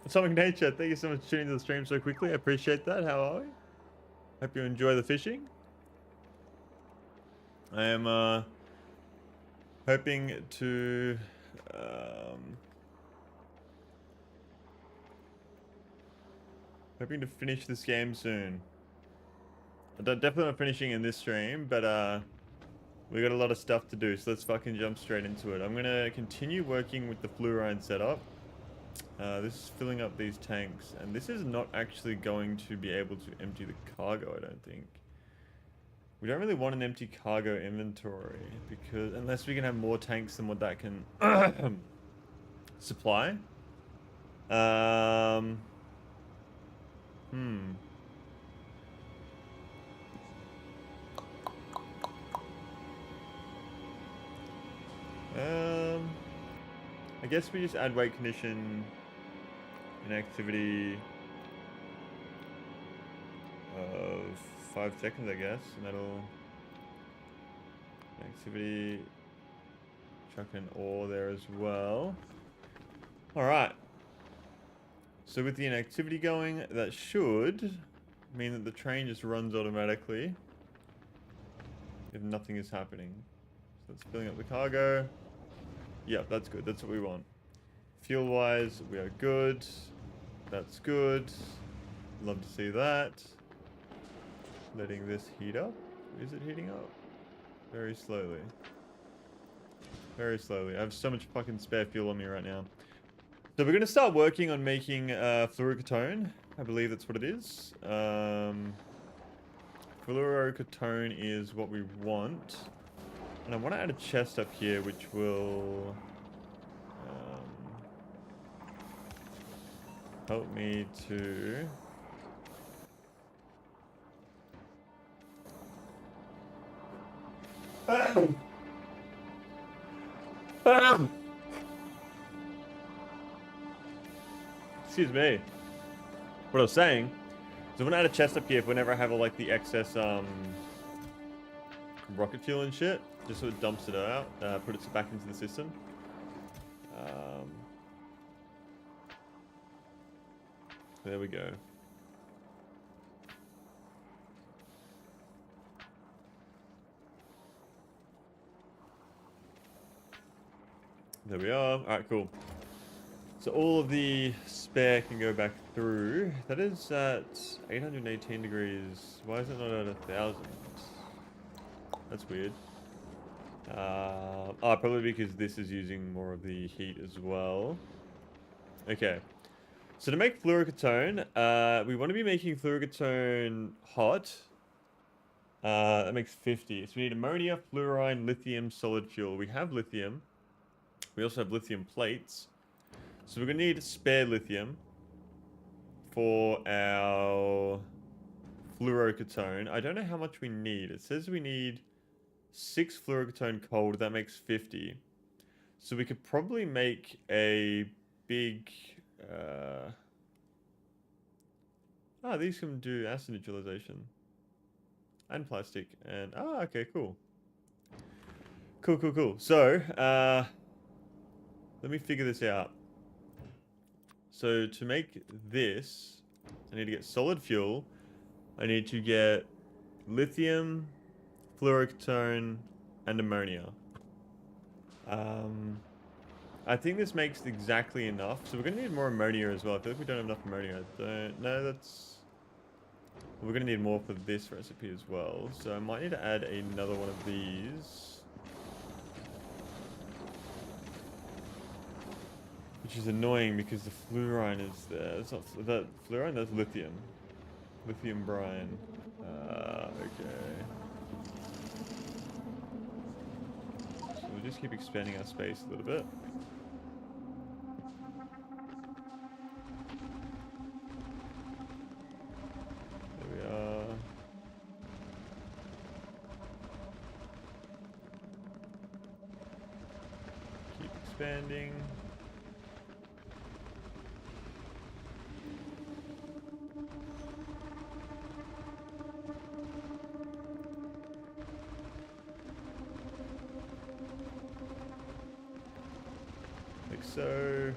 Atomic Nature, thank you so much for tuning to the stream so quickly. I appreciate that. How are we? Hope you enjoy the fishing. I am hoping to finish this game soon. Definitely not finishing in this stream, but we got a lot of stuff to do, so let's fucking jump straight into it. I'm gonna continue working with the fluorine setup. This is filling up these tanks, and this is not actually going to be able to empty the cargo, I don't think. We don't really want an empty cargo inventory, because unless we can have more tanks than what that can supply. I guess we just add weight condition and activity of 5 seconds, I guess, and that'll activity chuck an ore there as well. All right. So with the inactivity going, that should mean that the train just runs automatically if nothing is happening. So it's filling up the cargo. Yep, that's good. That's what we want. Fuel-wise, we are good. That's good. Love to see that. Letting this heat up. Is it heating up? Very slowly. Very slowly. I have so much fucking spare fuel on me right now. So we're going to start working on making fluorocatone. I believe that's what it is. Fluorocatone is what we want. And I want to add a chest up here, which will help me to excuse me. What I was saying, so I'm gonna add a chest up here for whenever I have all like the excess rocket fuel and shit, just so it dumps it out, put it back into the system. There we go. There we are. Alright, cool. So all of the spare can go back through. That is at 818 degrees. Why is it not at 1,000? That's weird. Probably because this is using more of the heat as well. Okay. So to make fluorocatone, we want to be making fluorocatone hot. That makes 50. So we need ammonia, fluorine, lithium, solid fuel. We have lithium. We also have lithium plates. So we're going to need spare lithium for our fluorocatone. I don't know how much we need. It says we need 6 fluorocatone cold. That makes 50. So we could probably make a big... these can do acid neutralization. And plastic. And... okay, cool. Cool. So, let me figure this out. So to make this, I need to get solid fuel. I need to get lithium, fluorocatone, and ammonia. I think this makes exactly enough. So we're going to need more ammonia as well. I feel like we don't have enough ammonia. I don't... No, that's... We're going to need more for this recipe as well. So I might need to add another one of these. Which is annoying because the fluorine is there. It's not... That fluorine? That's lithium. Lithium brine. Okay. So we'll just keep expanding our space a little bit. There we are. Keep expanding. Like so.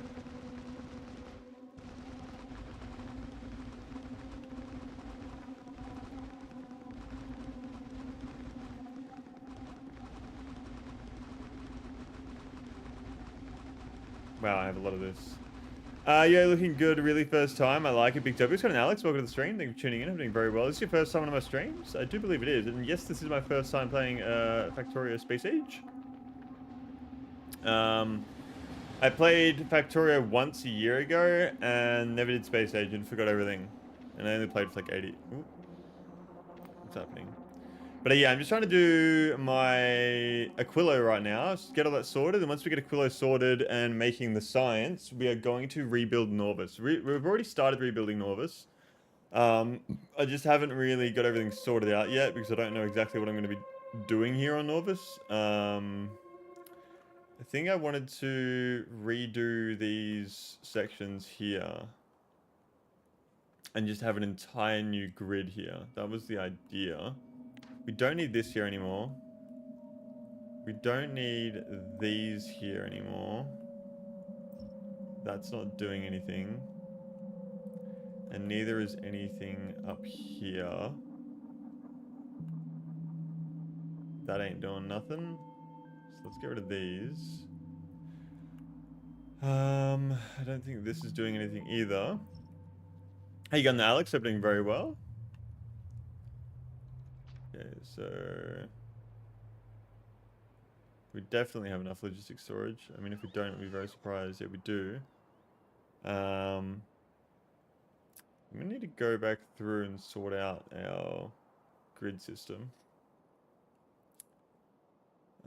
Wow, I have a lot of this. Yeah, looking good. Really first time. I like it. Big W. It's got an Alex. Welcome to the stream. Thank you for tuning in. I'm doing very well. Is this your first time on one of my streams? I do believe it is. And yes, this is my first time playing Factorio Space Age. I played Factorio once a year ago and never did Space Age and forgot everything. And I only played for like 80. Ooh. What's happening? But yeah, I'm just trying to do my Aquilo right now. Just get all that sorted. And once we get Aquilo sorted and making the science, we are going to rebuild Norvis. We've already started rebuilding Norvis. I just haven't really got everything sorted out yet because I don't know exactly what I'm going to be doing here on Norvis. I think I wanted to redo these sections here and just have an entire new grid here. That was the idea. We don't need this here anymore. We don't need these here anymore. That's not doing anything. And neither is anything up here. That ain't doing nothing. So let's get rid of these. I don't think this is doing anything either. How you going, Alex? Hope doing very well. Okay, so we definitely have enough logistics storage. I mean, if we don't, I'd be very surprised. Yeah, we do. I'm gonna need to go back through and sort out our grid system.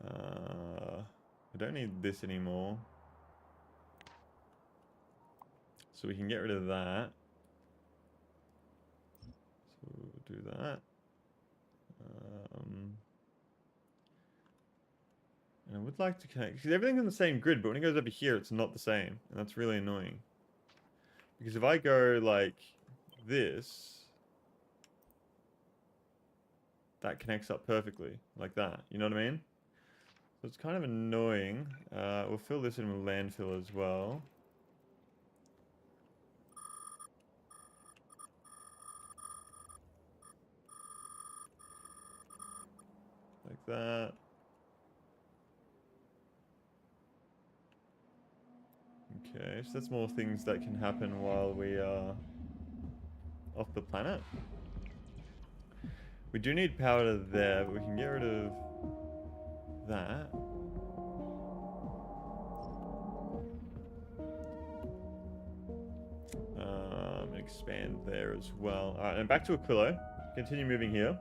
I don't need this anymore. So we can get rid of that. So we'll do that. And I would like to connect, because everything's on the same grid, but when it goes over here, it's not the same. And that's really annoying. Because if I go like this, that connects up perfectly, like that. You know what I mean? So it's kind of annoying. We'll fill this in with landfill as well. Like that. Okay, so that's more things that can happen while we are off the planet. We do need power to there, but we can get rid of that. Expand there as well. Alright, and back to Aquilo. Continue moving here.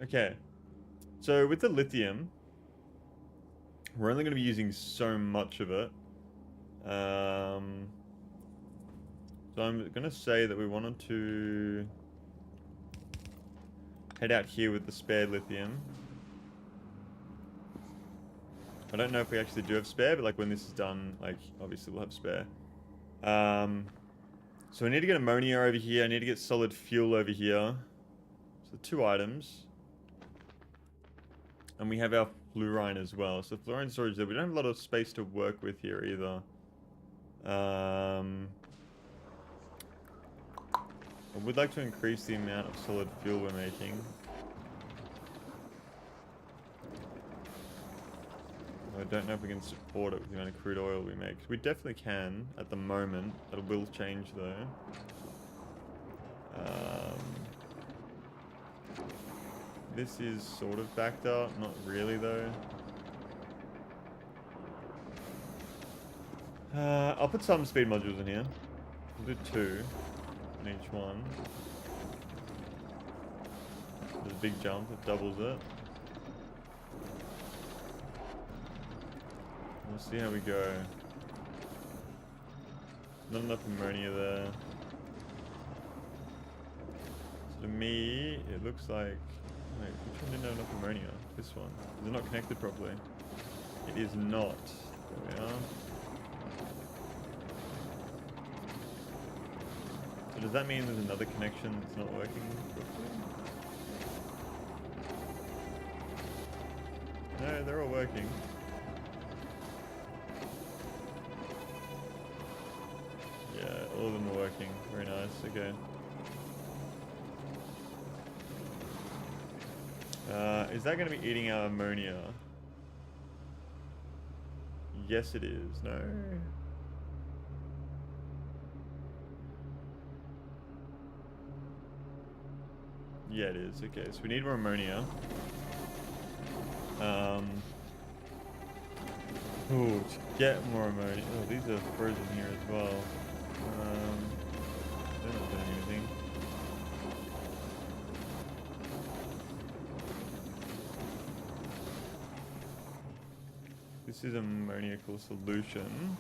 Okay. So with the lithium, we're only going to be using so much of it. So I'm going to say that we wanted to head out here with the spare lithium. I don't know if we actually do have spare, but like when this is done, like obviously we'll have spare. So I need to get ammonia over here. I need to get solid fuel over here. So 2 items. And we have our fluorine as well. So fluorine storage there. We don't have a lot of space to work with here either. I would like to increase the amount of solid fuel we're making. I don't know if we can support it with the amount of crude oil we make. We definitely can at the moment. That will change though. This is sort of backed up, not really though. I'll put some speed modules in here. We'll do 2 in each one. There's a big jump that doubles it. We'll see how we go. Not enough ammonia there. So to me, it looks like... Wait, which one didn't have enough ammonia? This one. Is it not connected properly? It is not. There we are. So does that mean there's another connection that's not working properly? No, they're all working. Yeah, all of them are working. Very nice. Okay. Is that going to be eating our ammonia? Yes, it is. No. Yeah, it is. Okay, so we need more ammonia. Ooh, to get more ammonia. Oh, these are frozen here as well. They're not doing anything. This is ammoniacal solution.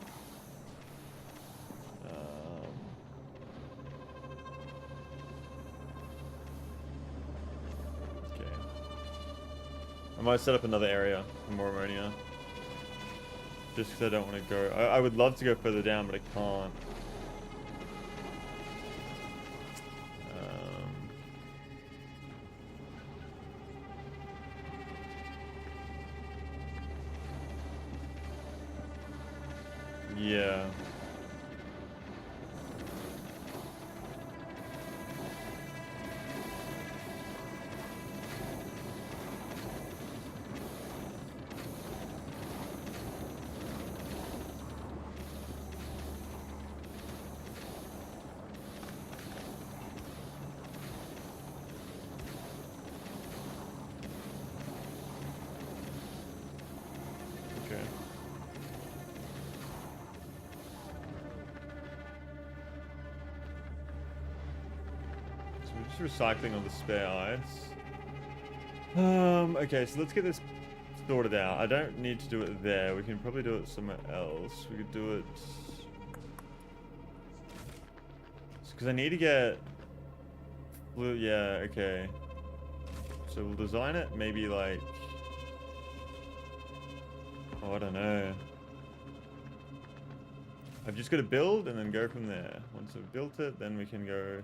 Okay. I might set up another area for more ammonia. Just because I don't want to go. I would love to go further down, but I can't. Yeah. Okay. So we're just recycling all the spare ice. Okay, so let's get this sorted out. I don't need to do it there. We can probably do it somewhere else. We could do it... Because I need to get... Yeah, okay. So we'll design it maybe like... Oh, I don't know. I've just got to build and then go from there. Once I've built it, then we can go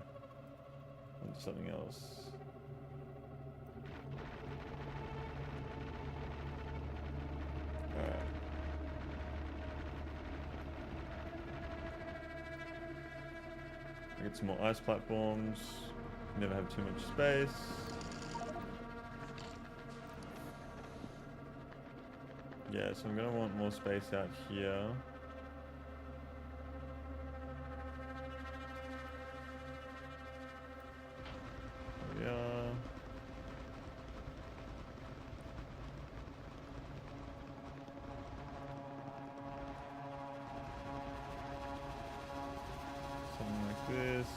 on to something else. Alright. Get some more ice platforms. Never have too much space. Yeah, so I'm gonna want more space out here. There we are. Something like this.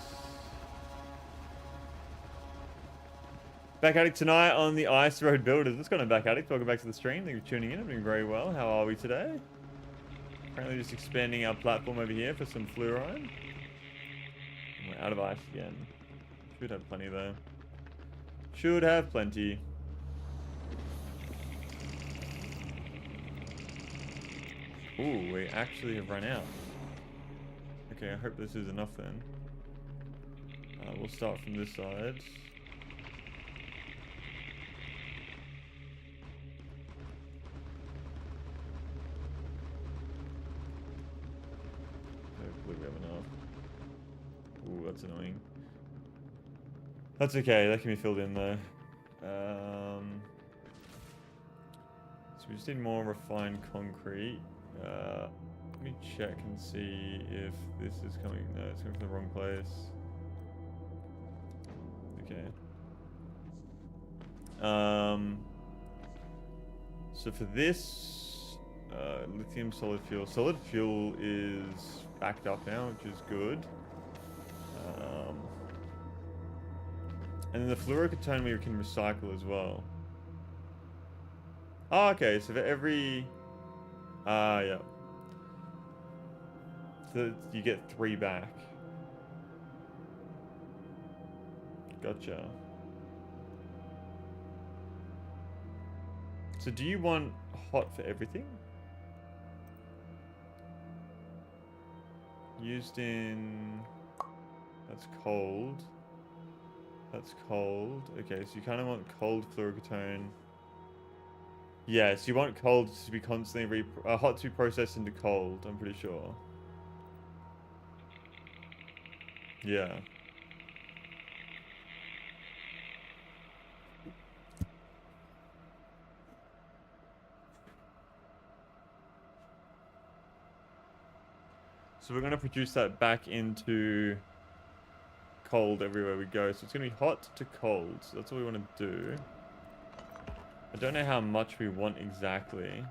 Back Addict tonight on the Ice Road Builders. What's going on, Back Addict? Welcome back to the stream. Thank you for tuning in. I'm doing very well. How are we today? Currently just expanding our platform over here for some fluoride. We're out of ice again. Should have plenty though. Should have plenty. Ooh, we actually have run out. Okay, I hope this is enough then. We'll start from this side. Hopefully we have enough. Ooh, that's annoying. That's okay. That can be filled in though. So we just need more refined concrete. Let me check and see if this is coming. No, it's coming from the wrong place. Okay. So for this, lithium solid fuel. Solid fuel is backed up now, which is good. And then the fluorocarbon we can recycle as well. Oh, okay. So for every, yeah. So you get 3 back. Gotcha. So do you want hot for everything? Used in... That's cold. That's cold. Okay, so you kind of want cold fluorocarbon. Yeah, so you want cold to be constantly hot to be processed into cold, I'm pretty sure. Yeah. So we're going to produce that back into cold everywhere we go. So it's going to be hot to cold. So that's what we want to do. I don't know how much we want exactly.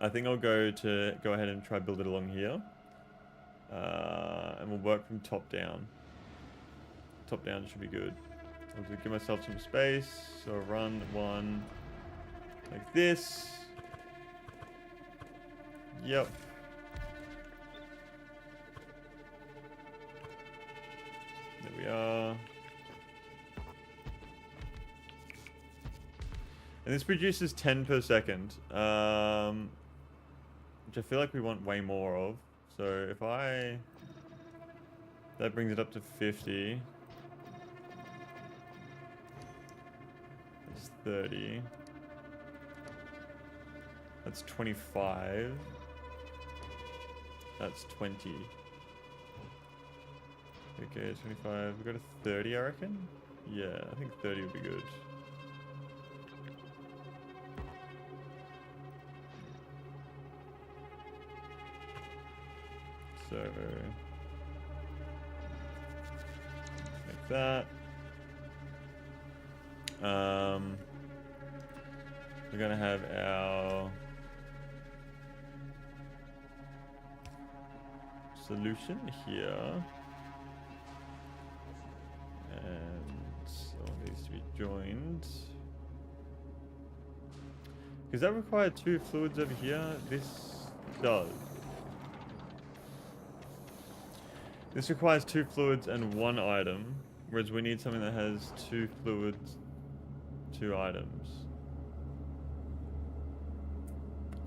I think I'll go ahead and try build it along here. And we'll work from top down. Top down should be good. I'll just give myself some space. So I'll run one like this. Yep. There we are. And this produces 10 per second, which I feel like we want way more of. So if that brings it up to 50. That's 30. That's 25. That's 20. Okay, 25. We go to 30, I reckon? Yeah, I think 30 would be good. So, like that. We're gonna have our solution here. And all needs to be joined. Does that require 2 fluids over here? This does. This requires 2 fluids and 1 item, whereas we need something that has 2 fluids, 2 items.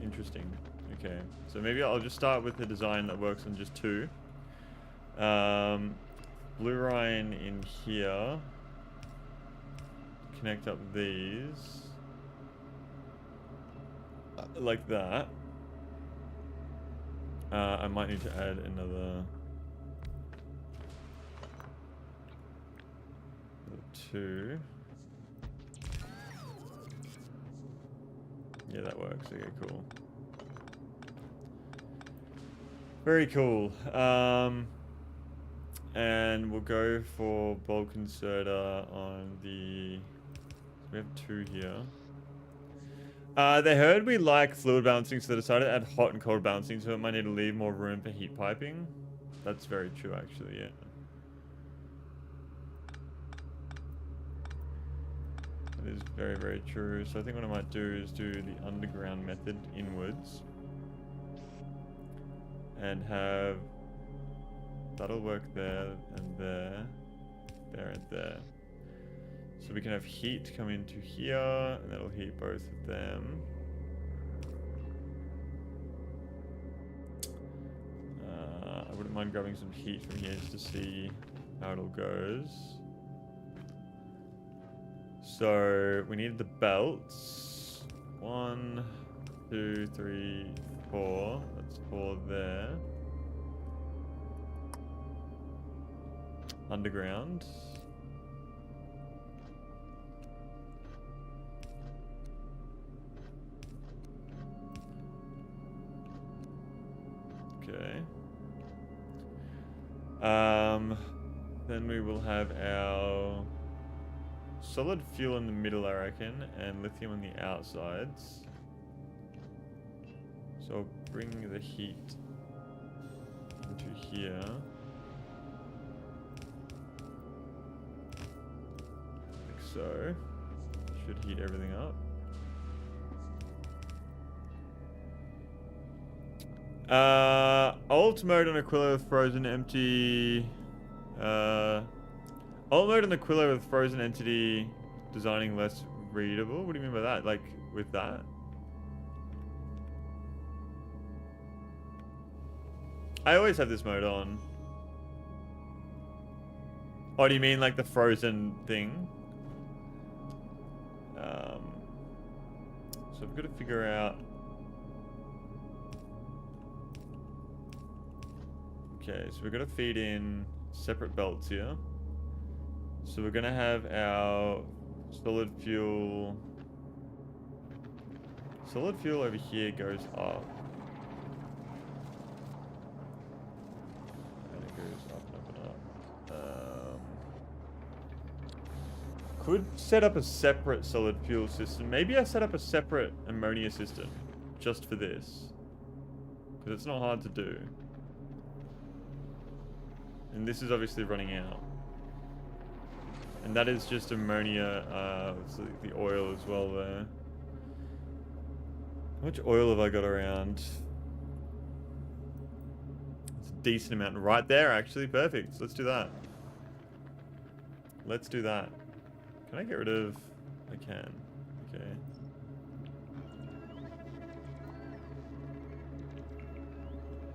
Interesting. Okay, so maybe I'll just start with a design that works on just 2. Blue Ryan in here. Connect up these. Like that. I might need to add another 2. Yeah, that works. Okay, cool. Very cool. And we'll go for bulk inserter on the... We have 2 here. They heard we like fluid balancing, so they decided to add hot and cold balancing, so it might need to leave more room for heat piping. That's very true, actually, yeah. That is very, very true. So I think what I might do is do the underground method inwards. And have... That'll work there, and there, there, and there. So we can have heat come into here, and that'll heat both of them. I wouldn't mind grabbing some heat from here just to see how it all goes. So we need the belts. 1, 2, 3, 4. That's 4 there. Underground. Okay. Then we will have our solid fuel in the middle, I reckon, and lithium on the outsides. So I'll bring the heat into here. Like so. Should heat everything up. Alt mode on Aquila with frozen empty. Alt mode on Aquila with frozen entity designing less readable. What do you mean by that? Like with that? I always have this mode on. Oh, do you mean like the frozen thing? So I've got to figure out. Okay, so we're going to feed in separate belts here. So we're going to have our solid fuel. Solid fuel over here goes up. And it goes up and up and up. Could set up a separate solid fuel system. Maybe I set up a separate ammonia system just for this. Because it's not hard to do. And this is obviously running out. And that is just ammonia, it's like the oil as well there. How much oil have I got around? It's a decent amount right there, actually. Perfect. Let's do that. Let's do that. Can I get rid of... I can. Okay.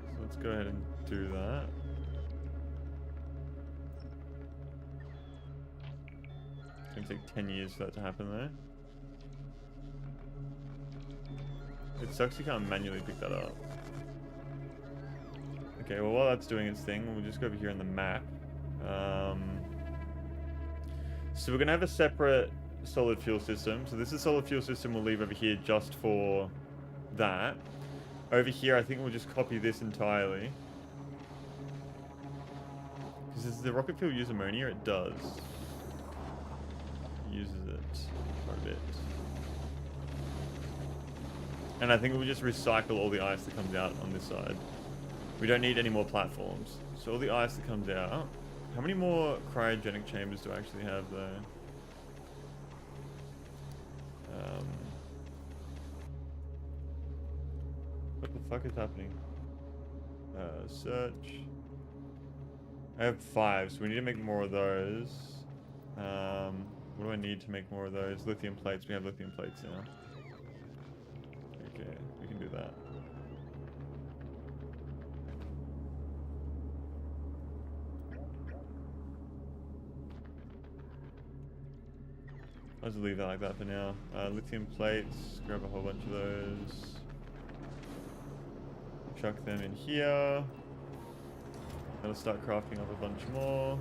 So let's go ahead and do that. It's going to take 10 years for that to happen there. It sucks you can't manually pick that up. Okay, well while that's doing its thing, we'll just go over here in the map. So we're going to have a separate solid fuel system. So this is solid fuel system we'll leave over here just for that. Over here, I think we'll just copy this entirely. Because does the rocket fuel use ammonia? It does. It uses it quite a bit. And I think we'll just recycle all the ice that comes out on this side. We don't need any more platforms. So all the ice that comes out... How many more cryogenic chambers do I actually have there? What the fuck is happening? Search. I have 5, so we need to make more of those. What do I need to make more of those? Lithium plates. We have lithium plates now. Okay, we can do that. I'll just leave that like that for now. Lithium plates, grab a whole bunch of those. Chuck them in here. That'll start crafting up a bunch more.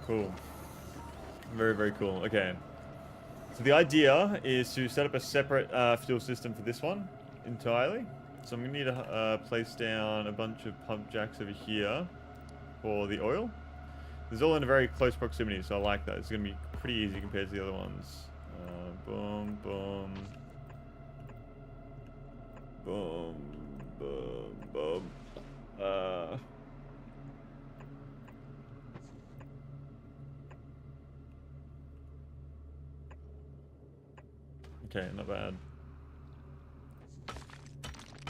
Cool. Very, very cool. Okay. So the idea is to set up a separate fuel system for this one entirely. So I'm going to need to place down a bunch of pump jacks over here for the oil. It's all in a very close proximity, so I like that. It's going to be pretty easy compared to the other ones. Boom, boom. Boom, boom, boom. Okay, not bad.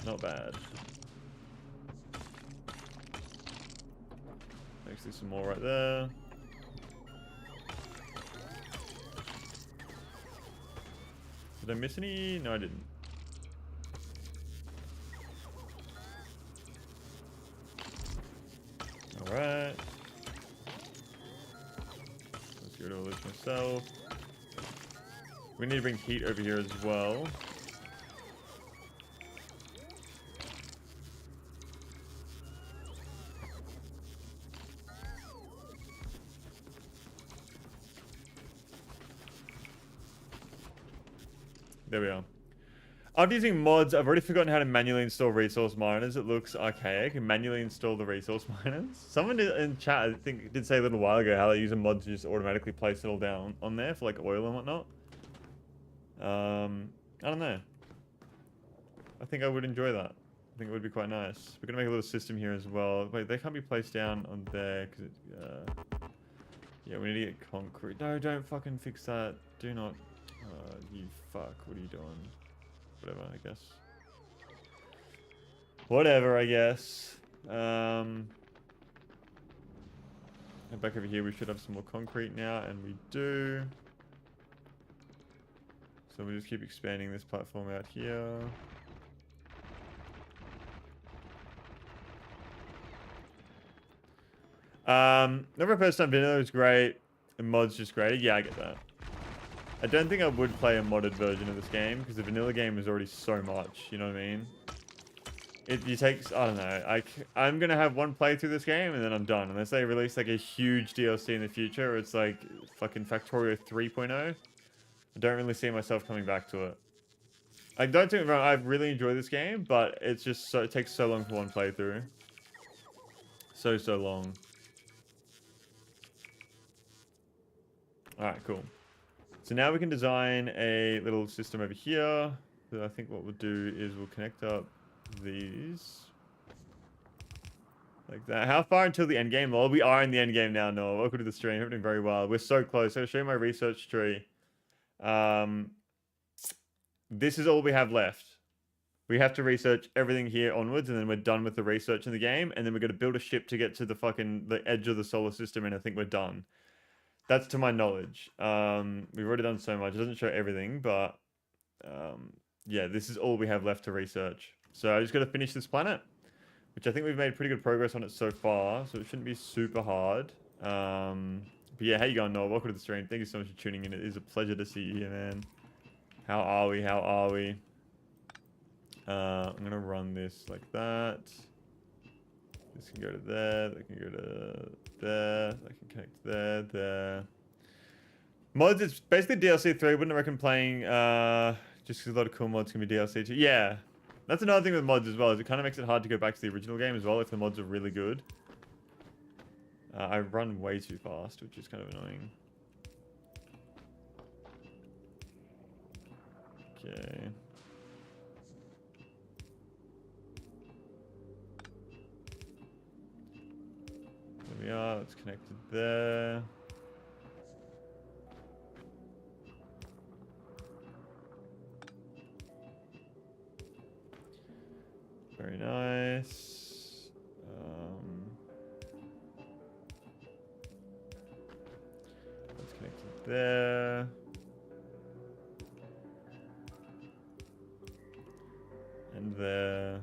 Not bad. Actually, some more right there. Did I miss any? No, I didn't. Alright. Let's get rid of all this myself. We need to bring heat over here as well. There we are. After using mods, I've already forgotten how to manually install resource miners. It looks archaic. And manually install the resource miners. Someone in chat, I think, did say a little while ago how they use a mod to just automatically place it all down on there for like oil and whatnot. I don't know. I think I would enjoy that. I think it would be quite nice. We're gonna make a little system here as well. Wait, they can't be placed down on there because yeah, we need to get concrete. No, don't fucking fix that. Do not. You fuck. What are you doing? Whatever, I guess. Whatever, I guess. And back over here, we should have some more concrete now, and we do. So we just keep expanding this platform out here. Never first time vanilla is great, and mods just great. Yeah, I get that. I don't think I would play a modded version of this game because the vanilla game is already so much. You know what I mean? It takes, I don't know. I'm gonna have one playthrough this game and then I'm done. Unless they release like a huge DLC in the future, or it's like fucking Factorio 3.0. I don't really see myself coming back to it. Like, don't get me wrong, I really enjoy this game, but it's just so, it takes so long for one playthrough. So long. Alright, cool. So now we can design a little system over here. So I think what we'll do is we'll connect up these. Like that. How far until the end game? Well, we are in the end game now, Noah. Welcome to the stream. Happening very well. We're so close. I'll show you my research tree. This is all we have left. We have to research everything here onwards, and then we're done with the research in the game, and then we're going to build a ship to get to the edge of the solar system, and I think we're done. That's to my knowledge. We've already done so much. It doesn't show everything, but yeah, this is all we have left to research. So I just got to finish this planet, which I think we've made pretty good progress on it so far, so it shouldn't be super hard. But yeah, how you going, Noah? Welcome to the stream. Thank you so much for tuning in. It is a pleasure to see you here, man. How are we? How are we? I'm going to run this like that. This can go to there. That can go to there. That can connect there, there. Mods, it's basically DLC 3. Wouldn't recommend playing just because a lot of cool mods can be DLC 2. Yeah. That's another thing with mods as well, is it kind of makes it hard to go back to the original game as well if the mods are really good. I run way too fast, which is kind of annoying. Okay. There we are, it's connected there. Very nice. That's connected there. And there.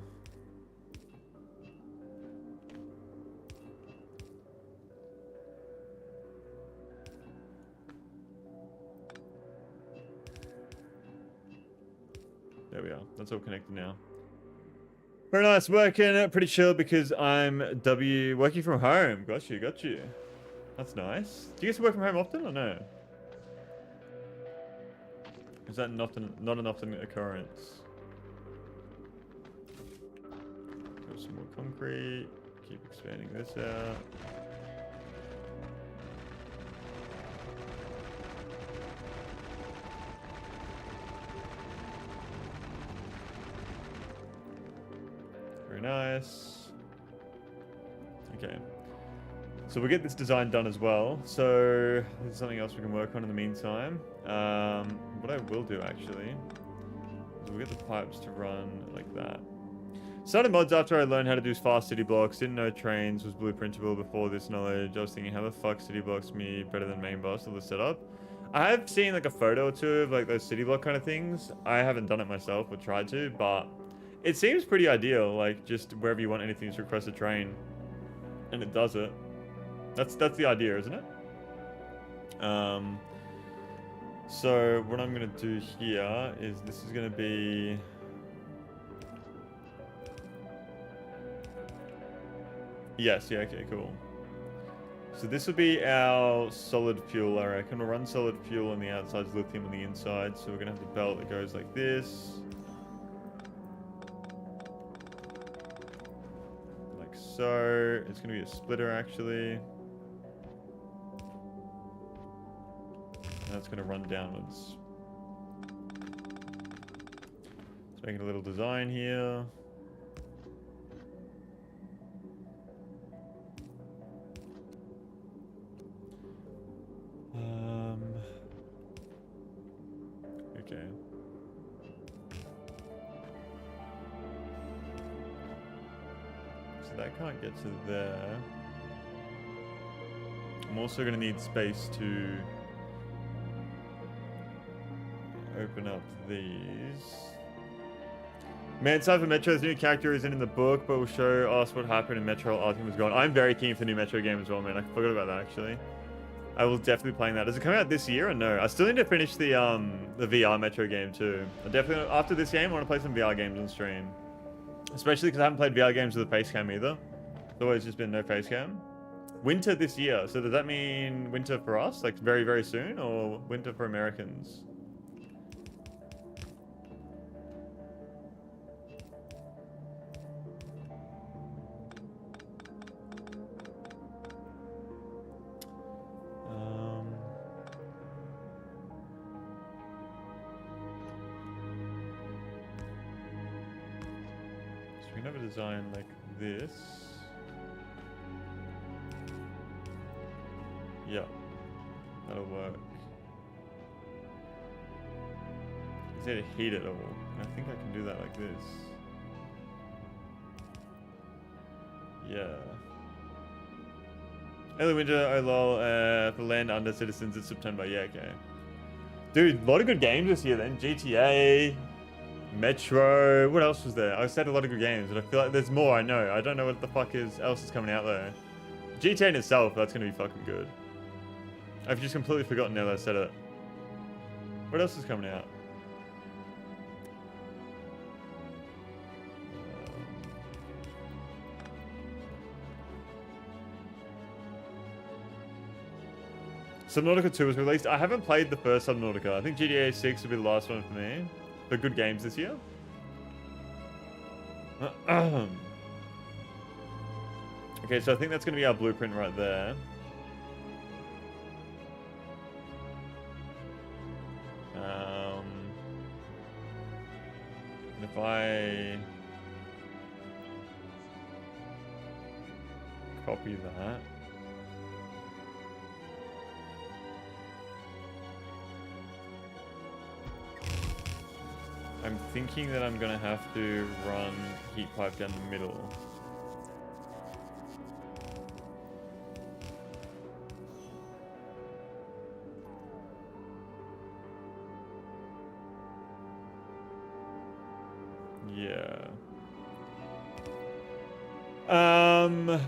There we are. That's all connected now. Very nice. Working pretty chill because I'm working from home. Got you, got you. That's nice. Do you guys work from home often or no? Is that not an often occurrence? Got some more concrete. Keep expanding this out. Very nice. Okay. So we'll get this design done as well. So there's something else we can work on in the meantime. What I will do actually is we'll get the pipes to run like that. Started mods after I learned how to do fast city blocks. Didn't know trains was blueprintable before this knowledge. I was thinking, how the fuck city blocks me better than main boss of the setup? I have seen like a photo or two of like those city block kind of things. I haven't done it myself or tried to, but it seems pretty ideal. Like just wherever you want anything to request a train, and it does it. That's the idea, isn't it? So what I'm gonna do here is this is gonna be. Yes, yeah, okay, cool. So this will be our solid fuel, I reckon. We'll run solid fuel on the outside, lithium on the inside. So we're gonna have the belt that goes like this. so it's going to be a splitter actually. That's going to run downwards. Let's make a little design here. Okay. So that can't get to there. I'm also going to need space to open up these. Man, aside for Metro's new character isn't in the book, but will show us what happened in Metro while Artyom was gone. I'm very keen for the new Metro game as well, man. I forgot about that, actually. I will definitely be playing that. Does it come out this year or no? I still need to finish the VR Metro game, too. I definitely, after this game, I want to play some VR games on stream. Especially because I haven't played VR games with a face cam either. It's always just been no face cam. Winter this year. So does that mean winter for us? Like very, very soon? Or winter for Americans? Design like this. Yeah, that'll work. Is there to heat it all? I think I can do that like this. Yeah. Early winter, oh lol, for land under citizens, it's September. Yeah, okay. Dude, a lot of good games this year then. GTA. Metro, what else was there? I said a lot of good games, but I feel like there's more. I know. I don't know what the fuck else is coming out there. GTA in itself, that's gonna be fucking good. I've just completely forgotten now that I said it. What else is coming out? Subnautica 2 was released. I haven't played the first Subnautica. I think GTA 6 will be the last one for me. But good games this year. Okay, so I think that's going to be our blueprint right there. And if I copy that. I'm thinking that I'm gonna have to run heat pipe down the middle. Yeah.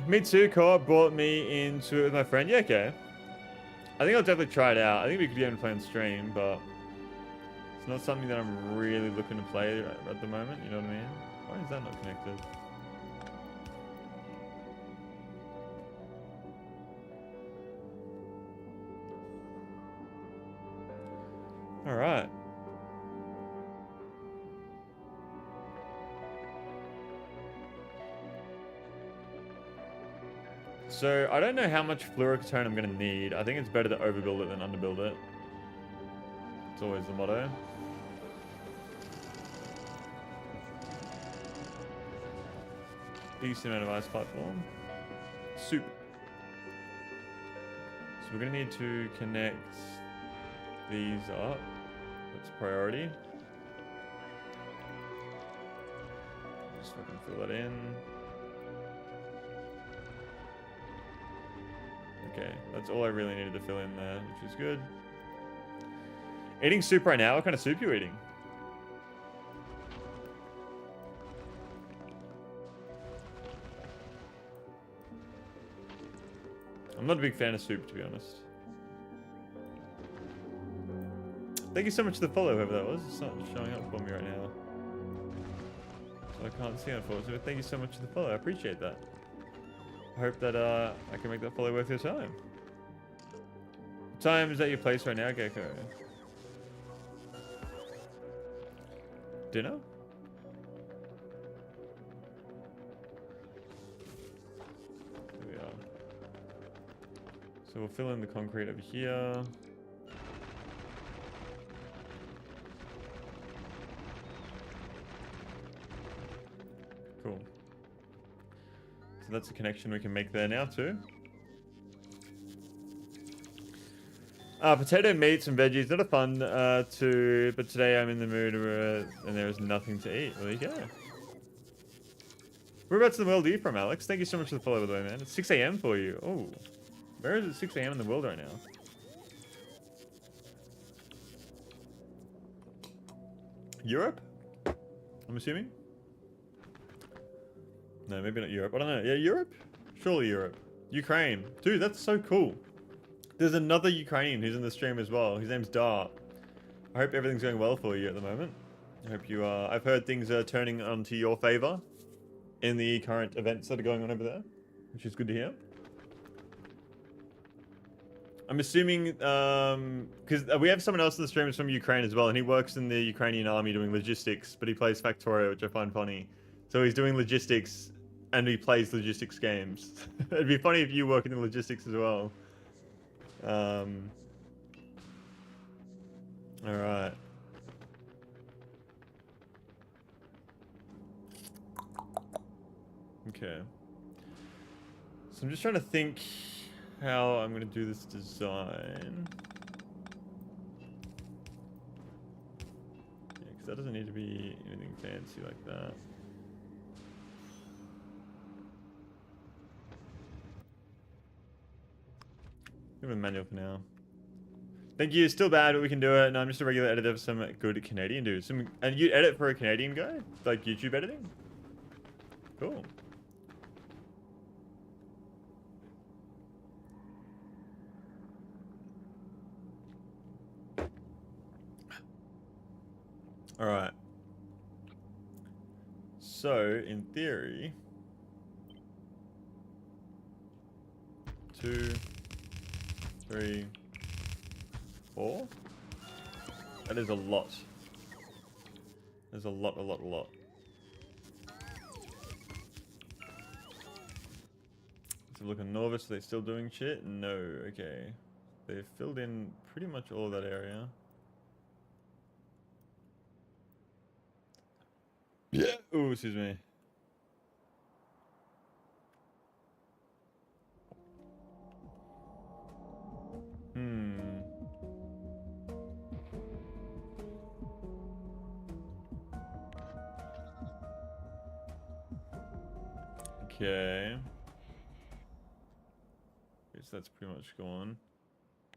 Me too. Co-op brought me into it with my friend. Yeah, okay. I think I'll definitely try it out. I think we could even play on stream, but it's not something that I'm really looking to play at the moment, you know what I mean? Why is that not connected? Alright. So, I don't know how much fluorocatone I'm going to need. I think it's better to overbuild it than underbuild it. It's always the motto. Decent amount of ice platform. Soup. So we're going to need to connect these up. That's priority. Just fucking fill that in. Okay, that's all I really needed to fill in there, which is good. Eating soup right now? What kind of soup are you eating? I'm not a big fan of soup, to be honest. Thank you so much for the follow, whoever that was. It's not showing up for me right now. So I can't see, unfortunately, but thank you so much for the follow. I appreciate that. I hope that I can make that follow worth your time. What time is at your place right now, Gecko? Dinner? So we'll fill in the concrete over here. Cool. So that's a connection we can make there now too. Potato, meat, some veggies. Not a fun but today I'm in the mood and there is nothing to eat. Well, there you go. Whereabouts in the world are you from, Alex? Thank you so much for the follow, by the way, man. It's 6 a.m. for you. Oh, where is it 6 a.m. in the world right now? Europe? I'm assuming? No, maybe not Europe. I don't know. Yeah, Europe? Surely Europe. Ukraine. Dude, that's so cool. There's another Ukrainian who's in the stream as well. His name's Dart. I hope everything's going well for you at the moment. I hope you are. I've heard things are turning onto your favor in the current events that are going on over there, which is good to hear. I'm assuming, because we have someone else in the stream who's from Ukraine as well, and he works in the Ukrainian army doing logistics, but he plays Factorio, which I find funny. So he's doing logistics, and he plays logistics games. It'd be funny if you work in the logistics as well. Alright. Okay. So I'm just trying to think how I'm going to do this design. Yeah, because that doesn't need to be anything fancy like that. Give it a manual for now. Thank you. Still bad, but we can do it. No, I'm just a regular editor for some good Canadian dudes. And you edit for a Canadian guy? Like YouTube editing? Cool. Alright. So, in theory... 2, 3, 4? That is a lot. There's a lot. Let's have a look at Norvis. Are they still doing shit? No. Okay. They've filled in pretty much all of that area. Yeah. Ooh, excuse me. Okay. Guess that's pretty much gone.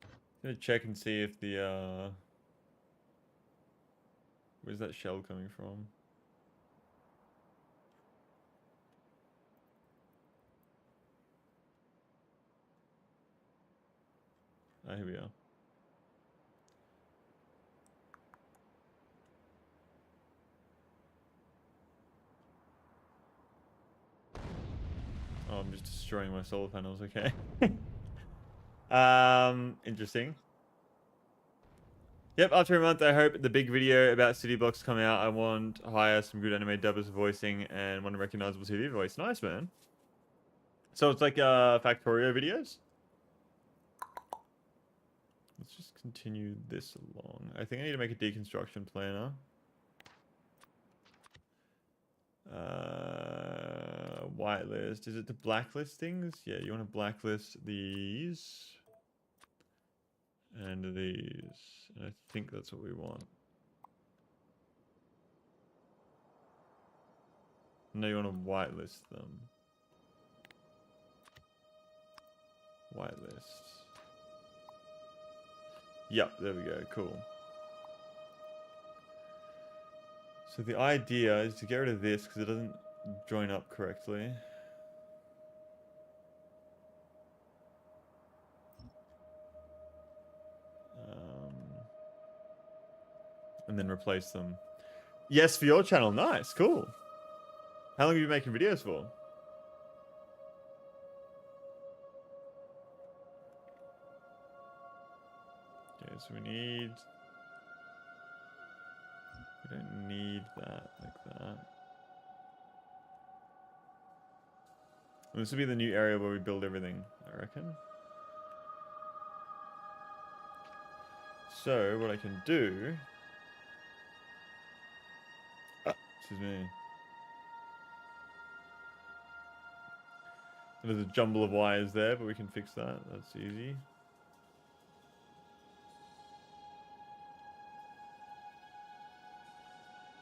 I'm gonna check and see if the where's that shell coming from? Ah, here we are. Oh, I'm just destroying my solar panels, okay. Interesting. Yep, after a month, I hope the big video about city blocks come out. I want to hire some good anime dubbers voicing and want a recognizable TV voice. Nice, man. So it's like Factorio videos? Let's just continue this along. I think I need to make a deconstruction planner. Whitelist. Is it to blacklist things? Yeah, you want to blacklist these. And these. And I think that's what we want. No, you want to whitelist them. Whitelist. Yep, there we go. Cool. So the idea is to get rid of this because it doesn't join up correctly. And then replace them. Yes, for your channel. Nice. Cool. How long have you been making videos for? Okay, so we don't need that like that. And this will be the new area where we build everything, I reckon. So what I can do... Excuse me. There's a jumble of wires there, but we can fix that. That's easy.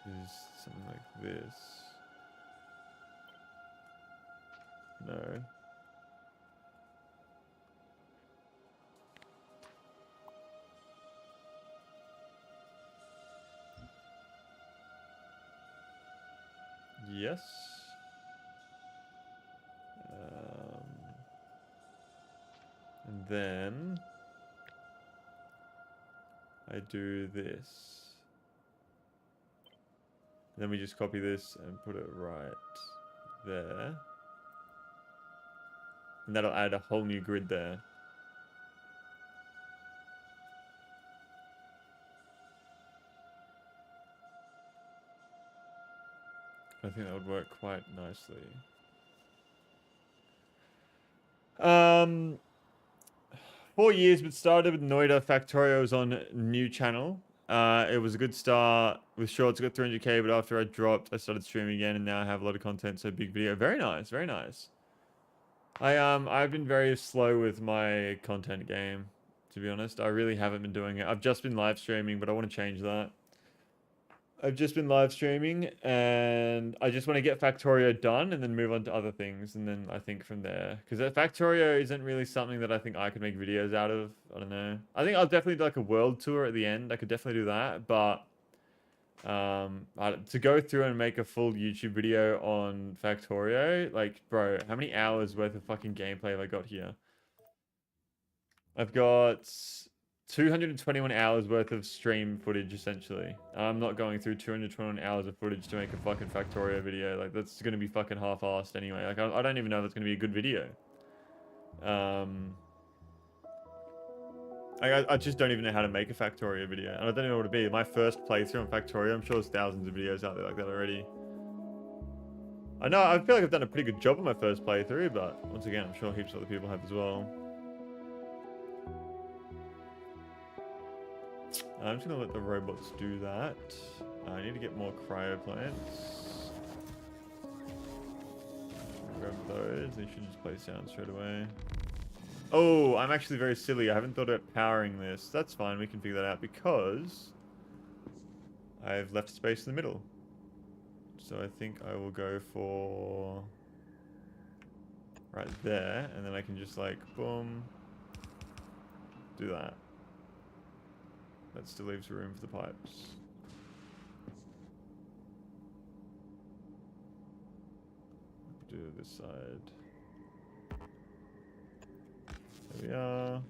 Is something like this. No. Yes. And then I do this. Then we just copy this and put it right there. And that'll add a whole new grid there. I think that would work quite nicely. 4 years, but started with Noida. Factorio was on new channel. It was a good start with shorts. I got 300k, but after I dropped, I started streaming again, and now I have a lot of content. So big video. Very nice, very nice. I've been very slow with my content game, to be honest. I really haven't been doing it. I've just been live streaming, but I want to change that. I've just been live streaming, and I just want to get Factorio done and then move on to other things. And then I think from there, because Factorio isn't really something that I think I could make videos out of. I don't know. I think I'll definitely do like a world tour at the end. I could definitely do that. But to go through and make a full YouTube video on Factorio, like, bro, how many hours worth of fucking gameplay have I got here? I've got 221 hours worth of stream footage, essentially. I'm not going through 221 hours of footage to make a fucking Factorio video. Like, that's going to be fucking half-assed anyway. Like, I don't even know if that's going to be a good video. I just don't even know how to make a Factorio video. And I don't even know what it be. My first playthrough on Factorio, I'm sure there's thousands of videos out there like that already. I know, I feel like I've done a pretty good job on my first playthrough, but once again, I'm sure heaps of other people have as well. I'm just gonna let the robots do that. I need to get more cryo plants. Grab those. They should just place down straight away. Oh, I'm actually very silly. I haven't thought about powering this. That's fine. We can figure that out because I've left space in the middle. So I think I will go for right there, and then I can just like boom, do that. That still leaves room for the pipes. Do this side. There we are.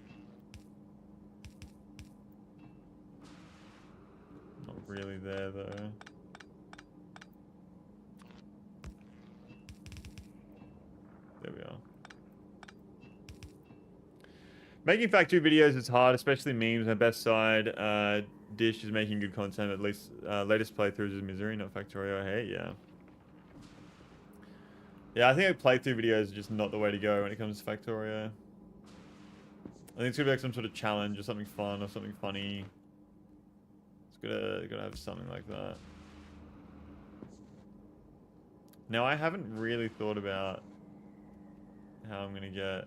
Not really there though. There we are. Making factory videos is hard, especially memes. My best side dish is making good content. At least latest playthroughs is misery, not Factorio. I hate, yeah. Yeah, I think playthrough videos are just not the way to go when it comes to Factorio. I think it's gonna be like some sort of challenge or something fun or something funny. It's gotta have something like that. Now I haven't really thought about how I'm gonna get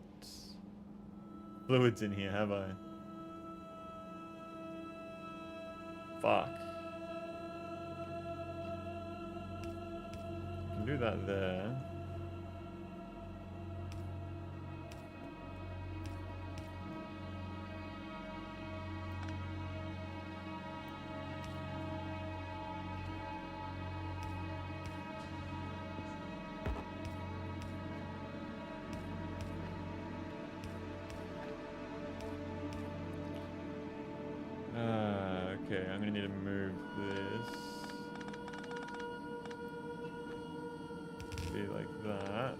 fluids in here, have I? Fuck. I can do that there. Okay, I'm gonna need to move this. Be like that.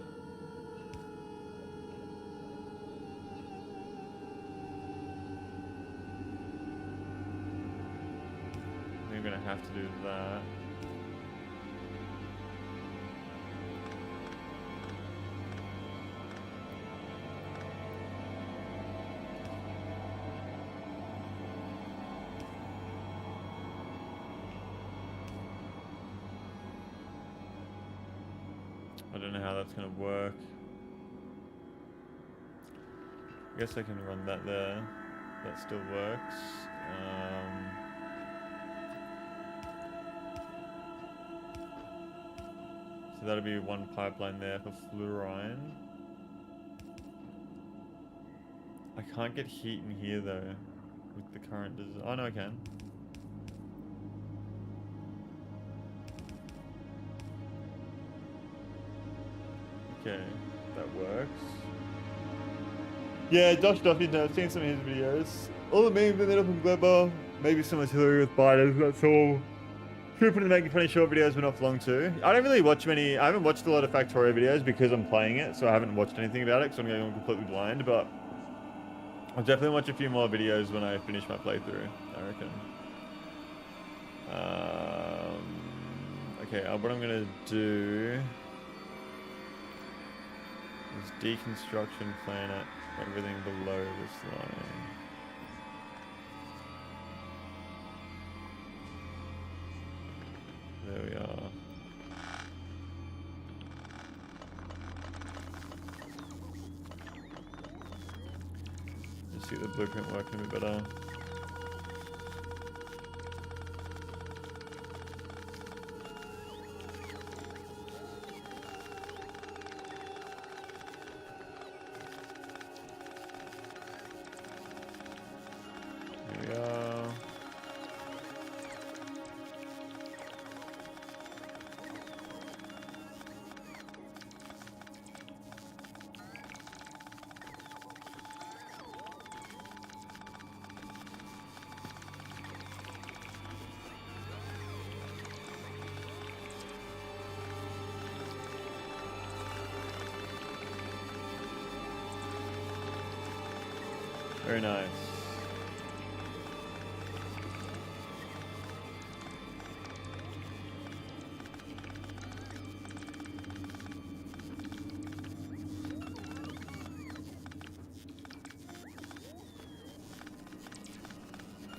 I think I'm gonna have to do that. I don't know how that's going to work. I guess I can run that there. That still works. So that'll be one pipeline there for fluorine. I can't get heat in here though with the current design. Oh no, I can. Okay, that works. Yeah, Josh Duffy, I've seen some of his videos. All the memes ended up in Glebber. Maybe some artillery with biters, that's all. Trooping and making funny short videos, but not for long too. I don't really watch many. I haven't watched a lot of Factorio videos because I'm playing it, so I haven't watched anything about it because I'm going completely blind. But I'll definitely watch a few more videos when I finish my playthrough, I reckon. Okay, what I'm gonna do is deconstruction planet everything below this line. There we are. Just see the blueprint working a bit better. There we are. Very nice.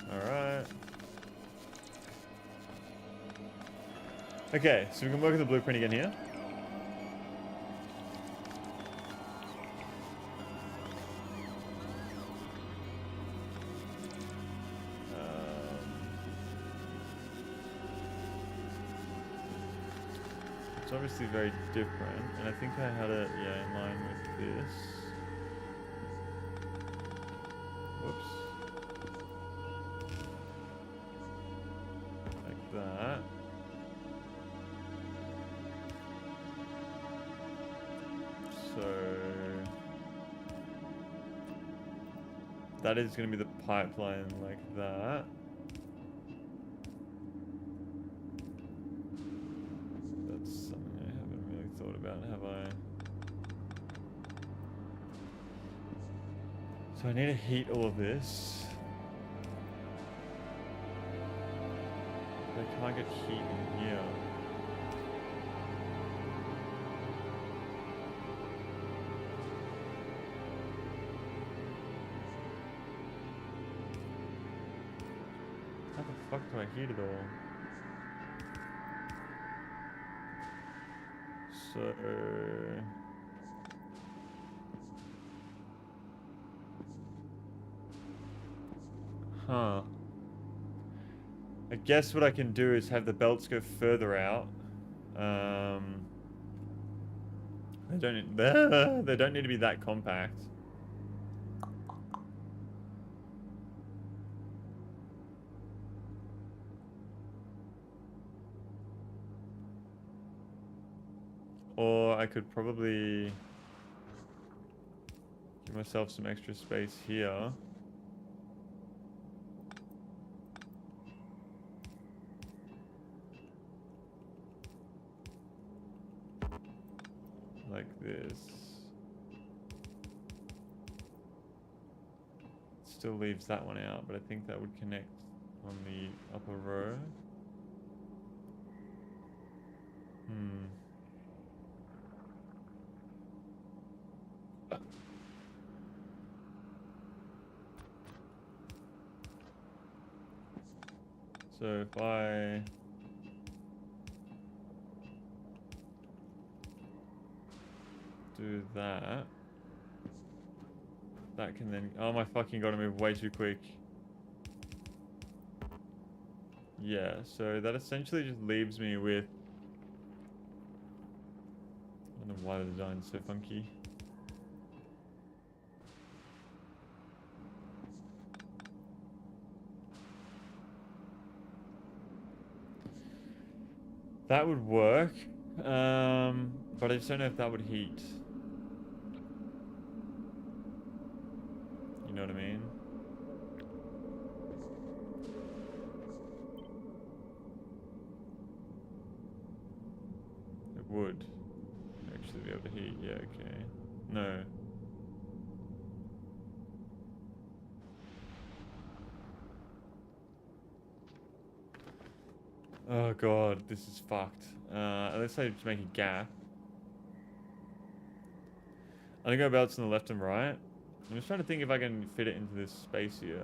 All right. Okay, so we can work with the blueprint again here. It's obviously very different, and I think I had it, yeah, in line with this. Whoops. Like that. So that is going to be the pipeline like that. That's something I haven't really thought about, have I? So I need to heat all of this. But I can't get heat in here. How the fuck do I heat it all? So... Huh. I guess what I can do is have the belts go further out. They don't they don't need to be that compact. Or I could probably give myself some extra space here. Like this. Still leaves that one out, but I think that would connect on the upper row. So if I do that. That can then... Oh my fucking god, I moved way too quick. Yeah, so that essentially just leaves me with... I don't know why the design's so funky. That would work. But I just don't know if that would heat. You know what I mean? It would actually be able to heat. Yeah, okay. No. Oh god, this is fucked. Let's say just make a gap. I'm gonna go belts on the left and right. I'm just trying to think if I can fit it into this space here.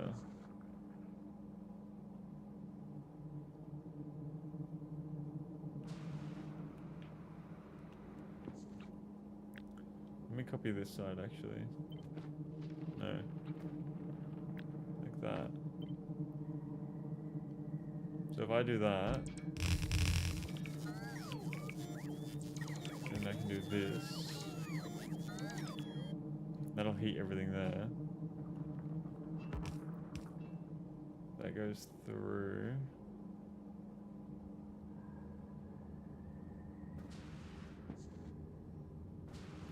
Let me copy this side actually. No. Like that. So if I do that, then I can do this. That'll heat everything there. That goes through.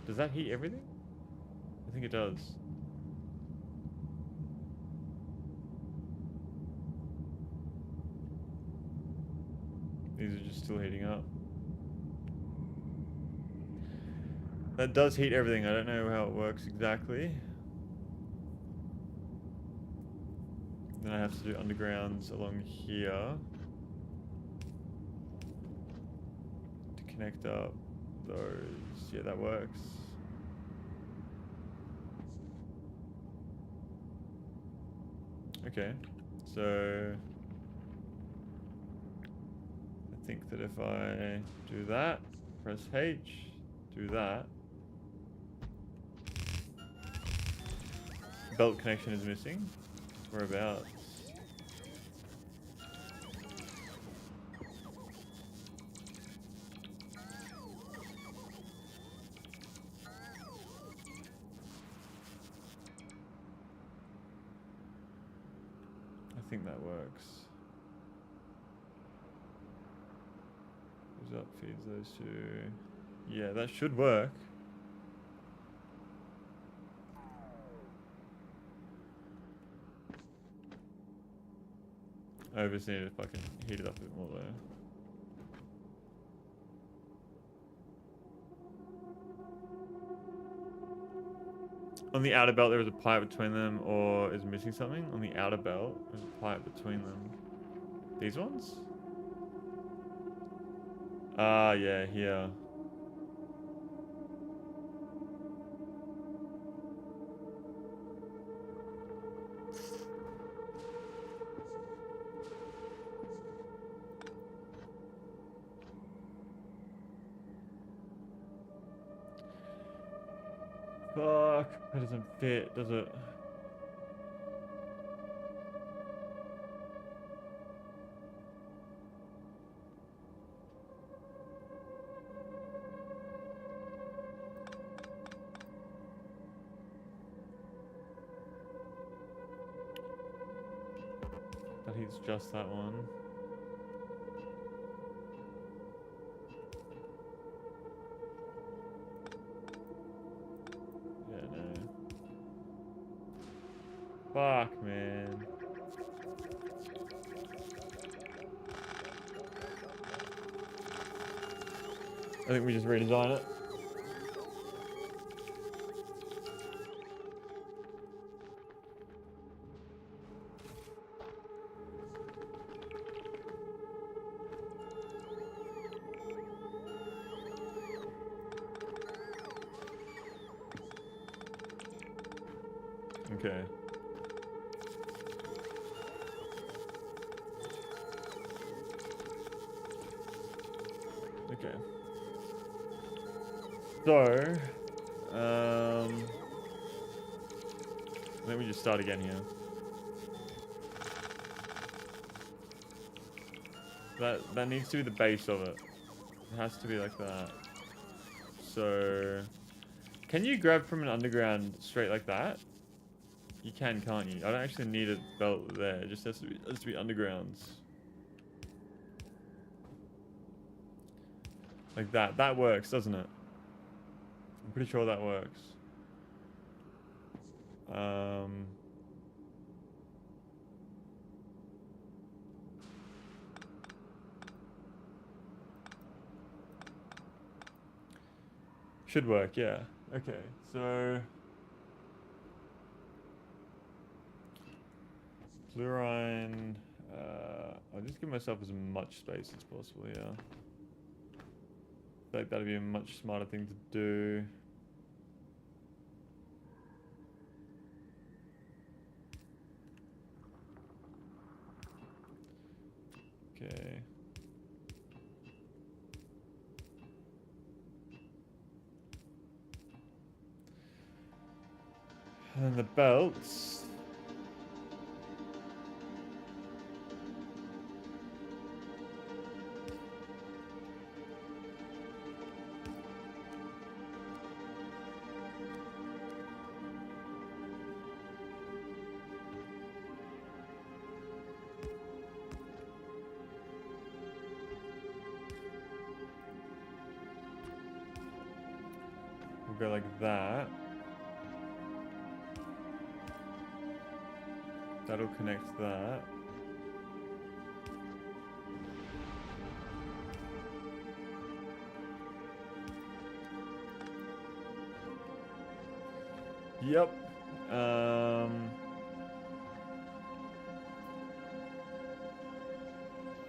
Does that heat everything? I think it does. These are just still heating up. That does heat everything. I don't know how it works exactly. Then I have to do undergrounds along here to connect up those. Yeah, that works. Okay, so I think that if I do that, press H, do that, belt connection is missing. Whereabouts? I think that works. Goes up, feeds those two. Yeah, that should work. I just need to fucking heat it up a bit more though. On the outer belt there is a pipe between them, or is missing something? On the outer belt there's a pipe between them. These ones? Ah, yeah, here. Fuck, that doesn't fit, does it? That he's just that one. Fuck, man. I think we just redesign it. Okay. Okay. So, Let me just start again here. That needs to be the base of it. It has to be like that. So, can you grab from an underground straight like that? You can, can't you? I don't actually need a belt there. It just has to be undergrounds. Like that. That works, doesn't it? I'm pretty sure that works. Should work, yeah. Okay, so Fluorine. I'll just give myself as much space as possible here. I feel like that'd be a much smarter thing to do. Okay. And then the belts. We'll go like that. That'll connect that. Yep.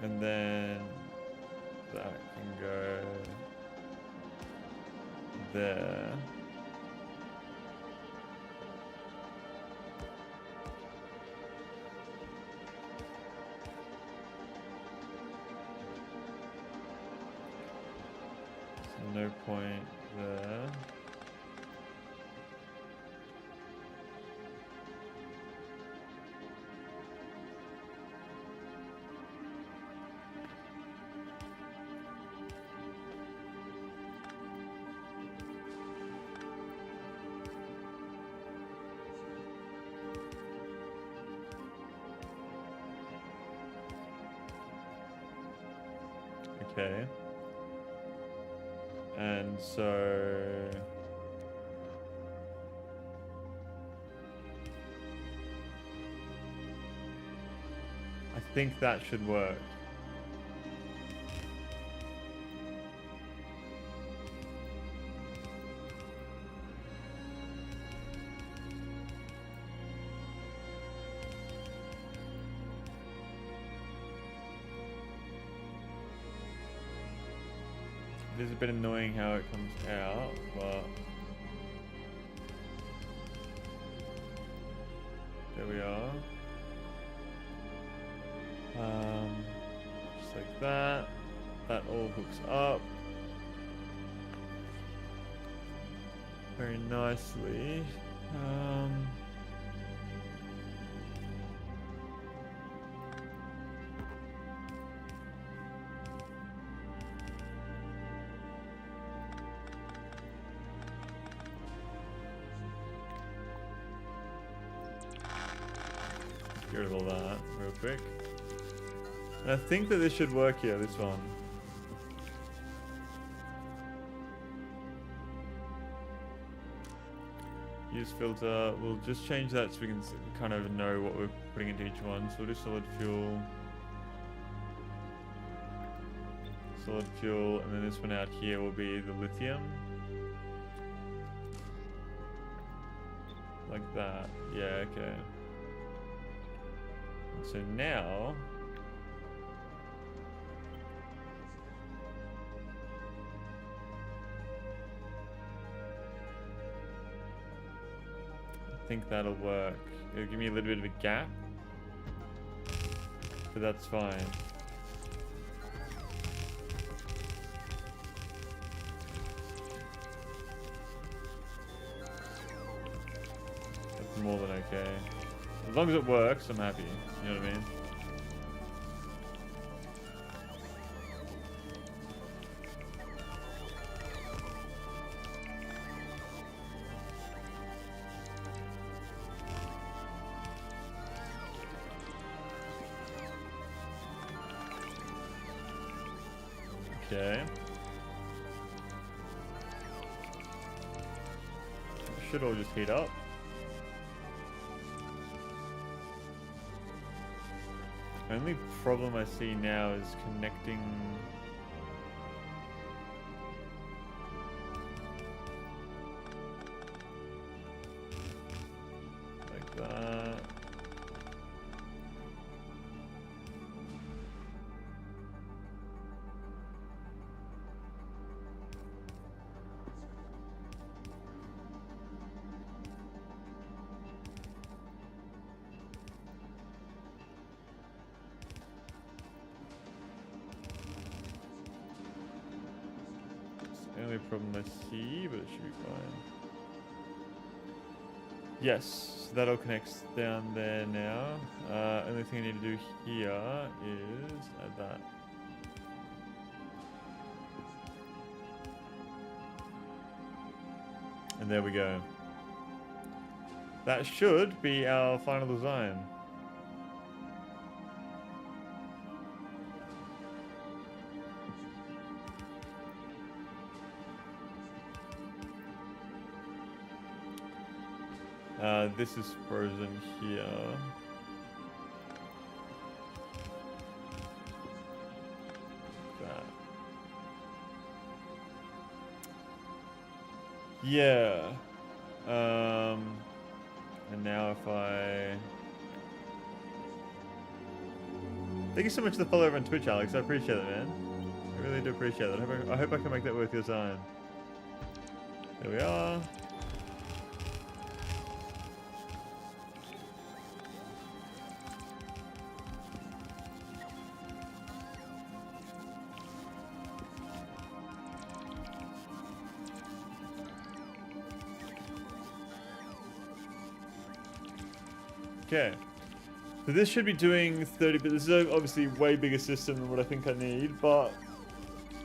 And then that can go there. So no point there. Okay. And so I think that should work. It is a bit annoying how it comes out, but there we are. Just like that. That all hooks up very nicely. Get rid of all that real quick. And I think that this should work here, this one. Use filter. We'll just change that so we can kind of know what we're putting into each one. So we'll do solid fuel. Solid fuel. And then this one out here will be the lithium. Like that. Yeah, okay. So now I think that'll work. It'll give me a little bit of a gap, but that's fine. more than okay. As long as it works, I'm happy. You know what I mean? Okay. It should all just heat up. Only problem I see now is connecting. Like that. The only problem I see, but it should be fine. Yes, that all connects down there now. Only thing I need to do here is add that. And there we go. That should be our final design. This is frozen here. That. Yeah. And now if I... Thank you so much for the follow over on Twitch, Alex. I appreciate it, man. I really do appreciate it. I hope I can make that worth your time. There we are. Okay, so this should be doing 30, but this is obviously a way bigger system than what I think I need, but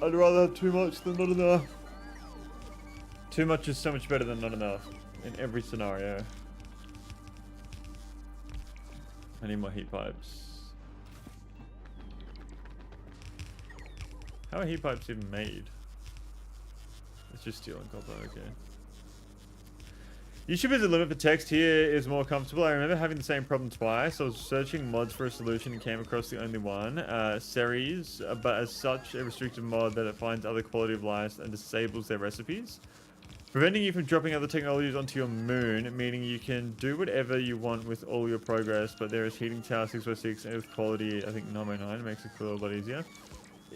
I'd rather have too much than not enough. Too much is so much better than not enough in every scenario. I need more heat pipes. How are heat pipes even made? It's just steel and copper, okay. YouTubers the limit for text here is more comfortable. I remember having the same problem twice. I was searching mods for a solution and came across the only one, Ceres, but as such a restricted mod that it finds other quality of life and disables their recipes, preventing you from dropping other technologies onto your moon, meaning you can do whatever you want with all your progress, but there is heating tower 6x6 and with quality, I think 9x9 makes it feel a lot easier.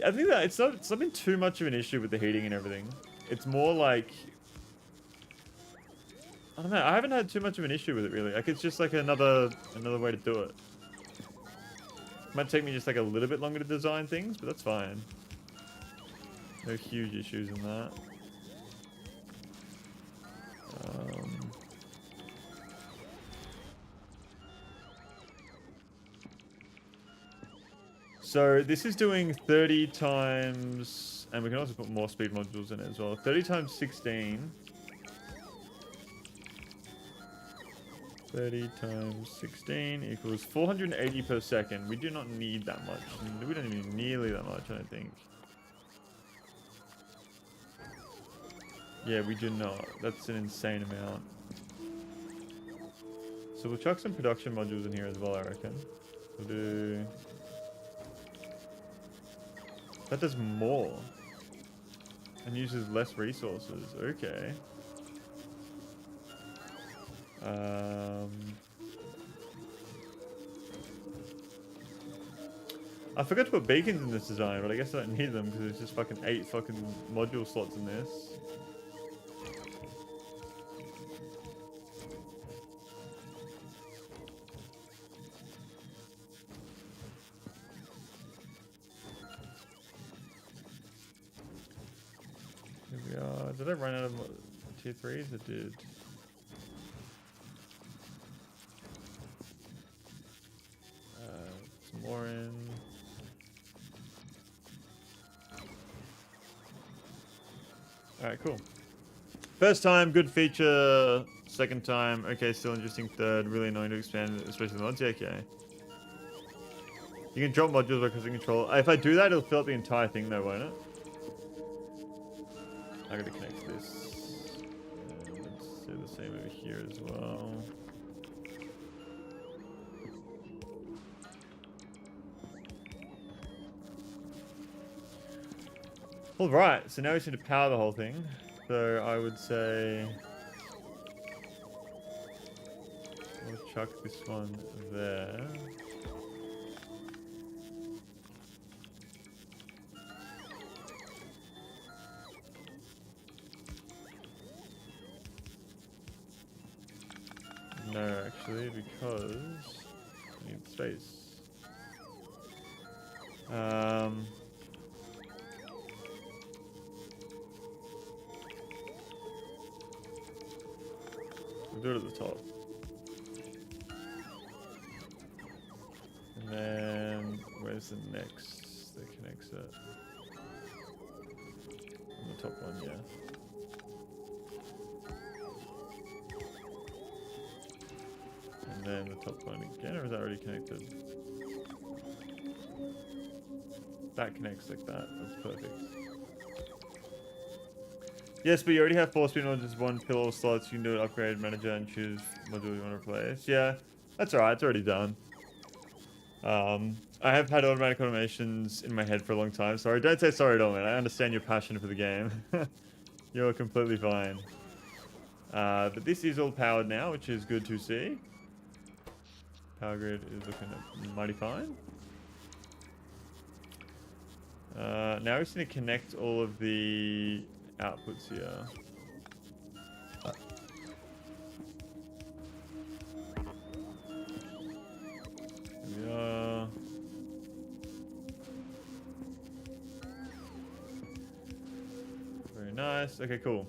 I think that it's not been too much of an issue with the heating and everything. It's more like... I don't know, I haven't had too much of an issue with it really. Like it's just like another way to do it. Might take me just like a little bit longer to design things, but that's fine. No huge issues in that. So this is doing 30 times, and we can also put more speed modules in it as well. 30 times 16. 30 times 16 equals 480 per second. We do not need that much. We don't need nearly that much, I don't think. Yeah, we do not. That's an insane amount. So we'll chuck some production modules in here as well, I reckon. We'll do... That does more. And uses less resources. Okay. I forgot to put beacons in this design, but I guess I don't need them because there's just fucking 8 fucking module slots in this. Here we are. Did I run out of tier 3s? I did. Alright, cool. First time, good feature. Second time, okay, still interesting. Third, really annoying to expand, especially the mods. Yeah, okay. You can drop modules by pressing control. If I do that, it'll fill up the entire thing though, won't it? I gotta connect this. And let's do the same over here as well. Alright, so now we just need to power the whole thing. So I would say we'll chuck this one there. No, actually, because I need space. We'll do it at the top. And then, where's the next that connects it? On the top one, yeah. And then the top one again, or is that already connected? That connects like that. That's perfect. Yes, but you already have 4 spin modules, 1 pillar slots. You can do an upgrade manager and choose module you want to replace. Yeah, that's alright. It's already done. I have had automatic automations in my head for a long time. Sorry, don't say sorry at all, man. I understand your passion for the game. You're completely fine. But this is all powered now, which is good to see. Power grid is looking mighty fine. Now we just need to connect all of the outputs here. Here we are. Very nice. Okay, cool.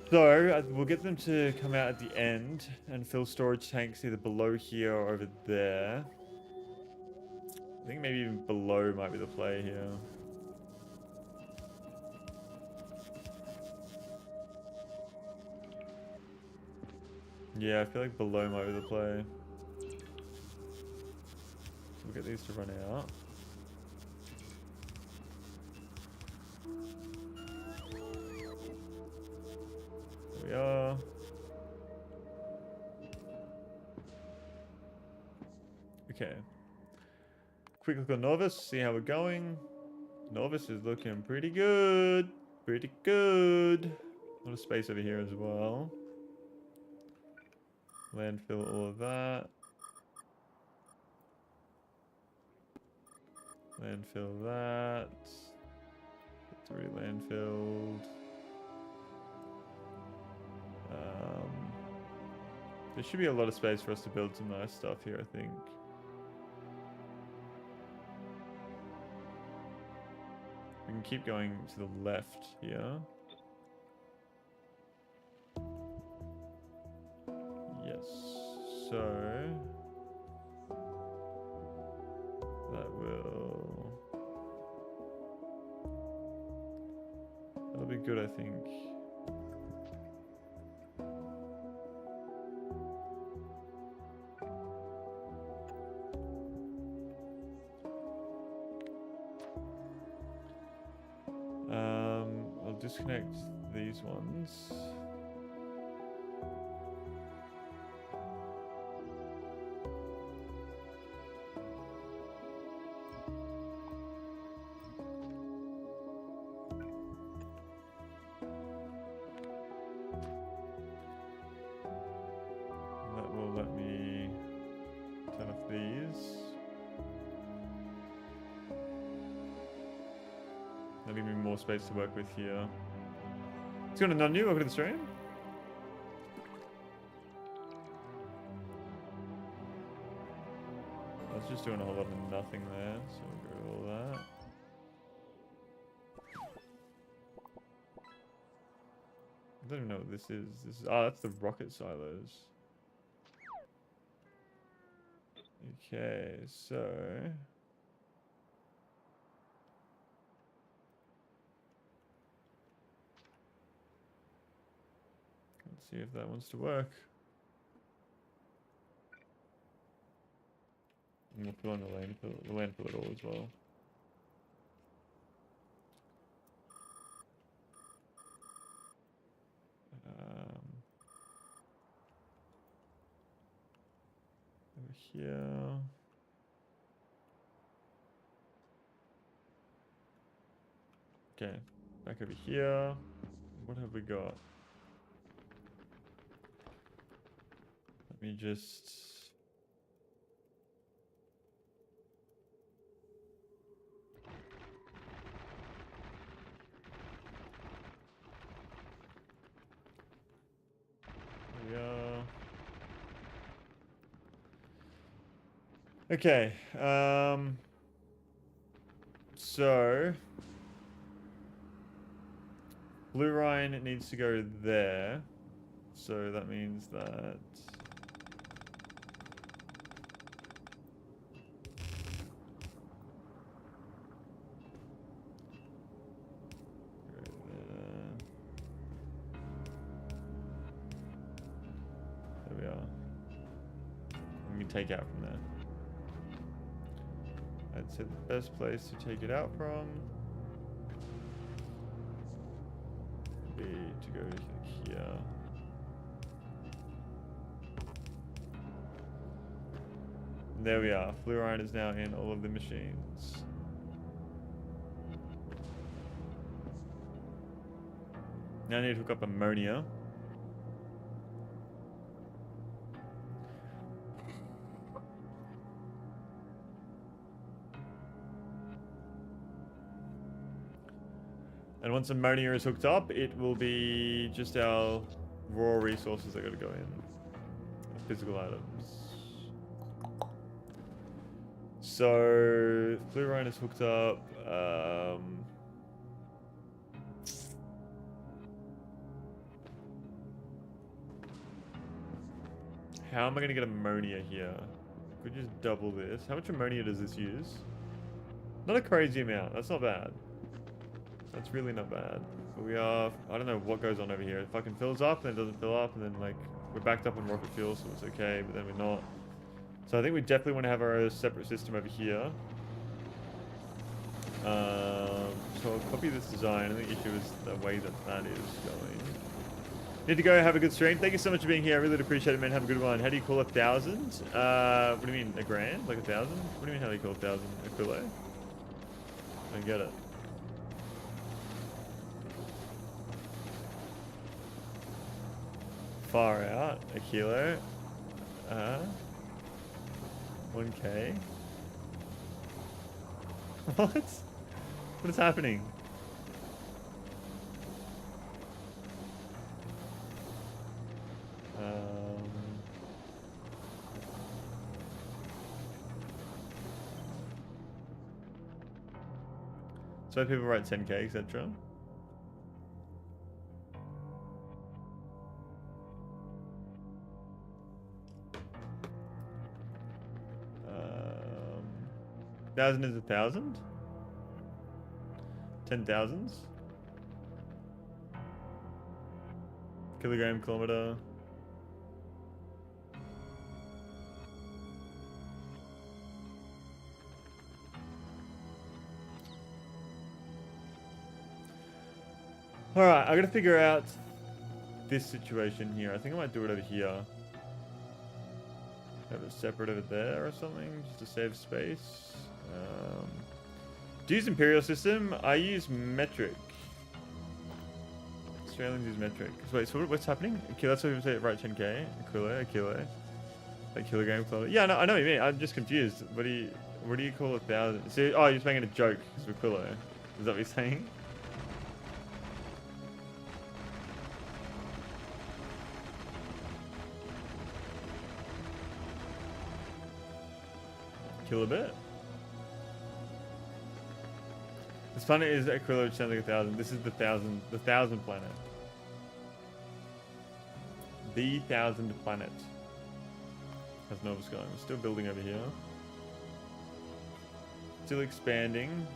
So, we'll get them to come out at the end and fill storage tanks either below here or over there. I think maybe even below might be the play here. Yeah, I feel like below might be the play. We'll get these to run out. There we are. Okay. Quick look on Norvis, see how we're going. Norvis is looking pretty good. Pretty good. A lot of space over here as well. Landfill all of that. Landfill that. It's already landfilled. There should be a lot of space for us to build some nice stuff here, I think. We can keep going to the left here. Yes. So that'll be good, I think. I'll disconnect these ones. That will let me turn off these. That'll give me more space to work with here. It's going to none you. Welcome to the stream. I was just doing a whole lot of nothing there, so we'll go with all that. I don't even know what this is. This is that's the rocket silos. Okay, so See if that wants to work. And we'll fill in the landfill at all as well. Over here. Okay, back over here. What have we got? Let me just... There we are. Okay, so... Blue Rhine needs to go there. So that means that... There we are. Let me take out from there. I'd say the best place to take it out from would be to go here. There we are. Fluorine is now in all of the machines. Now I need to hook up ammonia. And once ammonia is hooked up, it will be just our raw resources that got to go in. Physical items. So, fluorine is hooked up. How am I going to get ammonia here? Could just double this. How much ammonia does this use? Not a crazy amount. That's not bad. That's really not bad. But we are... I don't know what goes on over here. It fucking fills up, and then it doesn't fill up, and then, like, we're backed up on rocket fuel, so it's okay, but then we're not. So I think we definitely want to have our separate system over here. So I'll copy this design. I think the issue is the way that that is going. Need to go. Have a good stream. Thank you so much for being here. I really appreciate it, man. Have a good one. How do you call 1,000? What do you mean? A grand? Like 1,000? What do you mean how do you call 1,000? A kilo? I don't get it. Far out. A kilo. 1K. What? What is happening? So people write 10K, etc. Thousand is 1,000? 10,000s? Kilogram, kilometer. Alright, I gotta figure out this situation here. I think I might do it over here. Have it separate over there or something, just to save space. Do you use Imperial system? I use metric. Australians use metric. So wait, so what's happening? Okay, that's what we say, right, 10K. A kilo. Like kilogram, kilometer. Yeah, no, I know what you mean. I'm just confused. What do you call 1,000? So, oh, you're just making a joke because we're kilo. Is that what you're saying? Kilobit? This planet is a kilo, which sounds like 1,000. This is the thousand planet. The 1,000 planet. How's Novus going? We're still building over here. Still expanding.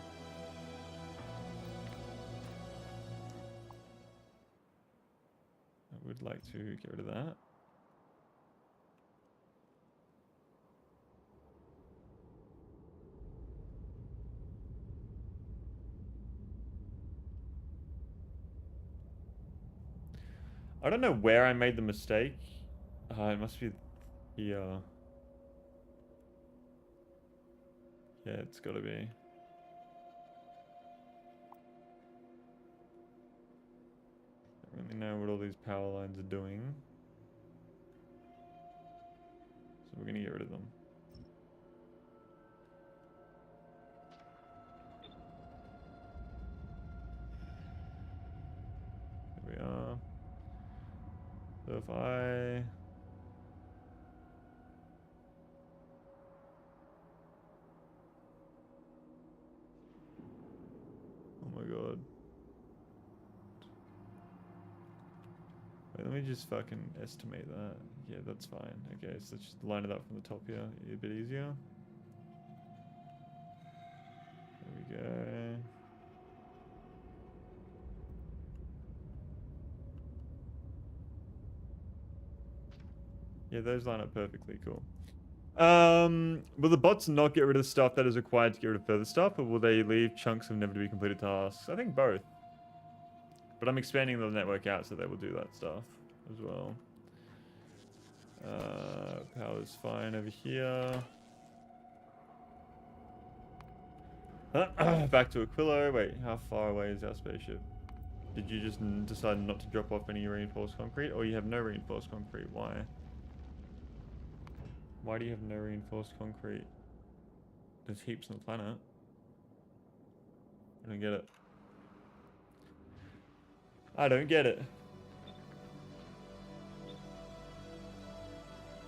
would like to get rid of that. I don't know where I made the mistake. It must be here. Yeah, it's gotta be. I don't really know what all these power lines are doing. So we're gonna get rid of them. There we are. So if I... Oh my god. Wait, let me just fucking estimate that. Yeah, that's fine. Okay, so let's just line it up from the top here. A bit easier. There we go. Yeah, those line up perfectly. Cool. Will the bots not get rid of stuff that is required to get rid of further stuff, or will they leave chunks of never to be completed tasks? I think both. But I'm expanding the network out so they will do that stuff as well. Power's fine over here. Back to Aquilo. Wait, how far away is our spaceship? Did you just decide not to drop off any reinforced concrete, or you have no reinforced concrete? Why? Why do you have no reinforced concrete? There's heaps on the planet. I don't get it. I don't get it.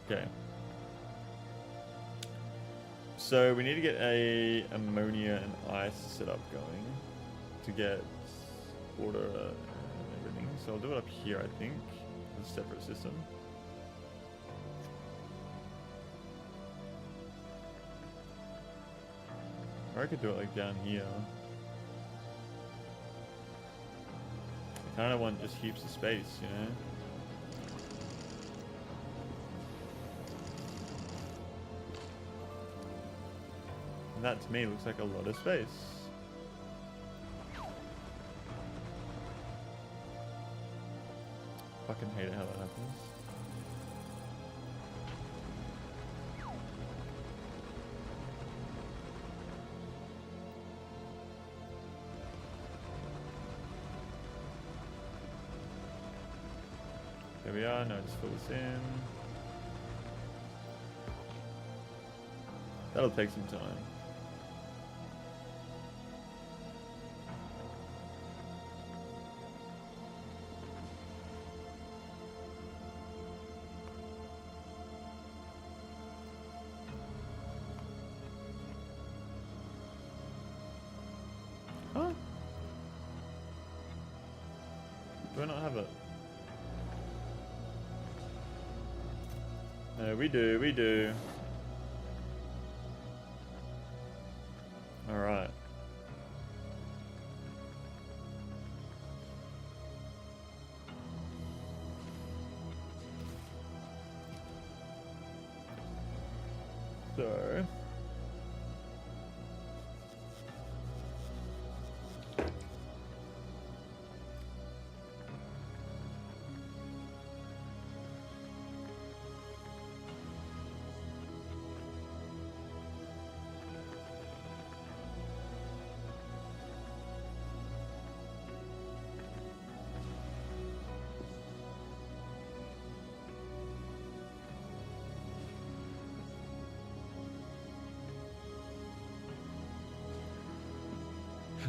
Okay. So we need to get a ammonia and ice setup going to get water and everything. So I'll do it up here, I think. It's a separate system. Or I could do it like down here. I kind of want just heaps of space, you know? And that to me looks like a lot of space. Fucking hate it how that happens. There we are, now just fill this in. That'll take some time. Huh? Do I not have it? No, we do, we do. Alright. So...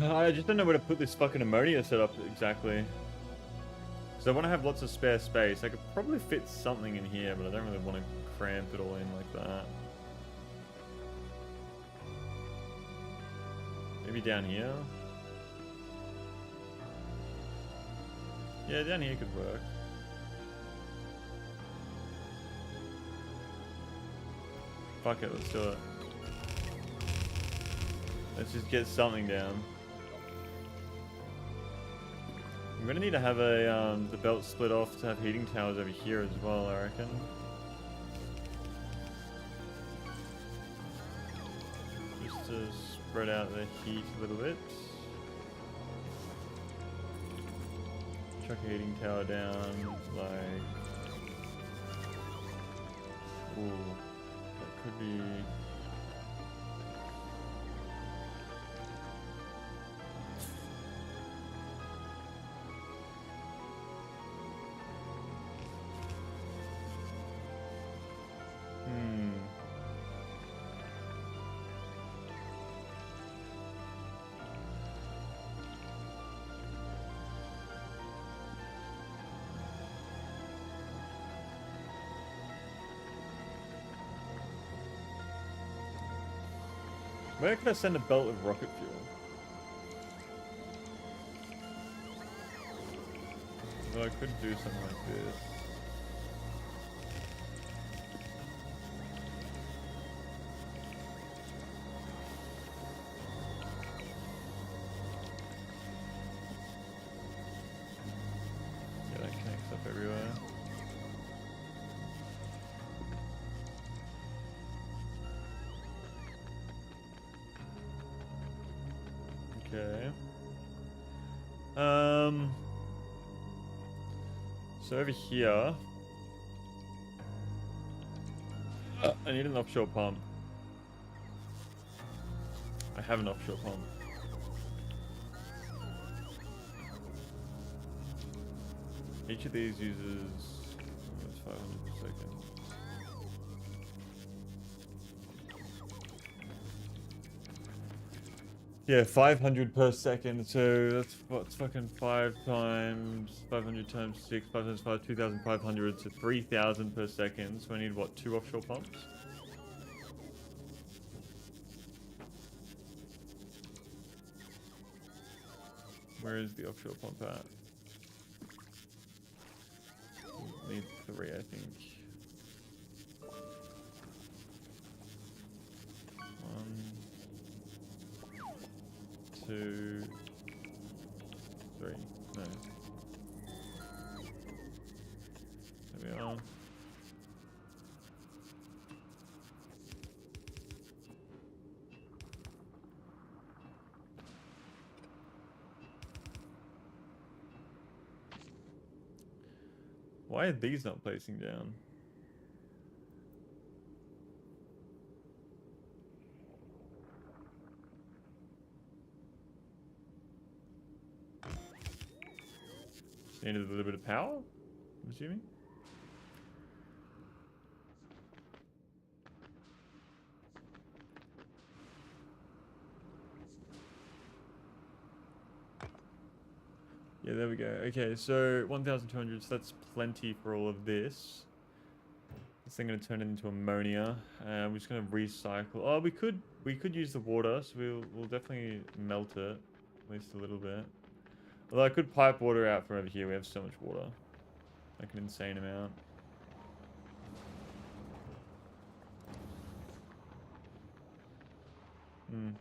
I just don't know where to put this fucking ammonia setup exactly. Because I want to have lots of spare space. I could probably fit something in here, but I don't really want to cramp it all in like that. Maybe down here? Yeah, down here could work. Fuck it, let's do it. Let's just get something down. I'm gonna need to have a the belt split off to have heating towers over here as well, I reckon. Just to spread out the heat a little bit. Chuck a heating tower down, like... Ooh, that could be... Where could I send a belt with rocket fuel? Well, I could do something like this. Yeah, that connects up everywhere. Okay. So over here, I need an offshore pump. I have an offshore pump. Each of these uses 500 per second. Yeah, 500 per second, so that's what's fucking 5 times 500 times 6, 5 times 5, 2,500, so 3,000 per second. So I need what, 2 offshore pumps? Where is the offshore pump at? Need 3, I think. 2, 3. No. There we are. Why are these not placing down? Needed a little bit of power, I'm assuming. Yeah, there we go. Okay, so 1,200, so that's plenty for all of this. This thing gonna turn it into ammonia. We're just gonna recycle. Oh, we could use the water, so we'll definitely melt it, at least a little bit. Although I could pipe water out from over here. We have so much water. Like an insane amount.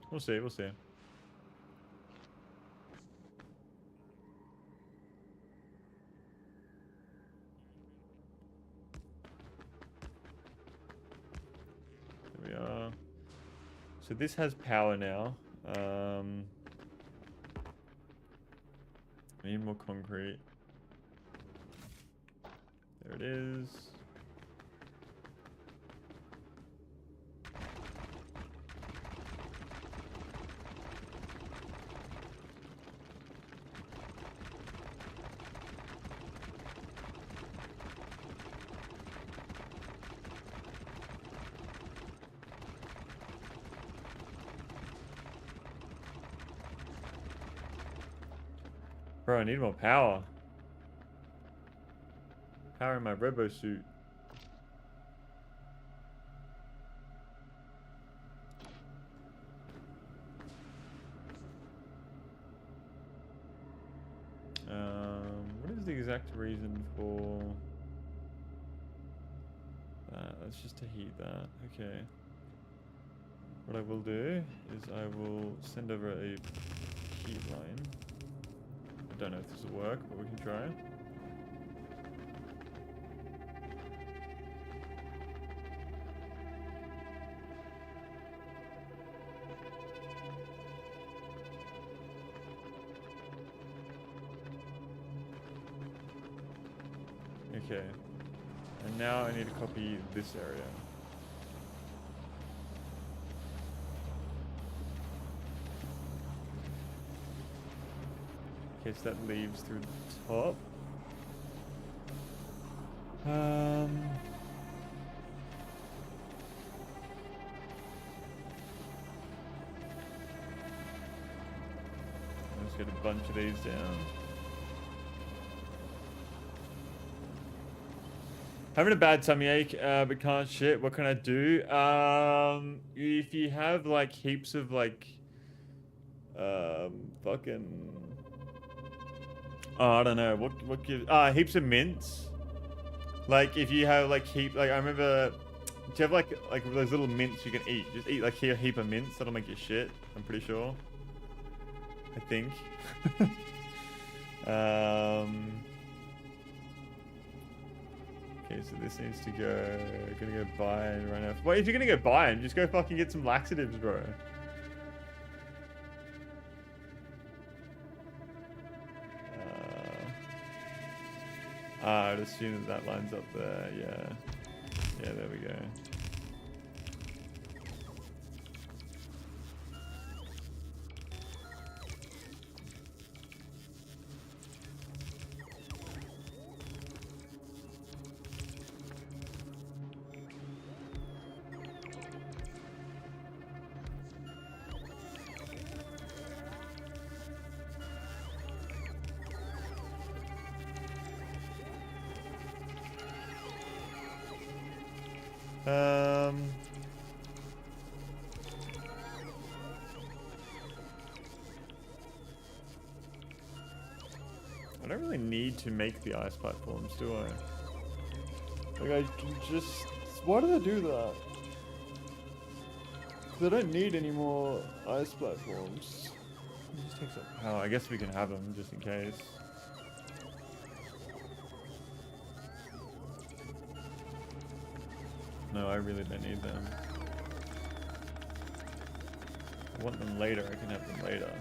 We'll see, we'll see. There we are. So this has power now. I need more concrete. There it is. Bro, I need more power. Power in my robo suit. What is the exact reason for that? That's just to heat that. Okay. What I will do is I will send over a heat line. I don't know if this will work, but we can try. Okay. And now I need to copy this area. Okay, so that leaves through the top. Let's get a bunch of these down. Having a bad tummy ache, but can't shit. What can I do? If you have like heaps of like, fucking, oh, I don't know what gives. Heaps of mints. Like if you have like like I remember, do you have like those little mints you can eat? Just eat like a heap of mints. That'll make you shit. I'm pretty sure. I think. Okay, so this needs to go. Gonna go buy and run out. Wait, if you're gonna go buy and just go fucking get some laxatives, bro. I'd assume that lines up there. Yeah. Yeah, there we go. I don't really need to make the ice platforms, do I? Like I can just... Why did I do that? Because I don't need any more ice platforms. It just takes up power. I guess we can have them just in case. No, I really don't need them. If I want them later, I can have them later.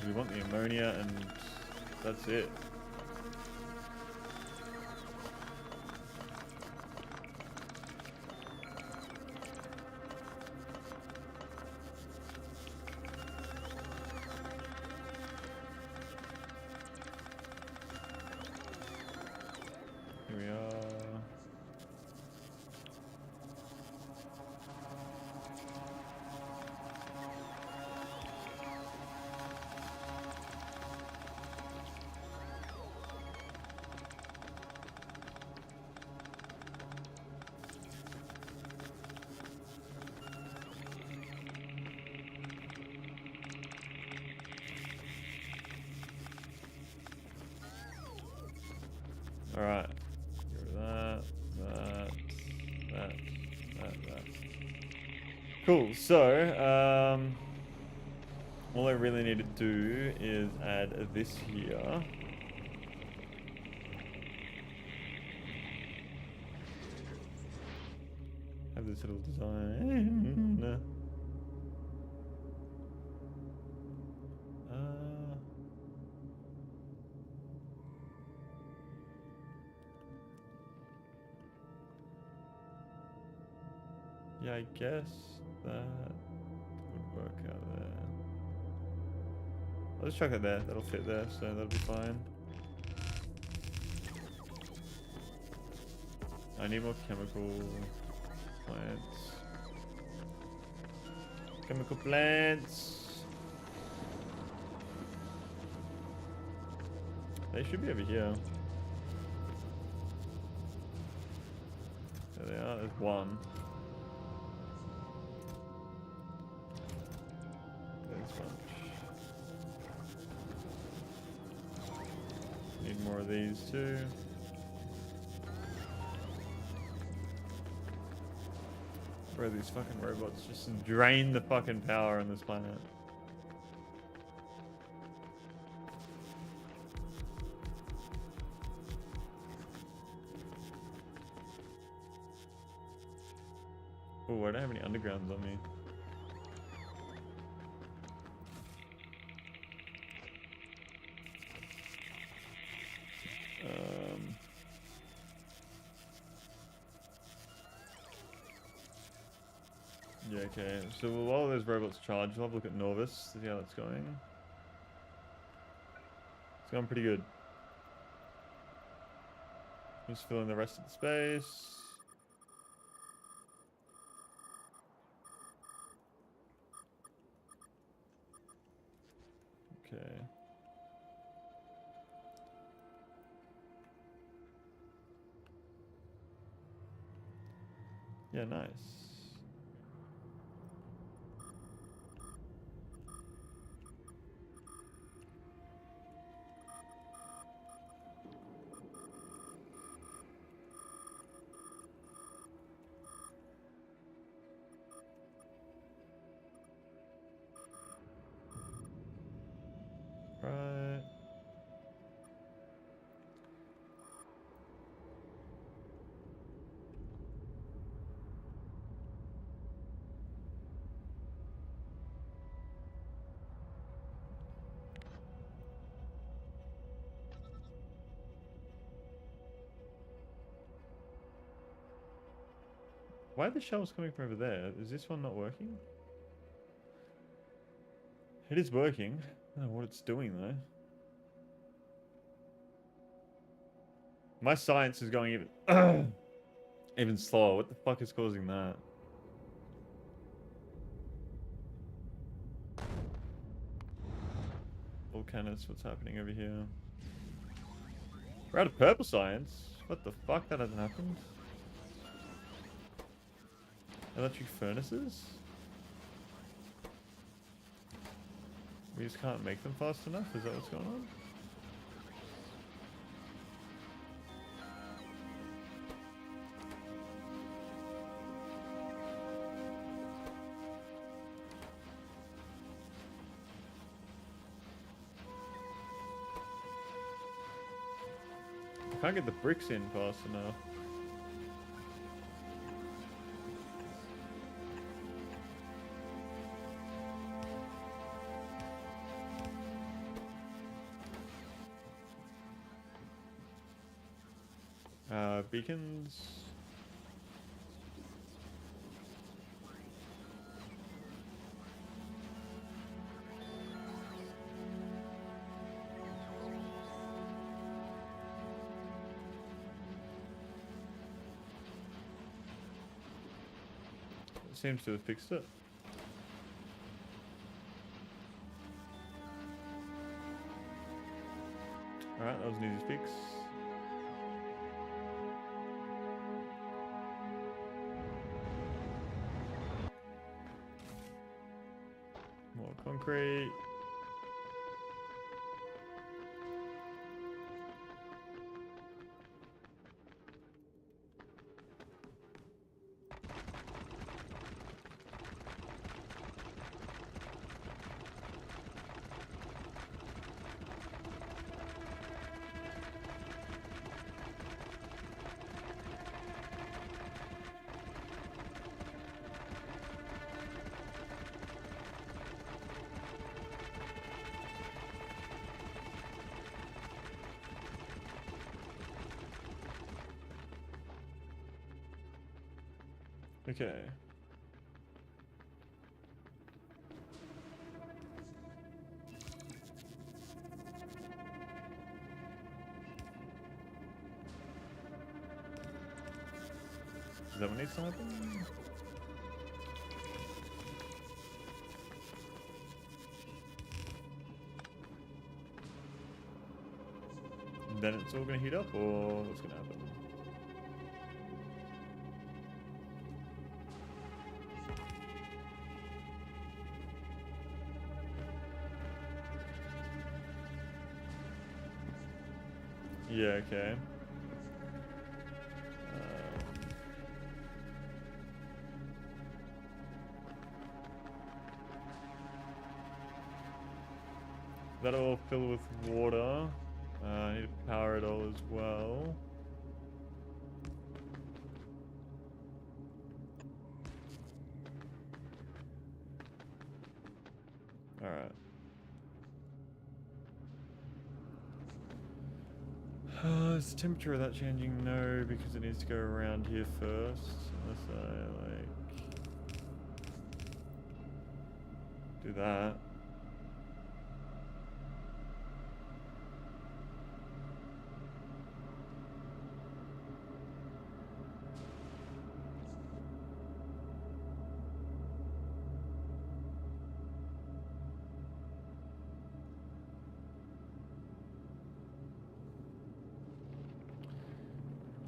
We want the ammonia and that's it. Here we are. Alright. Get rid of that. Cool, so, all I really need to do is add this here. Have this little design. Yeah, I guess that would work out there. I'll just chuck it there. That'll fit there, so that'll be fine. I need more chemical plants. Chemical plants. They should be over here. There they are. There's one. Need more of these too. Bro, these fucking robots just drain the fucking power on this planet. I don't have any undergrounds on me. Yeah, okay. So while those robots charge, we'll have a look at Norvis to see how that's going. It's going pretty good. Just filling the rest of the space. Okay. Yeah, nice. Right. Why are the shells coming from over there? Is this one not working? It is working. I don't know what it's doing though. My science is going even even slower. What the fuck is causing that? Volcanus, what's happening over here? We're out of purple science. What the fuck? That hasn't happened. Electric furnaces? We just can't make them fast enough? Is that what's going on? I can't get the bricks in fast enough. Beacons. It seems to have fixed it. Alright, that was an easy fix. More concrete. Okay. Is that what needs to happen? Then it's all gonna heat up, or what's gonna happen? Yeah, okay. That'll all fill with water. I need to power it all as well. Alright. Is the temperature of that changing? No, because it needs to go around here first. Unless I, like... do that.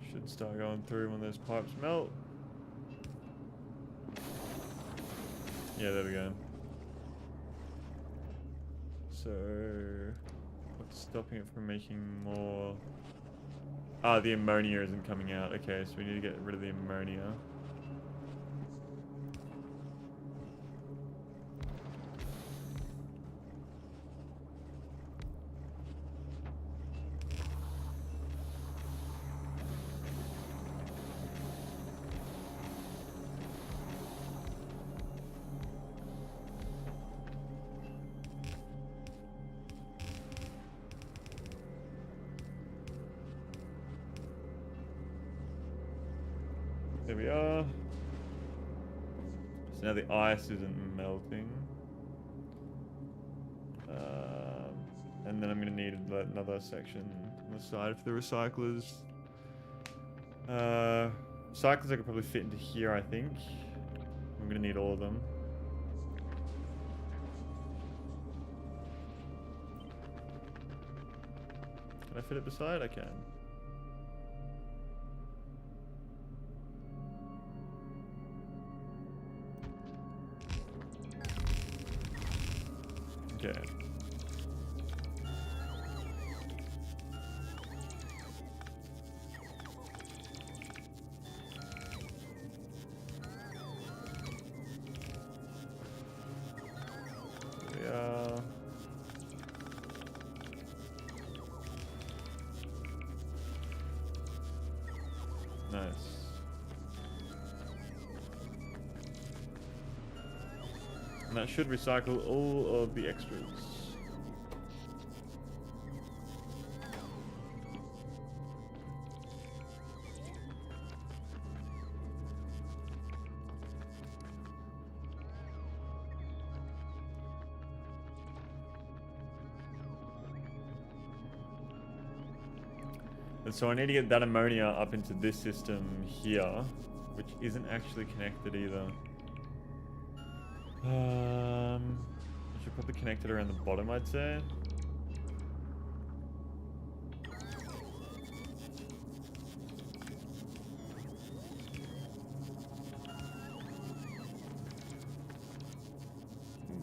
Should start going through when those pipes melt. Yeah, there we go. So, what's stopping it from making more? Ah, the ammonia isn't coming out. Okay, so we need to get rid of the ammonia. There we are. So now the ice isn't melting. And then I'm going to need another section on the side for the recyclers. Recyclers I could probably fit into here, I think. I'm going to need all of them. Can I fit it beside? I can. Okay. There we are. Nice. And that should recycle all of the extras. And so I need to get that ammonia up into this system here, which isn't actually connected either. I should probably connect it around the bottom, I'd say.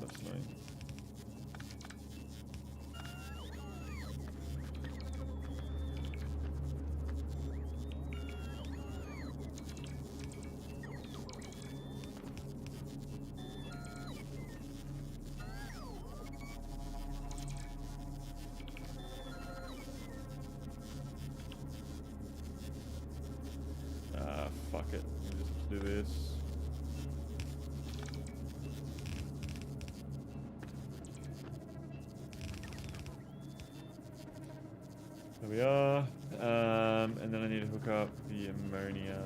That's nice. Fuck it. We'll just do this. There we are. And then I need to hook up the ammonia.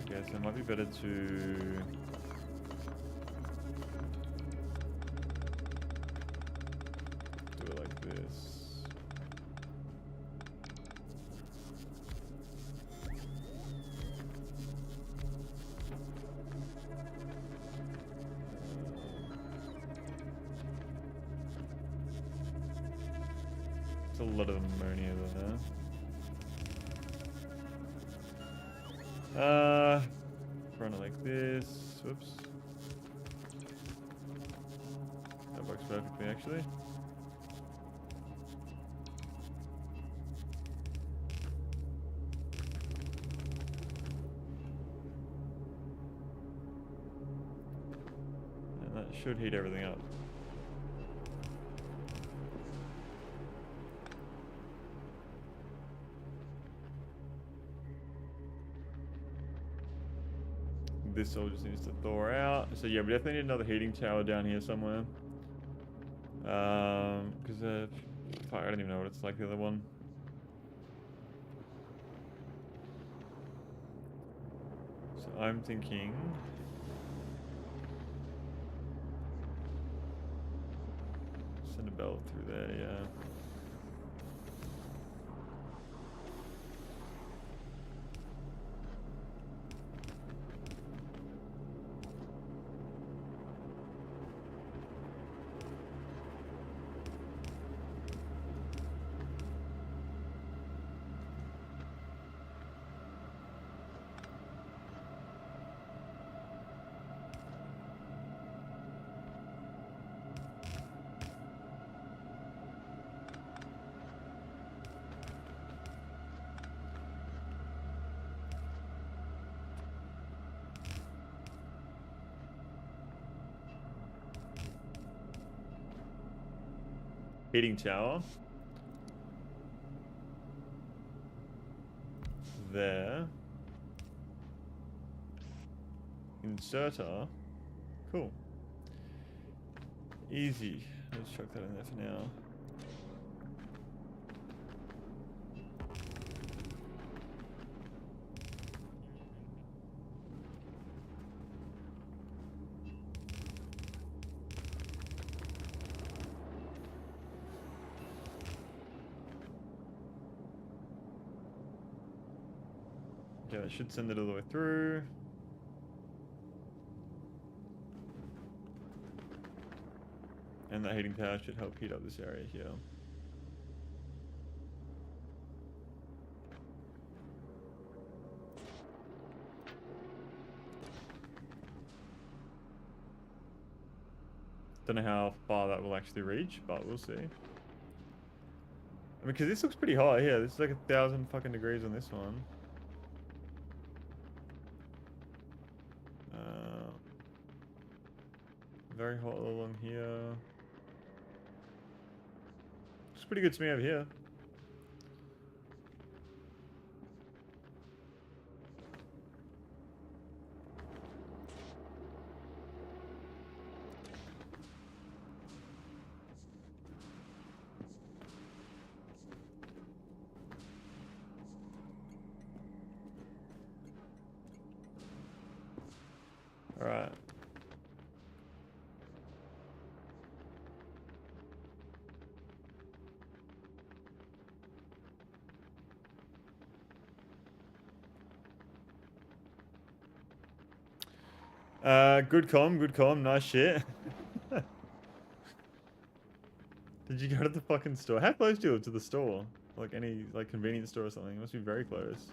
Okay, so it might be better to... do it like this. A lot of ammonia there. Run it like this. Whoops. That works perfectly, actually. And that should heat everything up. This all just needs to thaw out. So yeah, we definitely need another heating tower down here somewhere. Because fuck, I don't even know what it's like the other one. So I'm thinking send a belt through there, yeah. Heating tower. There. Inserter. Cool. Easy. Let's chuck that in there for now. Yeah, that should send it all the way through. And that heating tower should help heat up this area here. Don't know how far that will actually reach, but we'll see. I mean, because this looks pretty hot here. This is like 1,000 fucking degrees on this one. Very hot all along here. Looks pretty good to me over here. All right. Good com, nice shit. Did you go to the fucking store? How close do you live to the store? Like any like convenience store or something? It must be very close.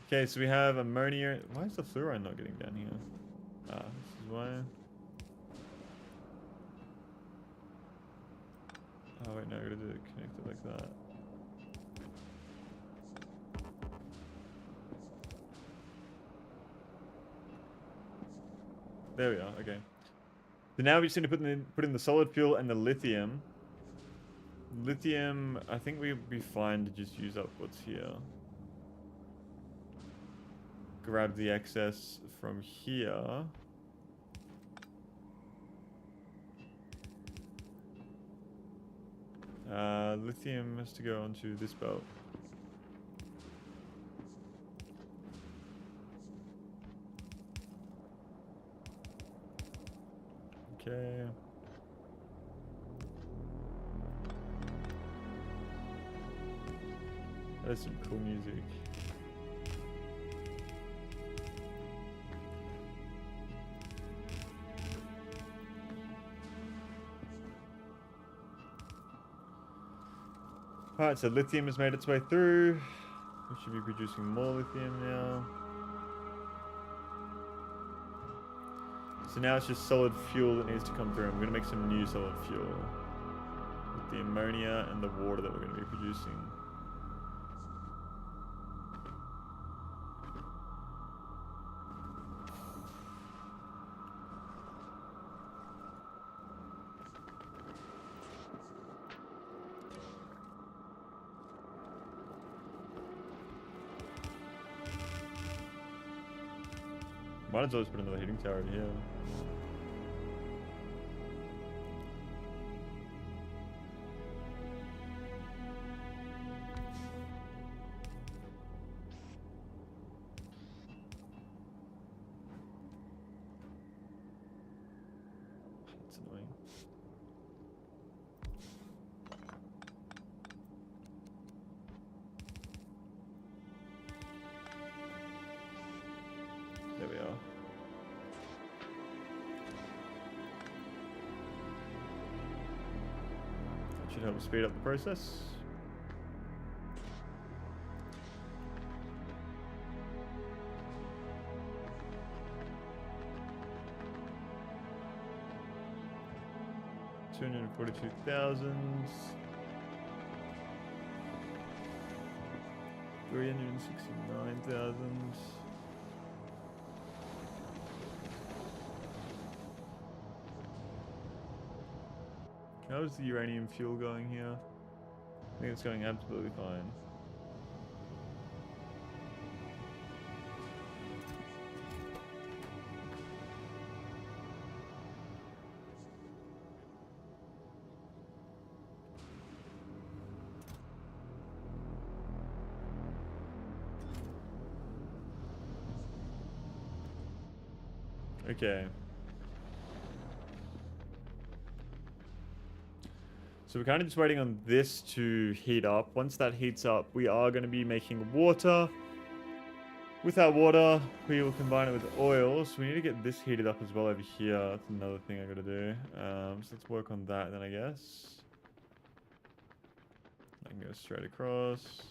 Okay, so we have ammonia. Why is the fluorine not getting down here? Ah, this is why. Oh wait, no, I gotta do it connected like that. There we are, okay. So now we just need to put in the solid fuel and the lithium. Lithium, I think we'd be fine to just use up what's here. Grab the excess from here. Lithium has to go onto this belt. Okay. That's some cool music. Alright, so lithium has made its way through. We should be producing more lithium now. So now it's just solid fuel that needs to come through. And we're going to make some new solid fuel with the ammonia and the water that we're going to be producing. Might as well just put another heating tower over here. That's annoying. There we are. That should help speed up the process. $242,000. 369,000. How is the uranium fuel going here? I think it's going absolutely fine. Okay. So we're kind of just waiting on this to heat up. Once that heats up, we are going to be making water. With that water, we will combine it with oil. So we need to get this heated up as well over here. That's another thing I got to do. So let's work on that then, I guess. I can go straight across.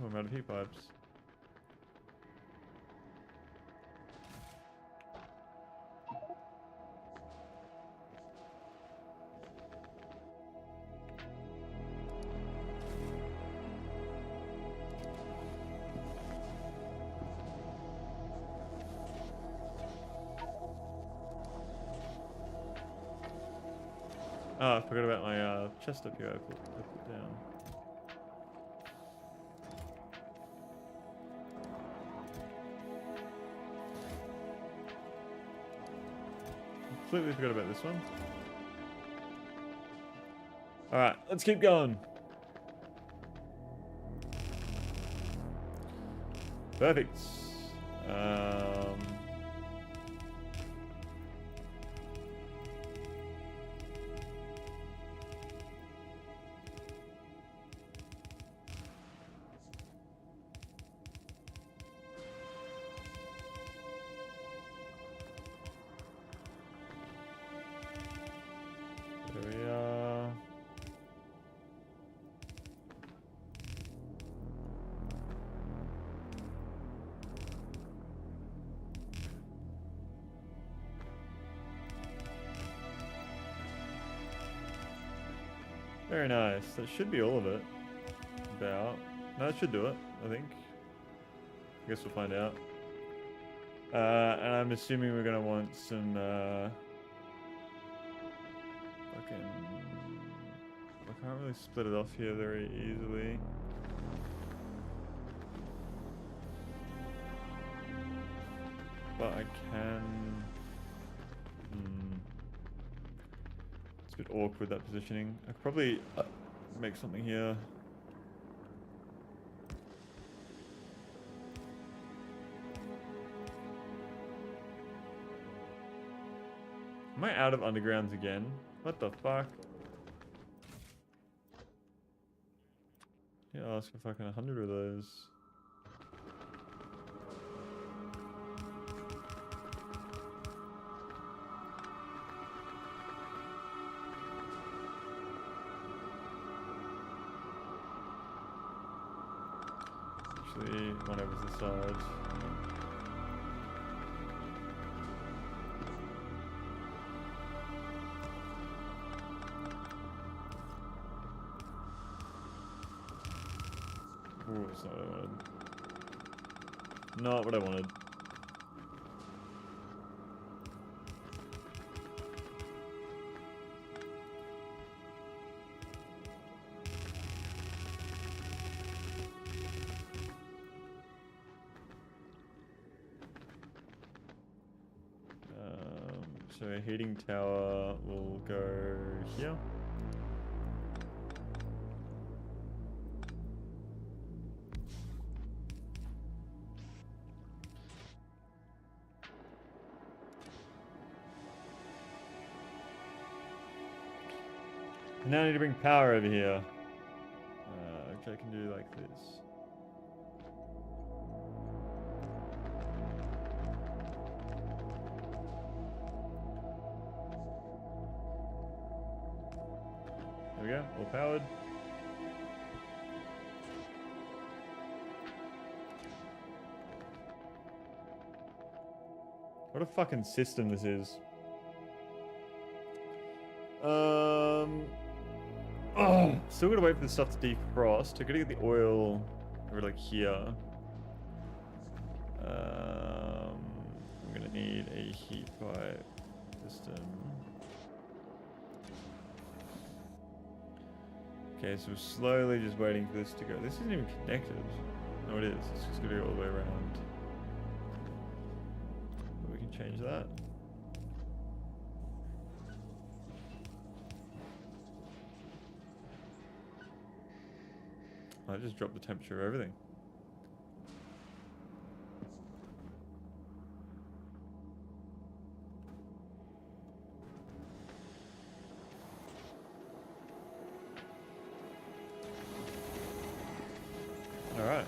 Oh, I'm out of heat pipes. Oh, I forgot about my chest up here. I put it down. Completely forgot about this one. Alright, let's keep going. Perfect. There we are. Very nice. That should be all of it. About. No, that should do it, I think. I guess we'll find out. And I'm assuming we're gonna want some fucking. I can't really split it off here very easily. But I can. It's a bit awkward, that positioning. I could probably make something here. Am I out of undergrounds again? What the fuck? Yeah, I'll ask for fucking 100 of those. Actually, one over the side. Ooh, that's not what I wanted. Not what I wanted. So a heating tower will go here. And now I need to bring power over here. Which I can do like this. There we go, all powered. What a fucking system this is. Oh, still gotta wait for this stuff to defrost. I gotta get the oil over like here. I'm gonna need a heat pipe system. Okay, so we're slowly just waiting for this to go. This isn't even connected. No, it is. It's just gonna go all the way around. But we can change that. I just dropped the temperature of everything. Alright.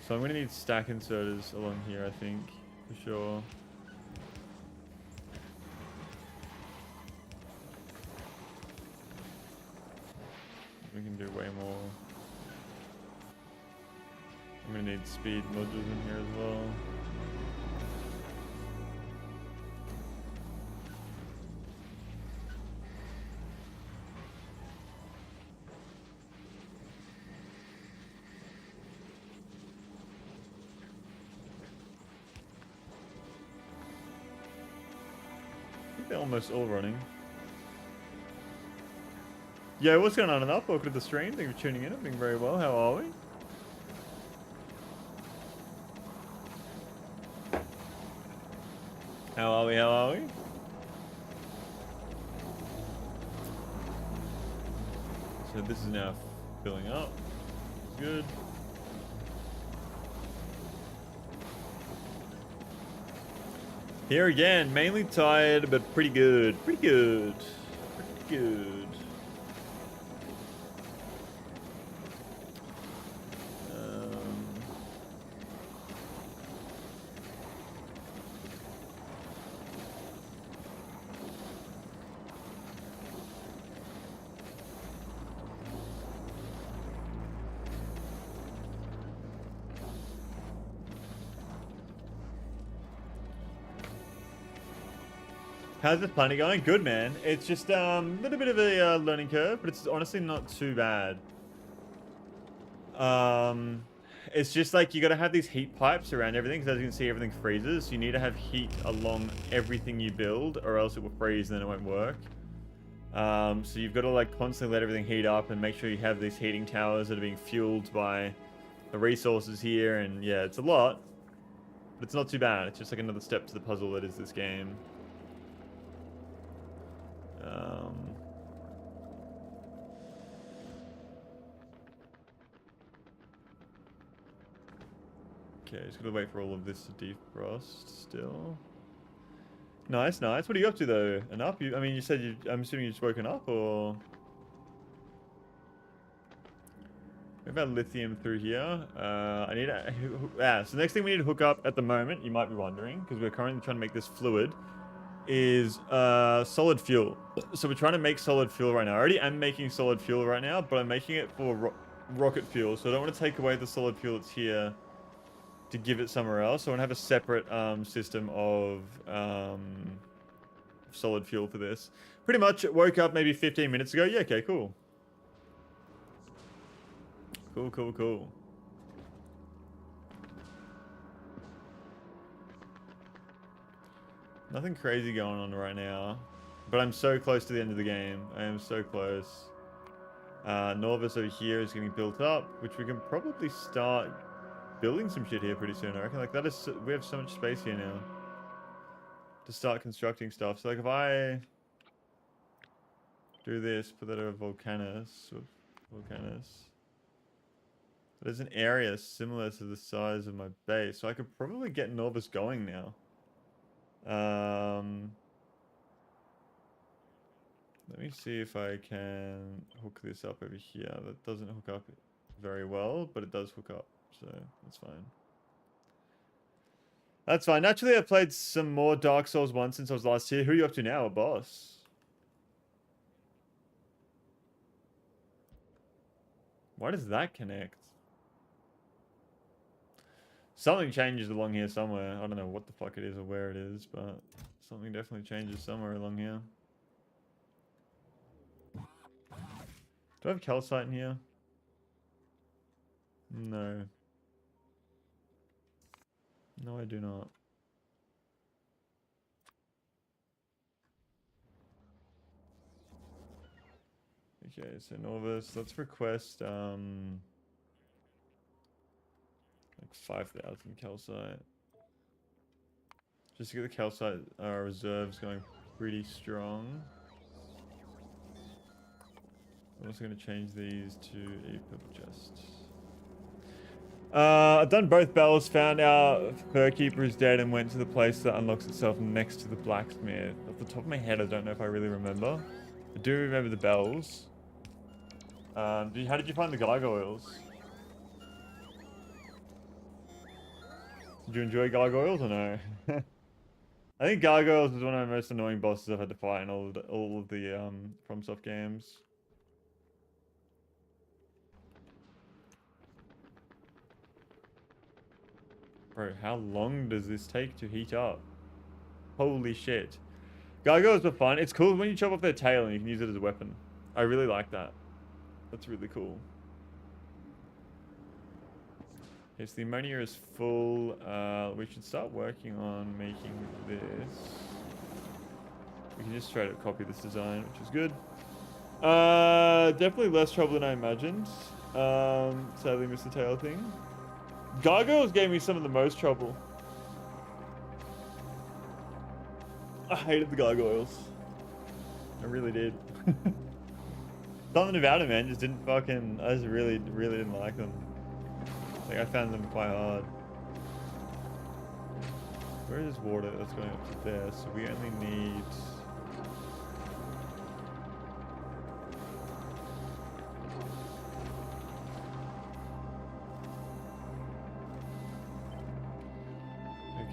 So I'm going to need stack inserters along here, I think, for sure. We can do way more. I'm going to need speed modules in here as well. I think they're almost all running. Yo, what's going on and up? Welcome to the stream. Thank you for tuning in. I'm doing very well. How are we? How are we? How are we? So this is now filling up. It's good. Here again, mainly tired, but pretty good. Pretty good. Pretty good. How's this planning going? Good, man. It's just a little bit of a learning curve, but it's honestly not too bad. It's just like you got to have these heat pipes around everything, because as you can see, everything freezes. So you need to have heat along everything you build, or else it will freeze and then it won't work. So you've got to like constantly let everything heat up and make sure you have these heating towers that are being fueled by the resources here. And yeah, it's a lot, but it's not too bad. It's just like another step to the puzzle that is this game. Okay, just gotta wait for all of this to defrost still. Nice, nice. What are you up to though? And up? I mean, you said you. I'm assuming you just woken up, or we have our lithium through here. I need a. So the next thing we need to hook up at the moment, you might be wondering, because we're currently trying to make this fluid, is solid fuel. So we're trying to make solid fuel right now. I already am making solid fuel right now, but I'm making it for rocket fuel. So I don't want to take away the solid fuel that's here to give it somewhere else. So I want to have a separate system of solid fuel for this. Pretty much woke up maybe 15 minutes ago. Yeah, okay, cool. Cool, cool, cool. Nothing crazy going on right now, but I'm so close to the end of the game. I am so close. Norvis over here is getting built up, which we can probably start building some shit here pretty soon, I reckon. Like, that is, we have so much space here now. to start constructing stuff. So like if I do this, put that over volcanus. There's an area similar to the size of my base, so I could probably get Norvis going now. Let me see if I can hook this up over here. That doesn't hook up very well, but it does hook up, so that's fine. That's fine. Naturally, I played some more Dark Souls 1 since I was last here. Who are you up to now, a boss? Why does that connect? Something changes along here somewhere. I don't know what the fuck it is or where it is, but something definitely changes somewhere along here. Do I have calcite in here? No. No, I do not. Okay, so Norvis, let's request like 5,000 calcite. Just to get the calcite reserves going pretty strong. I'm also going to change these to a purple chest. I've done both bells, found out Furkeeper is dead and went to the place that unlocks itself next to the blacksmith. Off the top of my head, I don't know if I really remember. I do remember the bells. How did you find the gargoyles? Did you enjoy gargoyles or no? I think gargoyles is one of the most annoying bosses I've had to fight in all of the FromSoft games. Bro, how long does this take to heat up? Holy shit. Gargoyles are fun. It's cool when you chop off their tail and you can use it as a weapon. I really like that. That's really cool. Okay, so the ammonia is full. We should start working on making this. We can just straight up copy this design, which is good. Definitely less trouble than I imagined. Sadly missed the tail thing. Gargoyles gave me some of the most trouble. I hated the gargoyles. I really did. Something about it, man, just didn't fucking... I just really didn't like them. Like, I found them quite hard. Where is water that's going up to there? So we only need...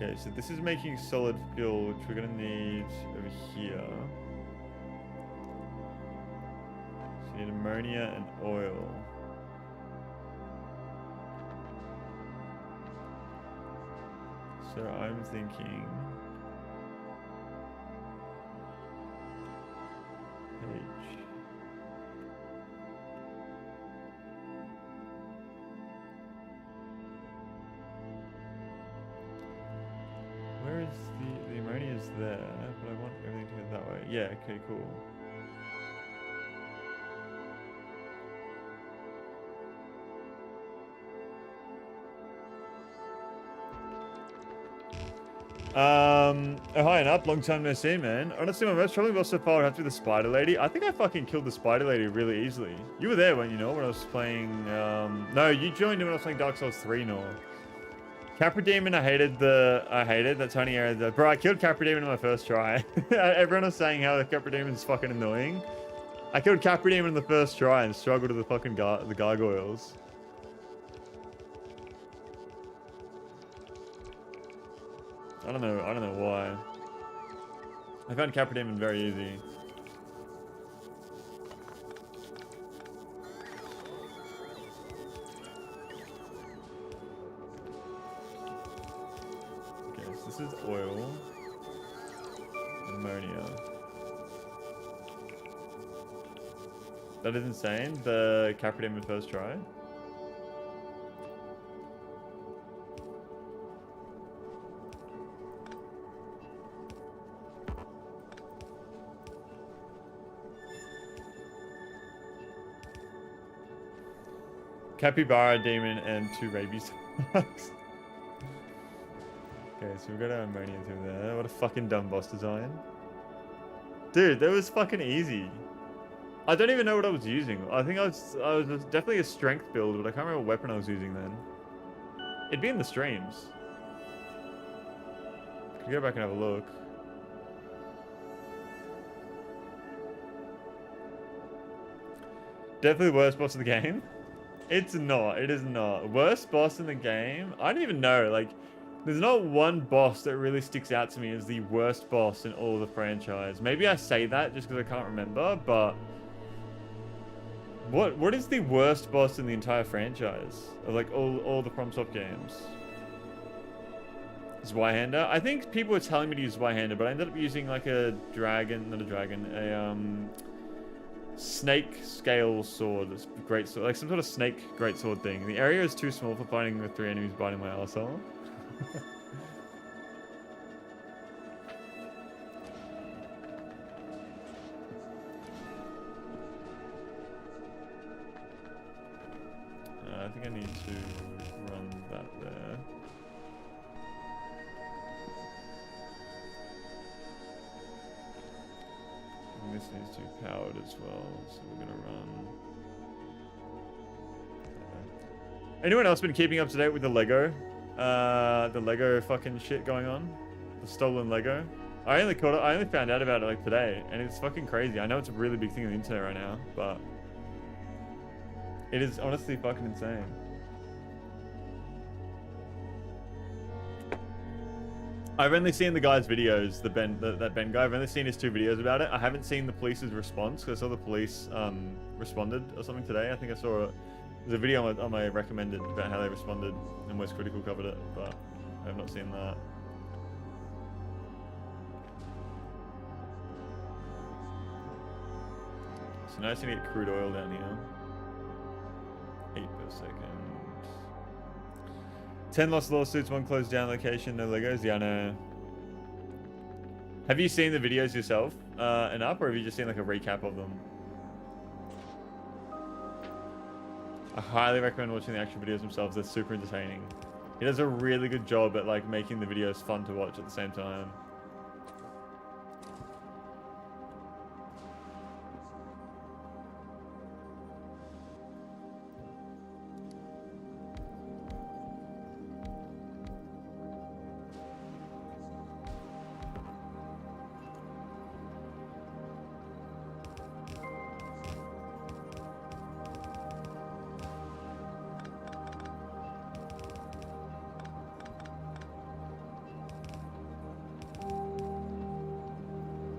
Okay, so this is making solid fuel, which we're gonna need over here. So you need ammonia and oil. So I'm thinking... H. Where is the ammonia is there, but I want everything to go that way. Yeah, okay, cool. Oh, hi and up, long time no see, man. Honestly, my most troubling boss so far would have to be the spider lady. I think I fucking killed the spider lady really easily. You were there, weren't you, Nor, when I was playing, no, you joined in when I was playing Dark Souls 3, Nor. Capra Demon, I hated that tiny area. Bro, I killed Capra Demon in my first try. Everyone was saying how the Capra Demon is fucking annoying. I killed Capra Demon in the first try and struggled with the fucking the gargoyles. I don't know why. I found Capra Demon very easy. Okay, so this is oil. Ammonia. That is insane. The Capra Demon first try. Capybara demon and 2 rabies. Okay, so we've got our ammonium through there. What a fucking dumb boss design. Dude, that was fucking easy. I don't even know what I was using. I think I was definitely a strength build, but I can't remember what weapon I was using then. It'd be in the streams. Could go back and have a look. Definitely worst boss in the game. It's not. It is not. Worst boss in the game? I don't even know. Like, there's not one boss that really sticks out to me as the worst boss in all of the franchise. Maybe I say that just because I can't remember, but... What is the worst boss in the entire franchise? Of, like, all the FromSoft games? Zweihander? I think people were telling me to use Zweihander, but I ended up using, like, a dragon... Not a dragon. Snake scale sword. That's great sword. Like some sort of snake great sword thing. The area is too small for fighting the 3 enemies biting my arsehole. I think I need to run that there. And this needs to be powered as well, so we're gonna run. Anyone else been keeping up to date with the Lego fucking shit going on? The stolen Lego? I only found out about it like today, and it's fucking crazy. I know it's a really big thing on the internet right now, but it is honestly fucking insane. I've only seen the guy's videos, that Ben guy. I've only seen his 2 videos about it. I haven't seen the police's response, because I saw the police responded or something today. I think I saw there's a video on my recommended about how they responded, and Most Critical covered it, but I have not seen that. So now I just need to get crude oil down here. 8 per second. 10 lost lawsuits, 1 closed down location, no Legos. Yeah, no. Have you seen the videos yourself enough, or have you just seen like a recap of them? I highly recommend watching the actual videos themselves. They're super entertaining. He does a really good job at like making the videos fun to watch at the same time.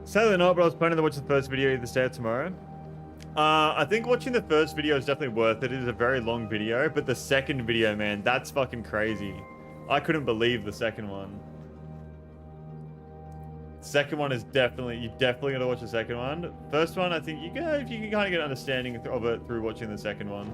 Sadly not, but I was planning to watch the first video either today or tomorrow. I think watching the first video is definitely worth it. It is a very long video, but the second video, man, that's fucking crazy. I couldn't believe the second one. Second one is definitely, you definitely gotta watch the second one. First one, I think you can, if you can kind of get an understanding of it through watching the second one.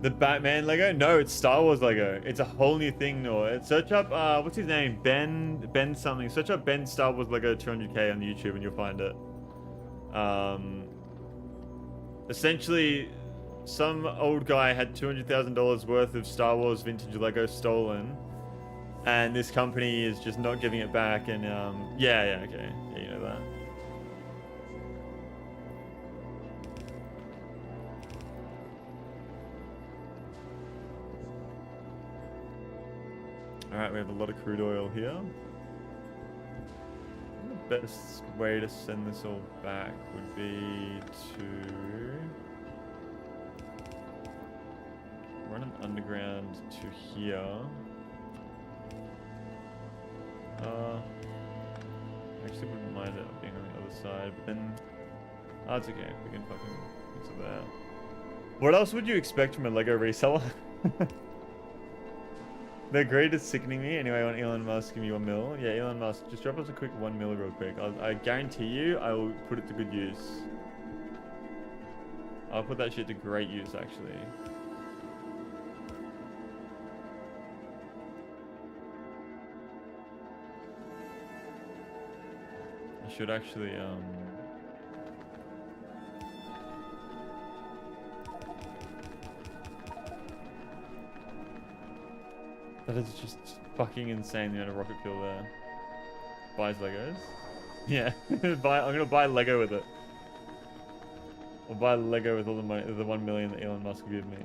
The Batman Lego? No, it's Star Wars Lego. It's a whole new thing, no. Search up, what's his name? Ben something. Search up Ben Star Wars Lego 200K on YouTube and you'll find it. Essentially, some old guy had $200,000 worth of Star Wars vintage Lego stolen. And this company is just not giving it back. And, yeah, okay. Yeah, you know that. Alright, we have a lot of crude oil here. The best way to send this all back would be to run an underground to here. I actually wouldn't mind it being on the other side, but then... Oh, it's okay. We can fucking fix it there. What else would you expect from a Lego reseller? The great is sickening me. Anyway, I want Elon Musk give me $1 mil. Yeah, Elon Musk, just drop us a quick 1 mil real quick. I guarantee you, I will put it to good use. I'll put that shit to great use, actually. should actually that is just fucking insane, the amount of rocket fuel there. Buys Legos. Yeah, I'm gonna buy Lego with it. I'll buy Lego with all the money, the 1 million that Elon Musk will give me.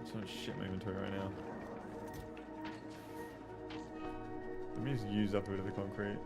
So much shit in my inventory right now. Let me just use up a bit of the concrete.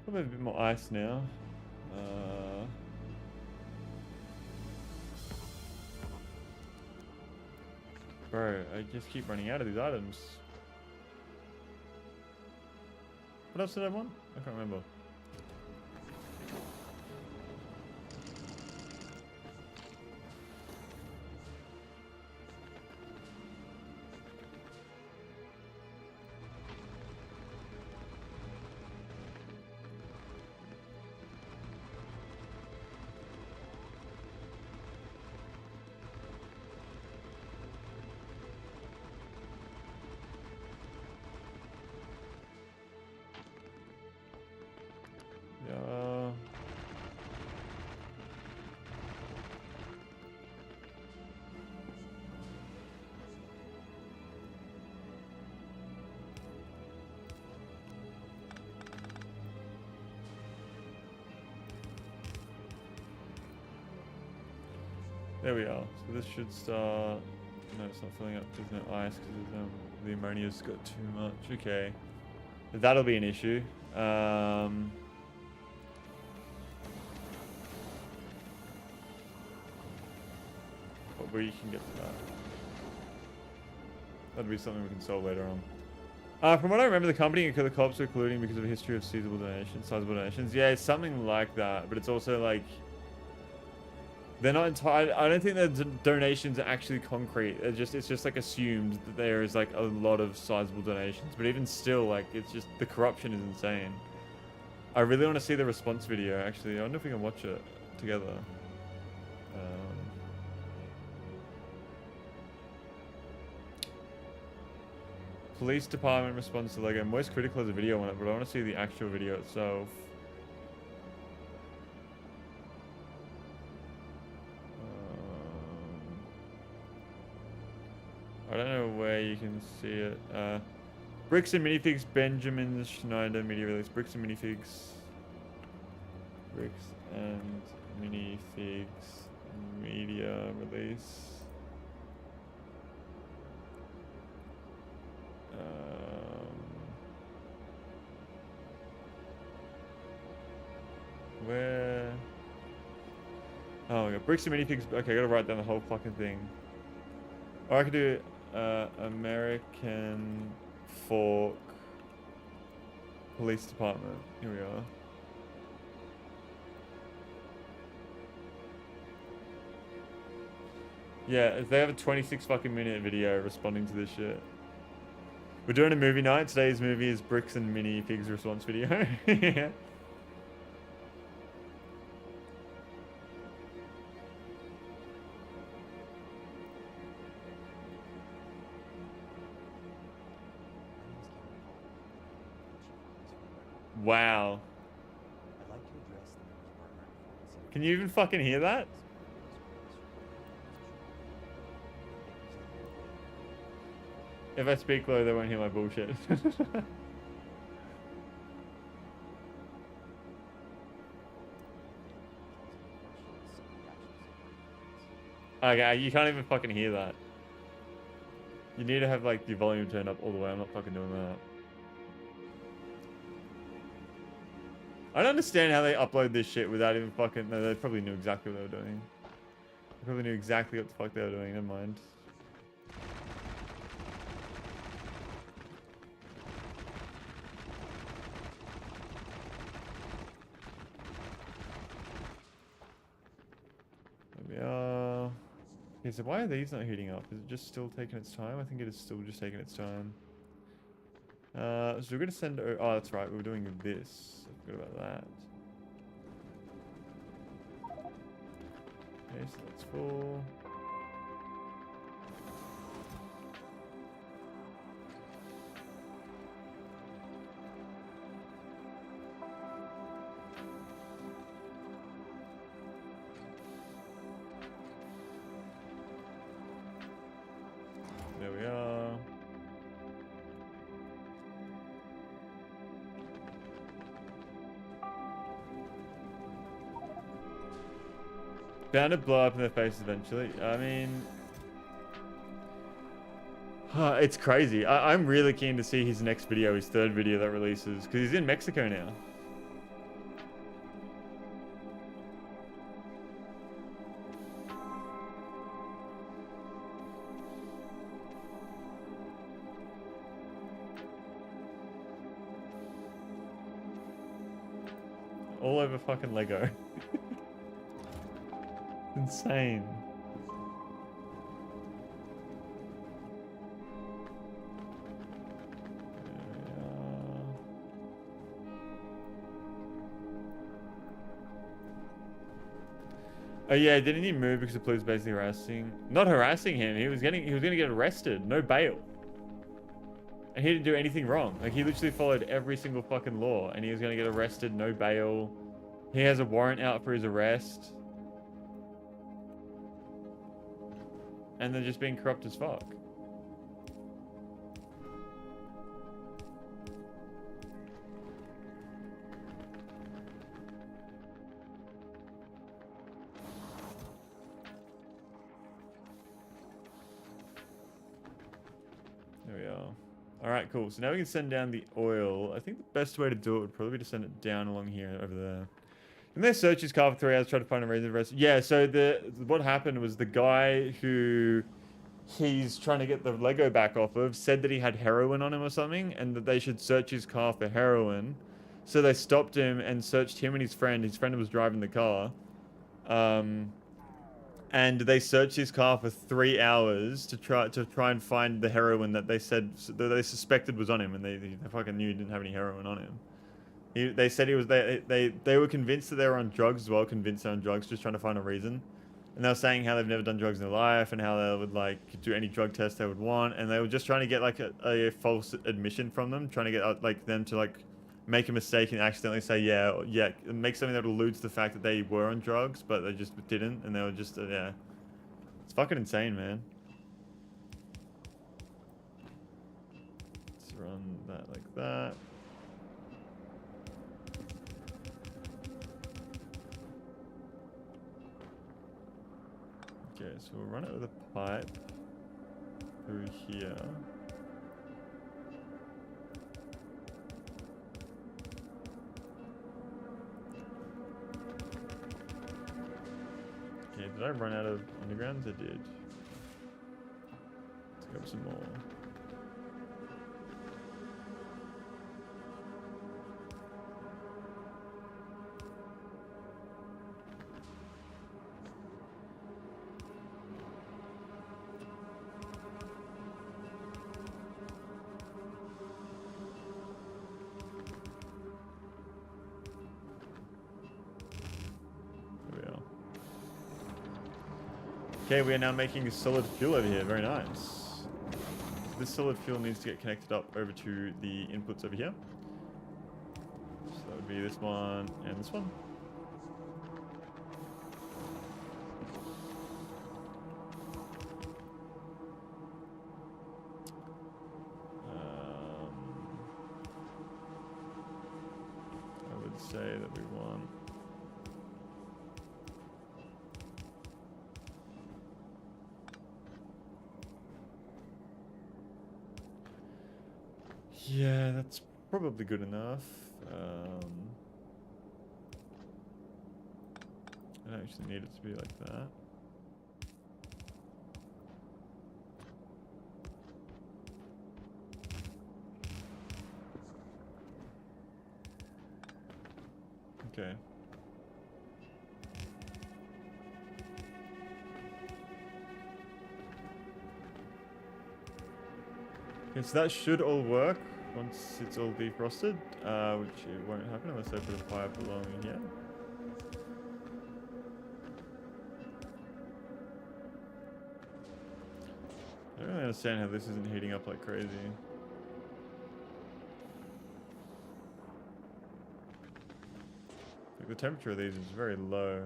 Probably a bit more ice now. Bro, I just keep running out of these items. What else did I want? I can't remember. There we are. So this should start. No, it's not filling up. There's no ice because the ammonia's got too much. Okay, that'll be an issue. But we can get to that. That'll be something we can solve later on. From what I remember, the company and the cops were colluding because of a history of sizable donations. Yeah, it's something like that. But it's also like. They're not entirely. I don't think the donations are actually concrete. It's just like assumed that there is like a lot of sizable donations. But even still, like it's just the corruption is insane. I really want to see the response video. Actually, I wonder if we can watch it together. Police department response to Lego. Most critical is a video on it, but I want to see the actual video itself. I don't know where you can see it. Bricks and Minifigs, Benjamin Schneider media release. Bricks and Minifigs. Bricks and Minifigs media release. Where? Oh my god. Bricks and Minifigs. Okay, I gotta write down the whole fucking thing. Or I could do American Fork Police Department. Here we are. Yeah, they have a 26 fucking minute video responding to this shit. We're doing a movie night. Today's movie is Bricks and Minifigs response video. Yeah. Wow. Can you even fucking hear that? If I speak low, they won't hear my bullshit. Okay, you can't even fucking hear that. You need to have like your volume turned up all the way. I'm not fucking doing that. I don't understand how they upload this shit without even fucking... No, they probably knew exactly what they were doing. probably knew exactly what the fuck they were doing. Never mind. There we are. Okay, so why are these not heating up? Is it just still taking its time? I think it is still just taking its time. So we're going to send... Oh, that's right. We were doing this. I forgot about that. Okay, so that's full. There we are. Bound to blow up in their faces eventually. I mean... it's crazy. I'm really keen to see his next video, his third video that releases. Because he's in Mexico now. All over fucking Lego. Insane. Oh yeah, didn't he move because the police basically harassing? Not harassing him. He was gonna get arrested. No bail. And he didn't do anything wrong. Like he literally followed every single fucking law, and he was gonna get arrested. No bail. He has a warrant out for his arrest. And they're just being corrupt as fuck. There we are. Alright, cool. So now we can send down the oil. I think the best way to do it would probably be to send it down along here, over there. And they searched his car for 3 hours, tried to find a reason to arrest. Yeah, so what happened was the guy who he's trying to get the Lego back off of said that he had heroin on him or something, and that they should search his car for heroin. So they stopped him and searched him and his friend. His friend was driving the car. And they searched his car for 3 hours to try and find the heroin that they said that they suspected was on him, and they fucking knew he didn't have any heroin on him. They said he was they were convinced that they were on drugs as well, convinced they're on drugs, just trying to find a reason. And they were saying how they've never done drugs in their life, and how they would like do any drug test they would want, and they were just trying to get like a false admission from them, trying to get like them to like make a mistake and accidentally say yeah, make something that alludes to the fact that they were on drugs, but they just didn't, and they were just yeah. It's fucking insane, man. Let's run that like that. Okay, so we'll run it with a pipe through here. Okay, did I run out of undergrounds? I did. Let's grab some more. Okay, we are now making solid fuel over here. Very nice. This solid fuel needs to get connected up over to the inputs over here. So that would be this one and this one. I would say that we want... Yeah, that's probably good enough. I don't actually need it to be like that. Okay. Okay, so that should all work once it's all defrosted, which it won't happen unless I put a pipe along in here. I don't really understand how this isn't heating up like crazy. Like the temperature of these is very low.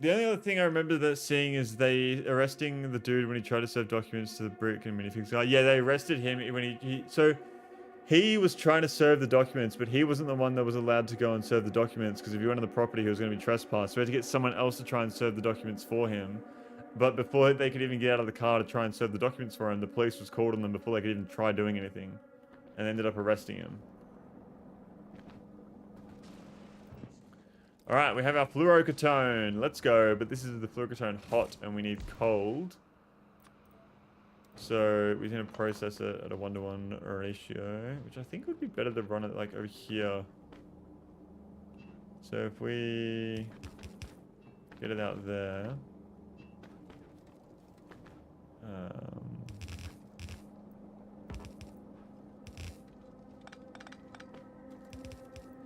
The only other thing I remember that seeing is they arresting the dude when he tried to serve documents to the brick and minifigs guy. Yeah, they arrested him when he was trying to serve the documents, but he wasn't the one that was allowed to go and serve the documents because if he went on the property, he was going to be trespassed. So we had to get someone else to try and serve the documents for him. But before they could even get out of the car to try and serve the documents for him, the police was called on them before they could even try doing anything, and ended up arresting him. All right, we have our fluorocatone. Let's go. But this is the fluorocatone hot, and we need cold. So we're going to process it at a 1-to-1 ratio, which I think would be better to run it like over here. So if we get it out there.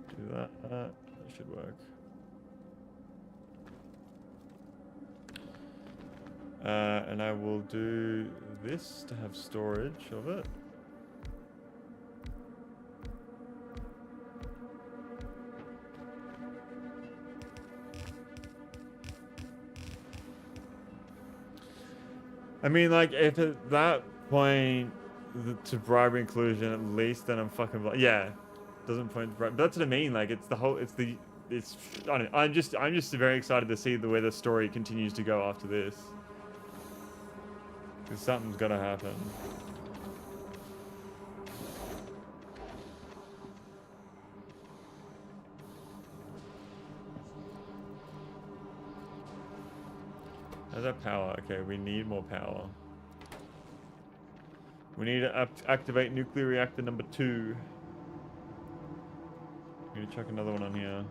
Do that. That should work. And I will do this to have storage of it. I mean, like, if at that point to bribery inclusion at least, then I'm fucking yeah, doesn't point to bribery. But that's what I mean. Like, it's the whole, I don't know. I'm just very excited to see the way the story continues to go after this. Because something's gotta happen. How's our power? Okay, we need more power. We need to activate nuclear reactor number 2. I'm gonna chuck another one on here.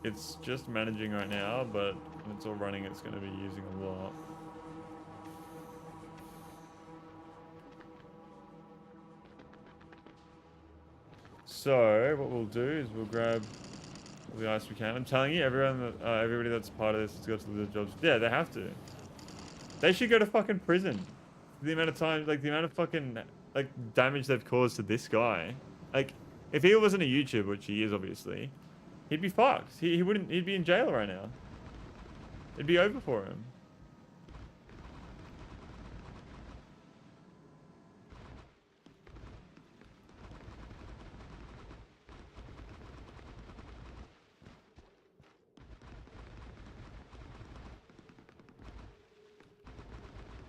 It's just managing right now, but when it's all running, it's going to be using a lot. So what we'll do is we'll grab all the ice we can. I'm telling you, everybody that's part of this has got to do their jobs. Yeah, they have to. They should go to fucking prison. The amount of time, like the amount of fucking like damage they've caused to this guy. Like, if he wasn't a YouTuber, which he is obviously, he'd be fucked. He'd be in jail right now. It'd be over for him.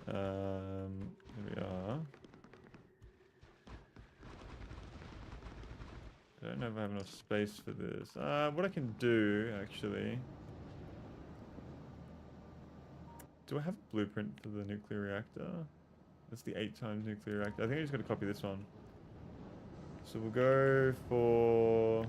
Here we are. I don't know if I have enough space for this. What I can do, actually... Do I have a blueprint for the nuclear reactor? That's the 8 times nuclear reactor. I think I just got to copy this one. So we'll go for...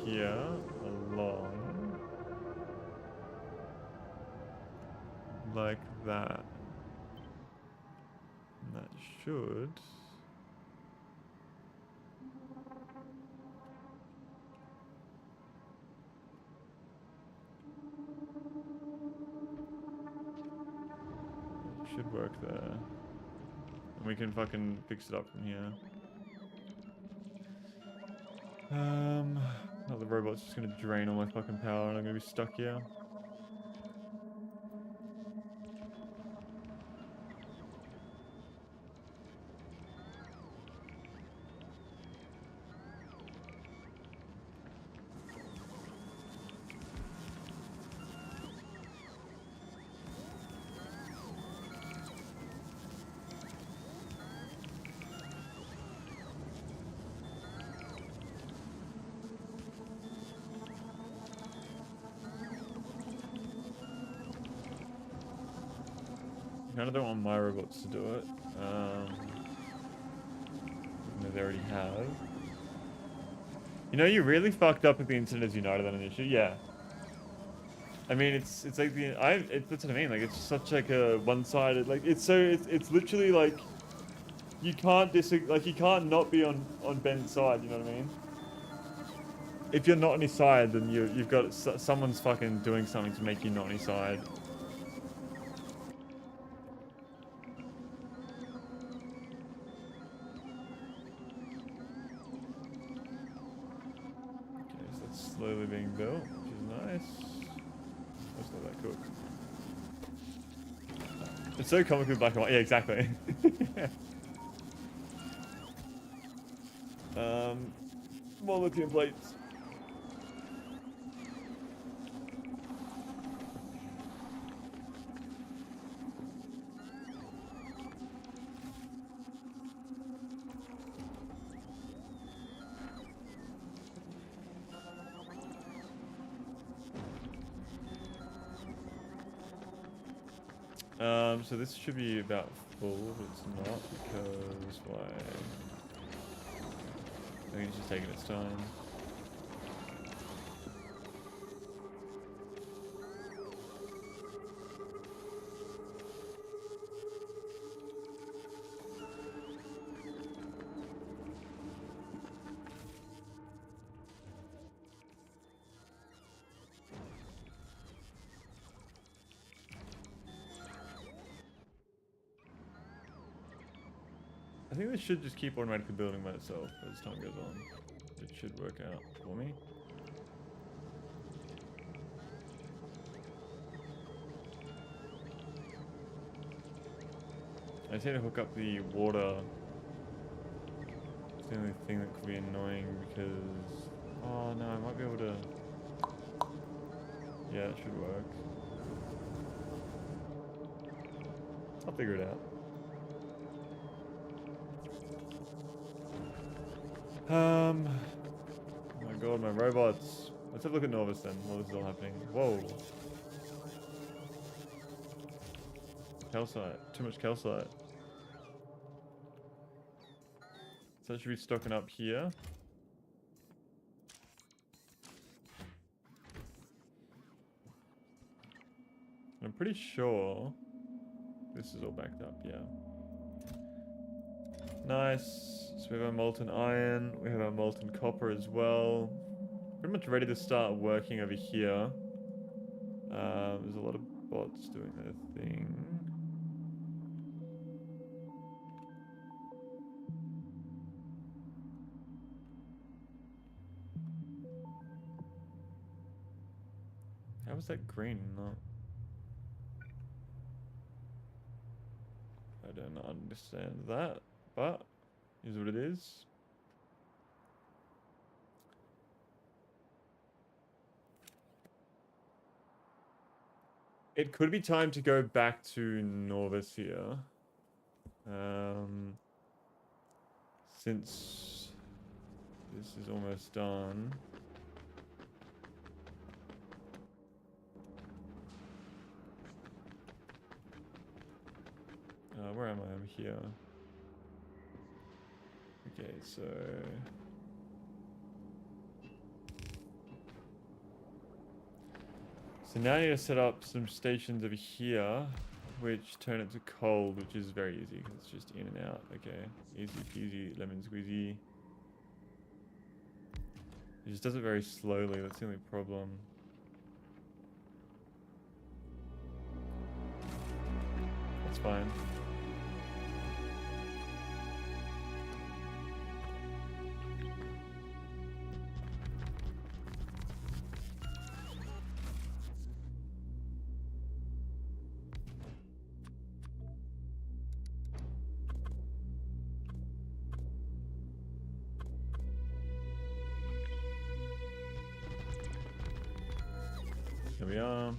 here, along... like that. And that should... should work there. And we can fucking fix it up from here. Now the robot's just gonna drain all my fucking power and I'm gonna be stuck here. kind of don't want my robots to do it. Even though they already have. You know, you really fucked up if the internet is united on an issue. Yeah. I mean, it's like that's what I mean. Like, it's such like a one-sided. Like, it's literally like you can't disagree. Like, you can't not be on Ben's side. You know what I mean? If you're not on his side, then you've got someone's fucking doing something to make you not on his side. Okay, so that's slowly being built, which is nice. Let's let that cook. It's so comic with black and white. Yeah, exactly. More lithium plates. So this should be about full, but it's not because why? I think it's just taking its time. I think this should just keep automatically building by itself as time goes on. It should work out for me. I just need to hook up the water. It's the only thing that could be annoying because... Oh no, I might be able to... Yeah, it should work. I'll figure it out. Oh my god, my robots. Let's have a look at Norvis then, while this is all happening. Whoa. Calcite. Too much calcite. So that should be stocking up here. I'm pretty sure this is all backed up, yeah. Nice. So we have our molten iron, we have our molten copper as well. Pretty much ready to start working over here. There's a lot of bots doing their thing. How was that green? Not. I don't understand that, but is what it is. It could be time to go back to Norvis here. Since this is almost done. Where am I? I'm here. Okay, so... So now I need to set up some stations over here, which turn it to cold, which is very easy, because it's just in and out. Okay, easy peasy, lemon squeezy. It just does it very slowly, that's the only problem. That's fine. Here we are.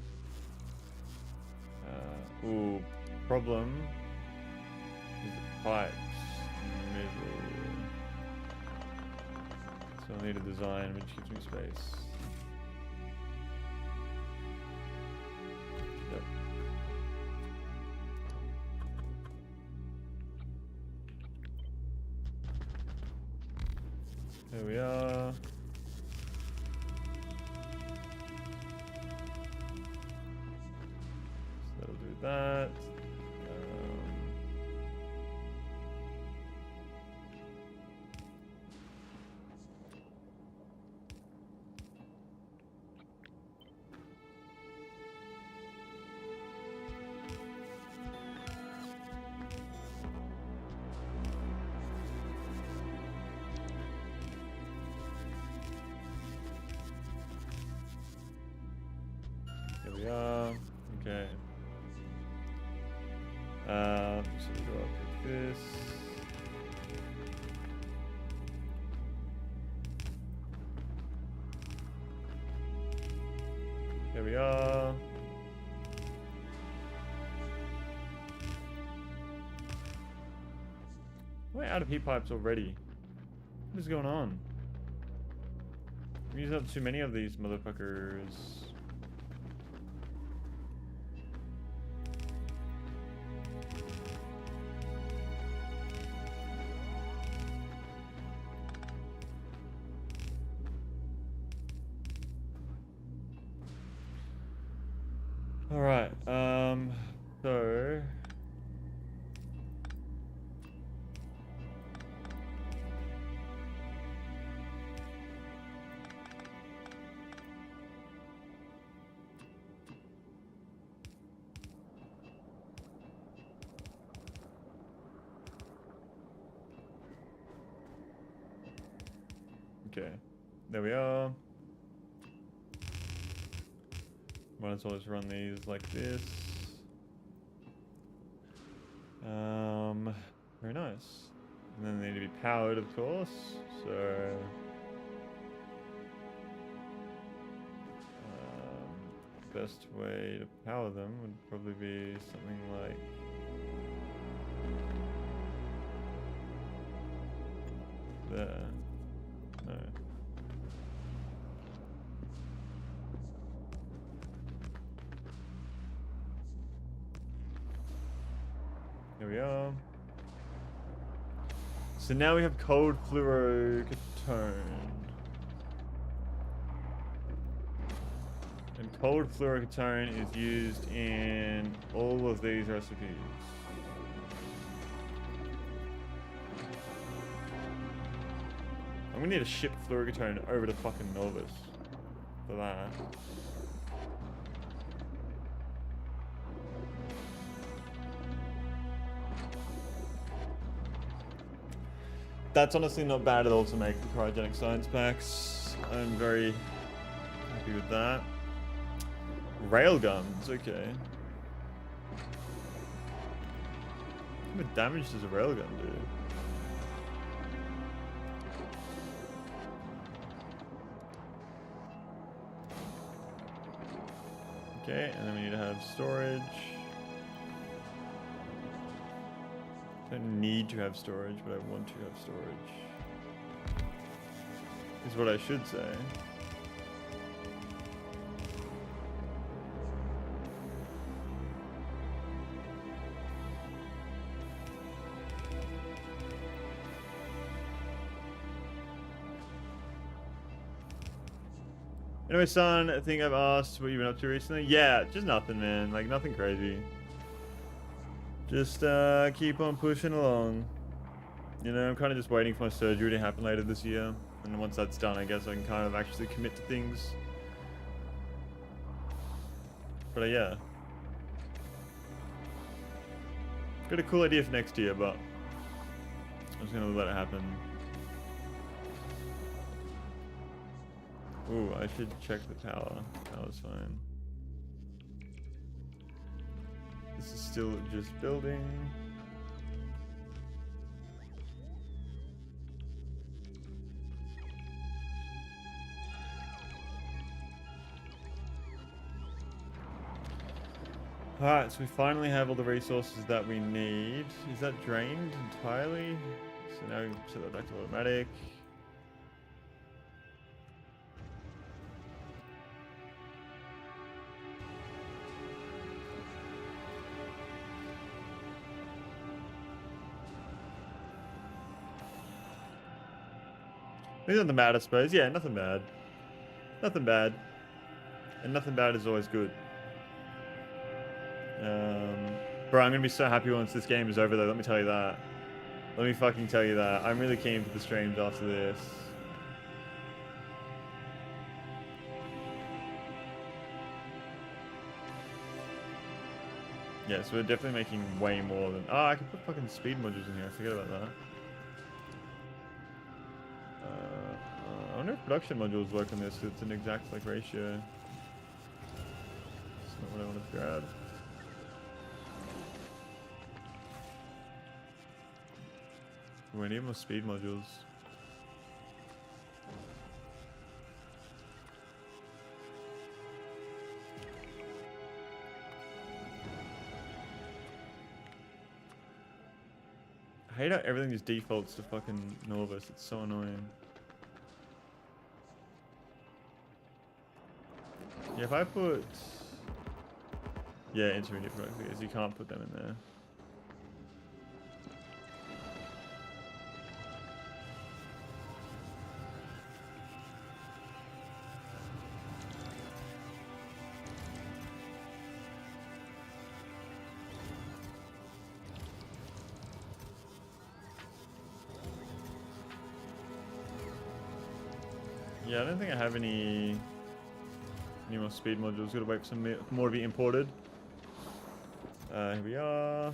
Ooh, problem is the pipes in the middle. So I'll need a design which gives me space. Yep. There we are. So that'll do that. Here we are. Okay. So we go up like this. Here we are. We're out of heat pipes already. What is going on? We use up too many of these motherfuckers. All right. So okay, there we are. Might as well just run these like this. Very nice. And then they need to be powered, of course. So, best way to power them would probably be something like there. No. Here we are. So now we have cold fluorocatone. And cold fluorocatone is used in all of these recipes. I'm gonna need to ship fluorocatone over to fucking Novus for that. That's honestly not bad at all to make the cryogenic science packs. I'm very happy with that. Railguns, okay. How much damage does a railgun do? Okay, and then we need to have storage. I don't need to have storage, but I want to have storage. Is what I should say. Anyway, son, I think I've asked what you've been up to recently. Yeah, just nothing, man. Like, nothing crazy. Just keep on pushing along. You know, I'm kind of just waiting for my surgery to happen later this year. And once that's done, I guess I can kind of actually commit to things. But yeah. Got a cool idea for next year, but I'm just going to let it happen. Ooh, I should check the power. Power's fine. This is still just building. Alright, so we finally have all the resources that we need. Is that drained entirely? So now we set that back to automatic. There's nothing bad, I suppose. Yeah, nothing bad. Nothing bad. And nothing bad is always good. Bro, I'm gonna be so happy once this game is over though, let me tell you that. Let me fucking tell you that. I'm really keen for the streams after this. Yeah, so we're definitely making way more than... Oh, I can put fucking speed modules in here. I forget about that. I wonder if production modules work on this. It's an exact like ratio. It's not what I want to grab. We need more speed modules. I hate how everything just defaults to fucking Norvis. It's so annoying. Yeah, if I put... Yeah, intermediate product figures. You can't put them in there. Yeah, I don't think I have any more speed modules. Gotta wait for some more to be imported. Here we are.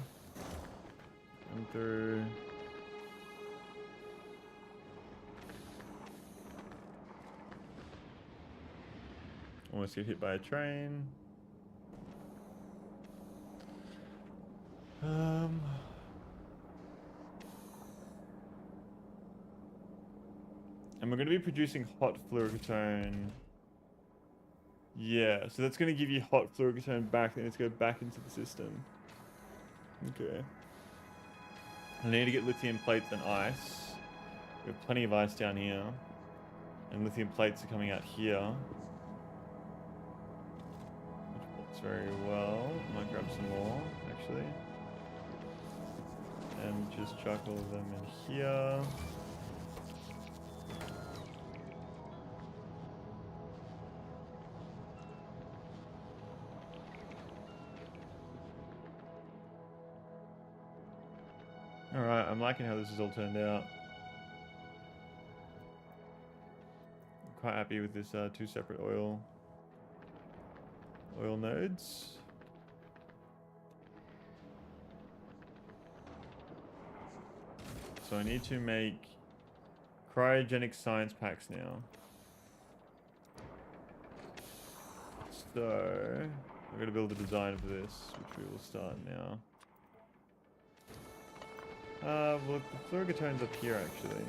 Going through. Almost get hit by a train. And we're going to be producing hot fluorocatone. Yeah, so that's going to give you hot fluorocatone back, then it's go back into the system. Okay. I need to get lithium plates and ice. We have plenty of ice down here. And lithium plates are coming out here. Which works very well. I might grab some more, actually. And just chuck all of them in here. Alright, I'm liking how this has all turned out. I'm quite happy with this two separate oil nodes. So I need to make cryogenic science packs now. So I'm going to build a design for this, which we will start now. Well, the fluorocatone's up here, actually.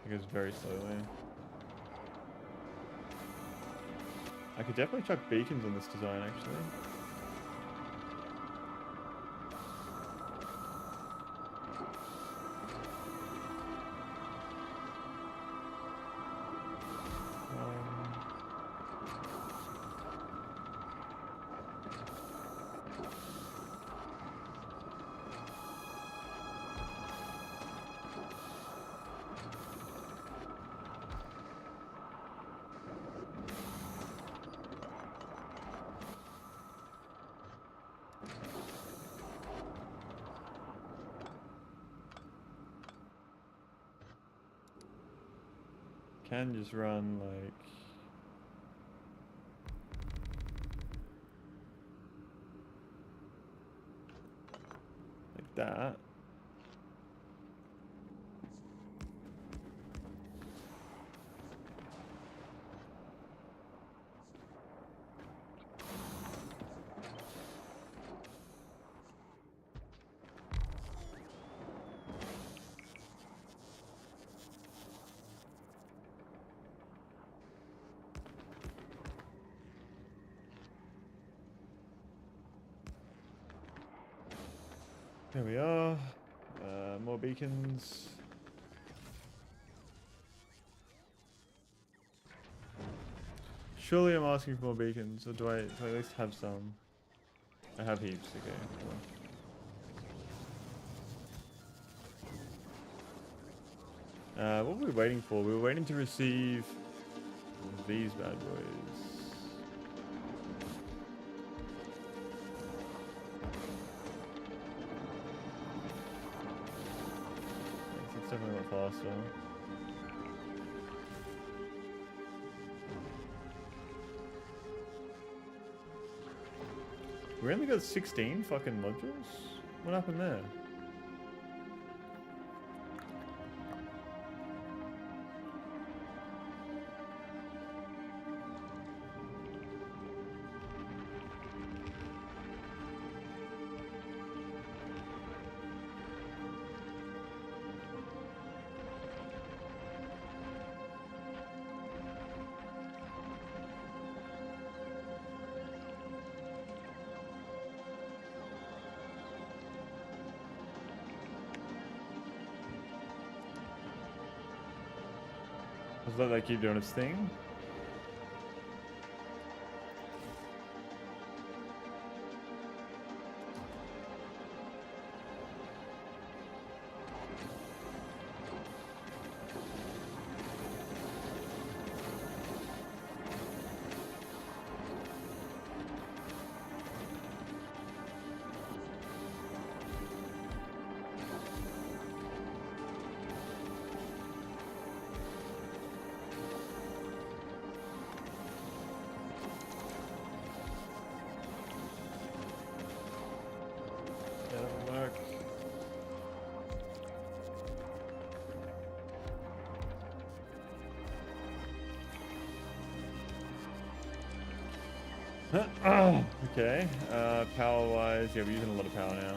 It goes very slowly. I could definitely chuck beacons on this design, actually. Can just run like that. There we are. More beacons. Surely I'm asking for more beacons, or do I at least have some? I have heaps, okay. Cool. What were we waiting for? We were waiting to receive these bad boys. It's definitely a lot faster. We only got 16 fucking modules? What happened there? Just let that keep doing its thing. Okay, power-wise, yeah, we're using a lot of power now.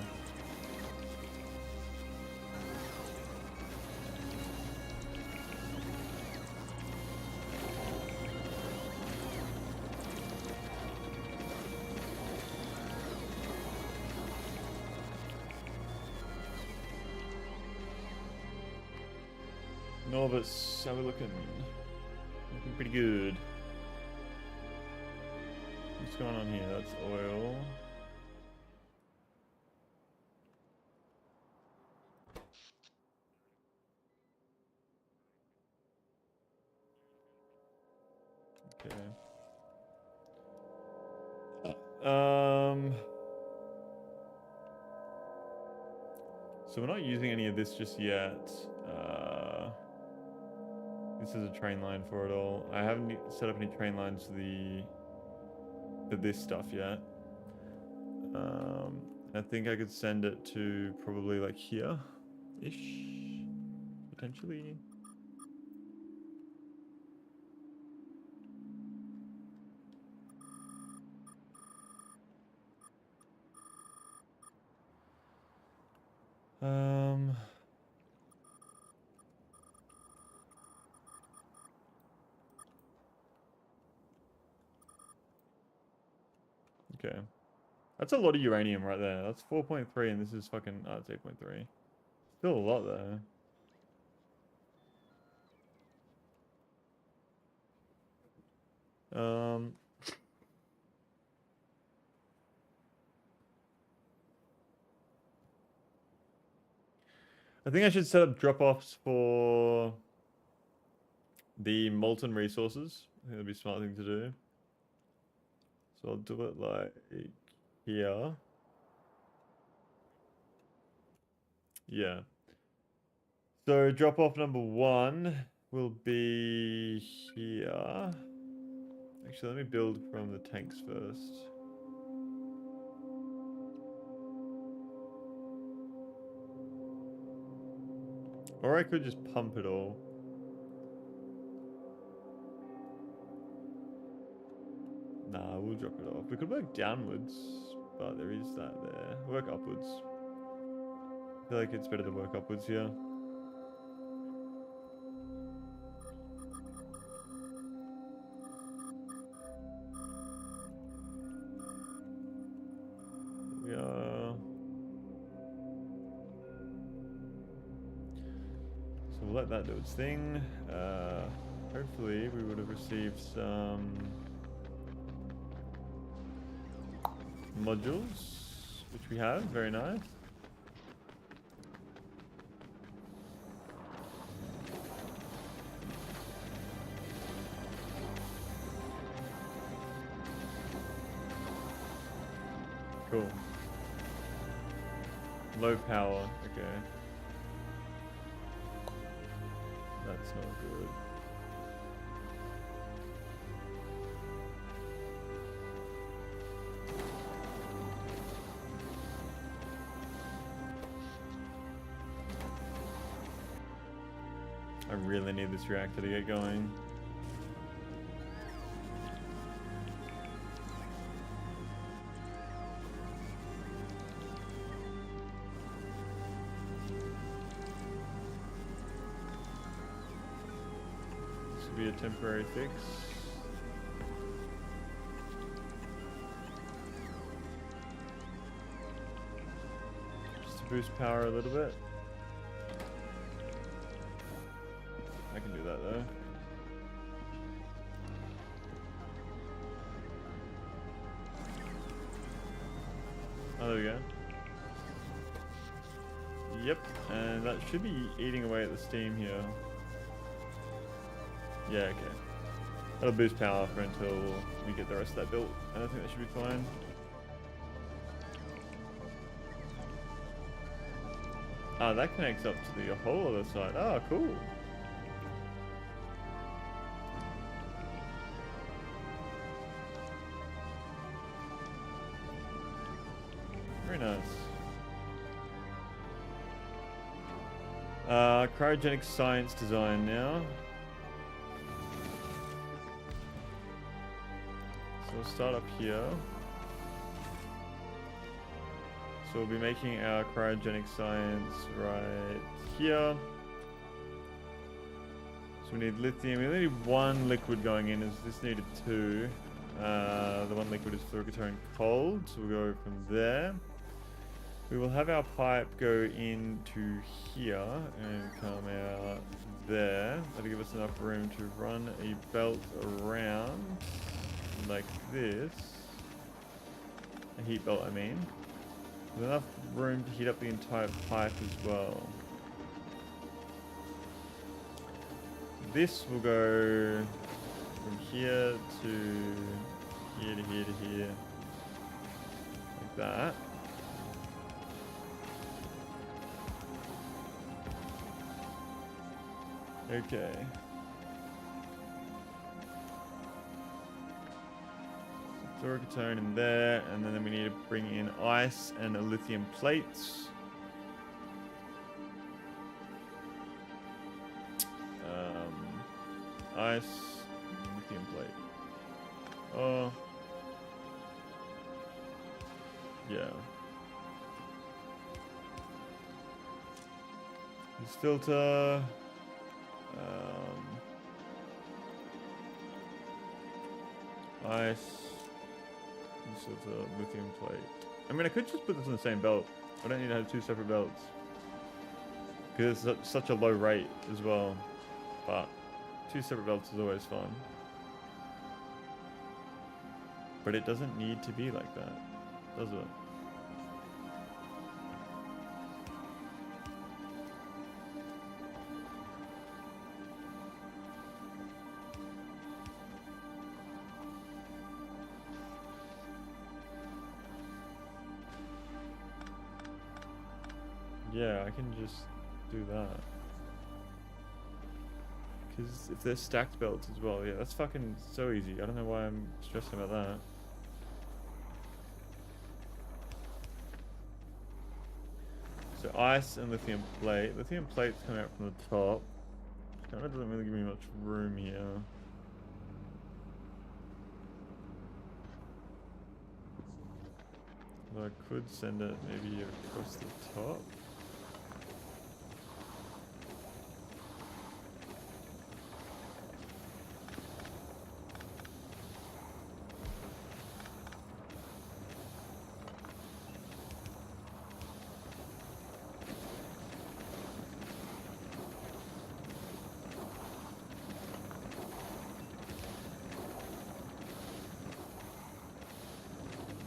Norbus, how we looking? Looking pretty good. What's going on here? That's oil. Okay. So we're not using any of this just yet. This is a train line for it all. I haven't set up any train lines for this stuff yet. I think I could send it to probably like here-ish, potentially. Okay. That's a lot of uranium right there. That's 4.3 and this is fucking, oh, it's 8.3. Still a lot there. I think I should set up drop-offs for the molten resources. I think that'd be a smart thing to do. So I'll do it like here. Yeah. So drop-off number 1 will be here. Actually, let me build from the tanks first. Or I could just pump it all. Nah, we'll drop it off. We could work downwards, but there is that there. Work upwards. I feel like it's better to work upwards here. We are. So we'll let that do its thing. Hopefully we would have received some modules, which we have. Very nice. Cool. Low power, okay. That's not good. I really need this reactor to get going. Be a temporary fix. Just to boost power a little bit. I can do that though. Oh, there we go. Yep, and that should be eating away at the steam here. Yeah, okay. That'll boost power for until we get the rest of that built, and I think that should be fine. Ah, that connects up to the whole other side. Oh, cool. Very nice. Cryogenic science design now. So we'll start up here. So we'll be making our cryogenic science right here. So we need lithium. We only need one liquid going in, as this needed two. The one liquid is fluorocarbon cold, so we'll go from there. We will have our pipe go into here and come out there. That'll give us enough room to run a belt around like this. A heat belt, I mean. With enough room to heat up the entire pipe as well. This will go from here to here to here to here. Like that. Okay. Fluorocarbon in there, and then we need to bring in ice and a lithium plates. Ice, and lithium plate. Oh. Yeah. This filter. Ice. This is a lithium plate. I mean, I could just put this on the same belt. I don't need to have two separate belts. Because it's such a low rate as well. But two separate belts is always fun. But it doesn't need to be like that, does it? Yeah, I can just do that. Because if they're stacked belts as well, yeah, that's fucking so easy. I don't know why I'm stressing about that. So ice and lithium plate. Lithium plate's coming out from the top. Kind of doesn't really give me much room here. Although I could send it maybe across the top.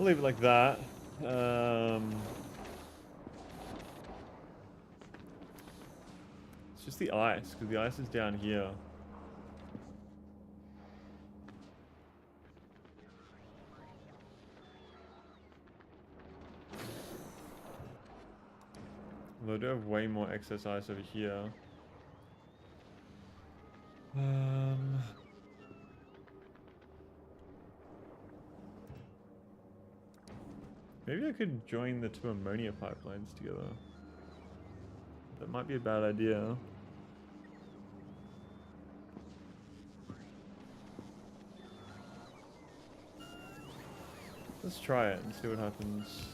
We'll leave it like that. It's just the ice, because the ice is down here. Although I do have way more excess ice over here. Maybe I could join the two ammonia pipelines together. That might be a bad idea. Let's try it and see what happens.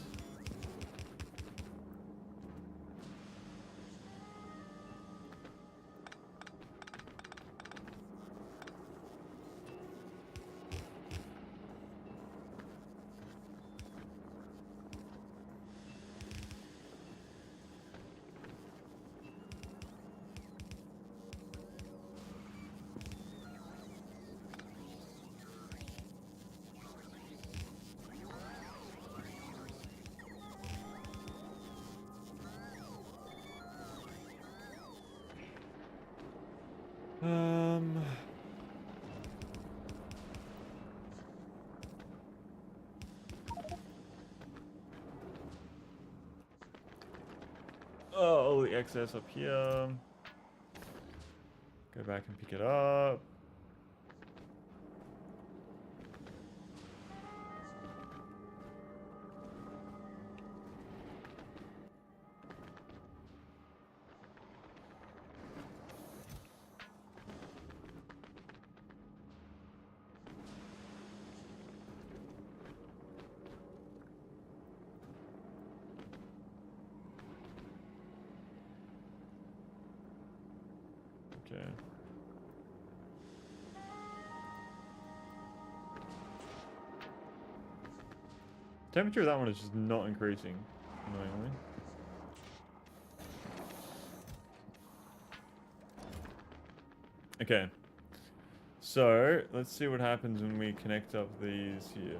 Oh, all the excess up here. Go back and pick it up. Okay. Temperature of that one is just not increasing, annoyingly. Okay. So, let's see what happens when we connect up these here.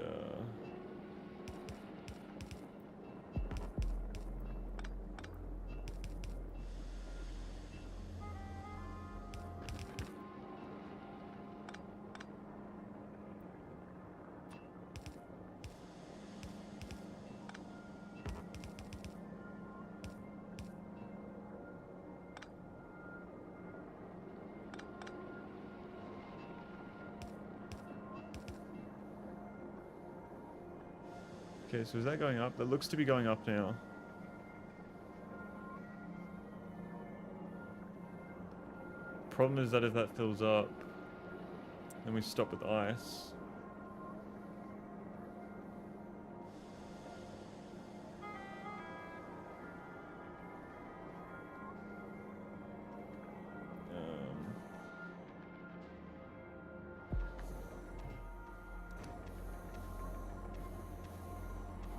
Okay, so is that going up? That looks to be going up now. Problem is that if that fills up, then we stop with ice.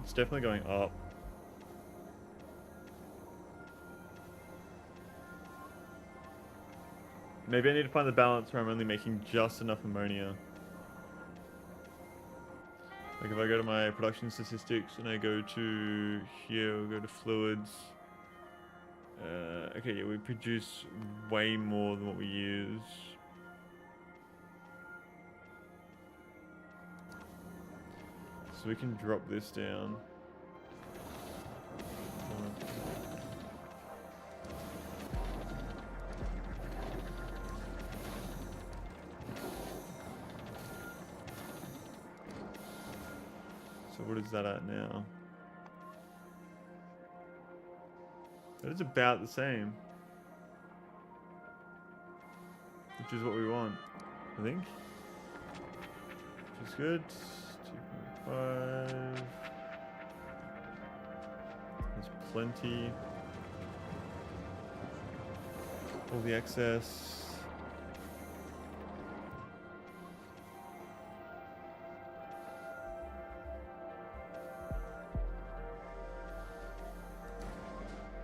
It's definitely going up. Maybe I need to find the balance where I'm only making just enough ammonia. Like if I go to my production statistics and I go to here, go to fluids. Okay, yeah, we produce way more than what we use. So we can drop this down. So what is that at now? That is about the same. Which is what we want, I think. Which is good. 2.5. There's plenty. All the excess.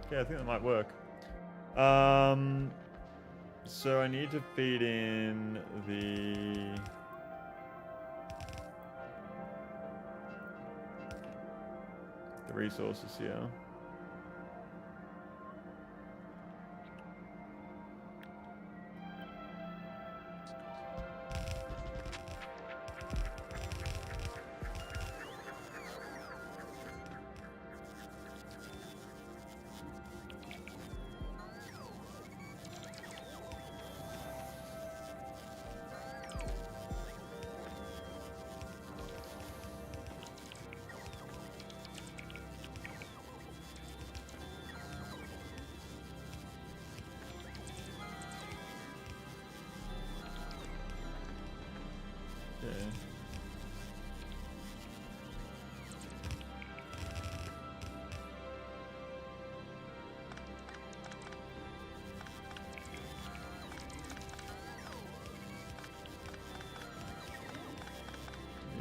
Okay, I think that might work. So I need to feed in the resources here. Okay.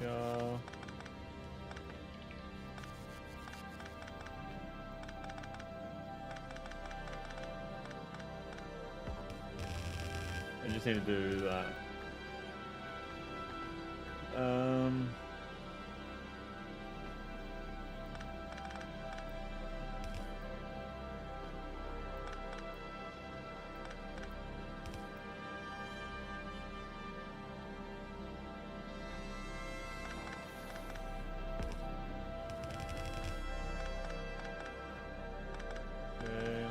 Yeah. I just need to do that. Okay.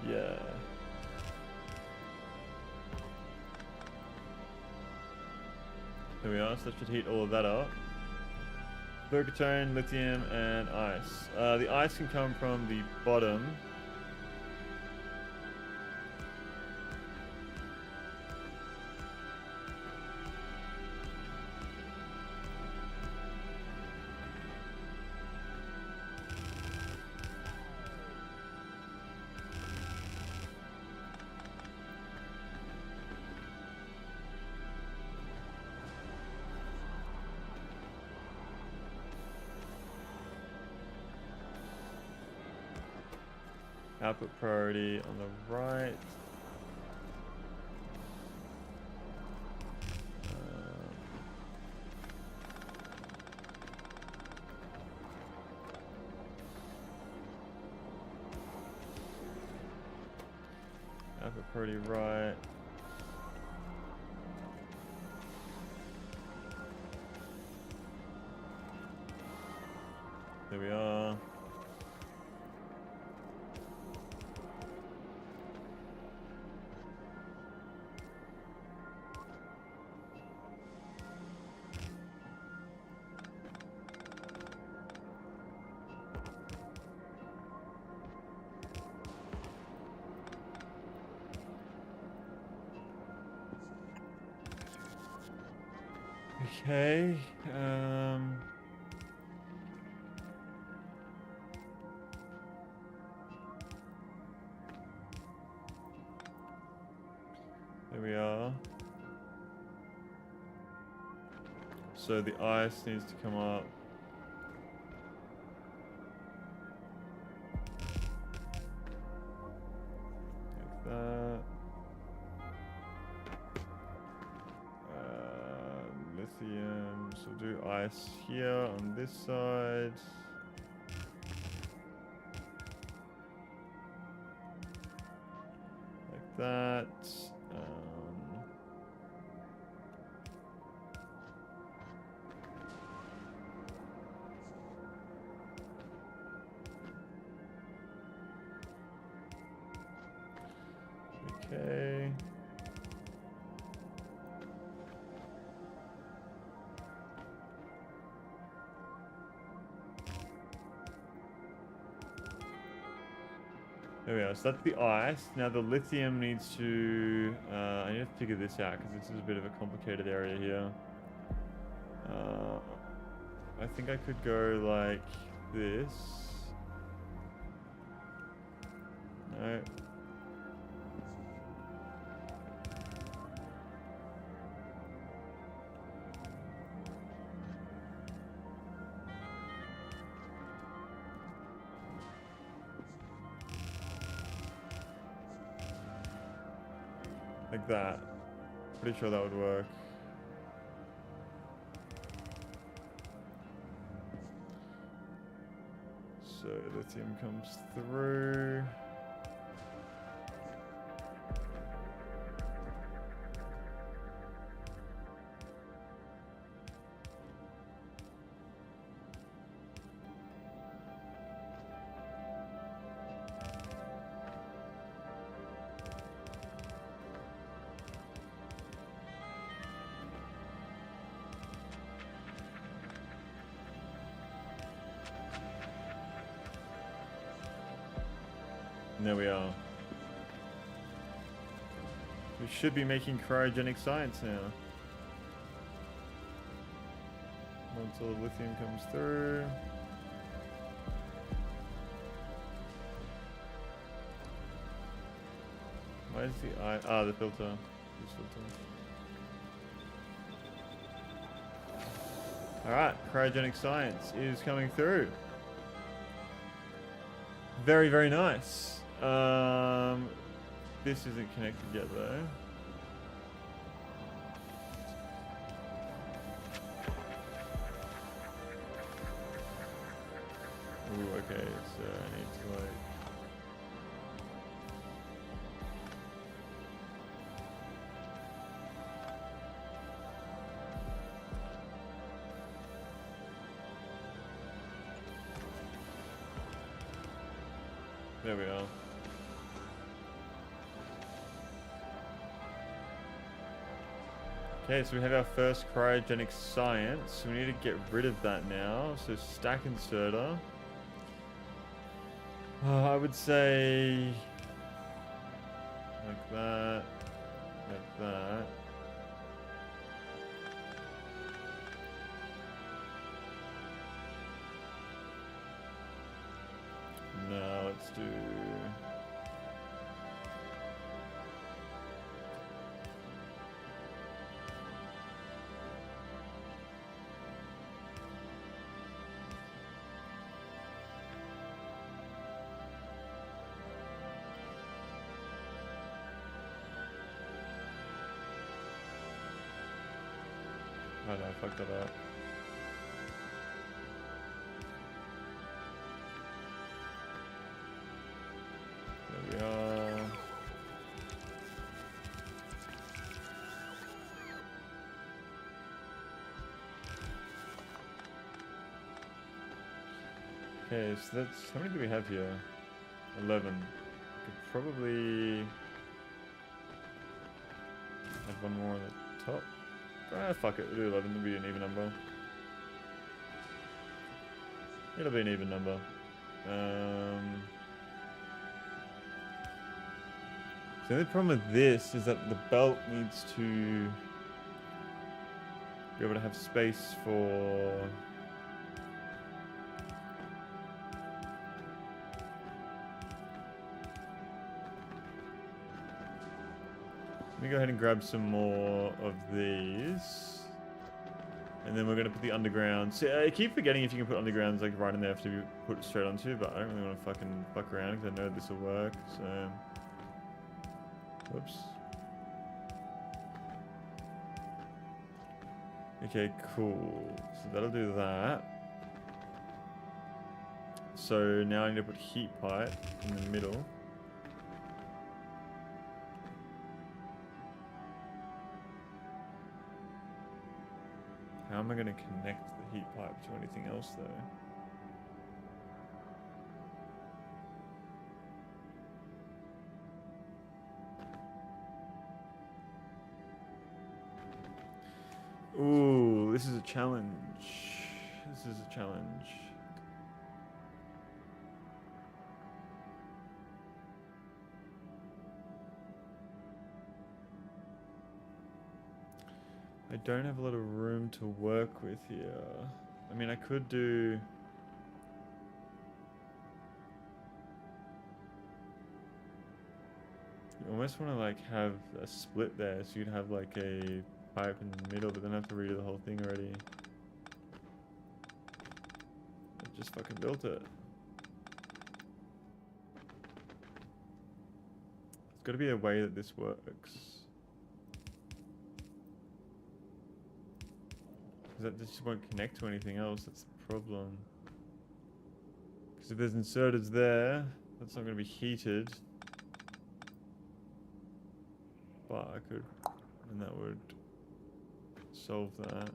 Yeah. There we are, so that should heat all of that up. Bergatone, lithium, and ice. The ice can come from the bottom. Output priority on the right. Output priority right. There we are. Okay. There we are. So the ice needs to come up. Like that. Lithium. So we'll do ice here on this side. Like that. Okay. There we are. So that's the ice. Now the lithium needs to... I need to figure this out because this is a bit of a complicated area here. I think I could go like this. No. Like that. Pretty sure that would work. So lithium comes through. And there we are. We should be making cryogenic science now. Once all the lithium comes through. Why is the eye? Ah, the filter. This filter. Alright, cryogenic science is coming through. Very, very nice. This isn't connected yet though. Ooh, okay, so I need to like... There we are. Okay, so we have our first cryogenic science. We need to get rid of that now. So stack inserter. I would say like that, like that. No, let's do... Oh no, I fucked that up. There we are. Okay, so that's... How many do we have here? 11. Could probably have one more on the top. Ah, fuck it, we'll do 11, it'll be an even number. It'll be an even number. So the only problem with this is that the belt needs to be able to have space for... Let me go ahead and grab some more of these. And then we're going to put the underground. See, I keep forgetting if you can put undergrounds like right in there to be put straight onto, but I don't really want to fucking fuck around because I know this will work, so... Whoops. Okay, cool. So that'll do that. So now I need to put heat pipe in the middle. How am I going to connect the heat pipe to anything else though? Ooh, this is a challenge. This is a challenge. I don't have a lot of room to work with here. I mean, I could do... You almost want to like have a split there, so you'd have like a pipe in the middle, but then I have to redo the whole thing already. I just fucking built it. There's got to be a way that this works. that just won't connect to anything else. That's the problem. Because if there's inserters there, that's not going to be heated. But I could, and that would solve that.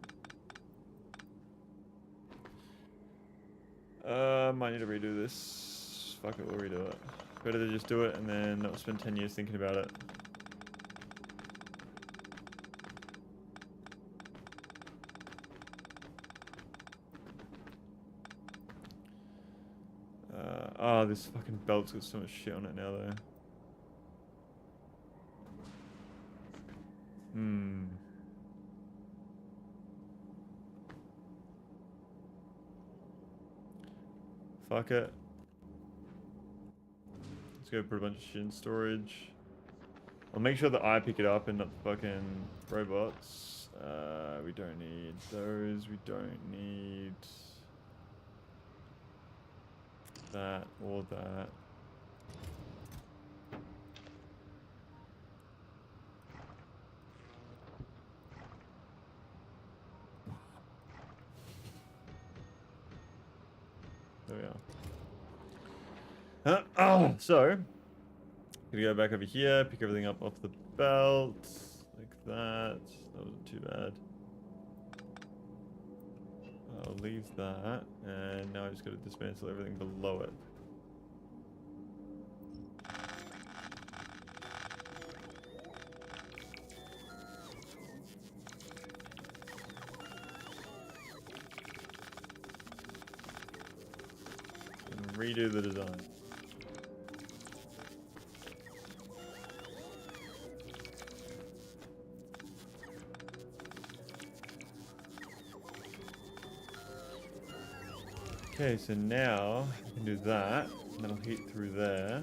Might need to redo this. Fuck it, we'll redo it. Better to just do it and then not spend 10 years thinking about it. Oh, this fucking belt's got so much shit on it now, though. Fuck it. Let's go put a bunch of shit in storage. I'll make sure that I pick it up and not the fucking robots. We don't need those. We don't need that or that. There we are. So, gonna go back over here, pick everything up off the belt, like that. That wasn't too bad. I'll leave that, and now I just gotta dismantle everything below it. And redo the design. Okay, so now I can do that, and that'll heat through there.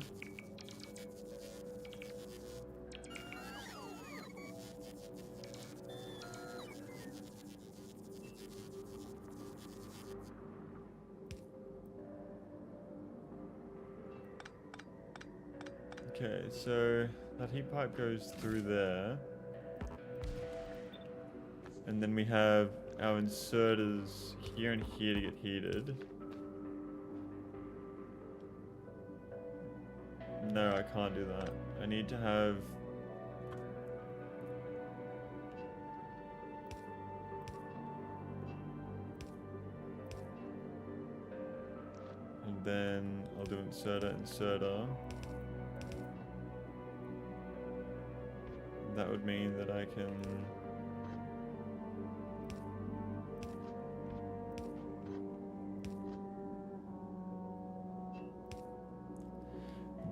Okay, so that heat pipe goes through there. And then we have our inserters here and here to get heated. No, I can't do that. I need to have... And then I'll do inserter. That would mean that I can...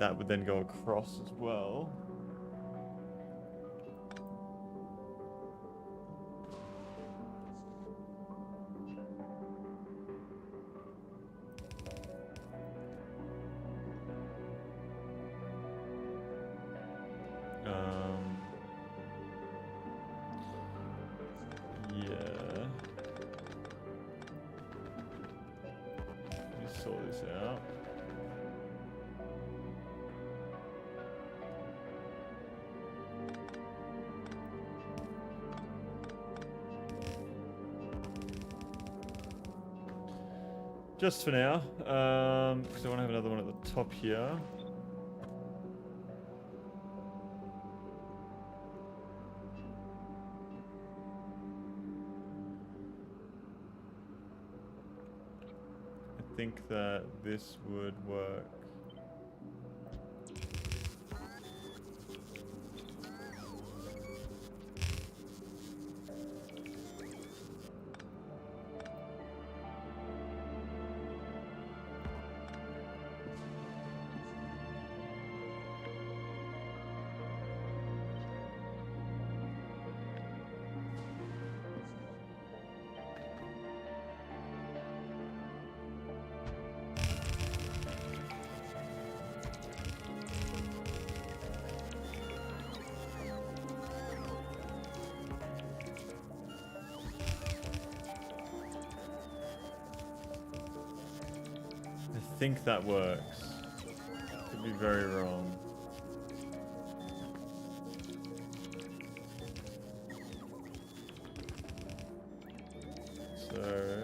That would then go across as well. Yeah. Let me sort this out. Just for now, because I want to have another one at the top here. I think that this would work. I think that works. Could be very wrong. So...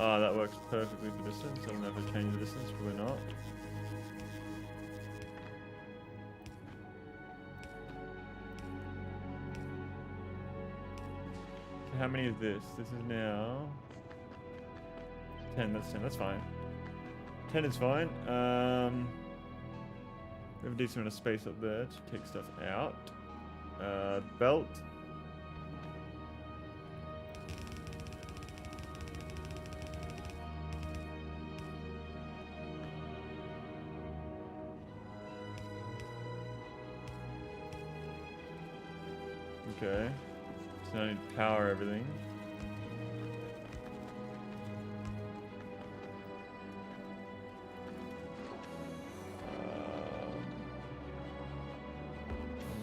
Ah, that works perfectly for distance. I don't know if I change the distance, probably not. How many is this? This is now 10. That's 10. That's fine. 10 is fine. We have a decent amount of space up there to take stuff out. Belt. Okay. So I need to power everything.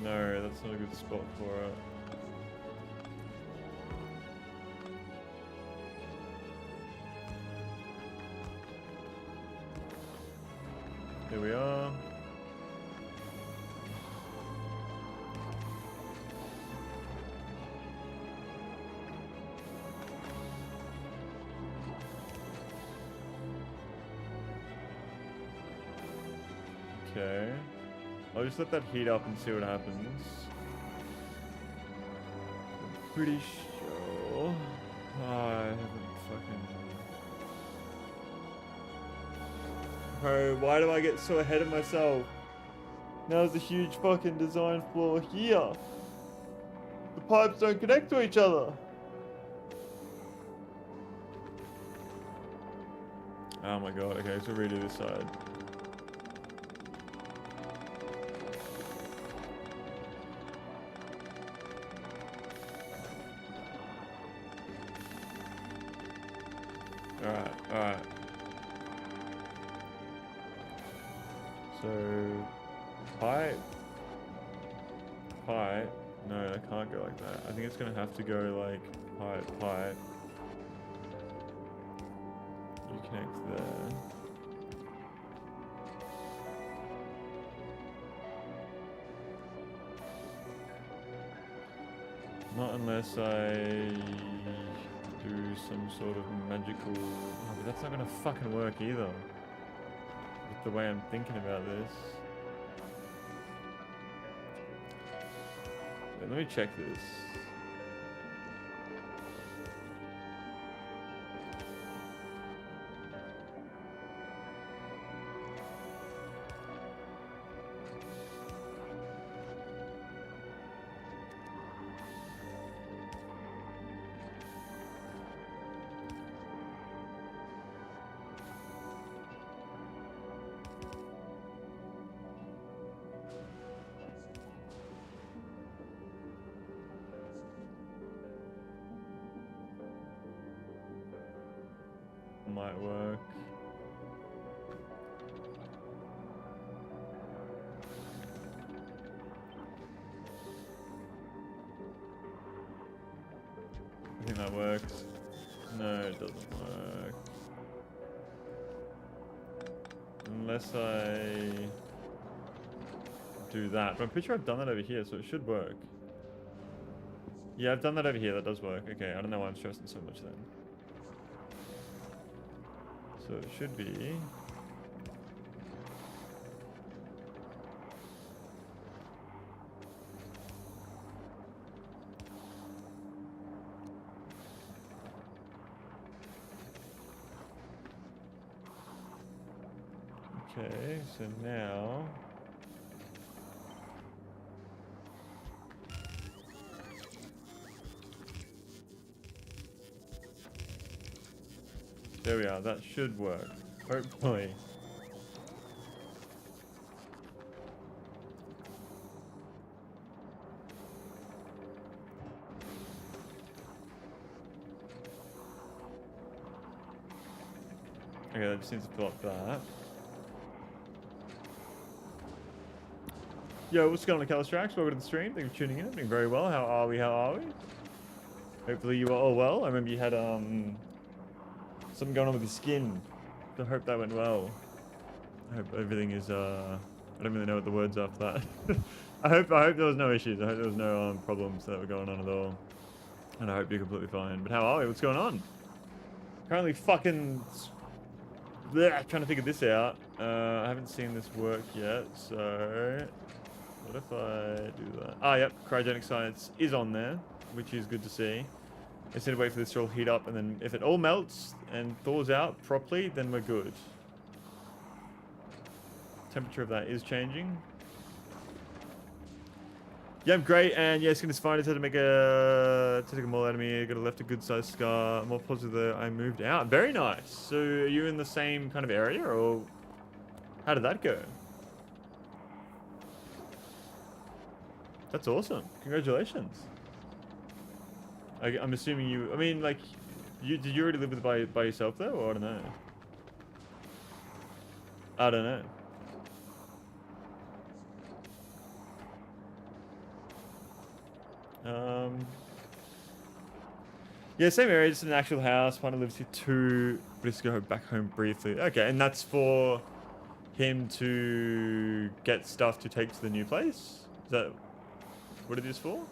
No, that's not a good spot for it. Here we are. Okay. I'll just let that heat up and see what happens. I'm pretty sure... Oh, I haven't fucking... Bro, why do I get so ahead of myself? Now there's a huge fucking design flaw here. The pipes don't connect to each other. Oh my god, okay, so redo this side. Alright. So, pipe. No, I can't go like that. I think it's gonna have to go like pipe. You connect there. Not unless I do some sort of magical... Oh, but that's not gonna fucking work either. With the way I'm thinking about this. Wait, let me check this. Might work. I think that works. No, it doesn't work. Unless I do that. But I'm pretty sure I've done that over here, so it should work. Yeah, I've done that over here. That does work. Okay, I don't know why I'm stressing so much then. So it should be... Okay, so now... There we are, that should work. Hopefully. Okay, that just needs to fill up that. Yo, what's going on, Calistrax? Welcome to the stream. Thank you for tuning in. Doing very well. How are we? Hopefully you are all well. I remember you had something going on with your skin. So I hope that went well. I hope everything is, I don't really know what the words are for that. I hope there was no issues. I hope there was no problems that were going on at all. And I hope you're completely fine. But how are we? What's going on? Currently fucking trying to figure this out. I haven't seen this work yet, so what if I do that? Ah, yep, cryogenic science is on there, which is good to see. I just need to wait for this to all heat up, and then if it all melts and thaws out properly, then we're good. Temperature of that is changing. Yeah, I'm great, and yeah, skin is fine. It's had to make to take a mole out of me. I got left a good sized scar. More positive that I moved out. Very nice. So are you in the same kind of area, or how did that go? That's awesome. Congratulations. I'm assuming you. I mean, like, did you already live with by yourself though, or I don't know. I don't know. Yeah, same area, just an actual house. Partner lives here too, but he's go back home briefly. Okay, and that's for him to get stuff to take to the new place? Is that what it is for?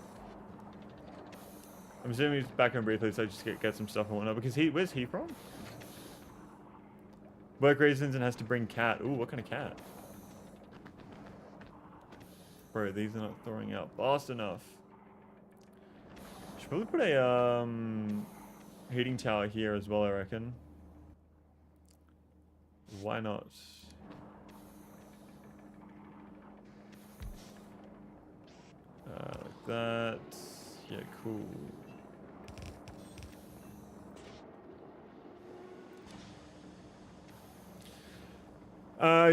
I'm assuming he's back home briefly, so just get some stuff and whatnot. Because where's he from? Work reasons and has to bring cat. Ooh, what kind of cat? Bro, these are not throwing out fast enough. Should probably put a heating tower here as well, I reckon. Why not? Like that. Yeah, cool.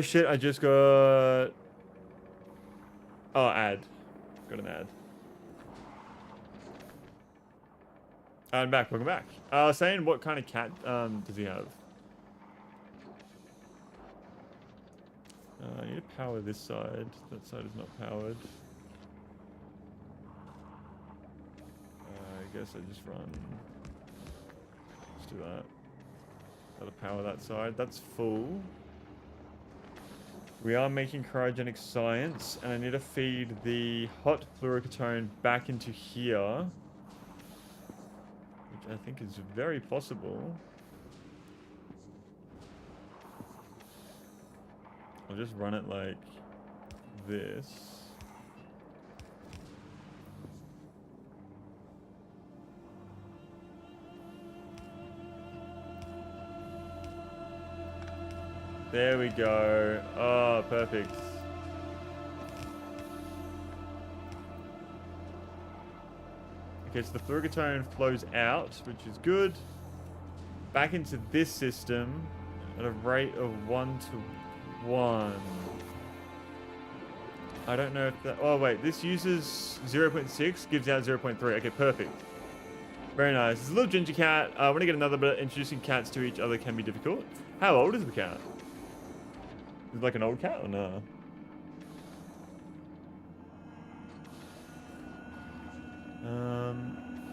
Shit, I just got... Oh, ad. Got an ad. I'm back, welcome back. I was saying, what kind of cat does he have? I need to power this side. That side is not powered. I guess I just run... Let's do that. That'll power that side. That's full. We are making cryogenic science, and I need to feed the hot fluorocatone back into here. Which I think is very possible. I'll just run it like this. There we go. Oh, perfect. Okay, so the fluorocatone flows out, which is good. Back into this system at a rate of 1:1. I don't know if that... Oh, wait. This uses 0.6, gives out 0.3. Okay, perfect. Very nice. It's a little ginger cat. I want to get another, but introducing cats to each other can be difficult. How old is the cat? Is it like an old cat or no?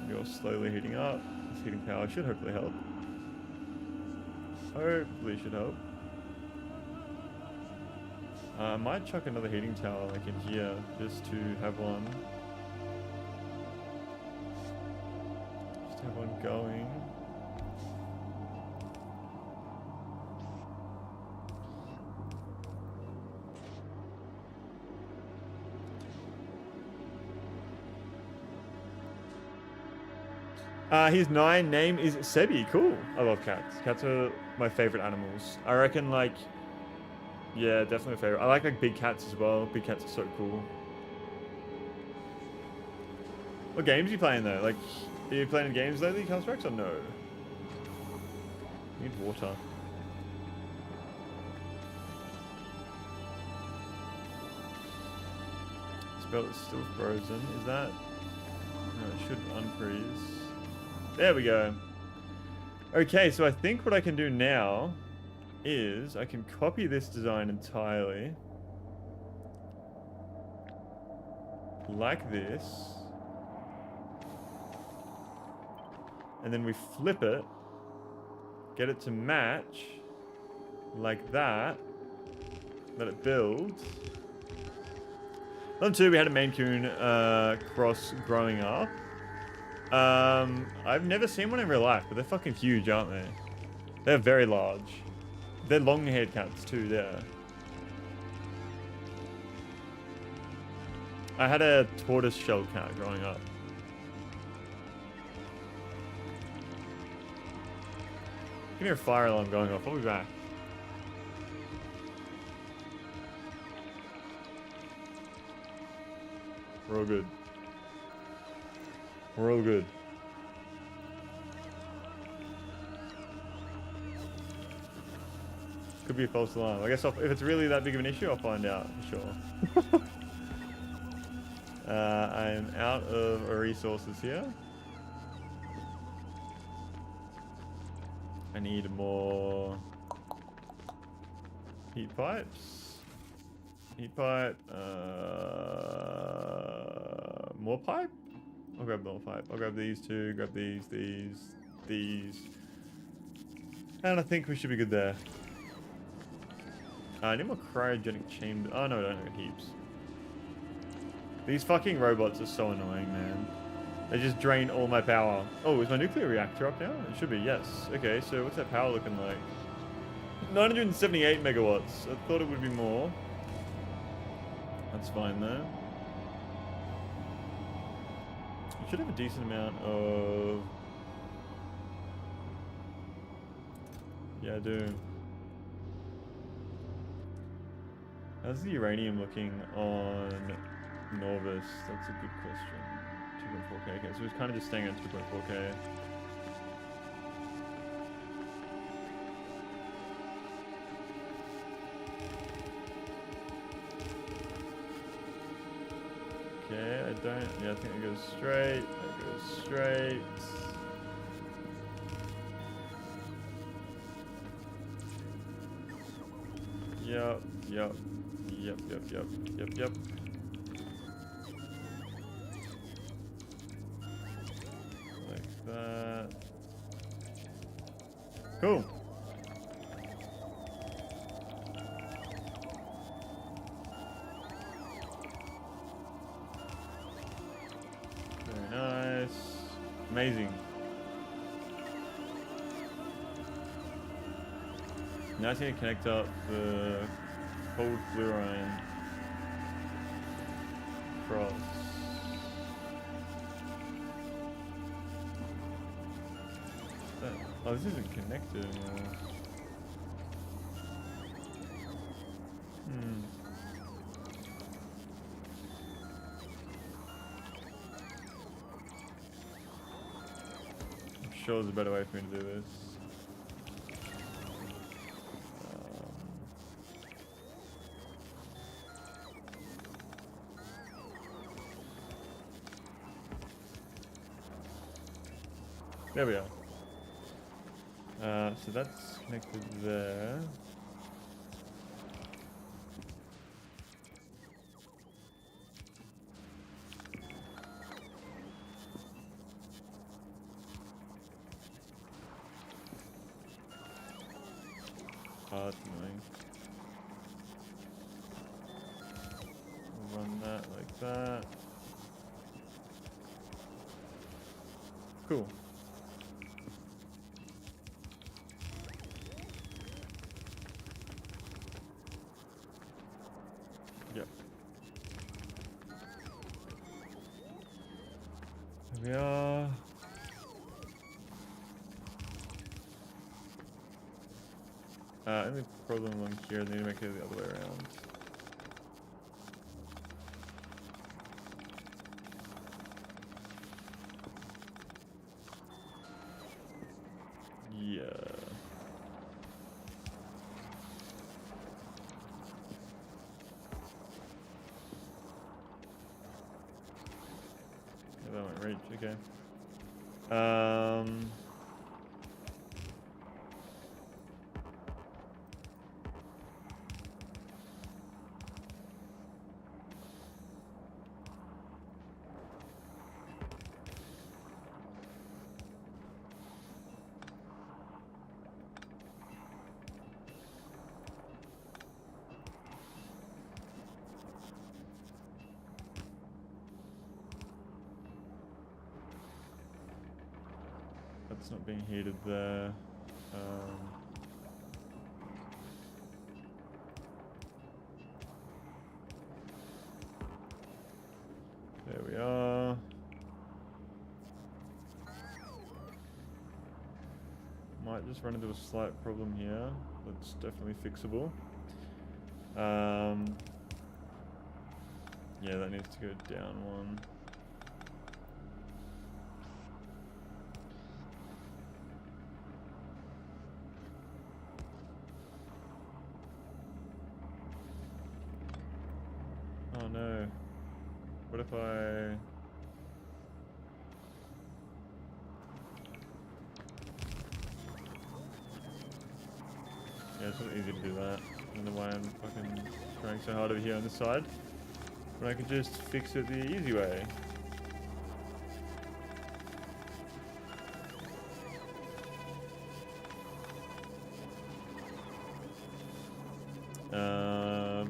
You're slowly heating up. This heating power should hopefully help. Hopefully should help. I might chuck another heating tower like in here just to have one. Just have one going. His 9 name is Sebi. Cool. I love cats. Cats are my favorite animals. I reckon, like, yeah, definitely a favorite. I like big cats as well. Big cats are so cool. What games are you playing though? Like, are you playing games lately, Counter-Strikes, or no? Need water. Spell is still frozen. Is that? No, it should unfreeze. There we go. Okay, so I think what I can do now is I can copy this design entirely. Like this. And then we flip it. Get it to match. Like that. let it build. Them two, we had a Maine Coon cross growing up. I've never seen one in real life, but they're fucking huge, aren't they? They're very large. They're long-haired cats too, there. I had a tortoise-shell cat growing up. Give me a fire alarm going off. I'll be back. We're all good. We're all good. Could be a false alarm. I guess if it's really that big of an issue, I'll find out for sure. I am out of resources here. I need more heat pipes. Heat pipe. More pipe? I'll grab more pipe. I'll grab these two, grab these. And I think we should be good there. I need more cryogenic chamber. Oh no, I don't have heaps. These fucking robots are so annoying, man. They just drain all my power. Oh, is my nuclear reactor up now? It should be, yes. Okay, so what's that power looking like? 978 megawatts. I thought it would be more. That's fine though. You should have a decent amount of... Yeah, I do. How's the uranium looking on Norvis? That's a good question. 2.4k. Okay, so it's kind of just staying at 2.4k. Okay, I don't... Yeah, I think it goes straight. That goes straight. Yep. Like that. Cool. Very nice. Amazing. Now it's going to connect up the cold fluorine cross. Oh, this isn't connected anymore. I'm sure there's a better way for me to do this. There we are. So that's connected there. Oh, that's annoying. Run that like that. Cool. Yep. There we are. Only problem along here, I need to make it the other way around. Yeah. That won't reach, okay. That's not being heated there. There we are. Might just run into a slight problem here. That's definitely fixable. Yeah, that needs to go down one. Oh no. What if I... Yeah, it's not easy to do that. I don't know why I'm fucking trying so hard over here on this side. But I could just fix it the easy way.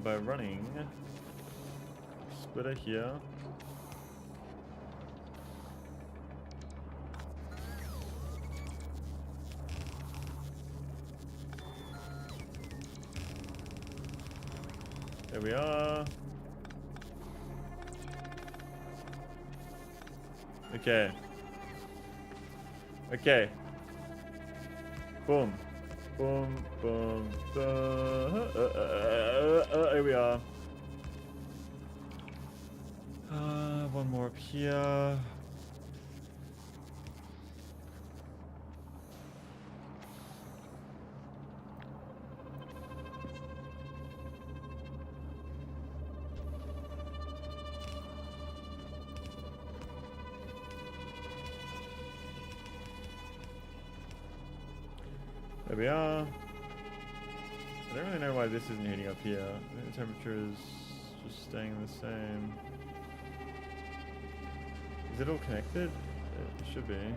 By running splitter here. There we are. Okay. Okay. Boom. Boom, boom, here we are. One more up here. There we are. I don't really know why this isn't heating up here. I think the temperature is just staying the same. Is it all connected? It should be.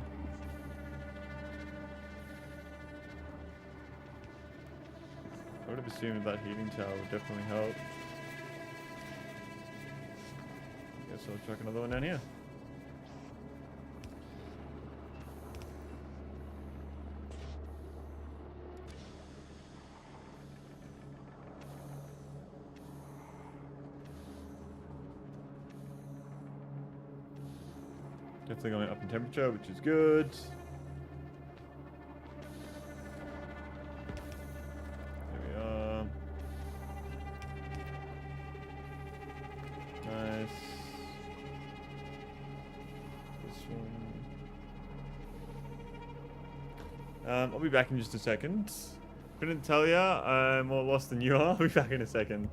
I would have assumed that heating tower would definitely help. Guess I'll chuck another one down here. Definitely going up in temperature, which is good. There we are. Nice. This one. I'll be back in just a second. Couldn't tell ya, I'm more lost than you are. I'll be back in a second.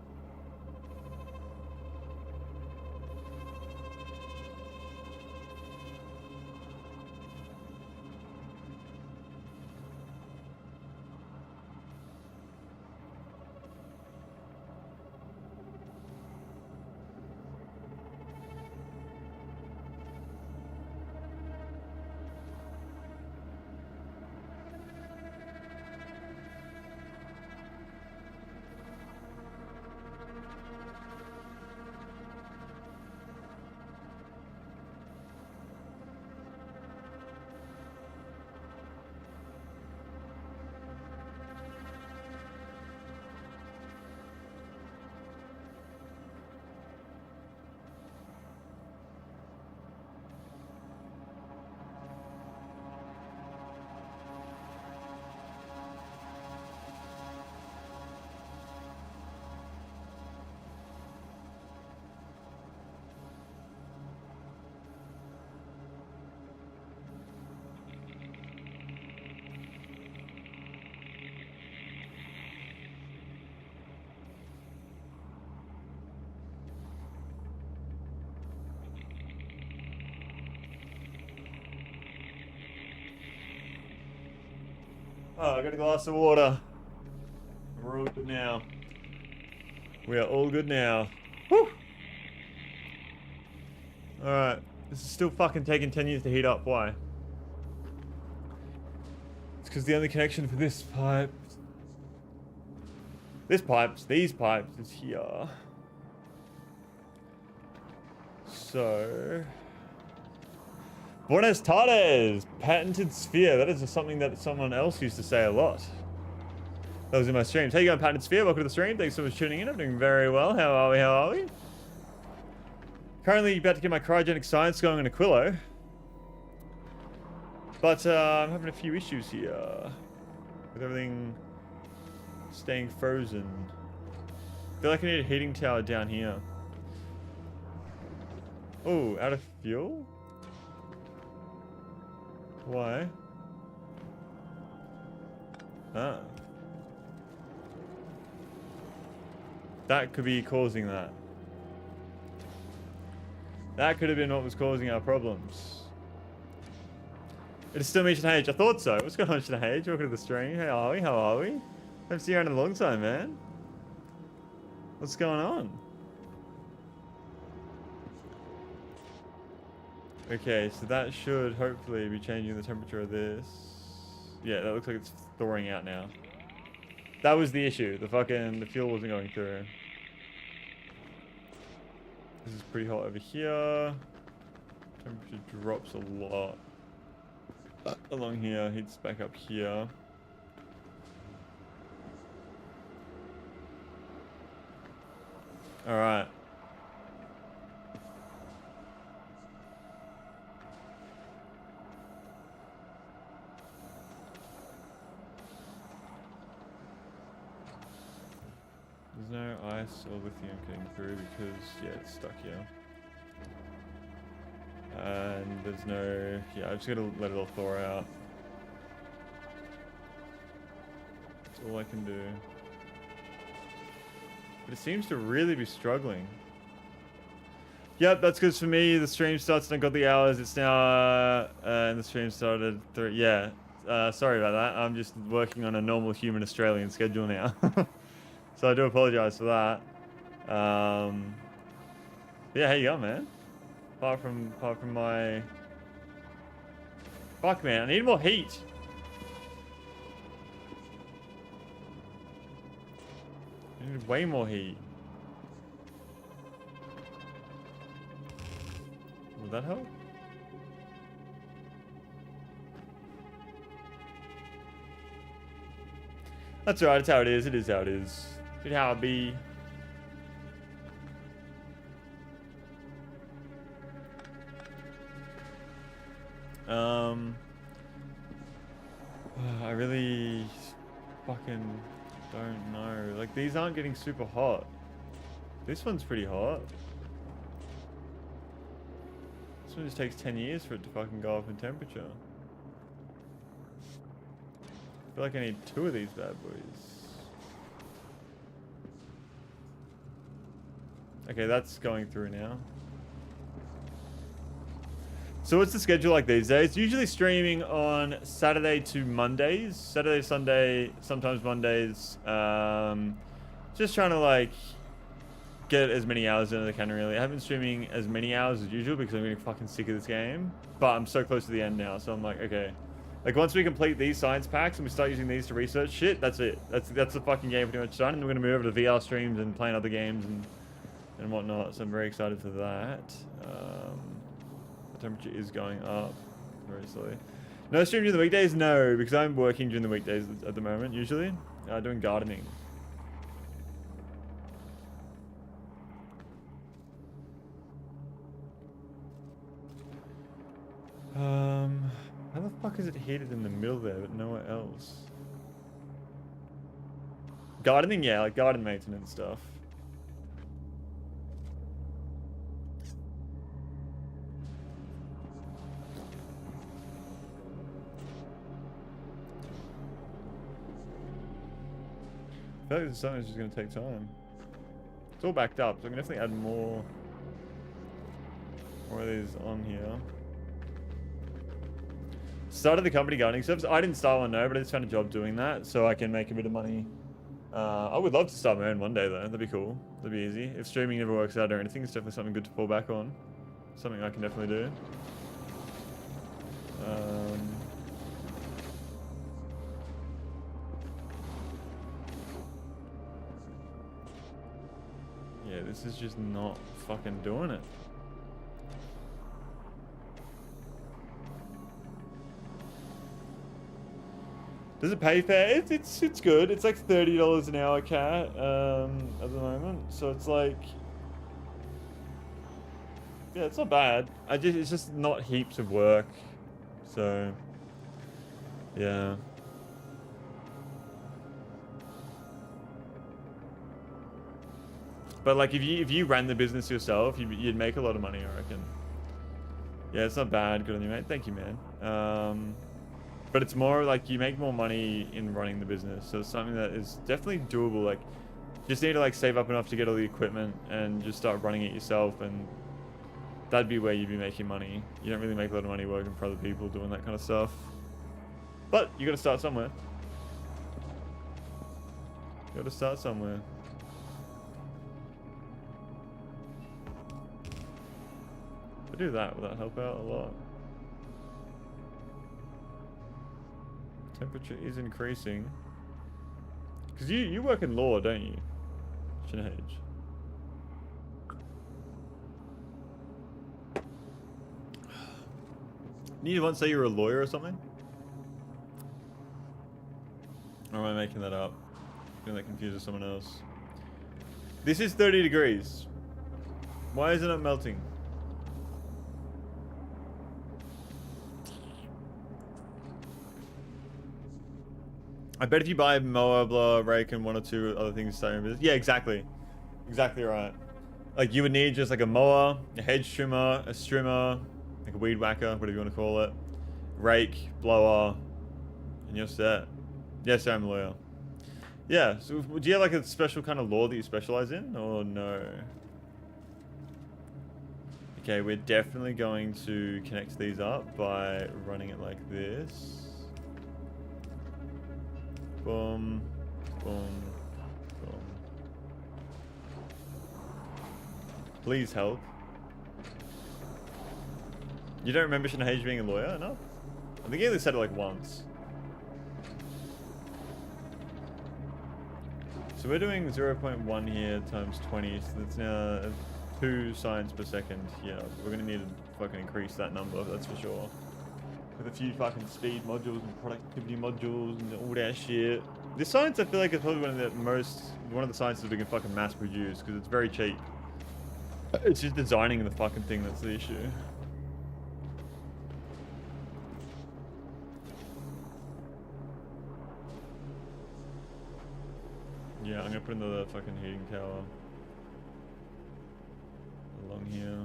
Oh, I got a glass of water. We're all good now. We are all good now. Woo! Alright. This is still fucking taking 10 years to heat up. Why? It's because the only connection for this pipe... these pipes is here. So... Buenos tardes! Patented sphere. That is just something that someone else used to say a lot. That was in my streams. How you going, Patented Sphere? Welcome to the stream. Thanks so much for tuning in. I'm doing very well. How are we? How are we? Currently about to get my cryogenic science going in Aquilo. But I'm having a few issues here. With everything staying frozen. I feel like I need a heating tower down here. Oh, out of fuel? Why? Ah. That could be causing that. That could have been what was causing our problems. It is still me, H. I thought so. What's going on, H? Welcome to the stream. How are we? How are we? Haven't seen you around in a long time, man. What's going on? Okay, so that should hopefully be changing the temperature of this. Yeah, that looks like it's thawing out now. That was the issue. The fuel wasn't going through. This is pretty hot over here. Temperature drops a lot. Along here, heats back up here. Alright. There's no ice or lithium getting through because, yeah, it's stuck here. And there's no... Yeah, I'm just gonna let it all thaw out. That's all I can do. But it seems to really be struggling. Yep, that's because for me, the stream starts and I got the hours. It's now... and the stream started... Yeah. Sorry about that. I'm just working on a normal human Australian schedule now. So I do apologize for that. Yeah, how you going, man? Apart from my... Fuck, man. I need more heat. I need way more heat. Would that help? That's alright. It's how it is. It is how it is. It's how it be. I really fucking don't know. Like, these aren't getting super hot. This one's pretty hot. This one just takes 10 years for it to fucking go up in temperature. I feel like I need 2 of these bad boys. Okay, that's going through now. So what's the schedule like these days? Usually streaming on Saturday to Mondays. Saturday, Sunday, sometimes Mondays. Just trying to like get as many hours in as I can really. I haven't been streaming as many hours as usual because I'm getting fucking sick of this game. But I'm so close to the end now, so I'm like, okay. Like once we complete these science packs and we start using these to research shit, that's it. That's the fucking game pretty much done. And we're gonna move over to VR streams and playing other games and whatnot. So I'm very excited for that. The temperature is going up very slowly. No stream during the weekdays? No, because I'm working during the weekdays at the moment, usually. Doing gardening. How the fuck is it heated in the middle there, but nowhere else? Gardening, yeah, like garden maintenance stuff. I feel like this is something that's just going to take time. It's all backed up, so I can definitely add more of these on here. Started the company gardening service. I didn't start one, no, but I just found a job doing that, so I can make a bit of money. I would love to start my own one day, though. That'd be cool. That'd be easy. If streaming never works out or anything, it's definitely something good to fall back on. Something I can definitely do. Yeah, this is just not fucking doing it. Does it pay fair? It's good. It's like $30 an hour, cat, at the moment. So it's like, yeah, it's not bad. It's just not heaps of work. So, yeah. But like, if you ran the business yourself, you'd make a lot of money, I reckon. Yeah, it's not bad. Good on you, mate. Thank you, man. But it's more like you make more money in running the business. So it's something that is definitely doable. Like, you just need to like save up enough to get all the equipment and just start running it yourself, and that'd be where you'd be making money. You don't really make a lot of money working for other people doing that kind of stuff. But you gotta start somewhere. You gotta start somewhere. If I do that, will that help out a lot? Temperature is increasing. Because you work in law, don't you? Sinead. Didn't you once say you were a lawyer or something? Or am I making that up? I think that confuses someone else. This is 30 degrees. Why isn't it melting? I bet if you buy a mower, blower, rake, and one or two other things, yeah, exactly. Exactly right. Like, you would need just like a mower, a hedge trimmer, a strimmer, like a weed whacker, whatever you want to call it, rake, blower, and you're set. Yes, I'm a lawyer. Yeah, so do you have like a special kind of law that you specialize in, or no? Okay, we're definitely going to connect these up by running it like this. Boom, boom, boom. Please help. You don't remember Sinead being a lawyer? No? I think he only said it like once. So we're doing 0.1 here times 20, so that's now 2 signs per second. Yeah, we're gonna need to fucking increase that number, that's for sure. With a few fucking speed modules and productivity modules and all that shit. This science, I feel like, is probably one of the sciences we can fucking mass produce, because it's very cheap. It's just designing the fucking thing that's the issue. Yeah, I'm gonna put another fucking heating tower along here.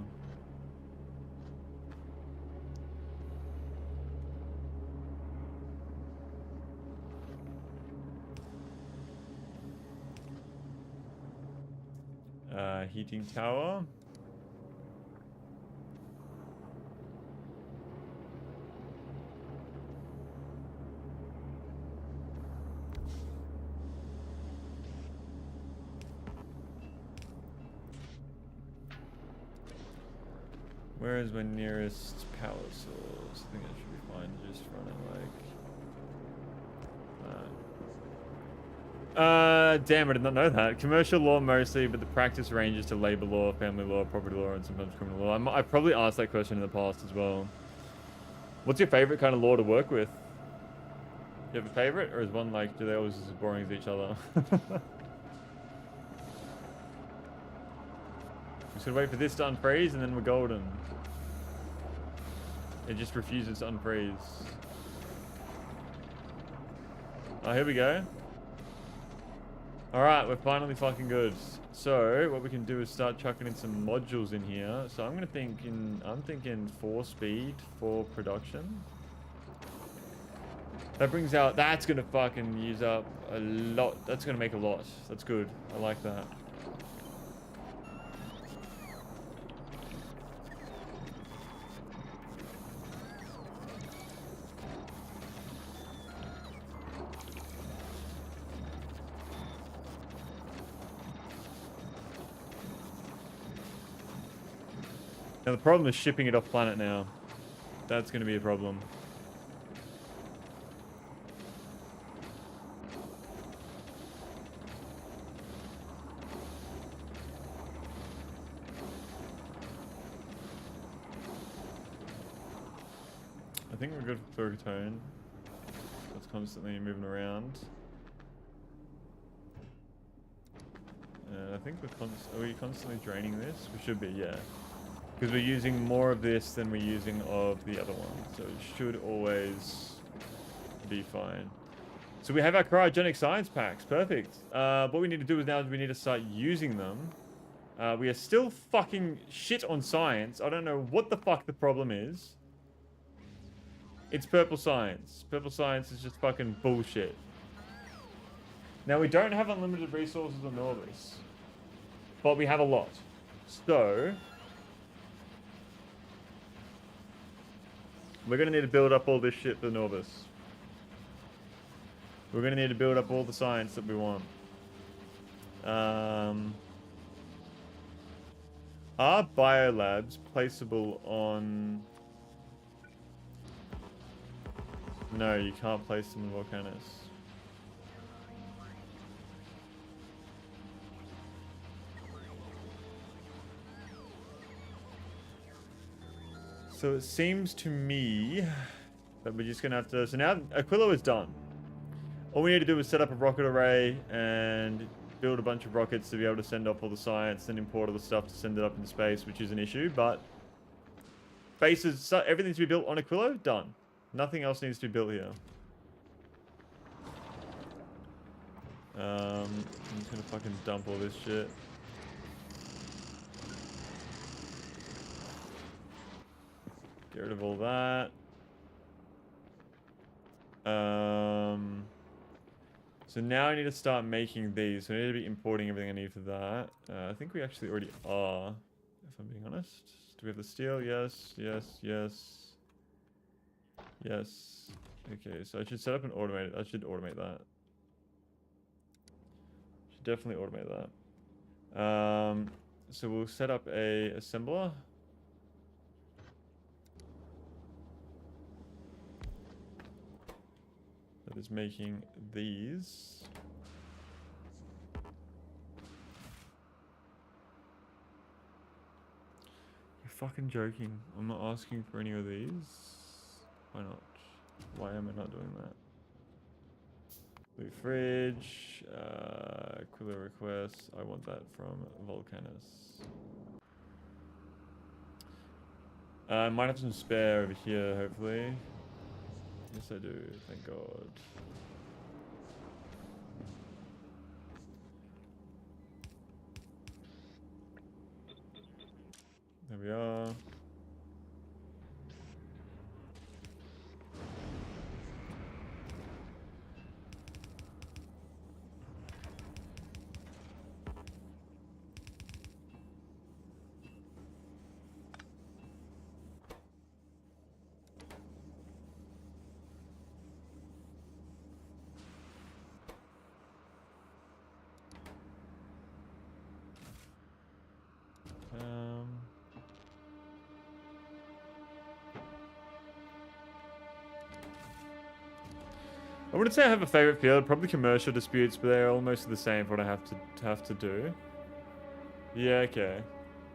Heating tower. Where is my nearest power source? I think I should be fine to just run it like that. Damn, I did not know that. Commercial law mostly, but the practice ranges to labor law, family law, property law, and sometimes criminal law. I've probably asked that question in the past as well. What's your favorite kind of law to work with? Do you have a favorite, or is one like, do they always as boring as each other? Just gotta wait for this to unfreeze and then we're golden. It just refuses to unfreeze. Oh, here we go. Alright, we're finally fucking good. So, what we can do is start chucking in some modules in here. So I'm thinking 4 speed, 4 production. That brings out, that's gonna fucking use up a lot. That's gonna make a lot. That's good. I like that. Now the problem is shipping it off planet now. That's going to be a problem. I think we're good for tone. That's constantly moving around. I think are we constantly draining this? We should be, yeah. Because we're using more of this than we're using of the other one. So it should always be fine. So we have our cryogenic science packs. Perfect. What we need to do is now we need to start using them. We are still fucking shit on science. I don't know what the fuck the problem is. It's purple science. Purple science is just fucking bullshit. Now, we don't have unlimited resources on Norbis. But we have a lot. So we're going to need to build up all this shit for Norbis. We're going to need to build up all the science that we want. Are biolabs placeable on... No, you can't place them in Volcanus. So it seems to me that we're just going to have to... So now Aquilo is done. All we need to do is set up a rocket array and build a bunch of rockets to be able to send off all the science and import all the stuff to send it up into space, which is an issue, but bases, everything to be built on Aquilo, done. Nothing else needs to be built here. I'm just gonna fucking dump all this shit. Get rid of all that. So now I need to start making these. So I need to be importing everything I need for that. I think we actually already are, if I'm being honest. Do we have the steel? Yes, yes, yes. Yes. Okay, so I should set up an automated. I should automate that. Should definitely automate that. So we'll set up a assembler. That is making these. You're fucking joking. I'm not asking for any of these. Why not? Why am I not doing that? Blue fridge. Aquila request. I want that from Volcanus. I might have some spare over here, hopefully. Yes, I do. Thank God. There we are. I wouldn't say I have a favorite field. Probably commercial disputes, but they're almost the same for what I have to do. Yeah, okay.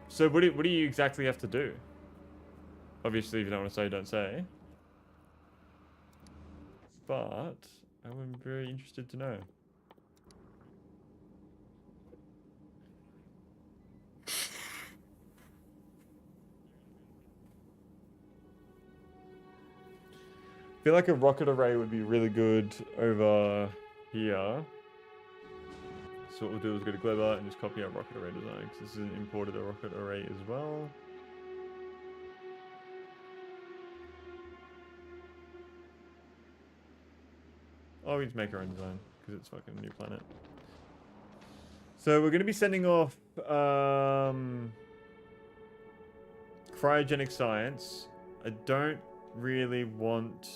So what do you exactly have to do? Obviously, if you don't want to say, don't say. But I'm very interested to know. I feel like a rocket array would be really good over here. So what we'll do is go to Global and just copy our rocket array design, because this is an imported rocket array as well. Oh, we just make our own design, because it's fucking a new planet. So we're going to be sending off cryogenic science. I don't really want...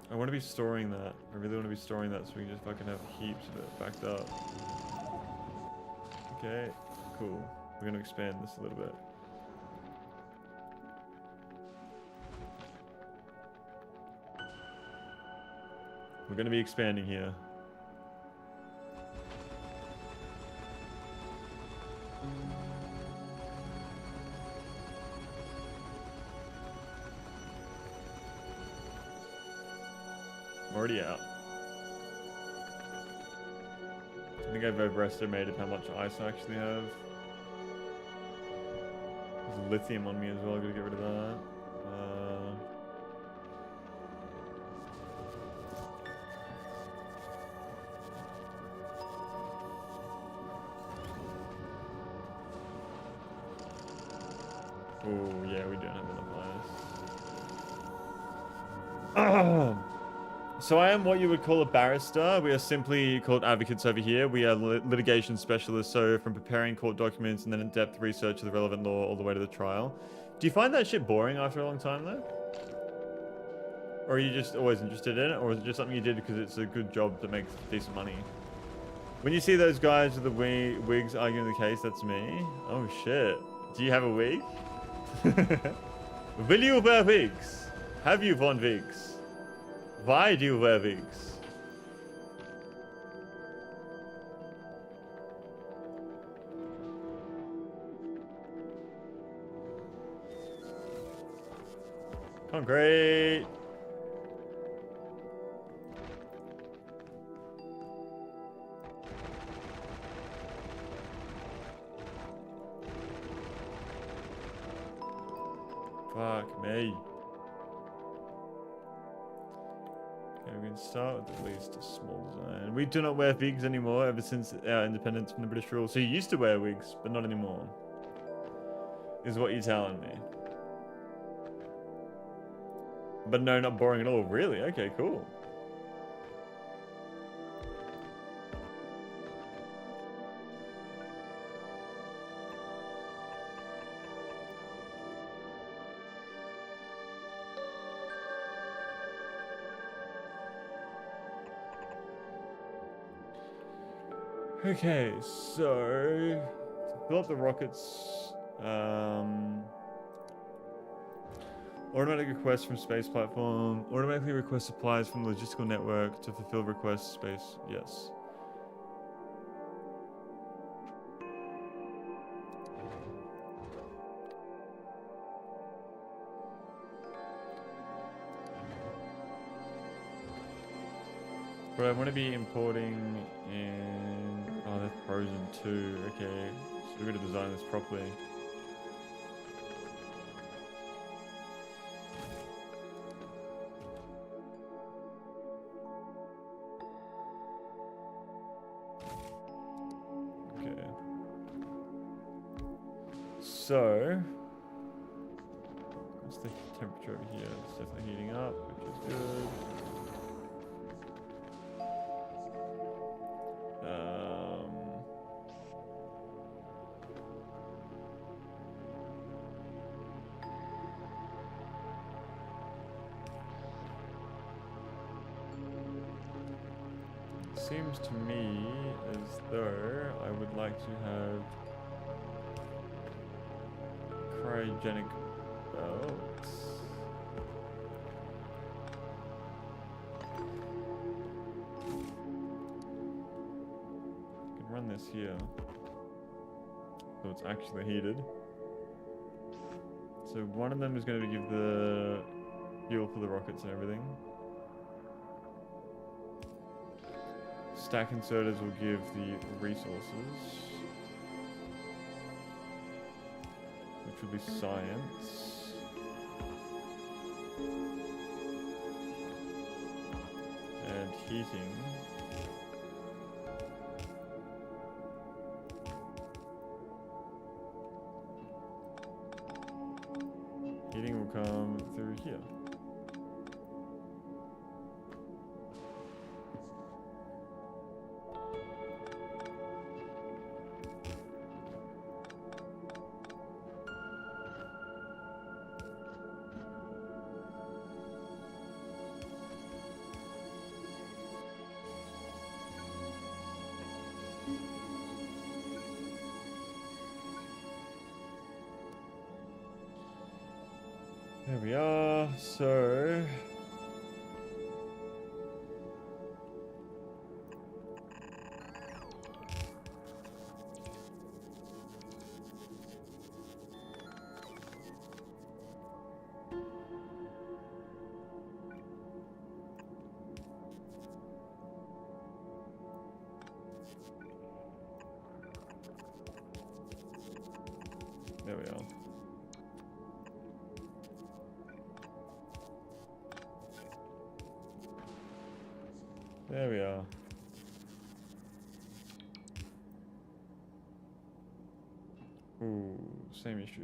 I want to be storing that. I really want to be storing that so we can just fucking have heaps of it backed up. Okay, cool. We're going to expand this a little bit. We're going to be expanding here. already out. I think I've overestimated how much ice I actually have. There's lithium on me as well, I gotta get rid of that. Oh, yeah, we don't have enough ice. So I am what you would call a barrister. We are simply called advocates over here. We are litigation specialists, so from preparing court documents and then in-depth research of the relevant law all the way to the trial. Do you find that shit boring after a long time, though? Or are you just always interested in it? Or is it just something you did because it's a good job that makes decent money? When you see those guys with the wigs arguing the case, that's me. Oh, shit. Do you have a wig? Will you wear wigs? Have you worn wigs? Why do you wear wigs? Concrete. Fuck me. We can start with at least a small design. We do not wear wigs anymore ever since our independence from the British rule. So you used to wear wigs, but not anymore. Is what you're telling me. But no, not boring at all. Really? Okay, cool. Okay, so to fill up the rockets, automatic requests from space platform, automatically request supplies from logistical network to fulfill request space. Yes. But I want to be importing in... Oh, they're frozen too. Okay, so we've got to design this properly. Okay. So... what's the temperature over here? It's definitely heating up, which is good. Seems to me as though I would like to have cryogenic belts. I can run this here, so it's actually heated. So one of them is going to give the fuel for the rockets and everything. Stack inserters will give the resources, which will be science. And heating. Heating will come through here. There we are, so... There we are. There we are. Ooh, same issue.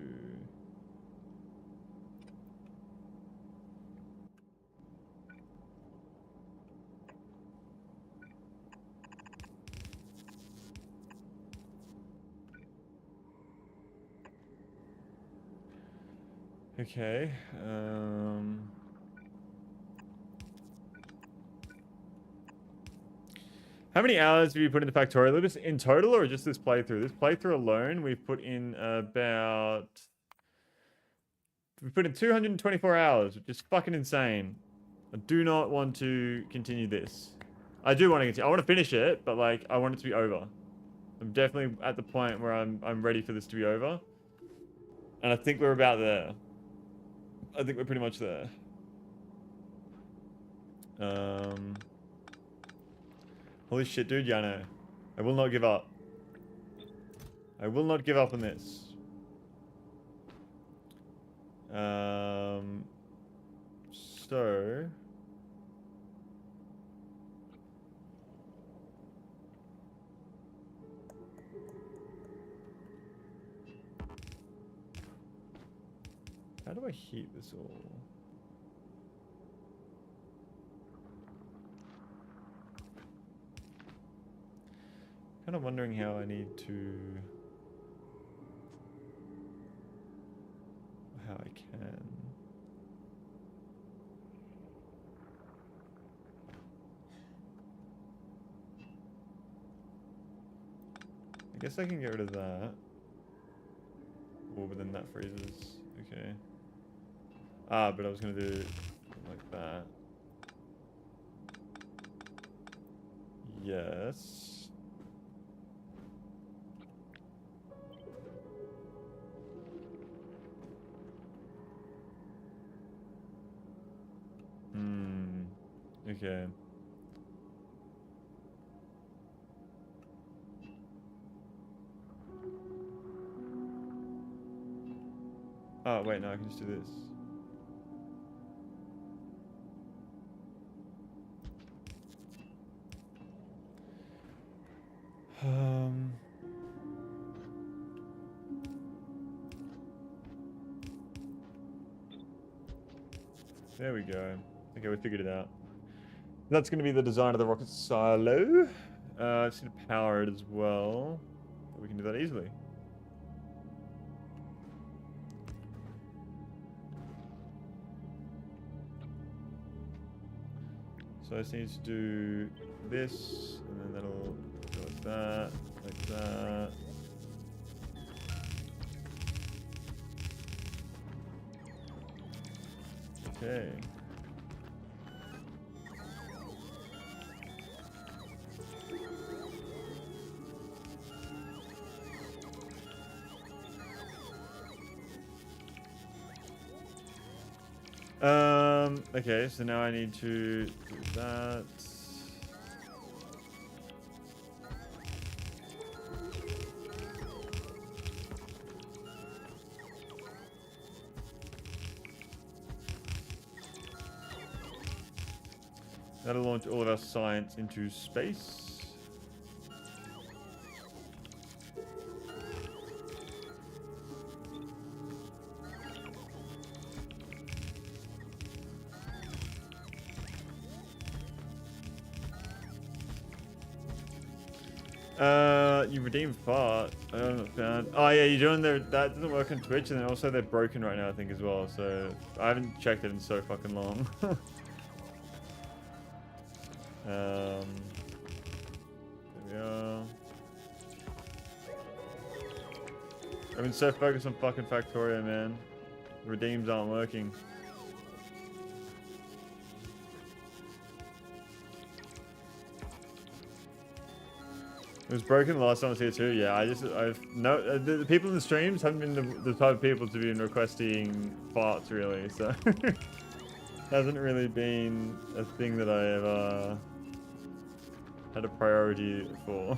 Okay. How many hours have you put into Factorio? This in total or just this playthrough? This playthrough alone, we've put in about... We've put in 224 hours, which is fucking insane. I do not want to continue this. I do want to continue. I want to finish it, but like, I want it to be over. I'm definitely at the point where I'm ready for this to be over. And I think we're about there. I think we're pretty much there. Holy shit, dude, Yano. I will not give up. I will not give up on this. So... How do I heat this all? Kind of wondering how I need to... How I can... I guess I can get rid of that. Oh, but then that freezes. Okay. Ah, but I was gonna do like that. Yes. Okay. Oh, wait, no, I can just do this. There we go. Okay, we figured it out. That's going to be the design of the rocket silo. I just need to power it as well. But we can do that easily. So I just need to do this, and then that'll go like that, like that. Okay. Okay, so now I need to do that. That'll launch all of our science into space. You redeemed part. I haven't found. Oh yeah, you're doing that doesn't work on Twitch, and then also they're broken right now, I think, as well. So I haven't checked it in so fucking long. There we are. I've been so focused on fucking Factorio, man. Redeems aren't working. It was broken the last time I was here too. Yeah, the people in the streams haven't been the type of people to be requesting parts really, so hasn't really been a thing that I ever had a priority for.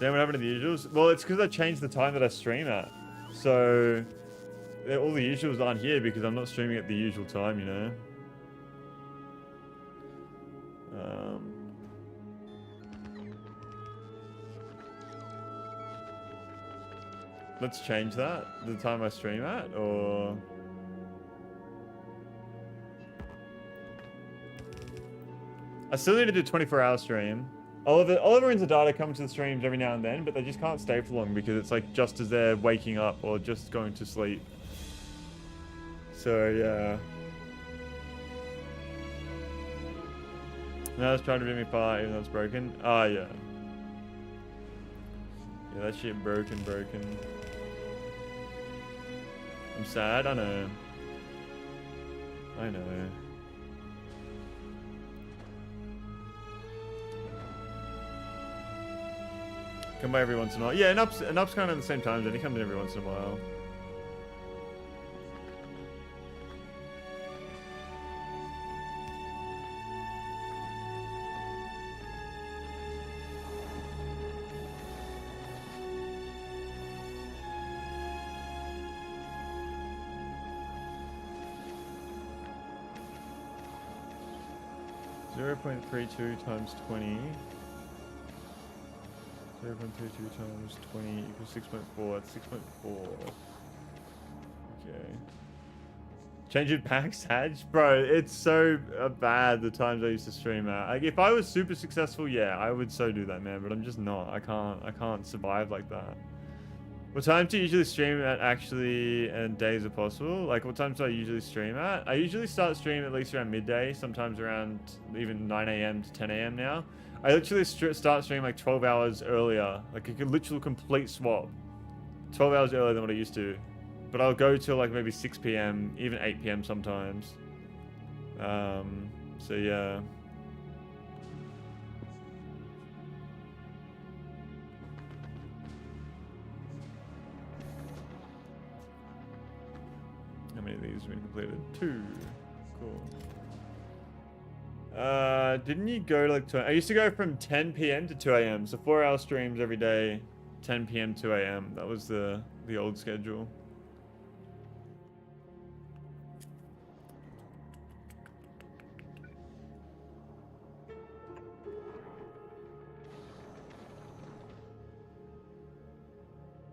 Damn, what happened to the usuals? Well, it's because I changed the time that I stream at. So, all the usuals aren't here because I'm not streaming at the usual time, you know? Let's change that, the time I stream at, or... I still need to do 24-hour stream. Oliver and Zadata come to the streams every now and then, but they just can't stay for long because it's like just as they're waking up or just going to sleep. So, yeah. Now it's trying to bring me far even though it's broken. Oh, yeah. Yeah, that shit broken. I'm sad, I know. I know. Come by every once in a while. Yeah, Noob's kind of at the same time, then he comes in every once in a while. 0.32 times 20. 0.32 times 20 equals 6.4. That's 6.4. Okay. Change it back, Sag? Bro, it's so bad the times I used to stream at. Like, if I was super successful, yeah, I would so do that, man. But I'm just not. I can't survive like that. What time do you usually stream at actually and days if possible? Like, what times do I usually stream at? I usually start streaming at least around midday, sometimes around even 9 a.m. to 10 a.m. now. I literally start streaming like 12 hours earlier. Like a literal complete swap. 12 hours earlier than what I used to. But I'll go till like maybe 6 p.m., even 8 p.m. sometimes. So yeah. How many of these have been completed? 2. Cool. Didn't you go to like I used to go from 10 p.m. to 2 a.m. So 4-hour streams every day, 10 p.m. 2 a.m. That was the old schedule.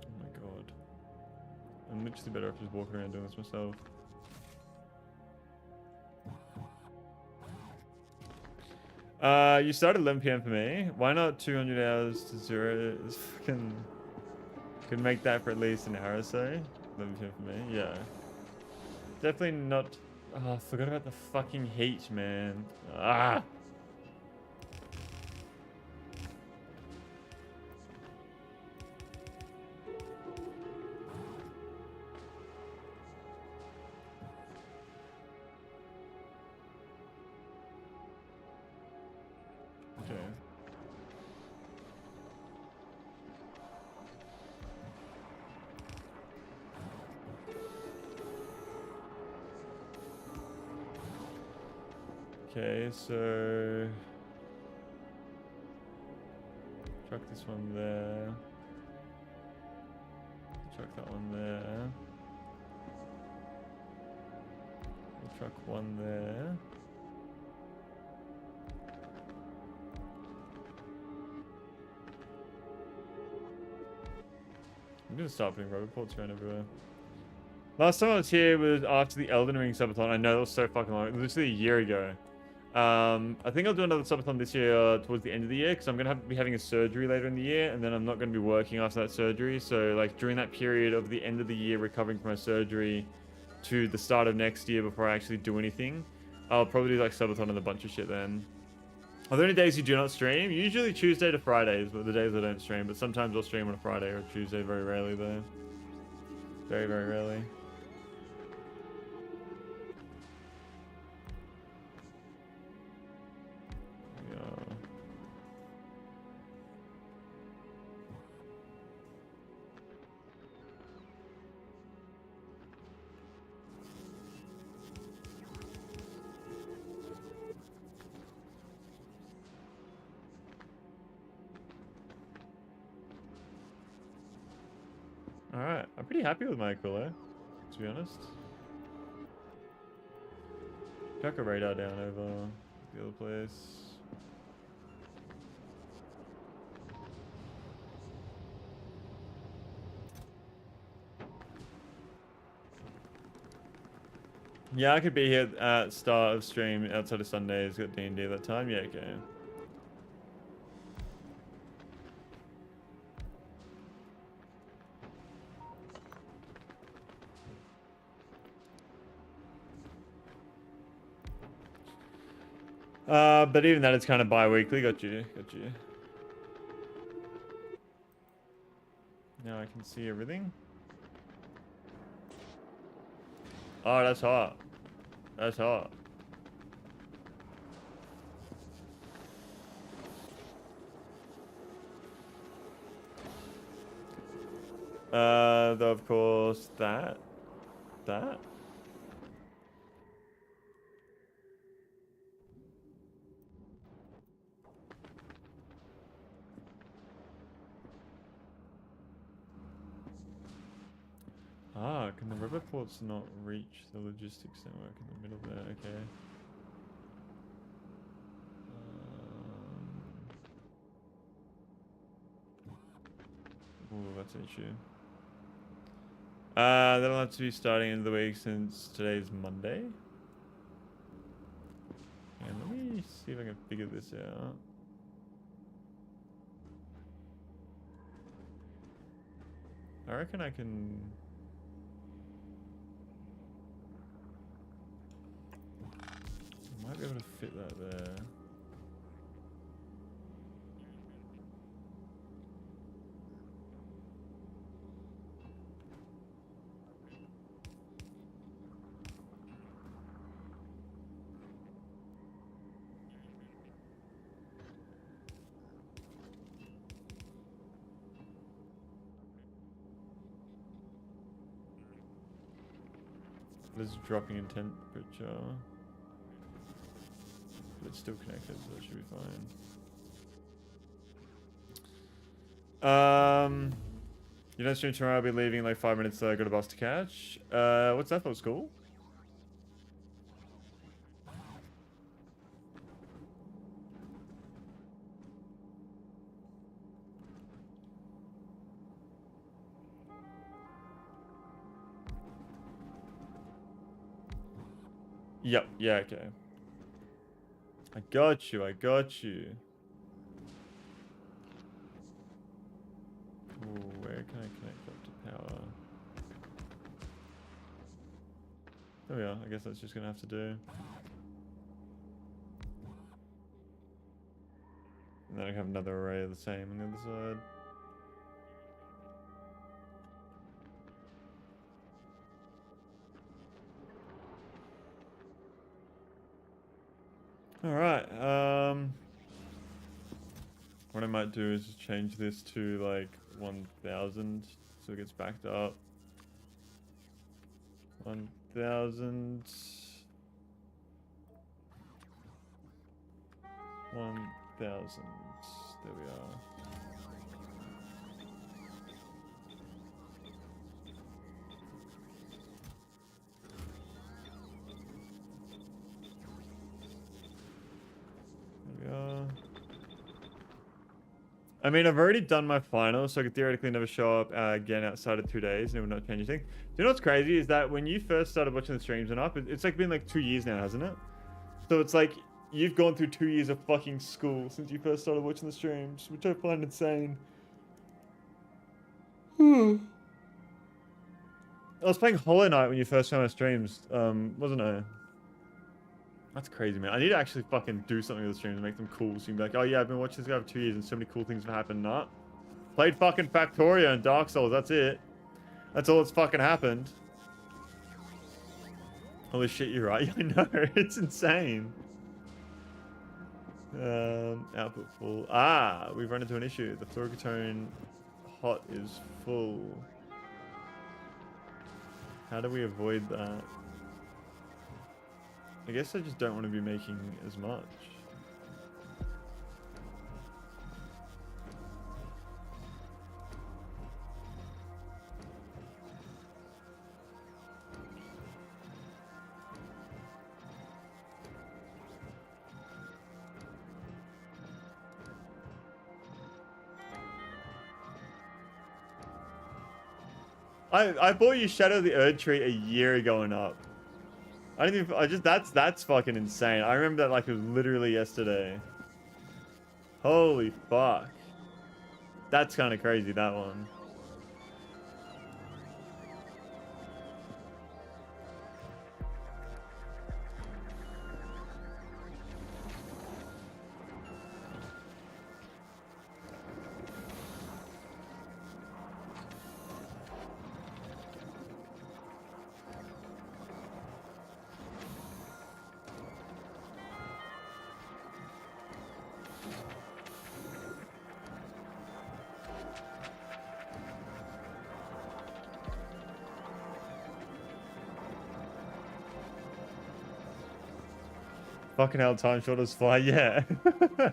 Oh my god. I'm literally better off just walking around doing this myself. You started 11 p.m. for me. Why not 200 hours to 0? It's fucking... Could make that for at least an hour or so. 11 p.m. for me, yeah. Definitely not... Oh, I forgot about the fucking heat, man. Ah! Okay, so chuck this one there. Chuck that one there. We'll chuck one there. I'm gonna start putting rubber ports around everywhere. Last time I was here was after the Elden Ring subathon. I know that was so fucking long. It was literally a year ago. I think I'll do another subathon this year towards the end of the year because I'm gonna be having a surgery later in the year, and then I'm not gonna be working after that surgery. So like during that period of the end of the year recovering from my surgery to the start of next year before I actually do anything, I'll probably do like subathon and a bunch of shit then. Are there any days you do not stream? Usually Tuesday to Fridays, but the days I don't stream. But sometimes I'll stream on a Friday or a Tuesday. Very rarely though. Very, very rarely. I'm pretty happy with my Aquilo, to be honest. Chuck a radar down over the other place. Yeah, I could be here at start of stream outside of Sundays. Got D&D that time. Yeah, okay. But even that, it's kind of bi-weekly. Got you. Got you. Now I can see everything. Oh, that's hot. That's hot. Though of course that. Ah, can the rubber ports not reach the logistics network in the middle there? Okay. Oh, that's an issue. That'll have to be starting end of the week since today's Monday. And let me see if I can figure this out. I reckon I can... I might be able to fit that there. This is dropping in temperature. But it's still connected, so it should be fine. You don't stream tomorrow, I'll be leaving in like 5 minutes, so I got a bus to catch. What's that for school? Yep, yeah, okay. I got you, I got you. Ooh, where can I connect up to power? There we are, I guess that's just gonna have to do. And then I have another array of the same on the other side. Alright, what I might do is just change this to like 1000 so it gets backed up. 1000. 1000. There we are. I mean, I've already done my final, so I could theoretically never show up again outside of 2 days, and it would not change anything. Do you know what's crazy is that when you first started watching the streams and up, it's like been like 2 years now, hasn't it? So it's like you've gone through 2 years of fucking school since you first started watching the streams, which I find insane. I was playing Hollow Knight when you first found my streams, wasn't I? That's crazy, man. I need to actually fucking do something with the streams and make them cool. So you can be like, oh yeah, I've been watching this guy for 2 years and so many cool things have happened. Nah. Played fucking Factorio and Dark Souls, that's it. That's all that's fucking happened. Holy shit, you're right. I know, it's insane. Output full. Ah, we've run into an issue. The fluorocatone hot is full. How do we avoid that? I guess I just don't want to be making as much. I bought you Shadow the Erd Tree a year ago and up. I didn't even, I just, that's fucking insane. I remember that like it was literally yesterday. Holy fuck. That's kind of crazy, that one. Fucking hell, time short as fly, yeah. 312.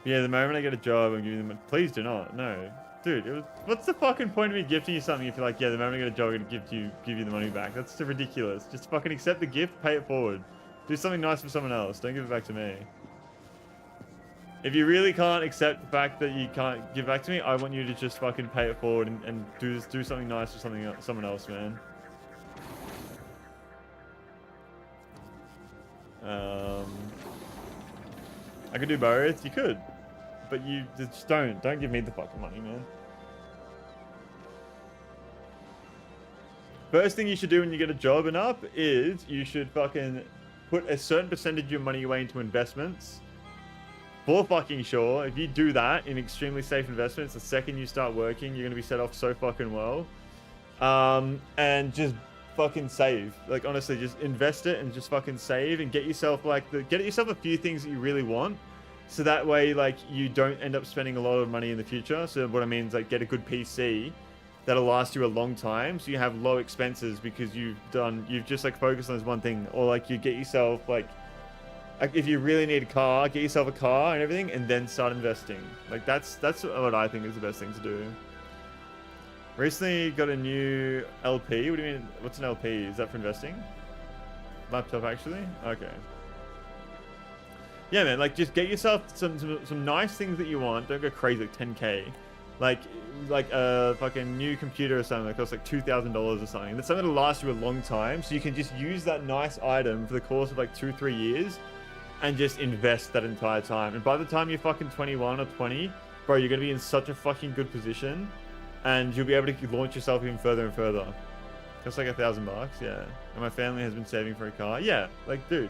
Yeah, the moment I get a job, I'm giving them. Please do not. No, dude. What's the fucking point of me gifting you something if you're like, yeah, the moment I get a job, I'm gonna give you the money back? That's so ridiculous. Just fucking accept the gift, pay it forward. Do something nice for someone else. Don't give it back to me. If you really can't accept the fact that you can't give back to me, I want you to just fucking pay it forward and do something nice for someone else, man. I could do both. You could, but you just don't give me the fucking money, man. First thing you should do when you get a job and up is you should fucking put a certain percentage of your money away into investments. For fucking sure, if you do that in extremely safe investments, the second you start working, you're gonna be set off so fucking well. And just fucking save. Like honestly, just invest it and just fucking save and get yourself like get yourself a few things that you really want, so that way like you don't end up spending a lot of money in the future. So what I mean is like get a good PC that'll last you a long time, so you have low expenses because you've just like focused on this one thing, or like you get yourself like if you really need a car, get yourself a car and everything, and then start investing. Like that's what I think is the best thing to do. Recently got a new LP. What do you mean? What's an LP? Is that for investing? Laptop, actually? Okay. Yeah, man. Like, just get yourself some nice things that you want. Don't go crazy like 10K. Like a fucking new computer or something that costs like $2,000 or something. That's something that'll last you a long time, so you can just use that nice item for the course of like 2-3 years, and just invest that entire time. And by the time you're fucking 21 or 20, bro, you're gonna be in such a fucking good position, and you'll be able to launch yourself even further and further. Costs like $1,000, yeah. And my family has been saving for a car. Yeah, like, dude,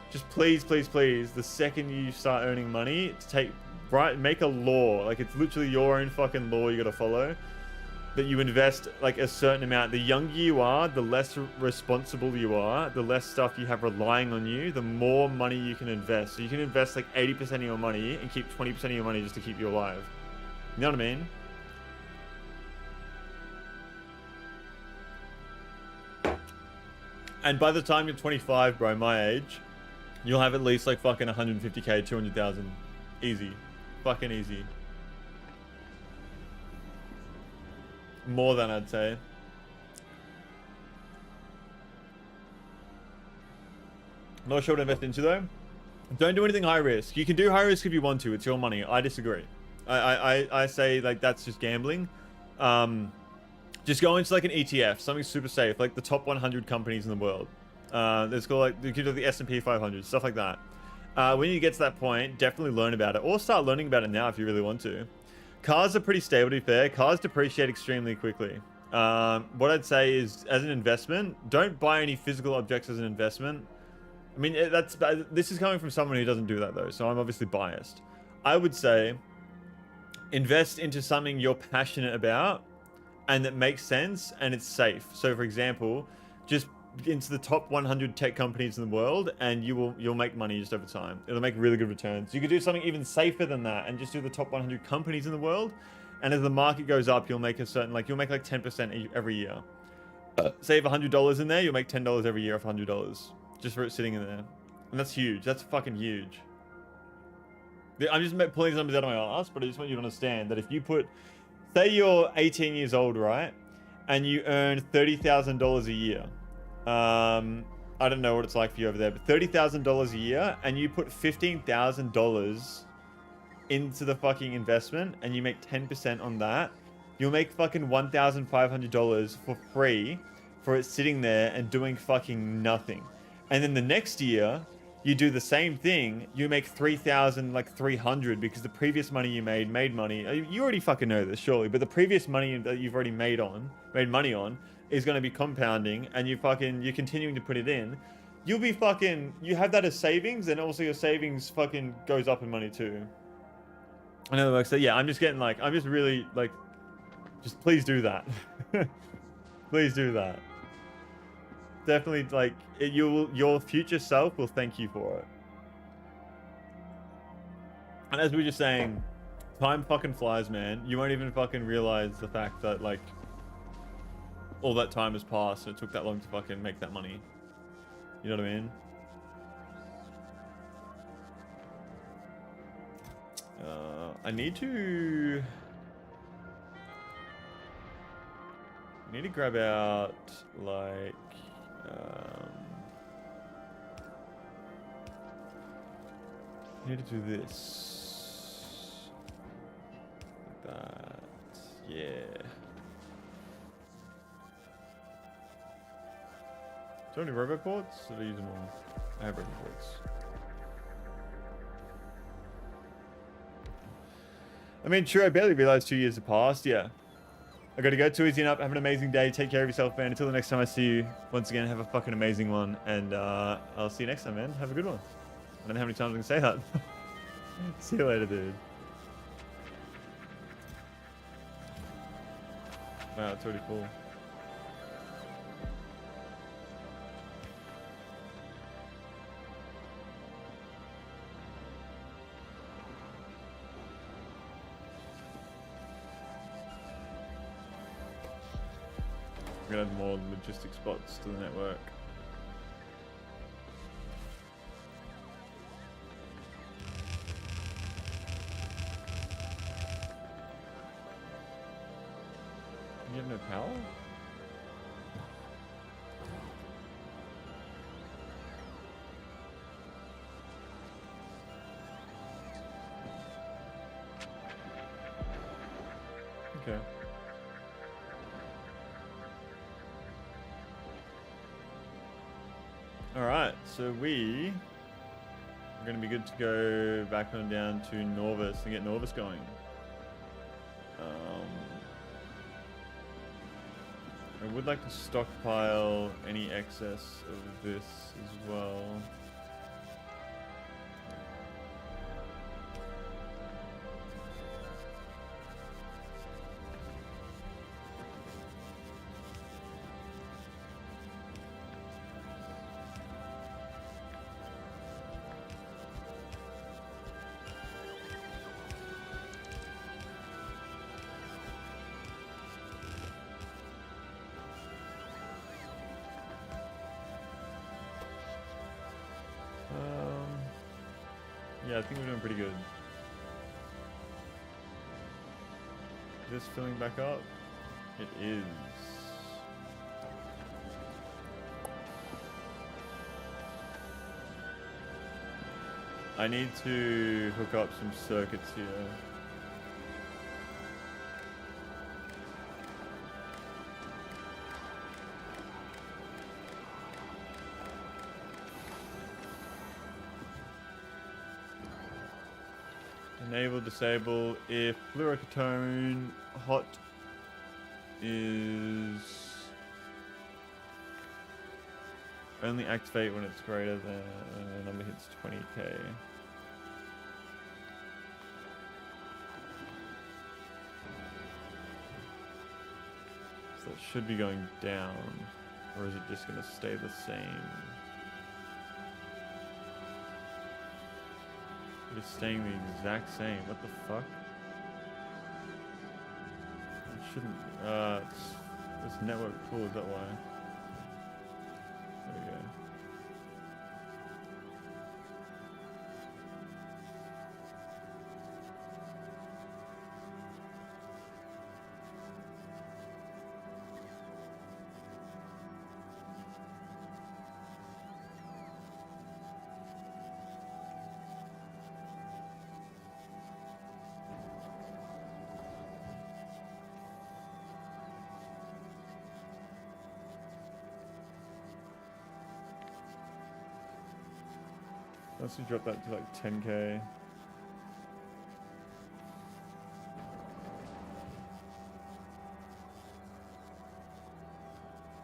just please, please, please, the second you start earning money, make a law. Like, it's literally your own fucking law you gotta follow, that you invest like a certain amount. The younger you are, the less responsible you are, the less stuff you have relying on you, the more money you can invest. So you can invest like 80% of your money and keep 20% of your money just to keep you alive. You know what I mean? And by the time you're 25, bro, my age, you'll have at least like fucking 150K, 200,000. Easy. Fucking easy. More than, I'd say. Not sure what to invest into though. Don't do anything high risk. You can do high risk if you want to. It's your money. I disagree. I say like that's just gambling. Just go into like an ETF, something super safe, like the top 100 companies in the world. Let's go like you could do the S&P 500, stuff like that. When you get to that point, definitely learn about it, or start learning about it now if you really want to. Cars are pretty stable, to be fair. Cars depreciate extremely quickly. What I'd say is, as an investment, don't buy any physical objects as an investment. I mean, this is coming from someone who doesn't do that though, so I'm obviously biased. I would say invest into something you're passionate about and that makes sense and it's safe. So for example, just into the top 100 tech companies in the world, and you'll make money just over time. It'll make really good returns. You could do something even safer than that and just do the top 100 companies in the world, and as the market goes up, you'll make a certain, like, you'll make like 10% every year. Save $100 in there, you'll make $10 every year off $100 just for it sitting in there. And that's huge. That's fucking huge. I'm just pulling these numbers out of my ass, but I just want you to understand that if you put, say you're 18 years old, right, and you earn $30,000 a year, I don't know what it's like for you over there, but $30,000 a year, and you put $15,000 into the fucking investment, and you make 10% on that, you'll make fucking $1,500 for free for it sitting there and doing fucking nothing. And then the next year, you do the same thing, you make 3,300 because the previous money you made money. You already fucking know this, surely, but the previous money that you've already made money on is going to be compounding, and you're continuing to put it in. You'll be fucking, you have that as savings, and also your savings fucking goes up in money too. I know it works. So yeah, I'm just really like, just please do that. Please do that. Definitely, like, your future self will thank you for it. And as we were just saying, time fucking flies, man. You won't even fucking realize the fact that, like, all that time has passed and it took that long to fucking make that money. You know what I mean? I need to grab out, like, I need to do this. Like that. Yeah. Do you have any roboports? Or do I use them all? I have roboports. I mean, true, I barely realized 2 years have passed. Yeah. I gotta go. Too easy and up. Have an amazing day. Take care of yourself, man. Until the next time I see you, once again, have a fucking amazing one. And I'll see you next time, man. Have a good one. I don't know how many times I can say that. See you later, dude. Wow, it's already full. We're gonna add more logistic spots to the network. You have no power? Okay. Alright, so we are going to be good to go back on down to Norvis and get Norvis going. I would like to stockpile any excess of this as well. Yeah, I think we're doing pretty good. Is this filling back up? It is. I need to hook up some circuits here. Enable, disable if fluorocatone hot is only activate when it's greater than the number hits 20k. So that should be going down, or is it just going to stay the same? It's staying the exact same. What the fuck? It shouldn't. This network full, is that why? There we go. Let's just drop that to like 10k.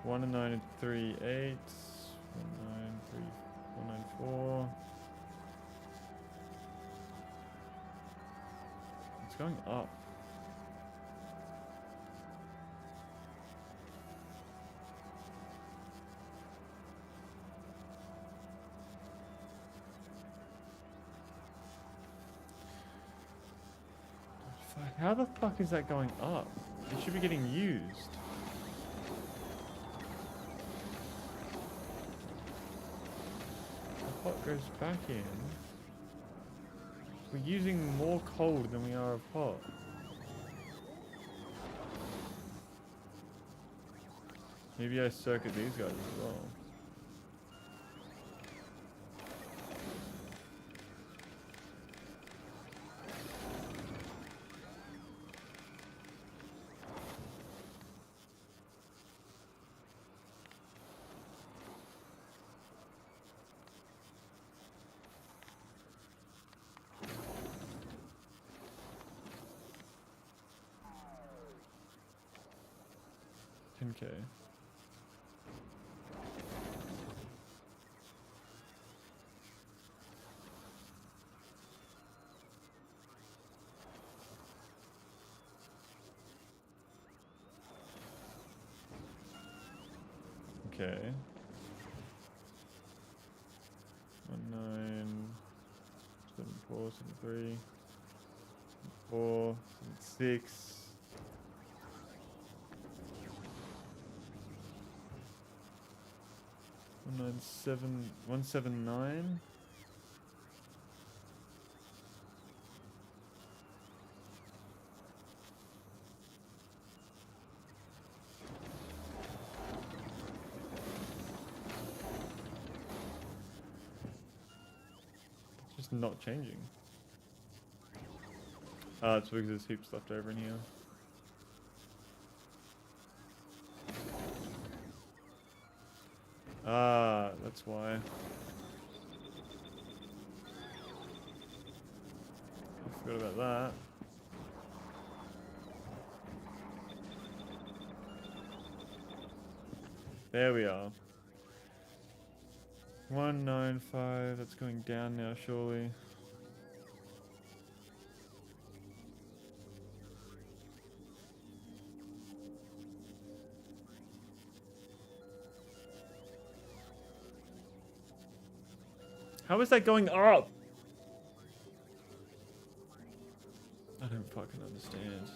One and 9 and 3 8. 1 9 3 4 9 4. It's going up. How the fuck is that going up? It should be getting used. The pot goes back in. We're using more cold than we are of hot. Maybe I circuit these guys as well. Okay. Okay. 1 9 7 4 7 3 4 7 6. 197 179. It's just not changing. It's because there's heaps left over in here. That's why. I forgot about that. There we are. 195, that's going down now, surely. How is that going up? I don't fucking understand.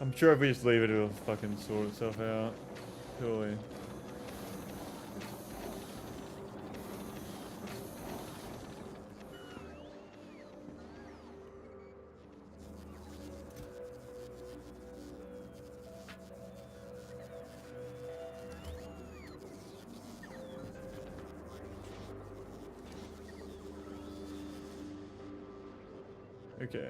I'm sure if we just leave it, it'll fucking sort itself out. Surely. Okay.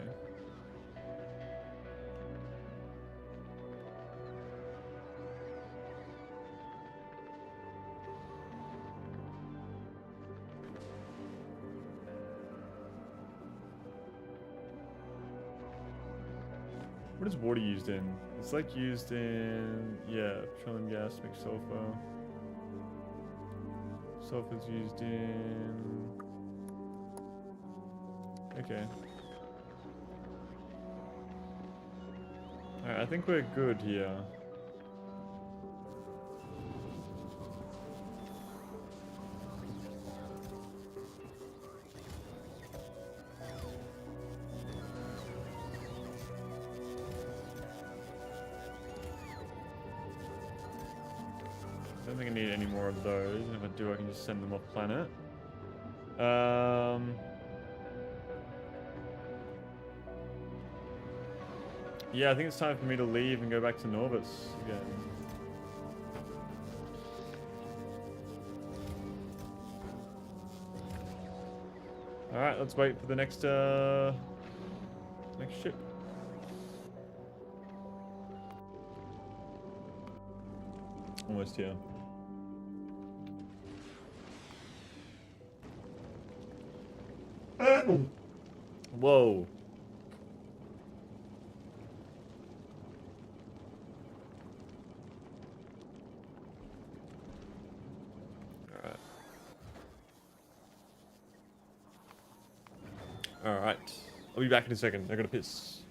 What is water used in? It's like used in, yeah, petroleum gas, mixed sulfur. Sulfur's used in... Okay. Alright, I think we're good here. I don't think I need any more of those, and if I do, I can just send them off planet. Yeah, I think it's time for me to leave and go back to Norvis again. Alright, let's wait for the next ship. Almost here. Whoa. Alright. I'll be back in a second. I gotta piss.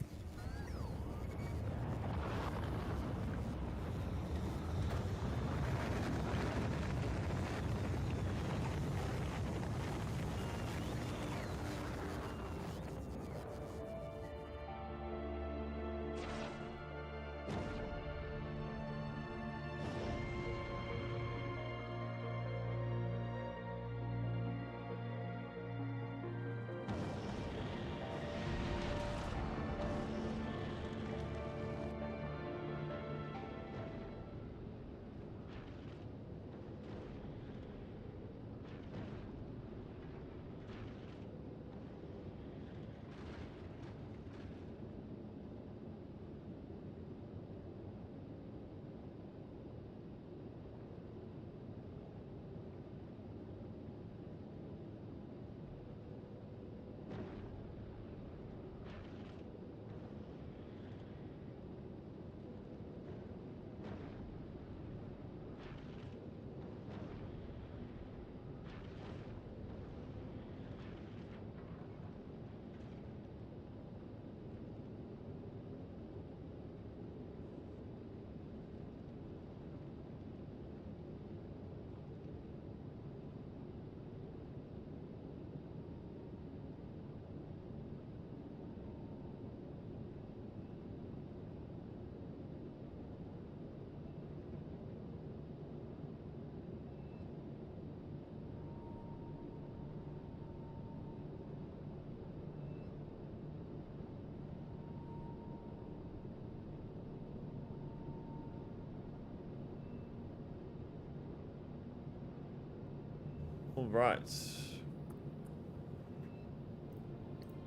All right.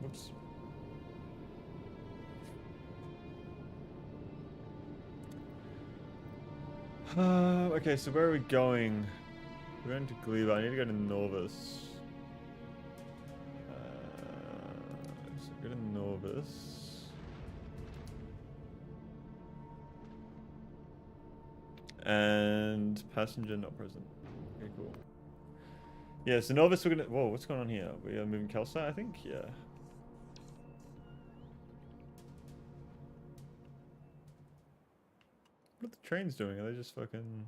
Whoops. Okay, so where are we going? We're going to Gleba. I need to go to Norvis. So go to Norvis. And passenger not present. Okay, cool. Yeah, so Norvis we're gonna... Whoa, what's going on here? We are moving calcite, I think? Yeah. What are the trains doing? Are they just fucking...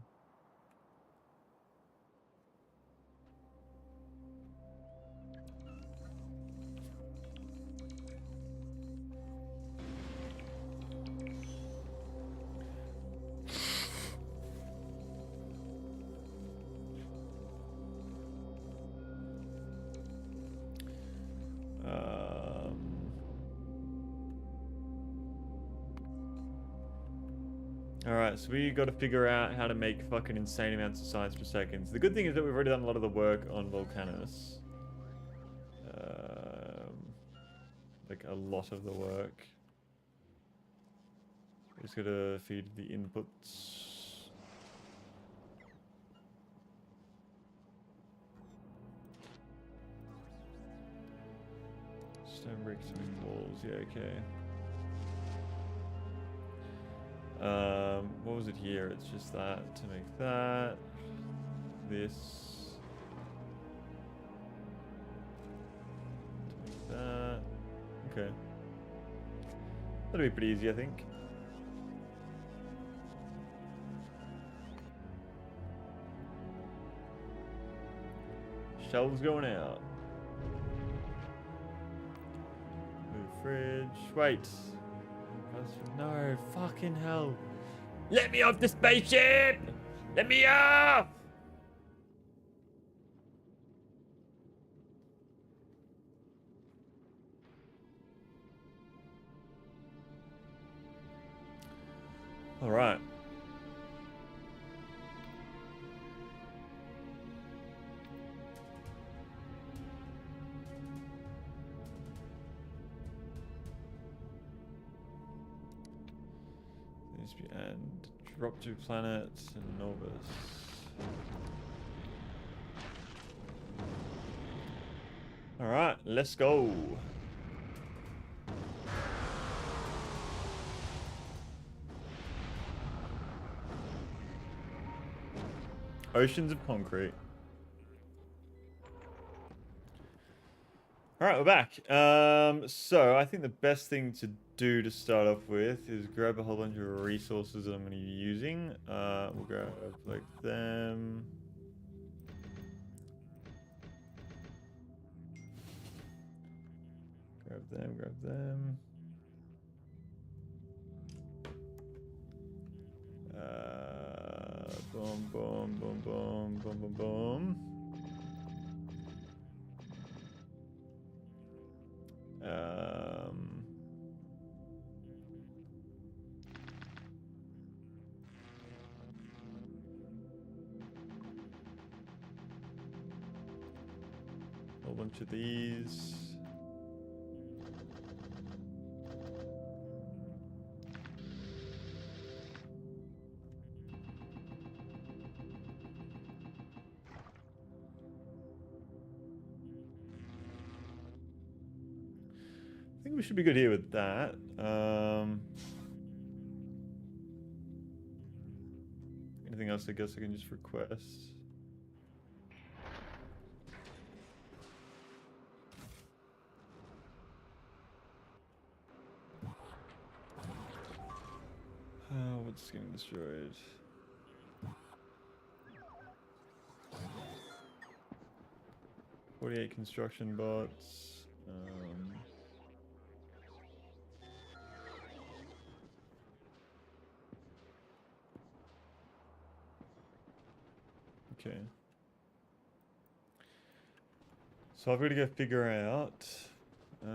Alright, so we got to figure out how to make fucking insane amounts of science per second. The good thing is that we've already done a lot of the work on Volcanus. Like a lot of the work. Just got to feed the inputs. Stone bricks and walls, yeah, okay. What was it here? It's just that to make that. This. To make that. Okay. That'll be pretty easy, I think. Shelves going out. Move fridge. Wait. No, fucking hell. Let me off the spaceship! Let me off! All right. And drop 2 planets and Novus. Alright, let's go. Oceans of concrete. Alright, we're back. So I think the best thing to do to start off with is grab a whole bunch of resources that I'm going to be using. We'll grab like them. Grab them, grab them. Boom, boom, boom, boom, boom, boom, boom. Whole bunch of these. I think we should be good here with that. Anything else I guess I can just request. What's getting destroyed? "48 construction bots. Okay. So I've got to go figure out how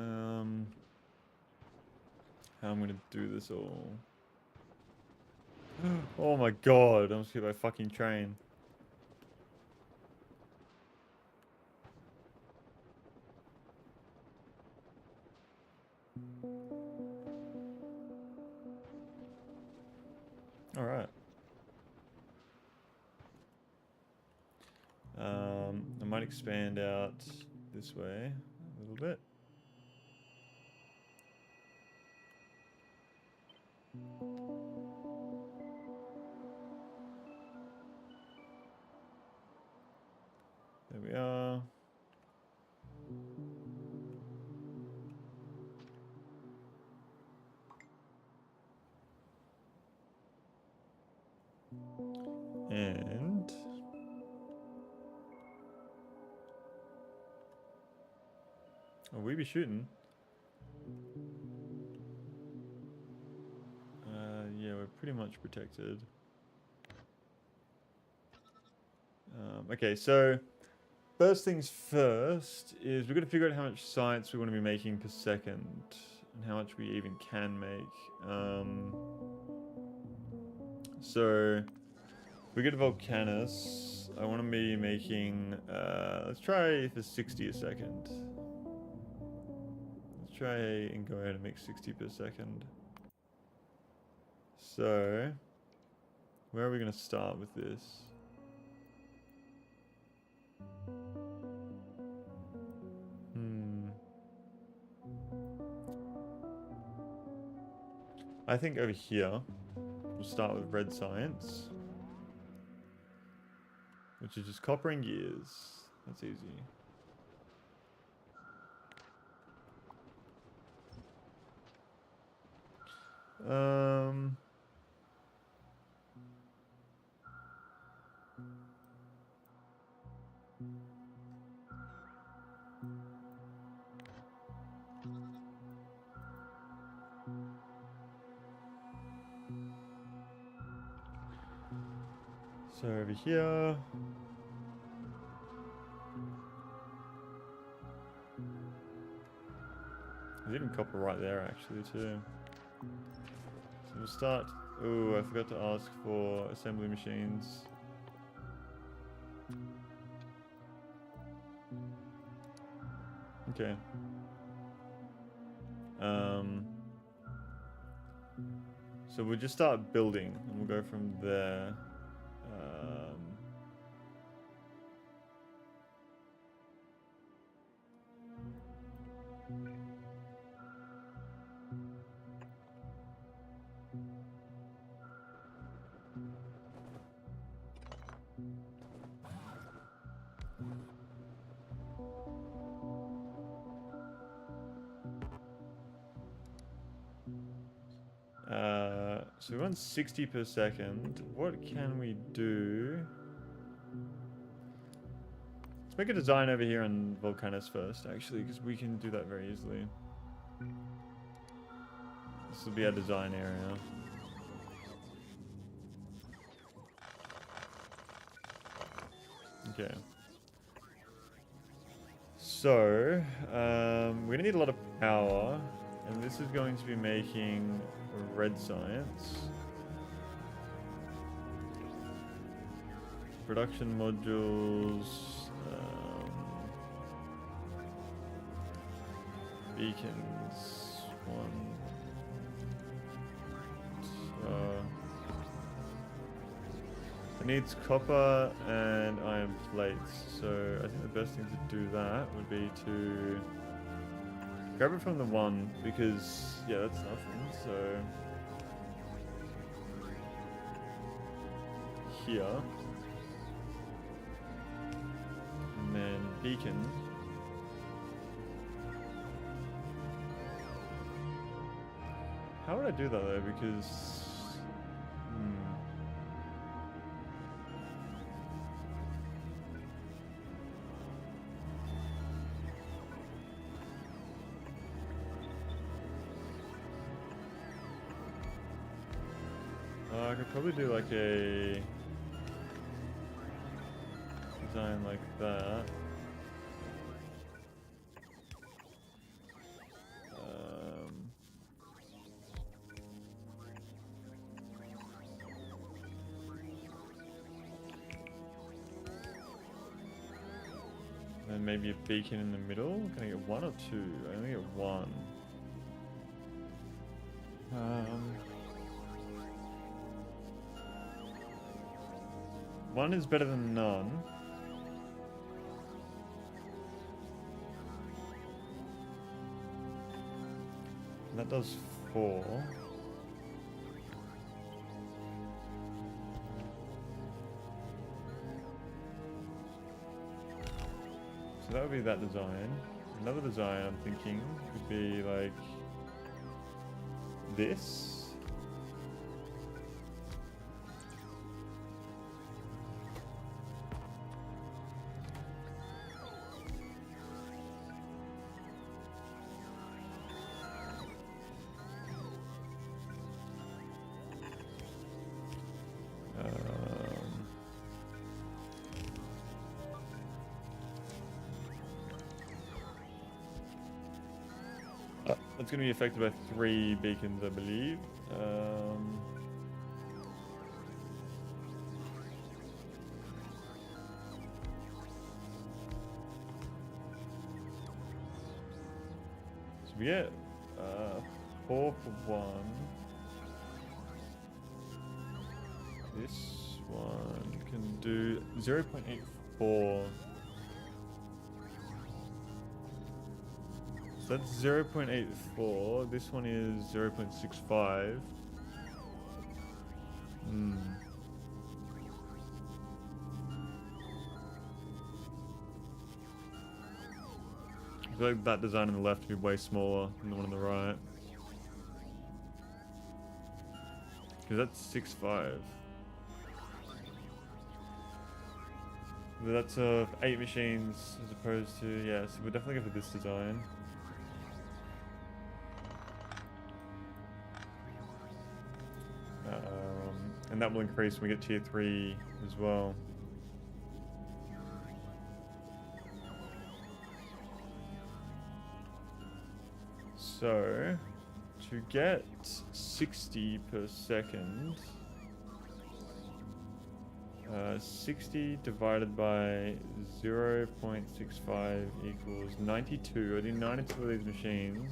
I'm going to do this all. Oh my god, I almost hit by fucking train. Alright. I might expand out this way a little bit. There we are. And oh, we be shooting. Yeah, we're pretty much protected. Okay, so first things first is we're going to figure out how much science we want to be making per second and how much we even can make. So if we get a Volcanus, I want to be making, let's try for 60 a second. Let's try and go ahead and make 60 per second. So where are we going to start with this? I think over here, we'll start with red science, which is just copper and gears. That's easy. So over here, there's even copper right there actually too. So we'll start. Oh, I forgot to ask for assembly machines. Okay. So we'll just start building, and we'll go from there. So we want 60 per second. What can we do? Let's make a design over here on Volcanus first, actually, because we can do that very easily. This will be our design area. Okay. So, we're gonna need a lot of power, and this is going to be making red science. Production modules, beacons, it needs copper and iron plates, so I think the best thing to do that would be to grab it from the one, because, yeah, that's nothing, so here, and then beacon. How would I do that though, because, I could probably do like a design like that. And maybe a beacon in the middle. Can I get one or two? I only get one. One is better than none. And that does 4. So that would be that design. Another design I'm thinking could be like this. It's going to be affected by 3 beacons, I believe. So we get 4 for 1. This one can do 0.84. So that's 0.84. This one is 0.65. I feel like that design on the left would be way smaller than the one on the right. Because that's 6.5. But that's 8 machines as opposed to, yeah, so we'll definitely go for this design. And that will increase when we get tier 3 as well. So, to get 60 per second, 60 divided by 0.65 equals 92. I need 92 of these machines.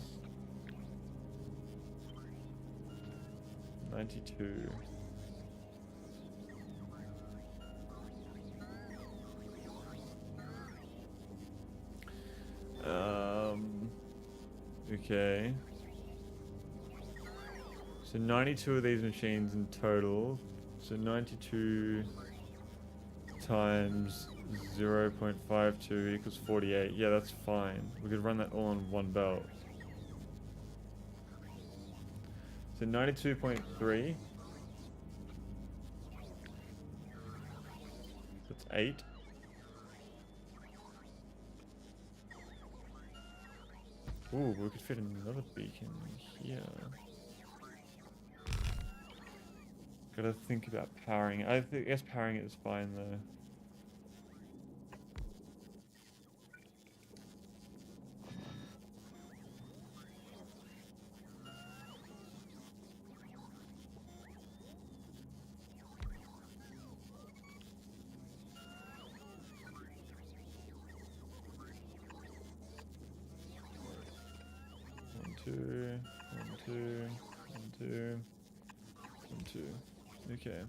92. Okay. So 92 of these machines in total. So 92 times 0.52 equals 48. Yeah, that's fine. We could run that all on one belt. So 92.3. That's 8. Ooh, we could fit another beacon here. Gotta think about powering it. I guess powering it is fine though. One, two, one, two, one, two, one, two. Okay.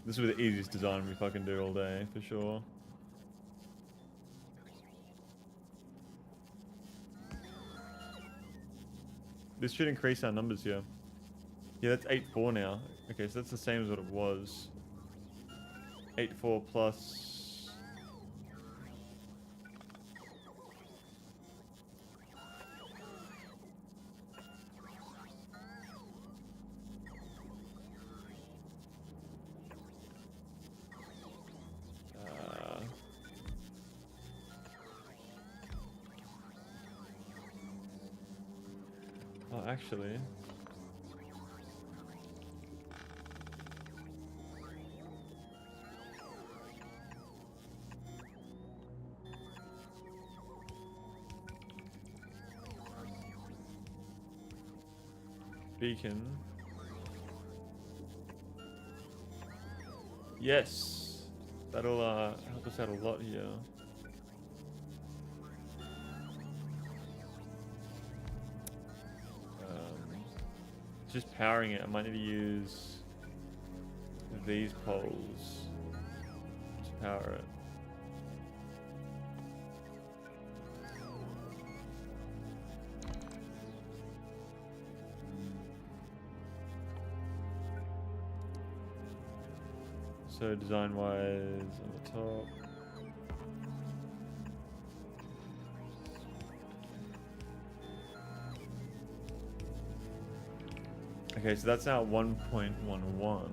This will be the easiest design we fucking do all day, for sure. This should increase our numbers here. Yeah, that's 8-4 now. Okay, so that's the same as what it was. 8-4 plus... Oh, actually... Beacon. Yes! That'll help us out a lot here. Just powering it, I might need to use these poles to power it. So design-wise, on the top. Okay, so that's now 1.11.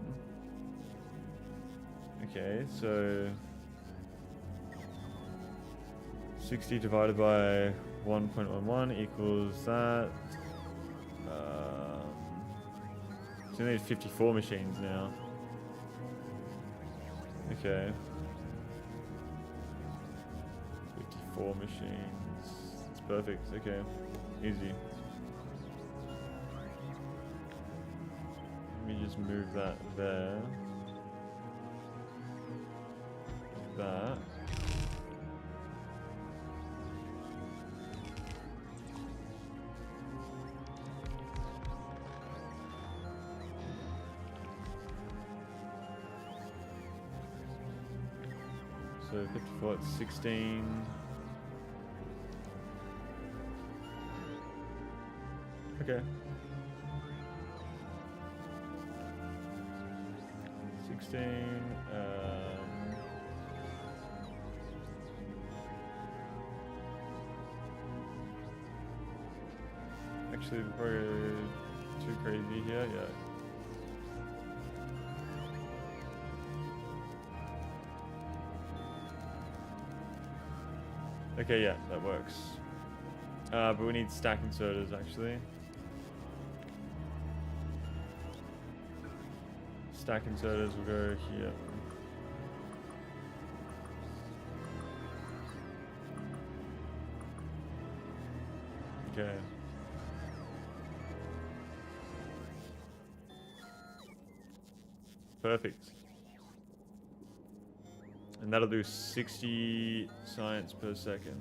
Okay, so 60 divided by 1.11 equals that. So we need 54 machines now. Okay. 54 machines. It's perfect. Okay. Easy. Let me just move that there. That. So 54 at 16. Okay. 16. Actually, probably too crazy here. Yeah. Okay, yeah, that works. But we need stack inserters actually. Stack inserters will go here. Okay. Perfect. And that'll do 60 science per second.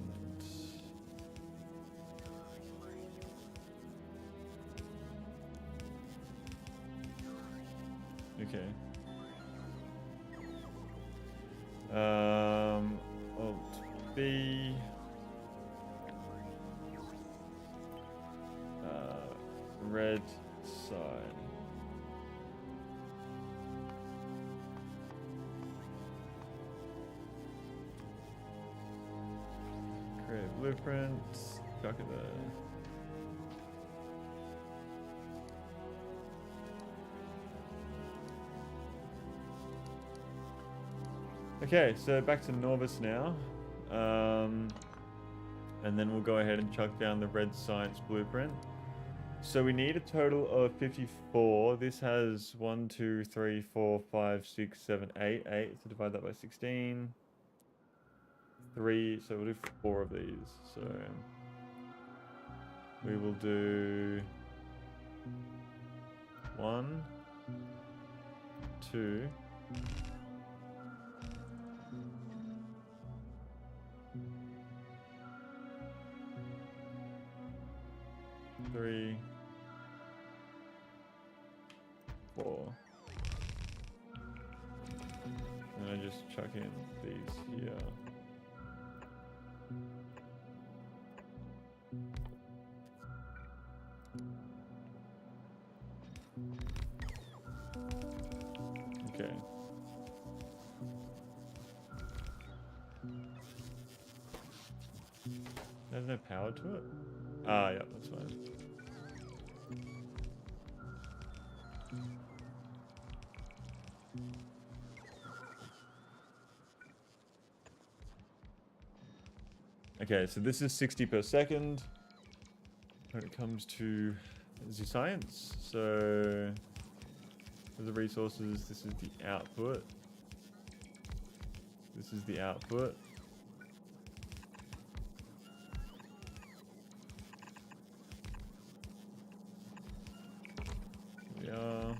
be red side. Create blueprints. Chuck it there. Okay, so back to Norvis now. And then we'll go ahead and chuck down the red science blueprint. So we need a total of 54. This has 1, 2, 3, 4, 5, 6, 7, 8. 8. So divide that by 16. 3. So we'll do 4 of these. So we will do 1, 2. 3, 4. And I just chuck in these here. Okay. There's no power to it? Ah, yeah, that's fine. Okay, so this is 60 per second when it comes to the science. So for the resources, this is the output. This is the output. Here we are.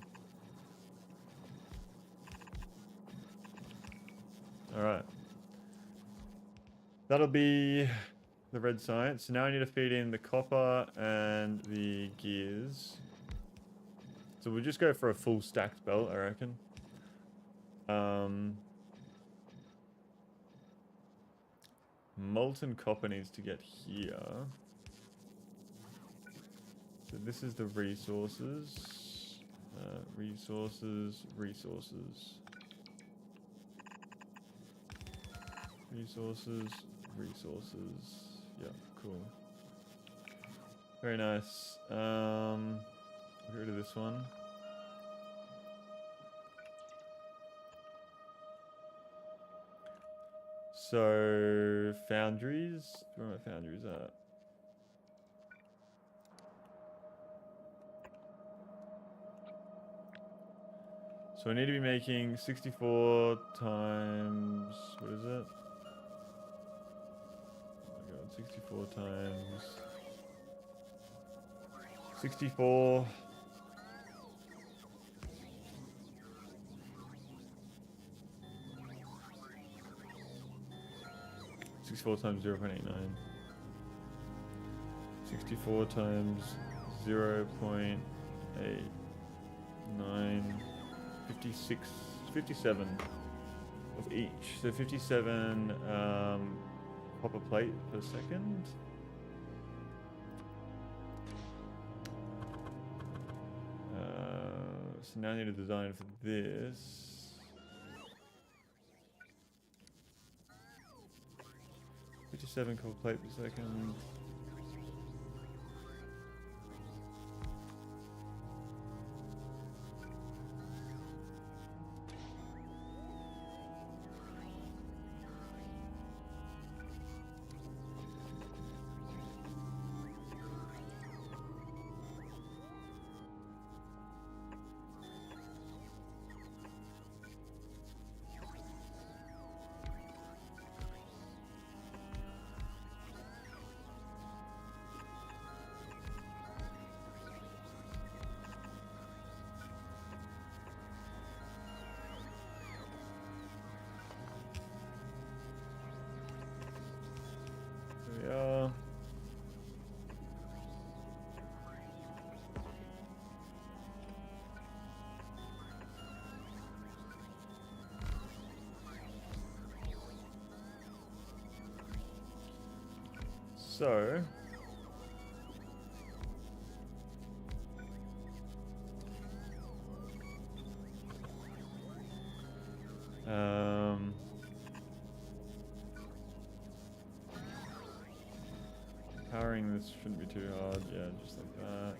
All right. That'll be the red science. So now I need to feed in the copper and the gears. So we'll just go for a full stacked belt, I reckon. Molten copper needs to get here. So this is the resources. Resources. Resources. Yeah, cool. Very nice. Get rid of this one. So foundries. Where are my foundries at? So I need to be making 64 times. What is it? 64 times 64 64 times 0.89 64 times 0.89 56 57 of each, so 57 copper plate per second. So now I need to design for this. 57 copper plate per second. so... powering this shouldn't be too hard. Yeah, just like that.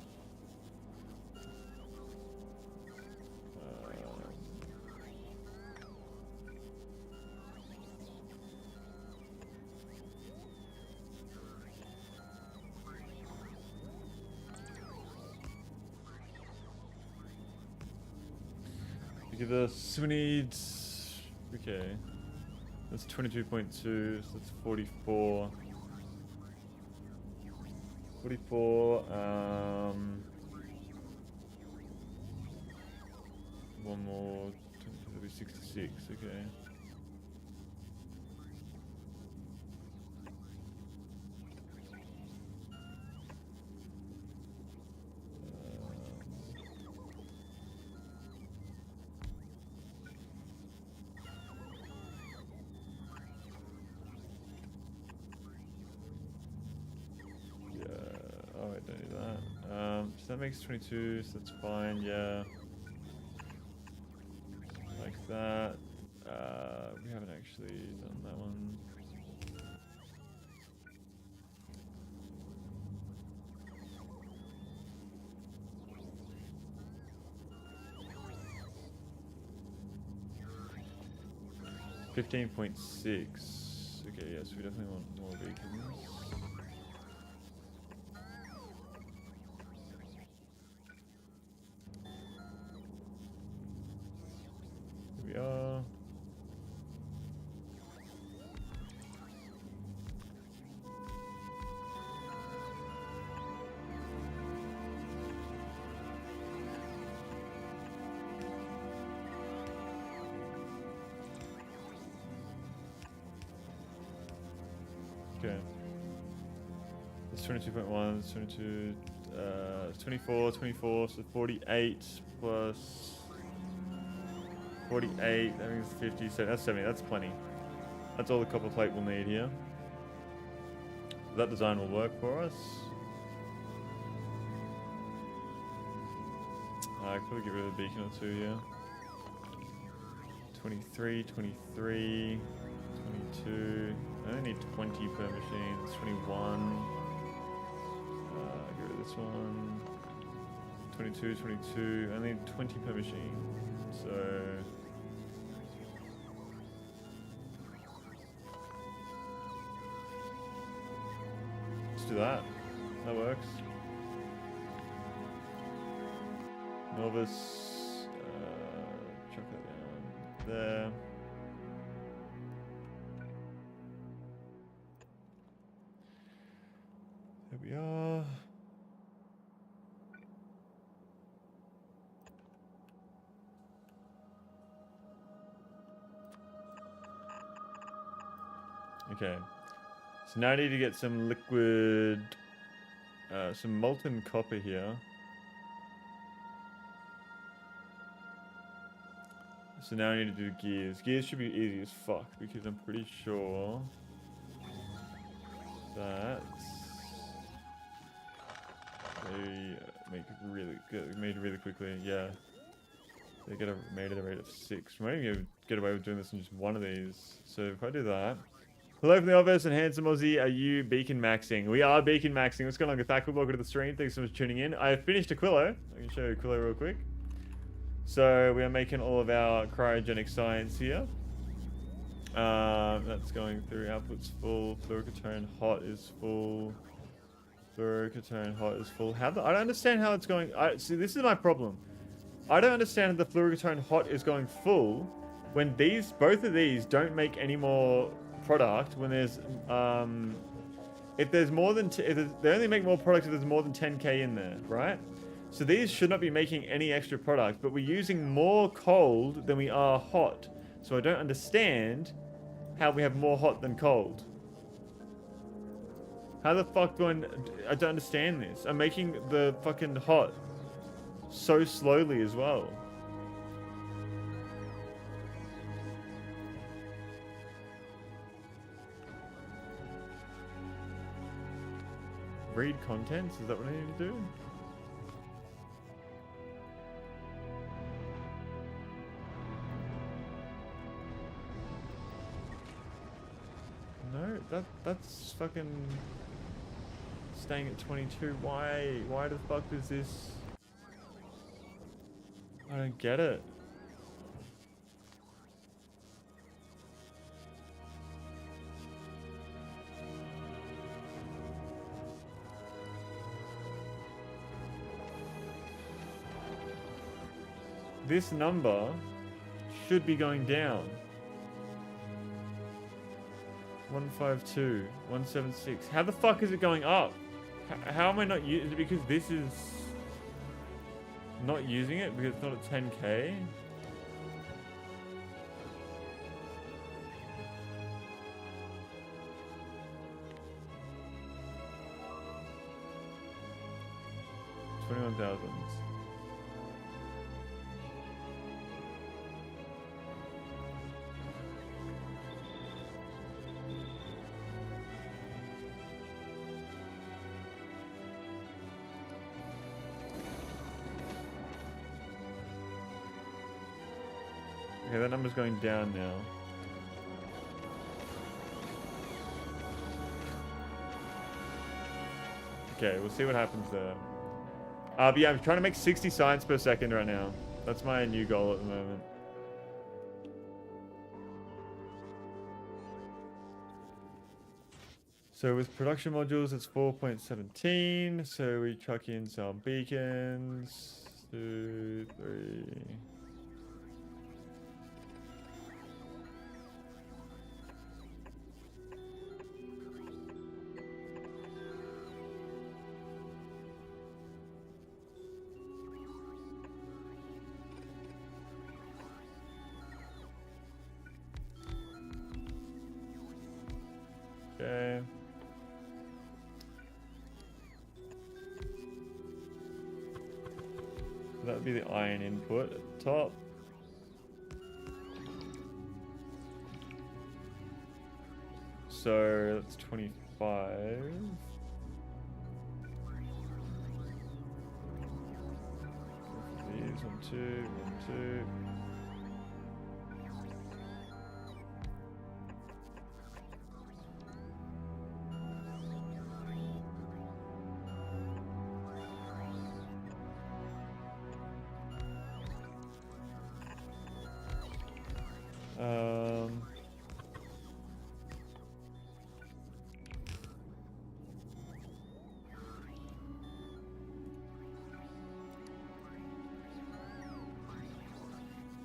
Give us, we need, okay, that's 22.2, so that's 44. 44, one more, that'll be 66, okay. Oh, I don't do that. So that makes 22, so that's fine, yeah. Like that. We haven't actually done that one. $15.6. Okay, yes, we definitely want more beacons. Here we are. Okay. It's 22.1, it's 22, it's 24, 24, so 48 plus 48, that means 50, so that's 70, that's plenty. That's all the copper plate we'll need here. That design will work for us. I could probably get rid of a beacon or two here. 23, 23, 22. I only need 20 per machine. It's 21. Get rid of this one. 22, 22. I need 20 per machine. So... let's do that. That works. Novice. Chuck that down there. There we are. Okay. So now I need to get some liquid, some molten copper here. So now I need to do gears. Gears should be easy as fuck because I'm pretty sure that they make really good, made really quickly. Yeah, they get made at a rate of 6. We might even get away with doing this in just one of these. So if I do that. Hello from the office and handsome Aussie, are you beacon maxing? We are beacon maxing. What's going on, Gathakul? Welcome to the stream. Thanks so much for tuning in. I finished Aquilo. I can show you Aquilo real quick. So we are making all of our cryogenic science here. That's going through. Output's full. Fluorocatone hot is full. Fluorocatone hot is full. I don't understand how it's going. See, this is my problem. I don't understand how the fluorocatone hot is going full when both of these don't make any more product. When there's if there's more than they only make more product if there's more than 10k in there, right? So these should not be making any extra product, but we're using more cold than we are hot. So I don't understand how we have more hot than cold. How the fuck I don't understand this. I'm making the fucking hot so slowly as well. Read contents? Is that what I need to do? No, that's fucking staying at 22. Why the fuck is this? I don't get it. This number should be going down. 152, 176. How the fuck is it going up? How am I not using? Is it because this is not using it because it's not at 10k? $21,000. Okay, that number's going down now. Okay, we'll see what happens there. But yeah, I'm trying to make 60 signs per second right now. That's my new goal at the moment. So with production modules, it's 4.17. So we chuck in some beacons. 2, 3. Okay. So that would be the iron input at the top. So that's 25. These 1, 2, 1, 2.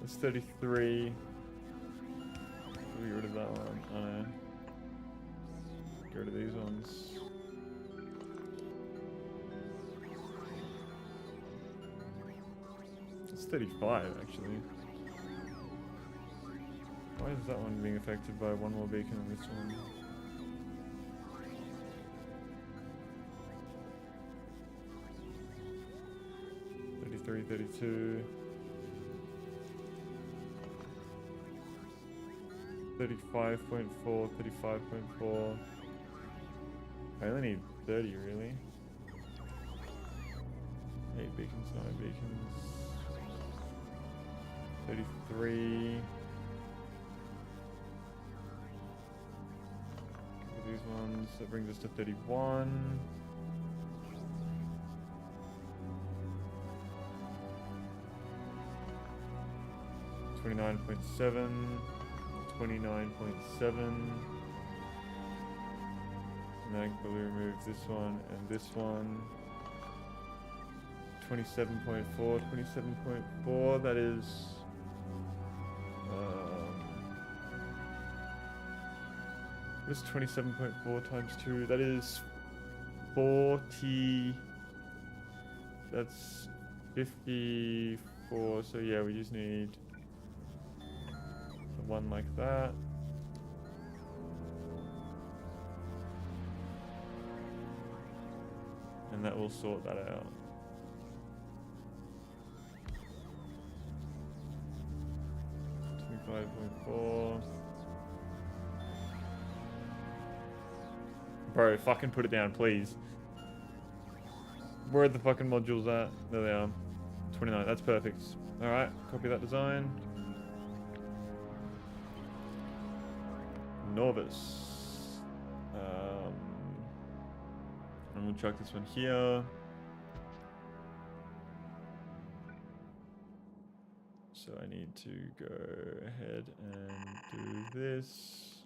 It's 33. Get rid of that one. Oh no. Get rid of these ones. It's 35 actually. Why is that one being affected by one more beacon than this one? $33, $32. 35.4, 35.4. I only need 30 really. 8 beacons, 9 beacons. 33. These ones, that brings us to 31. $29.7. 29.7. Mag blue removes this one and this one. 27.4, 27.4. That is what is 27.4 times 2? That is 40. That's 54. So yeah, we just need one like that. And that will sort that out. $25.4. Bro, fucking put it down, please. Where are the fucking modules at? There they are. 29, that's perfect. Alright, copy that design. Novice. And we'll chuck this one here. So I need to go ahead and do this.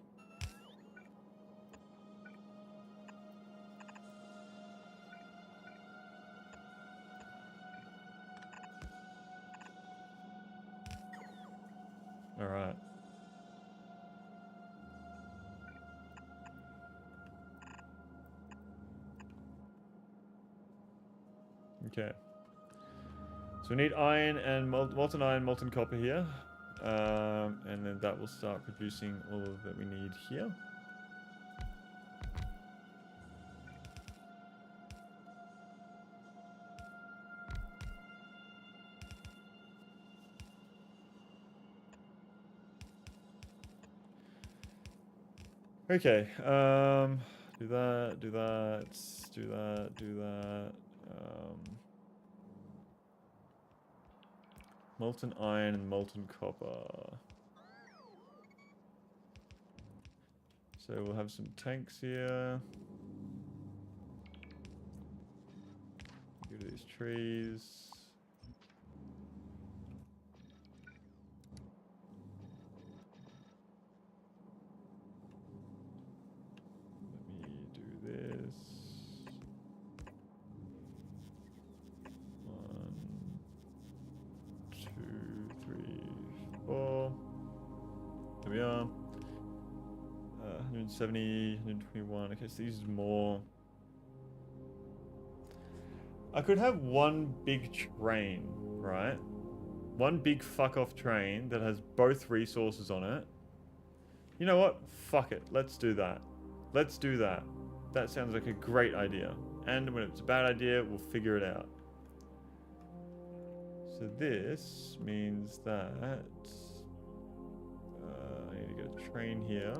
All right. Okay. So we need iron and molten iron, molten copper here. And then that will start producing all that we need here. Okay, do that, do that, do that, do that. Molten iron and molten copper. So we'll have some tanks here. Go to these trees. Let me do this. 1, 2, 3, 4. There we are. 170, 121. Okay, so these is more. I could have one big train, right? One big fuck off train that has both resources on it. You know what? Fuck it. Let's do that. Let's do that. That sounds like a great idea. And when it's a bad idea, we'll figure it out. So this means that I need to get a train here.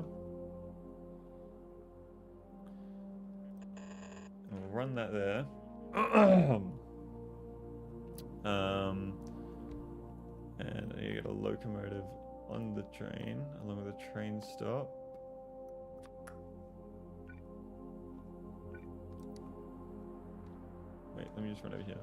And we'll run that there. And I need to get a locomotive on the train along with a train stop. Wait, let me just run over here.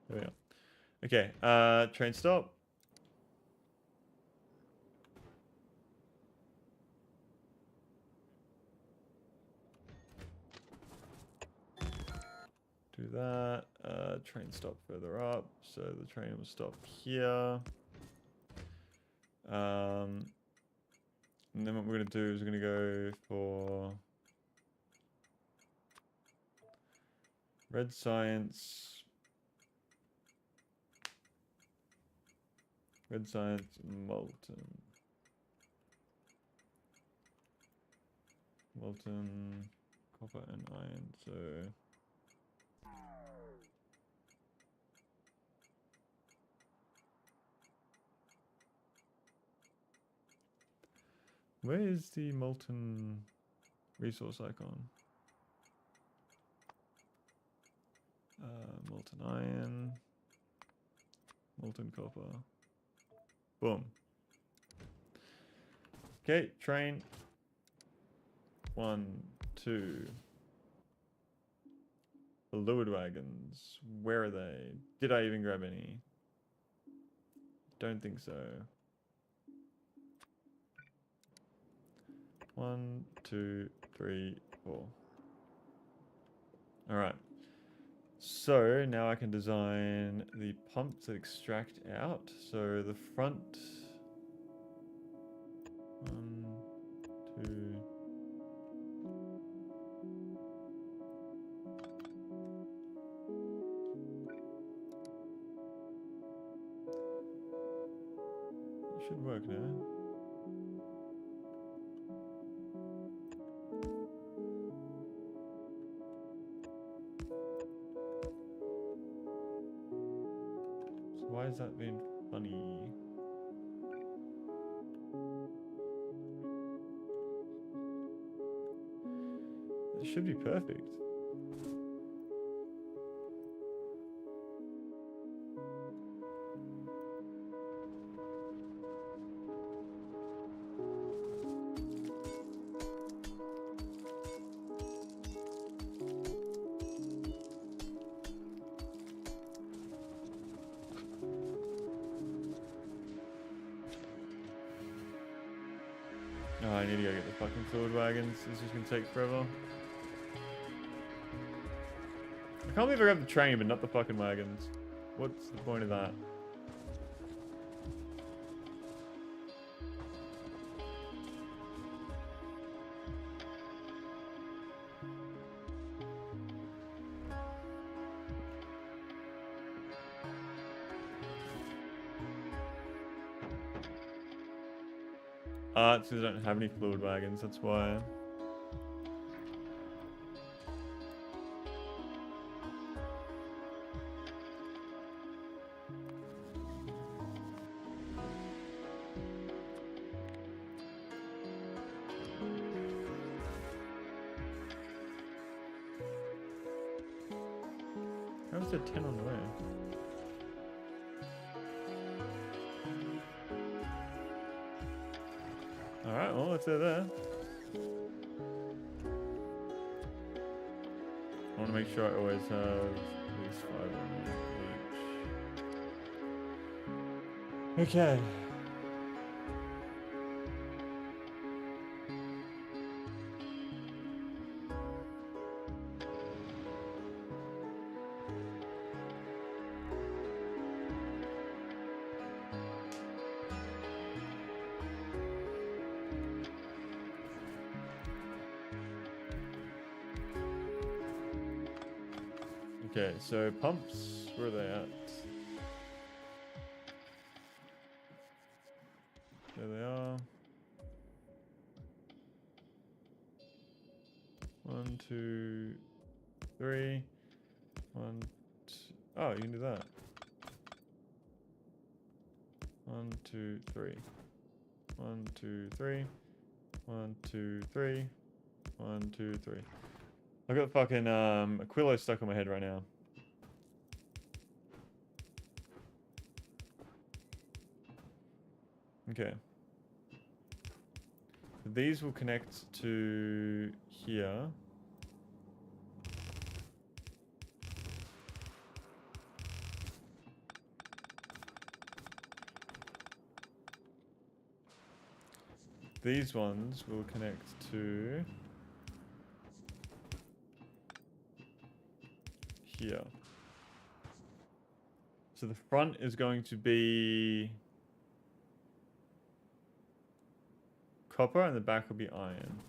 There we go. Okay, train stop. Do that. Train stop further up. So the train will stop here. And then what we're going to do is we're going to go for red science. Red science, molten. Molten copper and iron, so... Where is the molten resource icon? Molten iron, molten copper. Boom. Okay, train. 1, 2. Fluid wagons. Where are they? Did I even grab any? Don't think so. 1, 2, 3, 4. All right. So now I can design the pumps that extract out. So the front. 1, 2. Should work now. So why is that being funny? It should be perfect. Oh, I need to go get the fucking fluid wagons. This is gonna take forever. I can't believe I grabbed the train, but not the fucking wagons. What's the point of that? It's because I don't have any fluid wagons, that's why. How was there 10 on the way? Alright, well, if they're there. I want to make sure I always have at least 5 on me each. Okay. Okay, so pumps, where are they at? There they are. 1, 2, 3. 1, 2. Oh, you can do that. 1, 2, 3. 1, 2, 3. 1, 2, 3. 1, 2, 3. I've got fucking Aquilo stuck on my head right now. Okay. These will connect to here. These ones will connect to here. So the front is going to be copper and the back will be iron.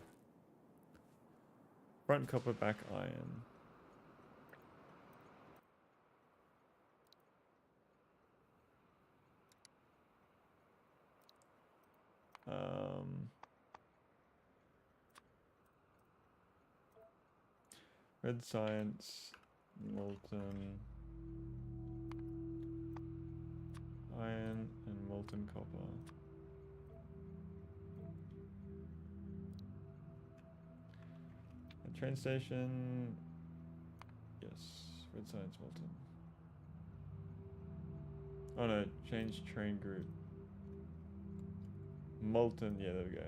Front copper, back iron. Red science, molten iron, and molten copper. A train station, yes, red science, molten. Oh no, change train group. Molten, yeah, there we go.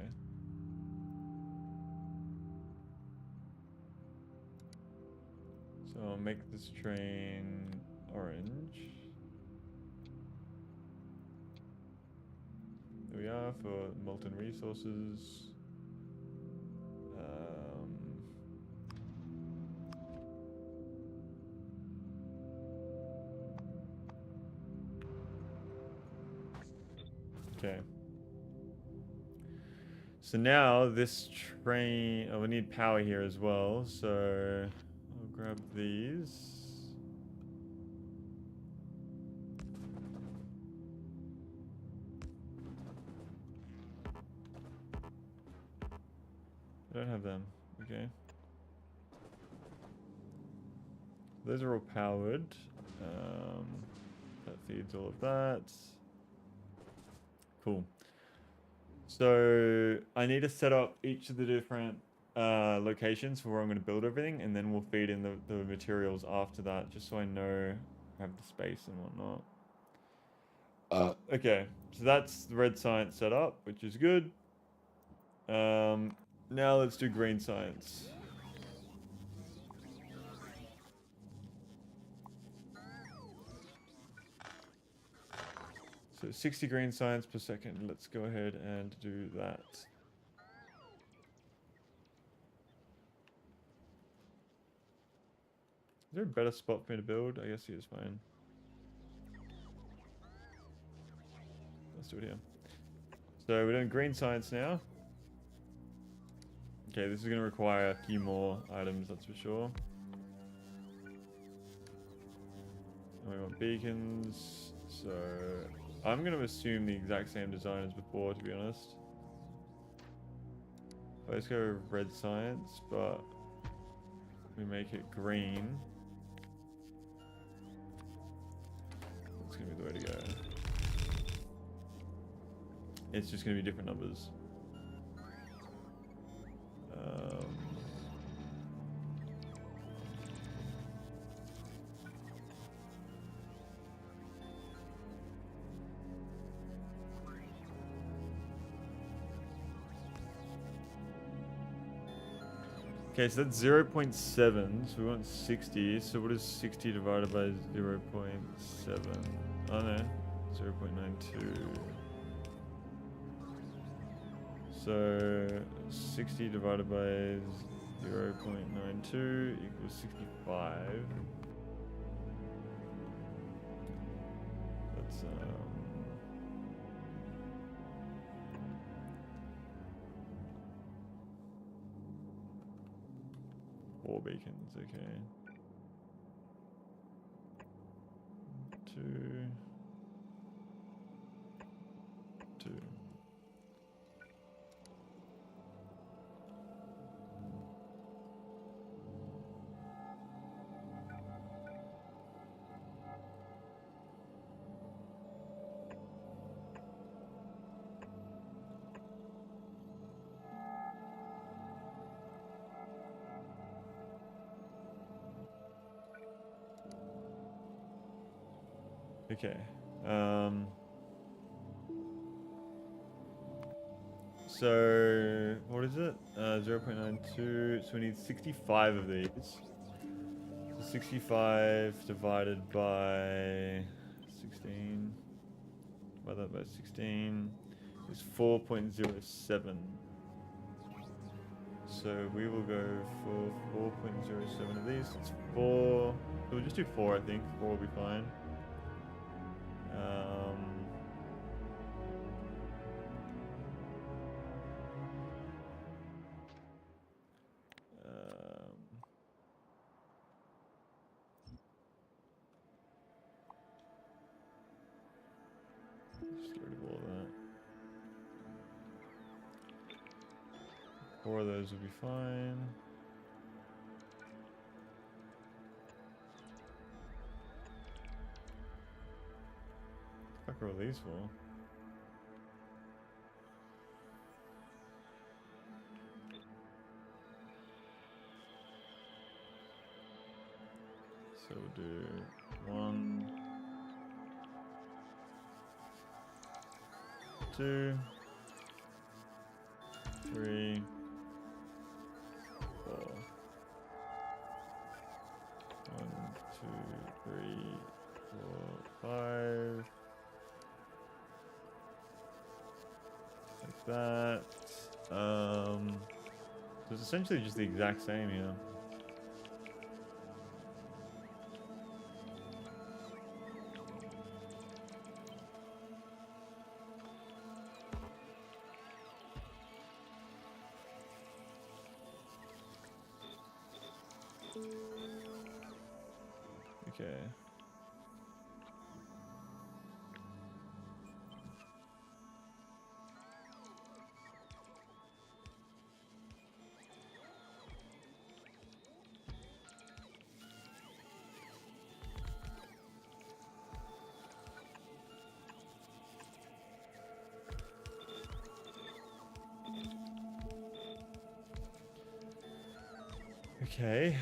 So I'll make this train orange. There we are for molten resources. Okay. So now this train, oh, we need power here as well. So I'll grab these. I don't have them. Okay. Those are all powered. That feeds all of that. Cool. So I need to set up each of the different locations for where I'm going to build everything, and then we'll feed in the materials after that, just so I know I have the space and whatnot. Okay, so that's the red science set up, which is good. Now let's do green science. So 60 green science per second. Let's go ahead and do that. Is there a better spot for me to build? I guess here's fine. Let's do it here. So we're doing green science now. Okay, this is going to require a few more items, that's for sure. And we want beacons. So I'm going to assume the exact same design as before, to be honest. Let's go red science, but we make it green. That's going to be the way to go. It's just going to be different numbers. Okay, so that's 0.7, so we want 60. So what is 60 divided by 0.7? Oh no, 0.92. So 60 divided by 0.92 equals 65. That's 4 beacons, okay. 2, 2. Okay. So what is it? 0.92. So we need 65 of these. So 65 divided by 16. Divide that by 16 is 4.07. So we will go for 4.07 of these. It's 4. We'll just do 4, I think. 4 will be fine. Just get rid of all of that. 4 of those will be fine. What the fuck are all these for? So we'll do 1, 2, 3, 4. 1, 2, 3, 4, 5. Like that. So it's essentially just the exact same here. Okay. Okay.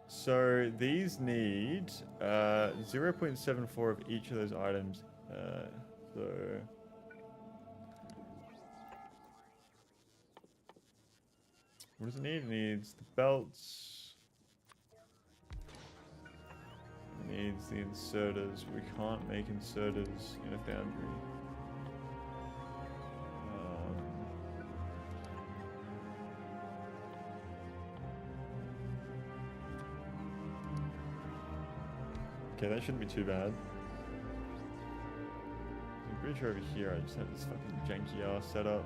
So these need 0.74 of each of those items. So what does it need? It needs the belts. It needs the inserters. We can't make inserters in a foundry. Okay, that shouldn't be too bad. I'm pretty sure over here I just have this fucking janky ass setup.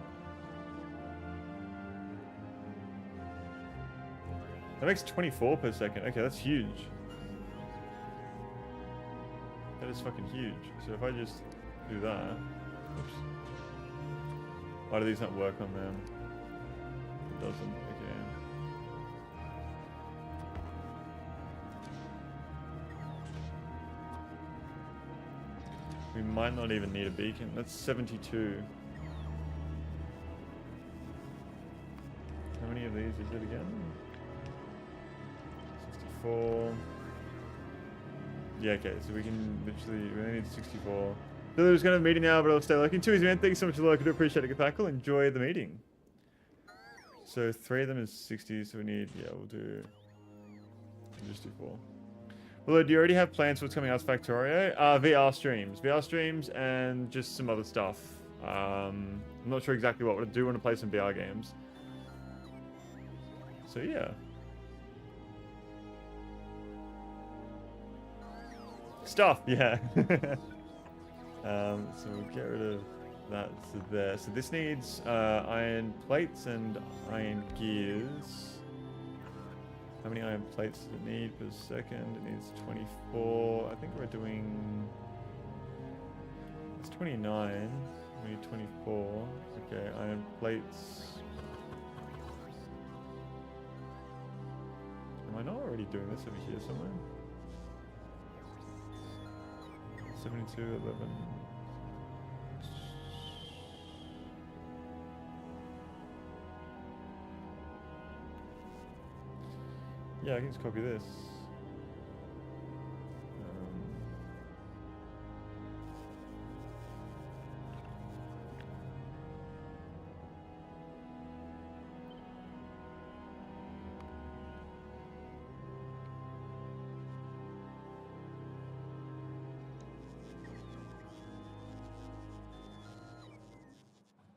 That makes 24 per second. Okay, that's huge. That is fucking huge. So if I just do that... Oops. Why do these not work on them? It doesn't. Okay. We might not even need a beacon. That's 72. How many of these is it again? 64. Yeah, okay, so we can literally, we only need 64. So there's going to have a meeting now, but I'll stay lurking. Too easy, man. Thank you so much for the like. I do appreciate it. Get back. Enjoy the meeting. So 3 of them is 60, so we need, yeah, we'll just do 4. Well, do you already have plans for what's coming out as Factorio? VR streams, and just some other stuff. I'm not sure exactly what, but I do want to play some VR games. So yeah. Stuff, yeah. So we'll get rid of that to there. So this needs iron plates and iron gears. How many iron plates does it need per second? It needs 24. I think we're doing... It's 29. We need 24. Okay, iron plates. Am I not already doing this over here somewhere? 72, 11... Yeah, I can just copy this.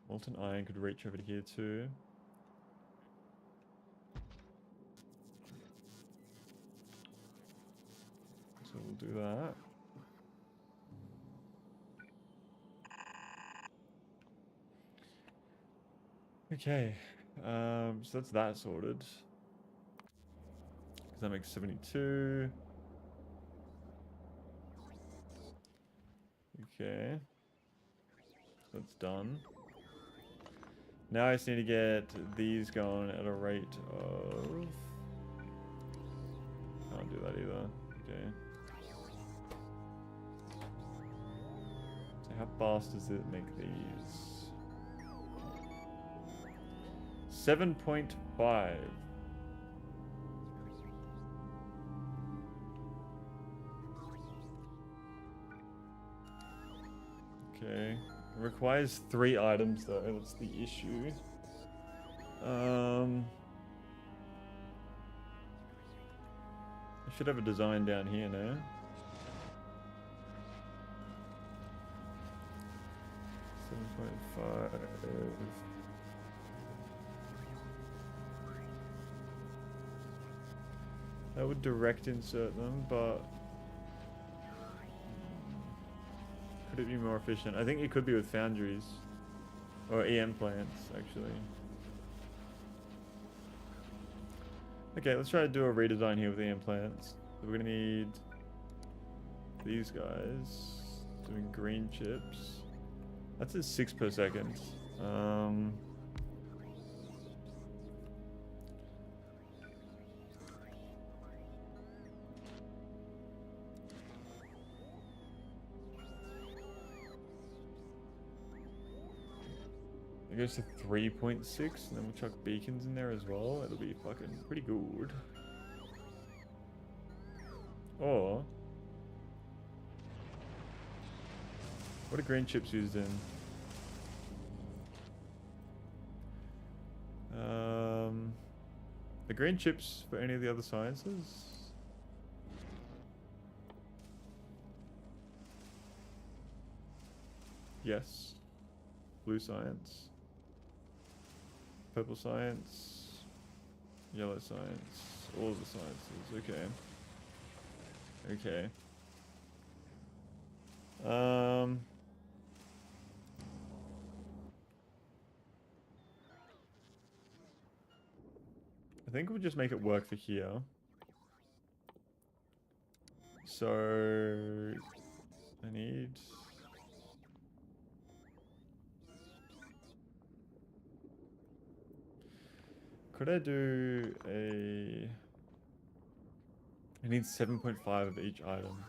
Molten iron could reach over to here too. So we'll do that. Okay, so that's that sorted. Because that makes 72. Okay, that's done. Now I just need to get these going at a rate of... Can't do that either. Okay. So how fast does it make these? 7.5. Okay. It requires 3 items though, that's the issue. I should have a design down here now. $7.5. That would direct insert them, but could it be more efficient? I think it could be with foundries or EM plants, actually. Okay, let's try to do a redesign here with EM plants. So we're gonna need these guys doing green chips. That's at 6 per second. goes to 3.6, and then we'll chuck beacons in there as well. It'll be fucking pretty good. Or what are green chips used in? The green chips for any of the other sciences? Yes. Blue science. Purple science. Yellow science. All of the sciences. Okay. I think we'll just make it work for here. So I need... Could I do a... I need 7.5 of each item.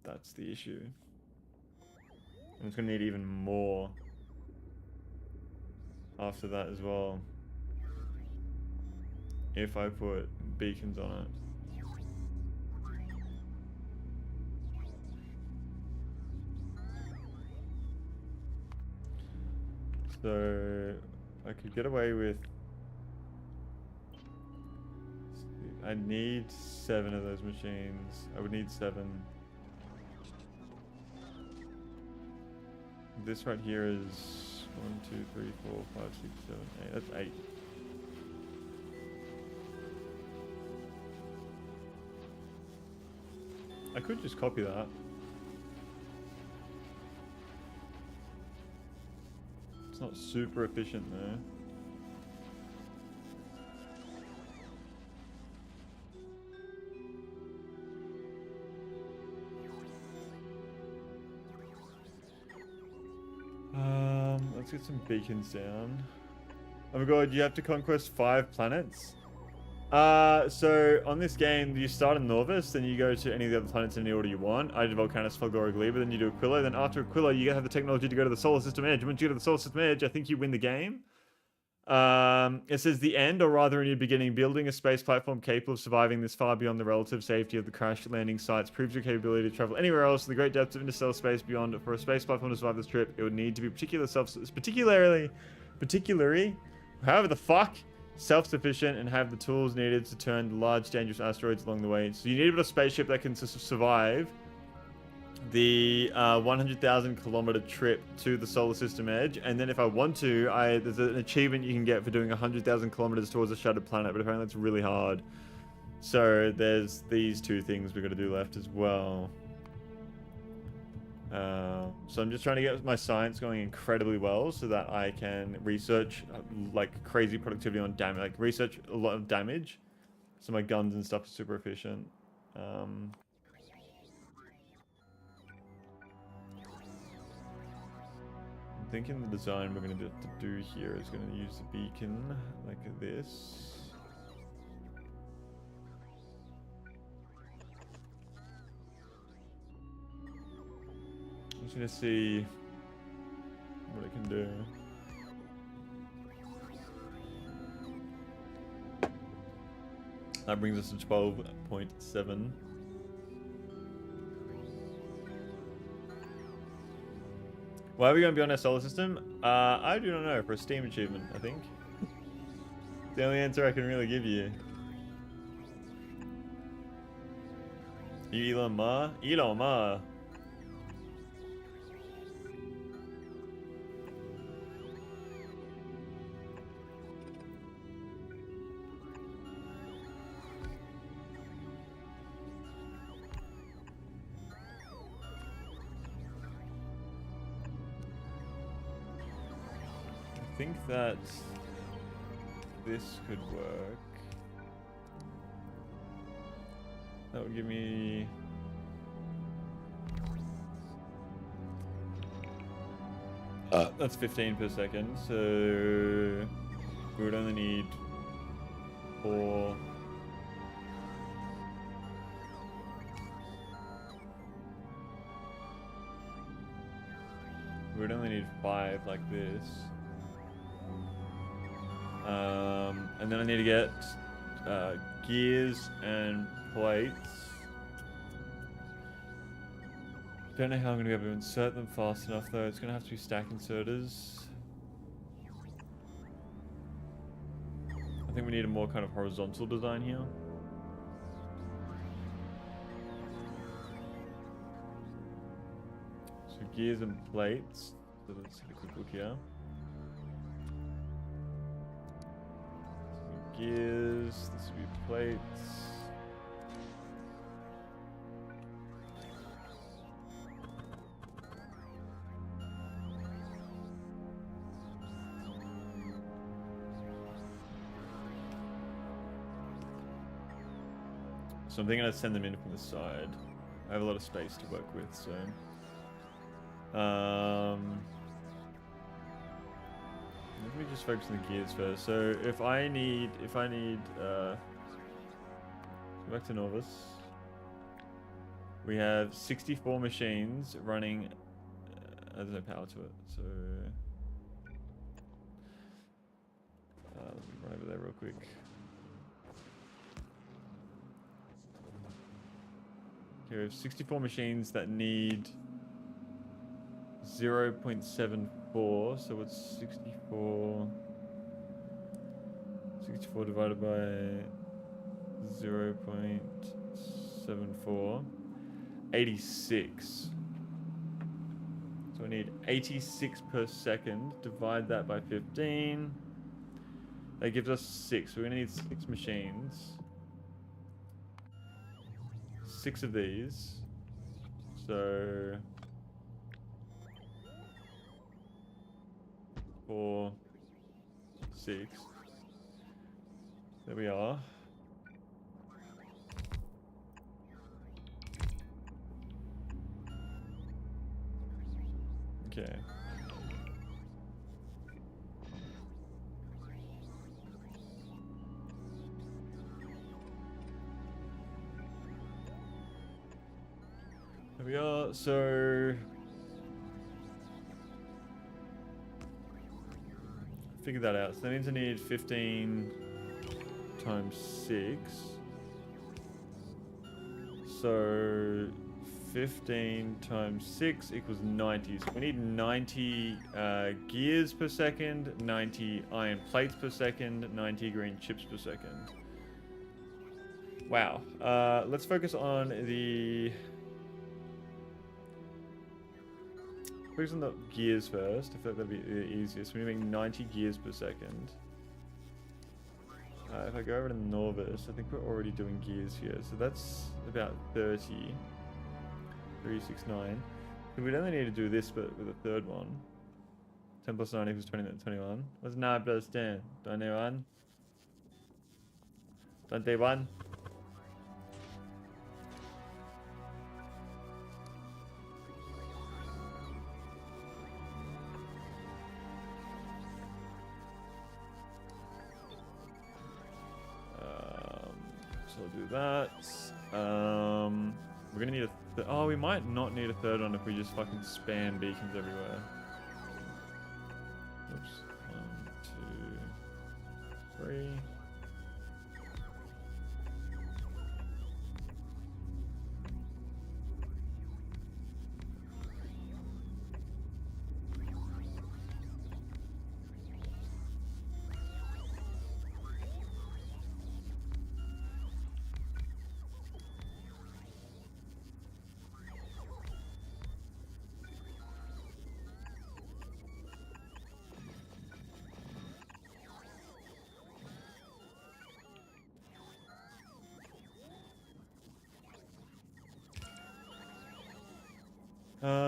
That's the issue. I'm just gonna need even more after that as well. If I put beacons on it. So I could get away with... I need 7 of those machines. I would need 7. This right here is 1, 2, 3, 4, 5, 6, 7, 8. That's 8. I could just copy that. It's not super efficient though. Let's get some beacons down. Oh my god, you have to conquest 5 planets? So on this game, you start in Norvis, then you go to any of the other planets in any order you want. I did Volcanus, Fulgora, Gleba, then you do Aquila. Then after Aquila, you have the technology to go to the Solar System Edge. Once you go to the Solar System Edge, I think you win the game. It says the end, or rather a new beginning. Building a space platform capable of surviving this far beyond the relative safety of the crash landing sites proves your capability to travel anywhere else in the great depths of interstellar space beyond. For a space platform to survive this trip, it would need to be particularly, however the fuck, self-sufficient and have the tools needed to turn large dangerous asteroids along the way. So you need a spaceship that can survive the 100,000 kilometer trip to the solar system edge, and then if I want to, there's an achievement you can get for doing 100,000 kilometers towards a shattered planet, but apparently that's really hard. So there's these 2 things we've got to do left as well. So I'm just trying to get my science going incredibly well so that I can research like crazy productivity on damage, like research a lot of damage, so my guns and stuff are super efficient. I'm thinking the design we're going to have to do here is going to use the beacon like this. I'm just going to see what it can do. That brings us to 12.7. Why are we going beyond our solar system? I do not know. For a Steam achievement, I think. The only answer I can really give you. You Elon Ma? Elon Ma. I think that this could work. That would give me... that's 15 per second, so we would only need 4. We'd only need 5 like this. And then I need to get gears and plates. Don't know how I'm going to be able to insert them fast enough though. It's going to have to be stack inserters. I think we need a more kind of horizontal design here. So gears and plates. So let's have a quick look here. Gears, this would be plates. So I'm thinking I'd send them in from the side. I have a lot of space to work with, so. Let me just focus on the gears first. So if I need, go back to Norvis. We have 64 machines running. There's no power to it, so. Let me run over there real quick. Okay, we have 64 machines that need 0.74, so what's 64? 64 divided by 0.74. 86. So I need 86 per second. Divide that by 15. That gives us 6. So we're gonna need 6 machines. 6 of these. So 4, 6. There we are. Okay. There we are. So figure that out. So that means I need 15 times 6. So 15 times 6 equals 90. So we need 90 gears per second, 90 iron plates per second, 90 green chips per second. Wow. Let's focus on the gears first. I feel like that'd be the easiest. We need to make 90 gears per second. If I go over to Norvis, I think we're already doing gears here. So that's about 30. 369. So we'd only need to do this, but with a third one. 10 plus 9 equals 20, 21. What's 9 plus 10? 21. 21. So I'll do that. We're gonna need a oh, we might not need a third one if we just fucking spam beacons everywhere. Oops. 1, 2, 3.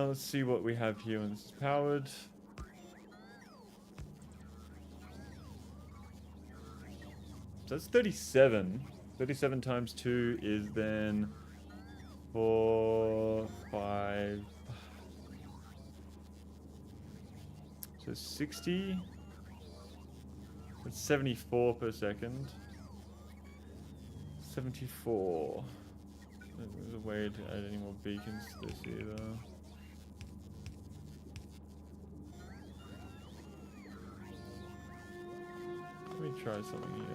Let's see what we have here when this is powered. So that's 37. 37 times 2 is then 4, 5. So 60. That's 74 per second. 74. There's a way to add any more beacons to this either. try something here.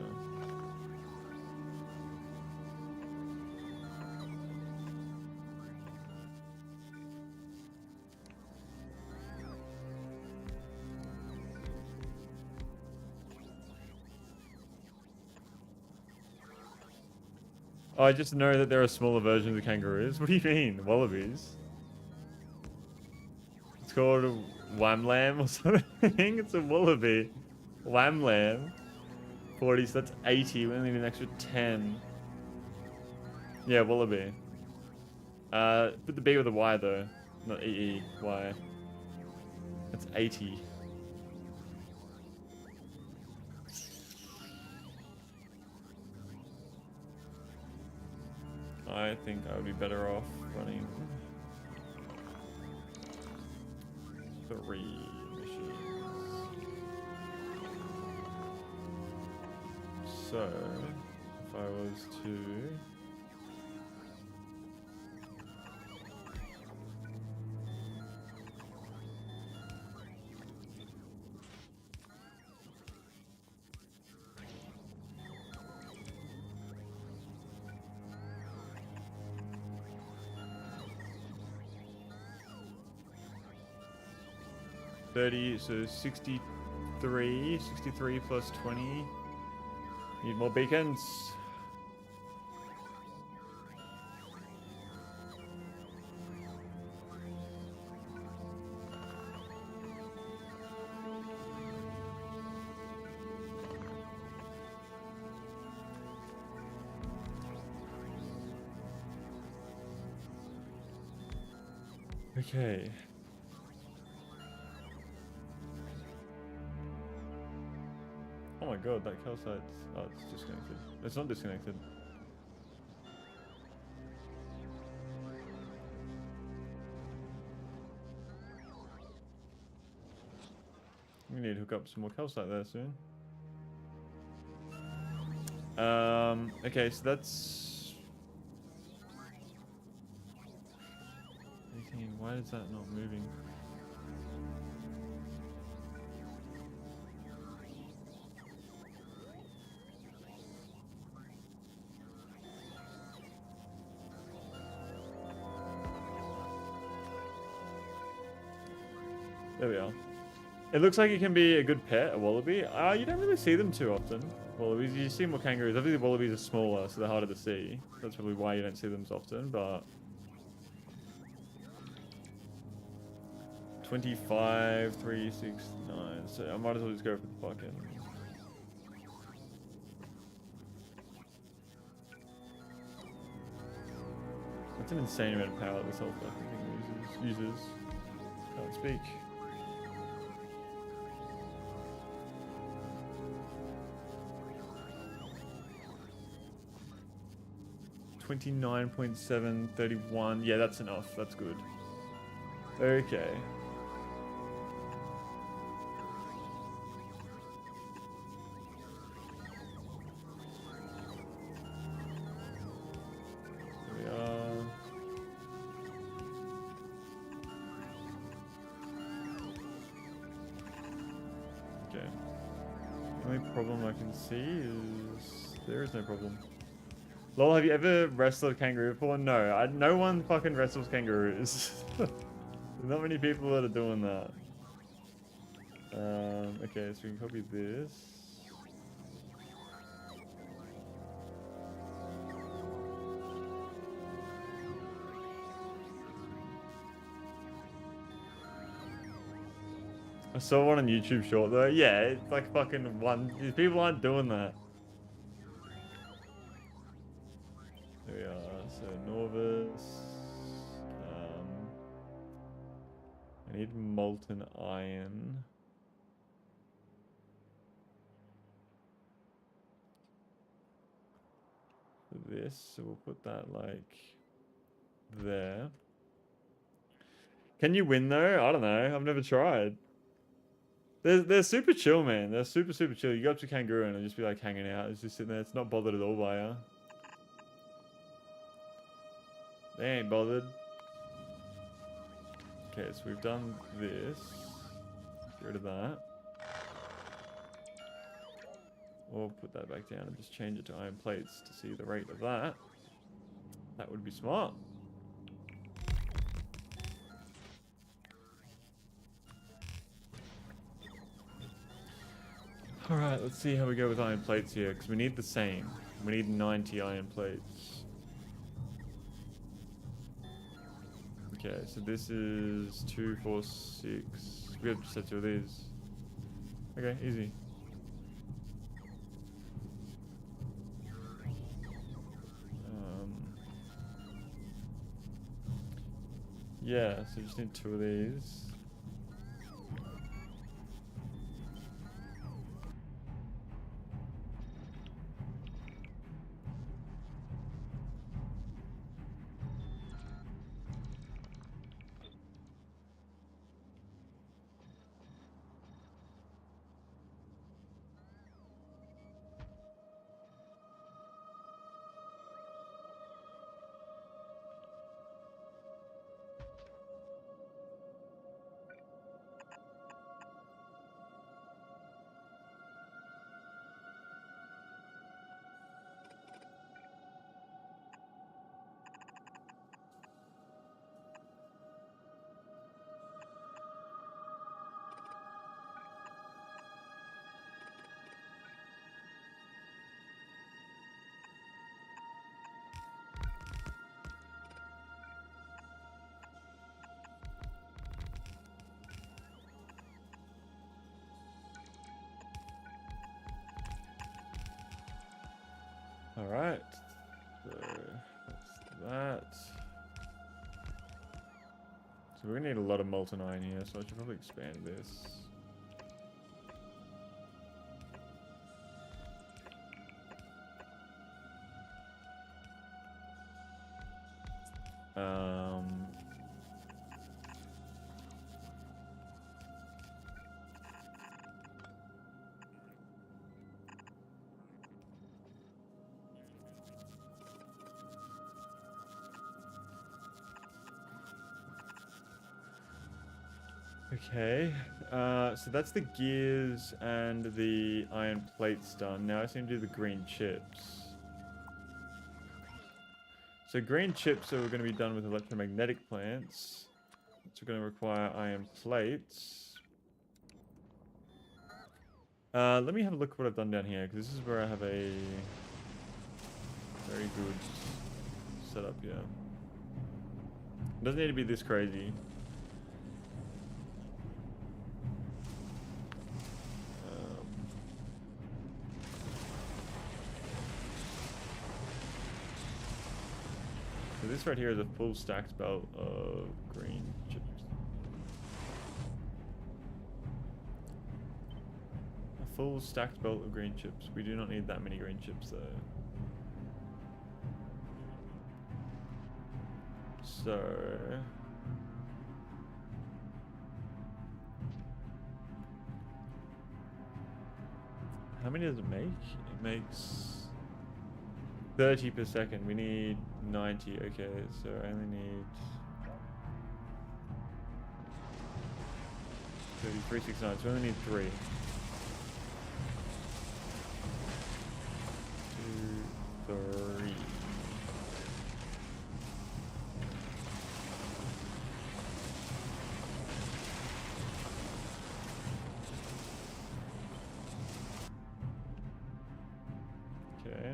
Oh, I just know that there are smaller versions of kangaroos. What do you mean? Wallabies? It's called a wham lamb or something. It's a wallaby. Wham lamb. 40, so that's 80. We only need an extra 10. Yeah, wallaby. Put the B with a Y though. Not E-E-Y. That's 80. I think I would be better off running 3 machines. So, if I was to... so 63 plus 20. Need more beacons. Okay. Oh my god, that calcite's... Oh, it's disconnected. It's not disconnected. We need to hook up some more calcite there soon. Okay, so that's... 18, why is that not moving? There we are. It looks like it can be a good pet, a wallaby. You don't really see them too often. Wallabies, you see more kangaroos. Obviously, wallabies are smaller, so they're harder to see. That's probably why you don't see them as often, but... 25, 3, 6, 9. So I might as well just go for the fucking... That's an insane amount of power this whole fucking thing uses. Can't speak. 29.731. Yeah, that's enough. That's good. Okay. There we are. Okay. The only problem I can see is there is no problem. Lol, have you ever wrestled a kangaroo before? No, no one fucking wrestles kangaroos. There's not many people that are doing that. Okay, so we can copy this. I saw one on YouTube short though. Yeah, it's like fucking one. People aren't doing that. There we are. So Norvis. I need molten iron. For this, so we'll put that like there. Can you win though? I don't know. I've never tried. They're super chill, man. They're super chill. You go up to kangaroo and it'll just be like hanging out. It's just sitting there. It's not bothered at all by you. They ain't bothered. Okay, so we've done this. Get rid of that. Or put that back down and just change it to iron plates to see the rate of that. That would be smart. Alright, let's see how we go with iron plates here, because we need the same. We need 90 iron plates. Okay, so this is 2, 4, 6. We have just had 2 of these. Okay, easy. Yeah, so just need 2 of these. Alright, so that's that. So we're gonna need a lot of molten iron here, so I should probably expand this. Okay, so that's the gears and the iron plates done. Now I just need to do the green chips. So green chips are going to be done with electromagnetic plants. So we're going to require iron plates. Let me have a look at what I've done down here, because this is where I have a very good setup here. It doesn't need to be this crazy. So this right here is a full stacked belt of green chips. A full stacked belt of green chips. We do not need that many green chips though. So how many does it make? It makes 30 per second. We need 90. Okay, so I only need 33, 69. So we only need 3. 2, 3. Okay.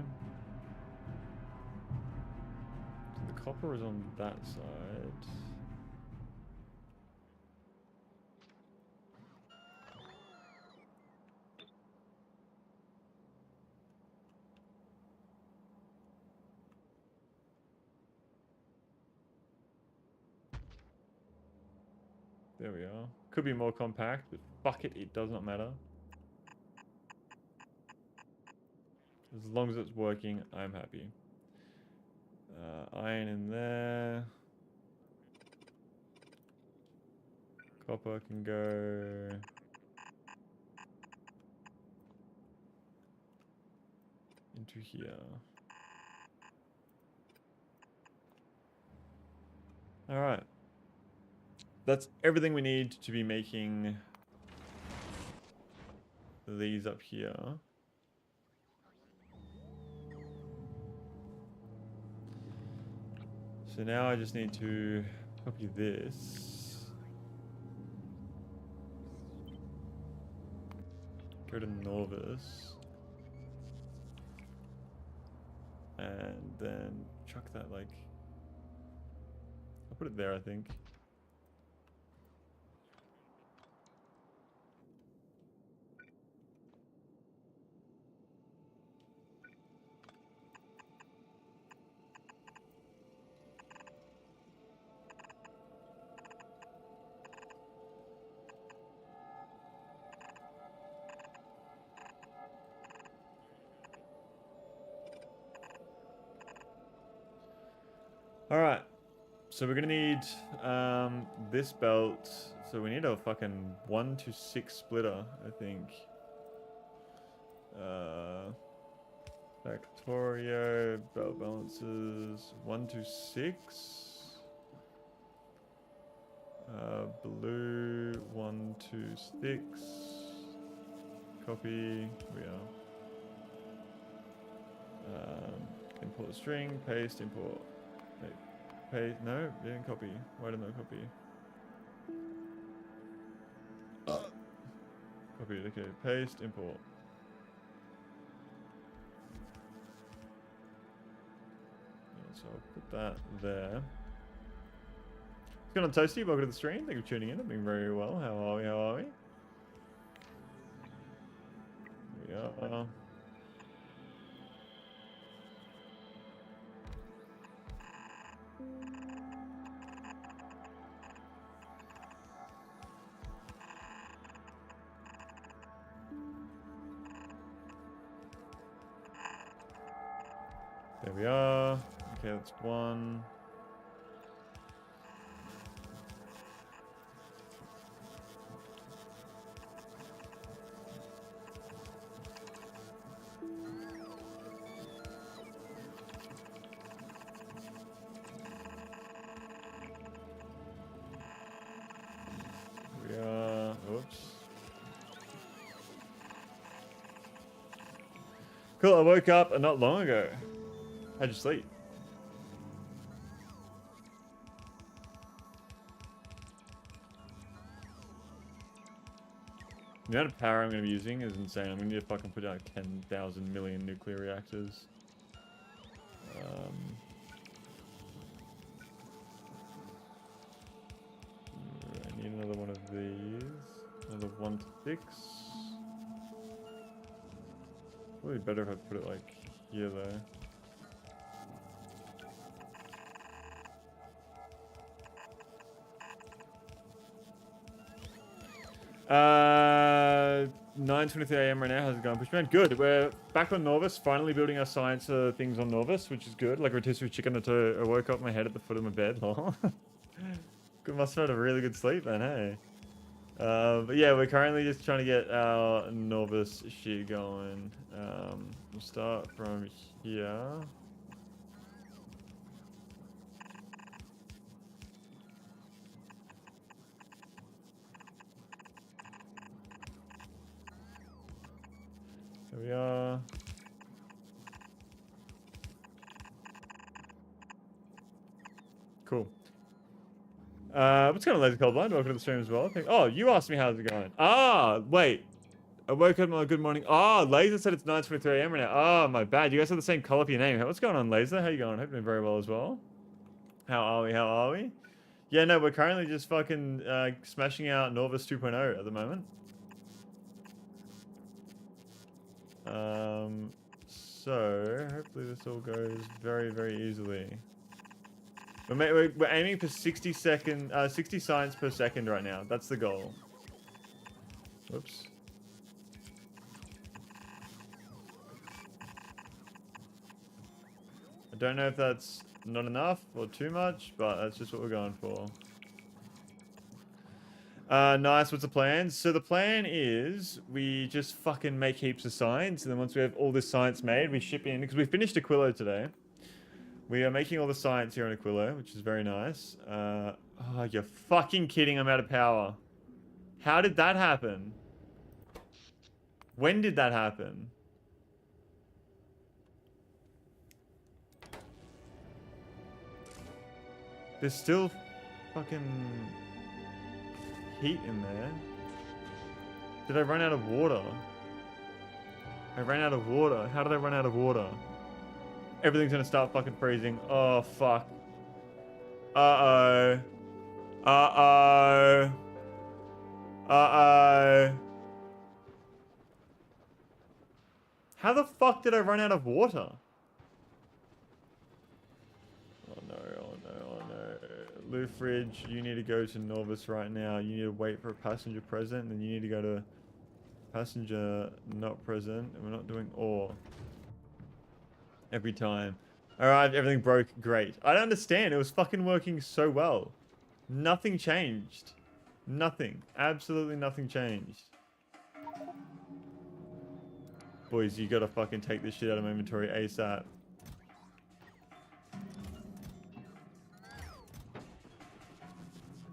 So the copper is on that side. There we are. Could be more compact, but fuck it, it does not matter. As long as it's working, I'm happy. Iron in there. Copper can go into here. All right. That's everything we need to be making these up here. So now I just need to copy this. Go to Norvis. And then chuck that like... I'll put it there, I think. Alright, so we're gonna need this belt. So we need a fucking 1-to-6 splitter, I think. Factorio, belt balances, 1-to-6. Blue, 1-to-6. Copy, we are. Import string, paste, import. Wait, paste, no, didn't copy. Why didn't I copy? Copied, okay, paste, import. So I'll put that there. What's going on, Toasty? Welcome to the stream. Thank you for tuning in. I'm doing very well. How are we? How are we? We are. There we are. Okay, that's one. We are. Oops. Cool. I woke up not long ago. How'd you sleep? The amount of power I'm going to be using is insane. I'm going to need to fucking put out 10,000 million nuclear reactors. I need another one of these. Another 1-to-6. Probably better if I put it like here though. Uh, 9:23 AM right now. How's it going, Pushman? Good. We're back on Norvis. Finally building our science things on Norvis, which is good. Like rotisserie chicken that I woke up my head at the foot of my bed. Good, must have had a really good sleep, man. Hey. But yeah, we're currently just trying to get our Norvis shit going. We'll start from here. There we are. Cool. What's going on, Laser Coldblind? Welcome to the stream as well. Oh, you asked me how's it going. Ah, wait. I woke up on good morning. Ah, Laser said it's 9:23 AM right now. Ah, my bad. You guys have the same color for your name. What's going on, Laser? How you going? Hope you're doing very well as well. How are we? How are we? Yeah, no, we're currently just fucking smashing out Norvis 2.0 at the moment. So hopefully this all goes very, very easily. We're aiming for 60 science per second right now. That's the goal. Whoops. I don't know if that's not enough or too much, but that's just what we're going for. Nice. What's the plan? So the plan is we just fucking make heaps of science, and then once we have all this science made, we ship in, because we finished Aquilo today. We are making all the science here on Aquilo, which is very nice. Oh, you're fucking kidding. I'm out of power. How did that happen? When did that happen? There's still fucking heat in there. Did I run out of water? I ran out of water. How did I run out of water? Everything's gonna start fucking freezing. Oh, fuck. Uh-oh. Uh-oh. Uh-oh. How the fuck did I run out of water? Oh no, oh no, oh no. Lou Fridge, you need to go to Norvis right now. You need to wait for a passenger present, and then you need to go to passenger not present, and we're not doing ore. Every time. Alright, everything broke. Great. I don't understand. It was fucking working so well. Nothing changed. Nothing. Absolutely nothing changed. Boys, you gotta fucking take this shit out of my inventory ASAP.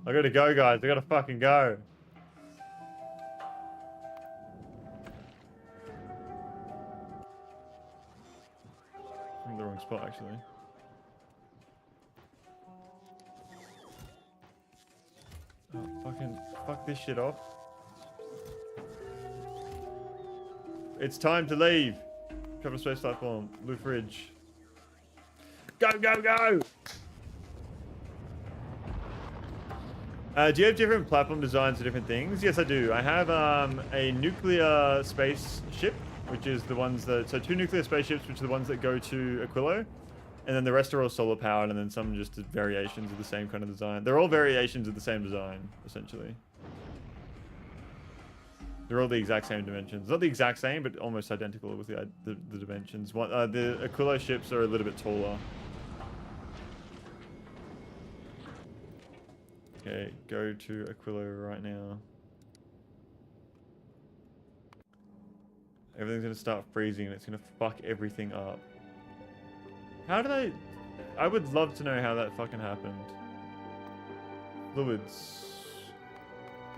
I gotta go, guys. I gotta fucking go. I'm in the wrong spot, actually. Oh, fucking fuck this shit off. It's time to leave. Travel space platform. Blue fridge. Go, go, go! Do you have different platform designs for different things? Yes, I do. I have a nuclear spaceship, which is the ones that... So 2 nuclear spaceships, which are the ones that go to Aquilo. And then the rest are all solar powered, and then some just variations of the same kind of design. They're all variations of the same design, essentially. They're all the exact same dimensions. Not the exact same, but almost identical with the dimensions. The Aquilo ships are a little bit taller. Okay, go to Aquilo right now. Everything's gonna start freezing and it's gonna fuck everything up. How did I would love to know how that fucking happened. Fluids.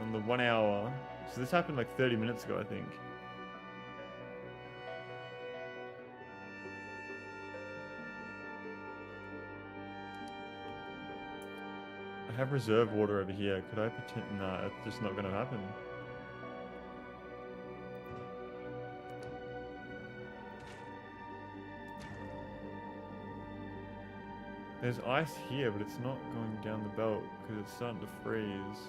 On the 1 hour. So this happened like 30 minutes ago, I think. I have reserve water over here. Could I pretend? Nah, it's just not gonna happen. There's ice here, but it's not going down the belt because it's starting to freeze.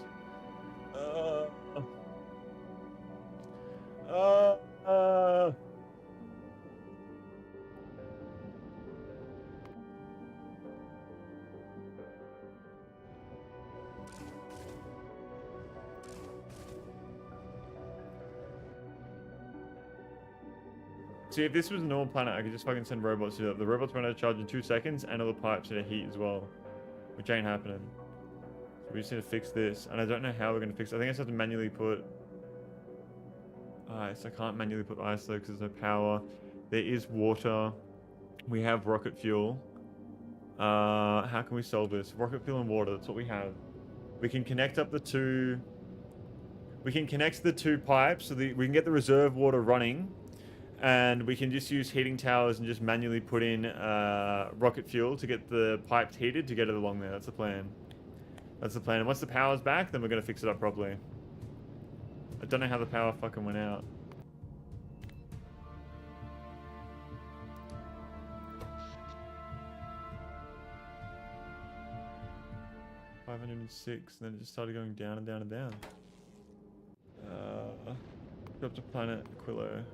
See, if this was a normal planet, I could just fucking send robots to do that. The robots run out of charge in 2 seconds, and all the pipes need to heat as well, which ain't happening. So we just need to fix this, and I don't know how we're gonna fix it. I think I just have to manually put ice. I can't manually put ice though because there's no power. There is water. We have rocket fuel. How can we solve this? Rocket fuel and water. That's what we have. We can connect up the two. We can connect the 2 pipes so we can get the reserve water running. And we can just use heating towers and just manually put in rocket fuel to get the pipes heated to get it along there. That's the plan. That's the plan. And once the power's back, then we're going to fix it up properly. I don't know how the power fucking went out. $506, and then it just started going down and down and down. Dropped to planet Aquilo.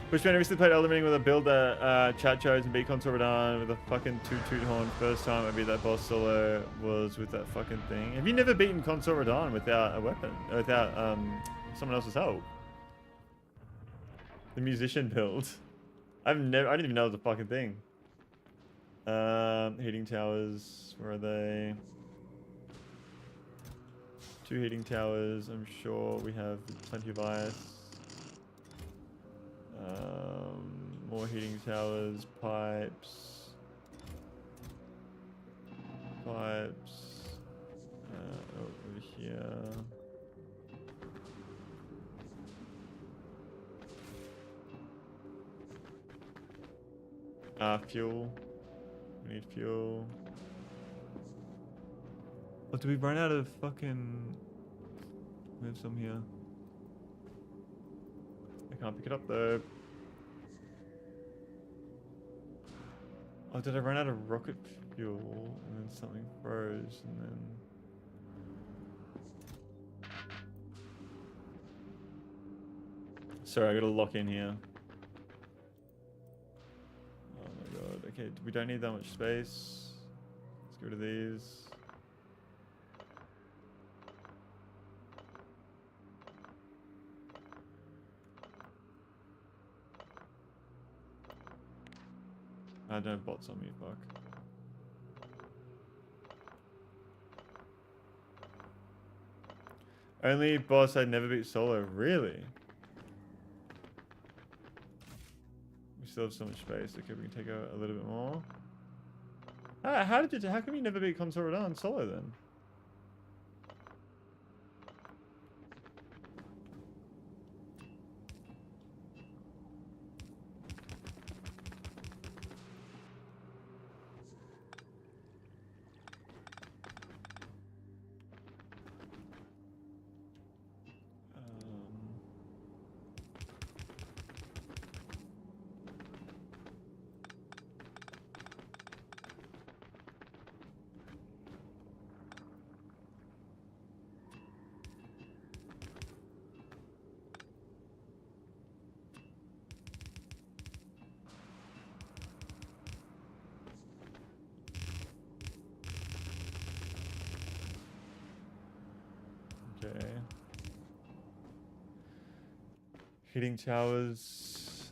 Bushman, I recently played Elden Ring with a build that chat chose and beat Consort Radahn with a fucking toot horn. First time I beat that boss solo was with that fucking thing. Have you never beaten Consort Radahn without a weapon? Without someone else's help? The musician build. I didn't even know it was a fucking thing. Heating towers, where are they? 2 heating towers, I'm sure we have plenty of ice. More heating towers, pipes, over here. Fuel. We need fuel. Oh, did we run out of fucking... We have some here. I can't pick it up though. Oh, did I run out of rocket fuel? And then something froze and then... Sorry, I gotta lock in here. Oh my god. Okay, we don't need that much space. Let's get rid of these. I don't have bots on me, fuck. Only boss I'd never beat solo, really? We still have so much space. Okay, we can take a little bit more. How come you never beat Consort on solo then? Okay. Heating towers.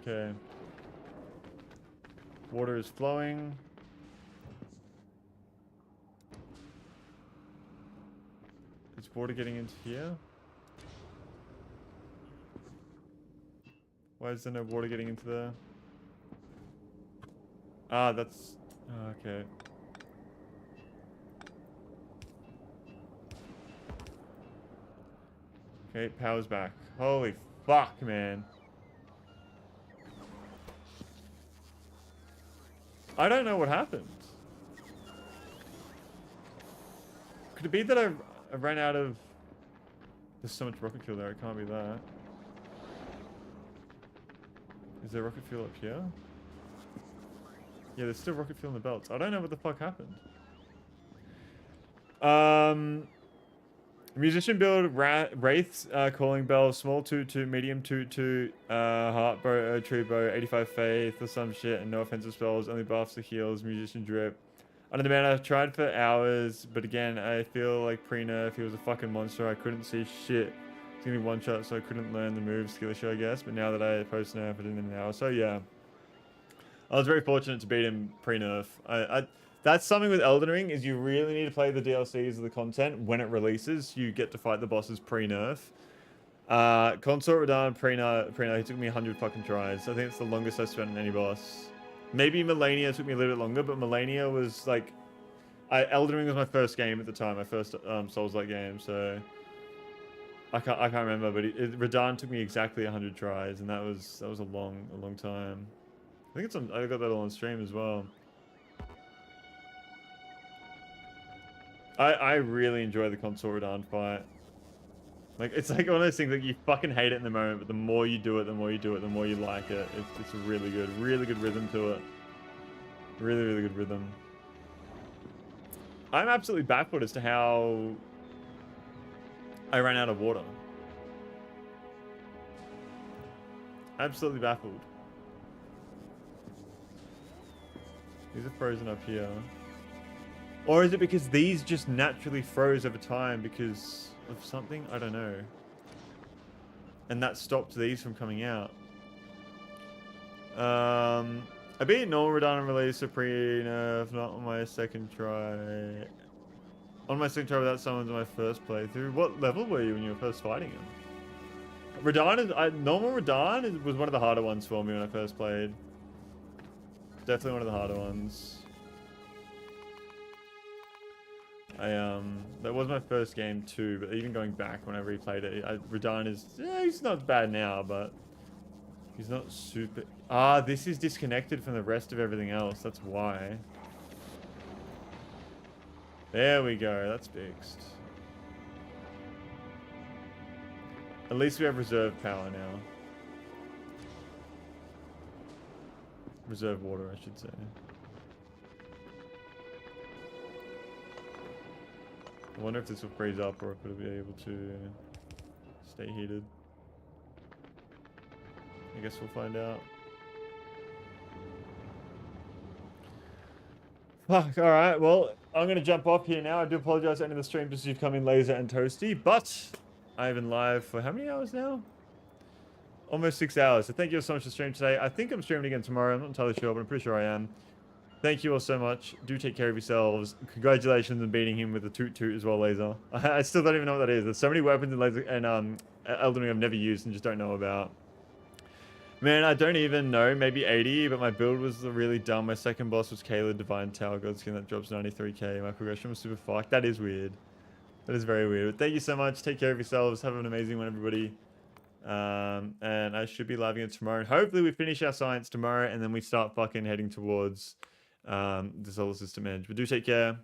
Okay. Water is flowing. Is water getting into here? Why is there no water getting into there? Ah, that's... Oh, okay. Okay, power's back. Holy fuck, man. I don't know what happened. Could it be that I ran out of... There's so much rocket fuel there, it can't be that. Is there rocket fuel up here? Yeah, there's still rocket fuel in the belts. I don't know what the fuck happened. Musician build, wraiths, calling bell, small toot, medium toot, heart bow, tree bow, 85 faith or some shit, and no offensive spells, only buffs the heals, musician drip. I don't know, man, I've tried for hours, but again, I feel like pre-nerf, he was a fucking monster. I couldn't see shit. It's gonna be one shot, so I couldn't learn the moves, skill issue, I guess. But now that I post-nerf, I did it in an hour. So yeah, I was very fortunate to beat him pre-nerf. That's something with Elden Ring, is you really need to play the DLCs of the content when it releases. You get to fight the bosses pre-nerf. Consort Radahn pre-nerf, he took me 100 fucking tries. I think it's the longest I've spent on any boss. Maybe Melania took me a little bit longer, but Melania was like... Elden Ring was my first game at the time, my first Souls-like game, so... I can't remember, but Radahn took me exactly 100 tries, and that was a long time. I think it's on, I got that all on stream as well. I really enjoy the Consort Radahn fight. Like, it's like one of those things, like, you fucking hate it in the moment, but the more you do it, the more you do it, the more you like it. It's really good rhythm to it. Really good rhythm. I'm absolutely baffled as to how I ran out of water. Absolutely baffled. These are frozen up here. Or is it because these just naturally froze over time because of something? I don't know. And that stopped these from coming out. I beat normal Radahn release of pre-nerf, not on my second try. On my second try without summons on my first playthrough. What level were you when you were first fighting him? Normal Radahn was one of the harder ones for me when I first played. Definitely one of the harder ones. That was my first game too, but even going back when I replayed it, Radahn is, he's not bad now, but he's not super. Ah, this is disconnected from the rest of everything else. That's why. There we go. That's fixed. At least we have reserve power now. Reserve water, I should say. I wonder if this will freeze up or if it'll be able to stay heated. I guess we'll find out. Fuck, alright, well, I'm going to jump off here now. I do apologize for ending the stream because you've come in Laser and Toasty, but I've been live for how many hours now? Almost 6 hours. So thank you all so much for streaming today. I think I'm streaming again tomorrow. I'm not entirely sure, but I'm pretty sure I am. Thank you all so much. Do take care of yourselves. Congratulations on beating him with a toot toot as well, Laser. I still don't even know what that is. There's so many weapons in Laser and Elden Ring I've never used and just don't know about. Man, I don't even know. Maybe 80, but my build was really dumb. My second boss was Kayla Divine Tower Godskin that drops 93k. My progression was super fucked. That is weird. That is very weird. But thank you so much. Take care of yourselves. Have an amazing one, everybody. And I should be live again tomorrow. And hopefully we finish our science tomorrow and then we start fucking heading towards the solar system edge. But do take care.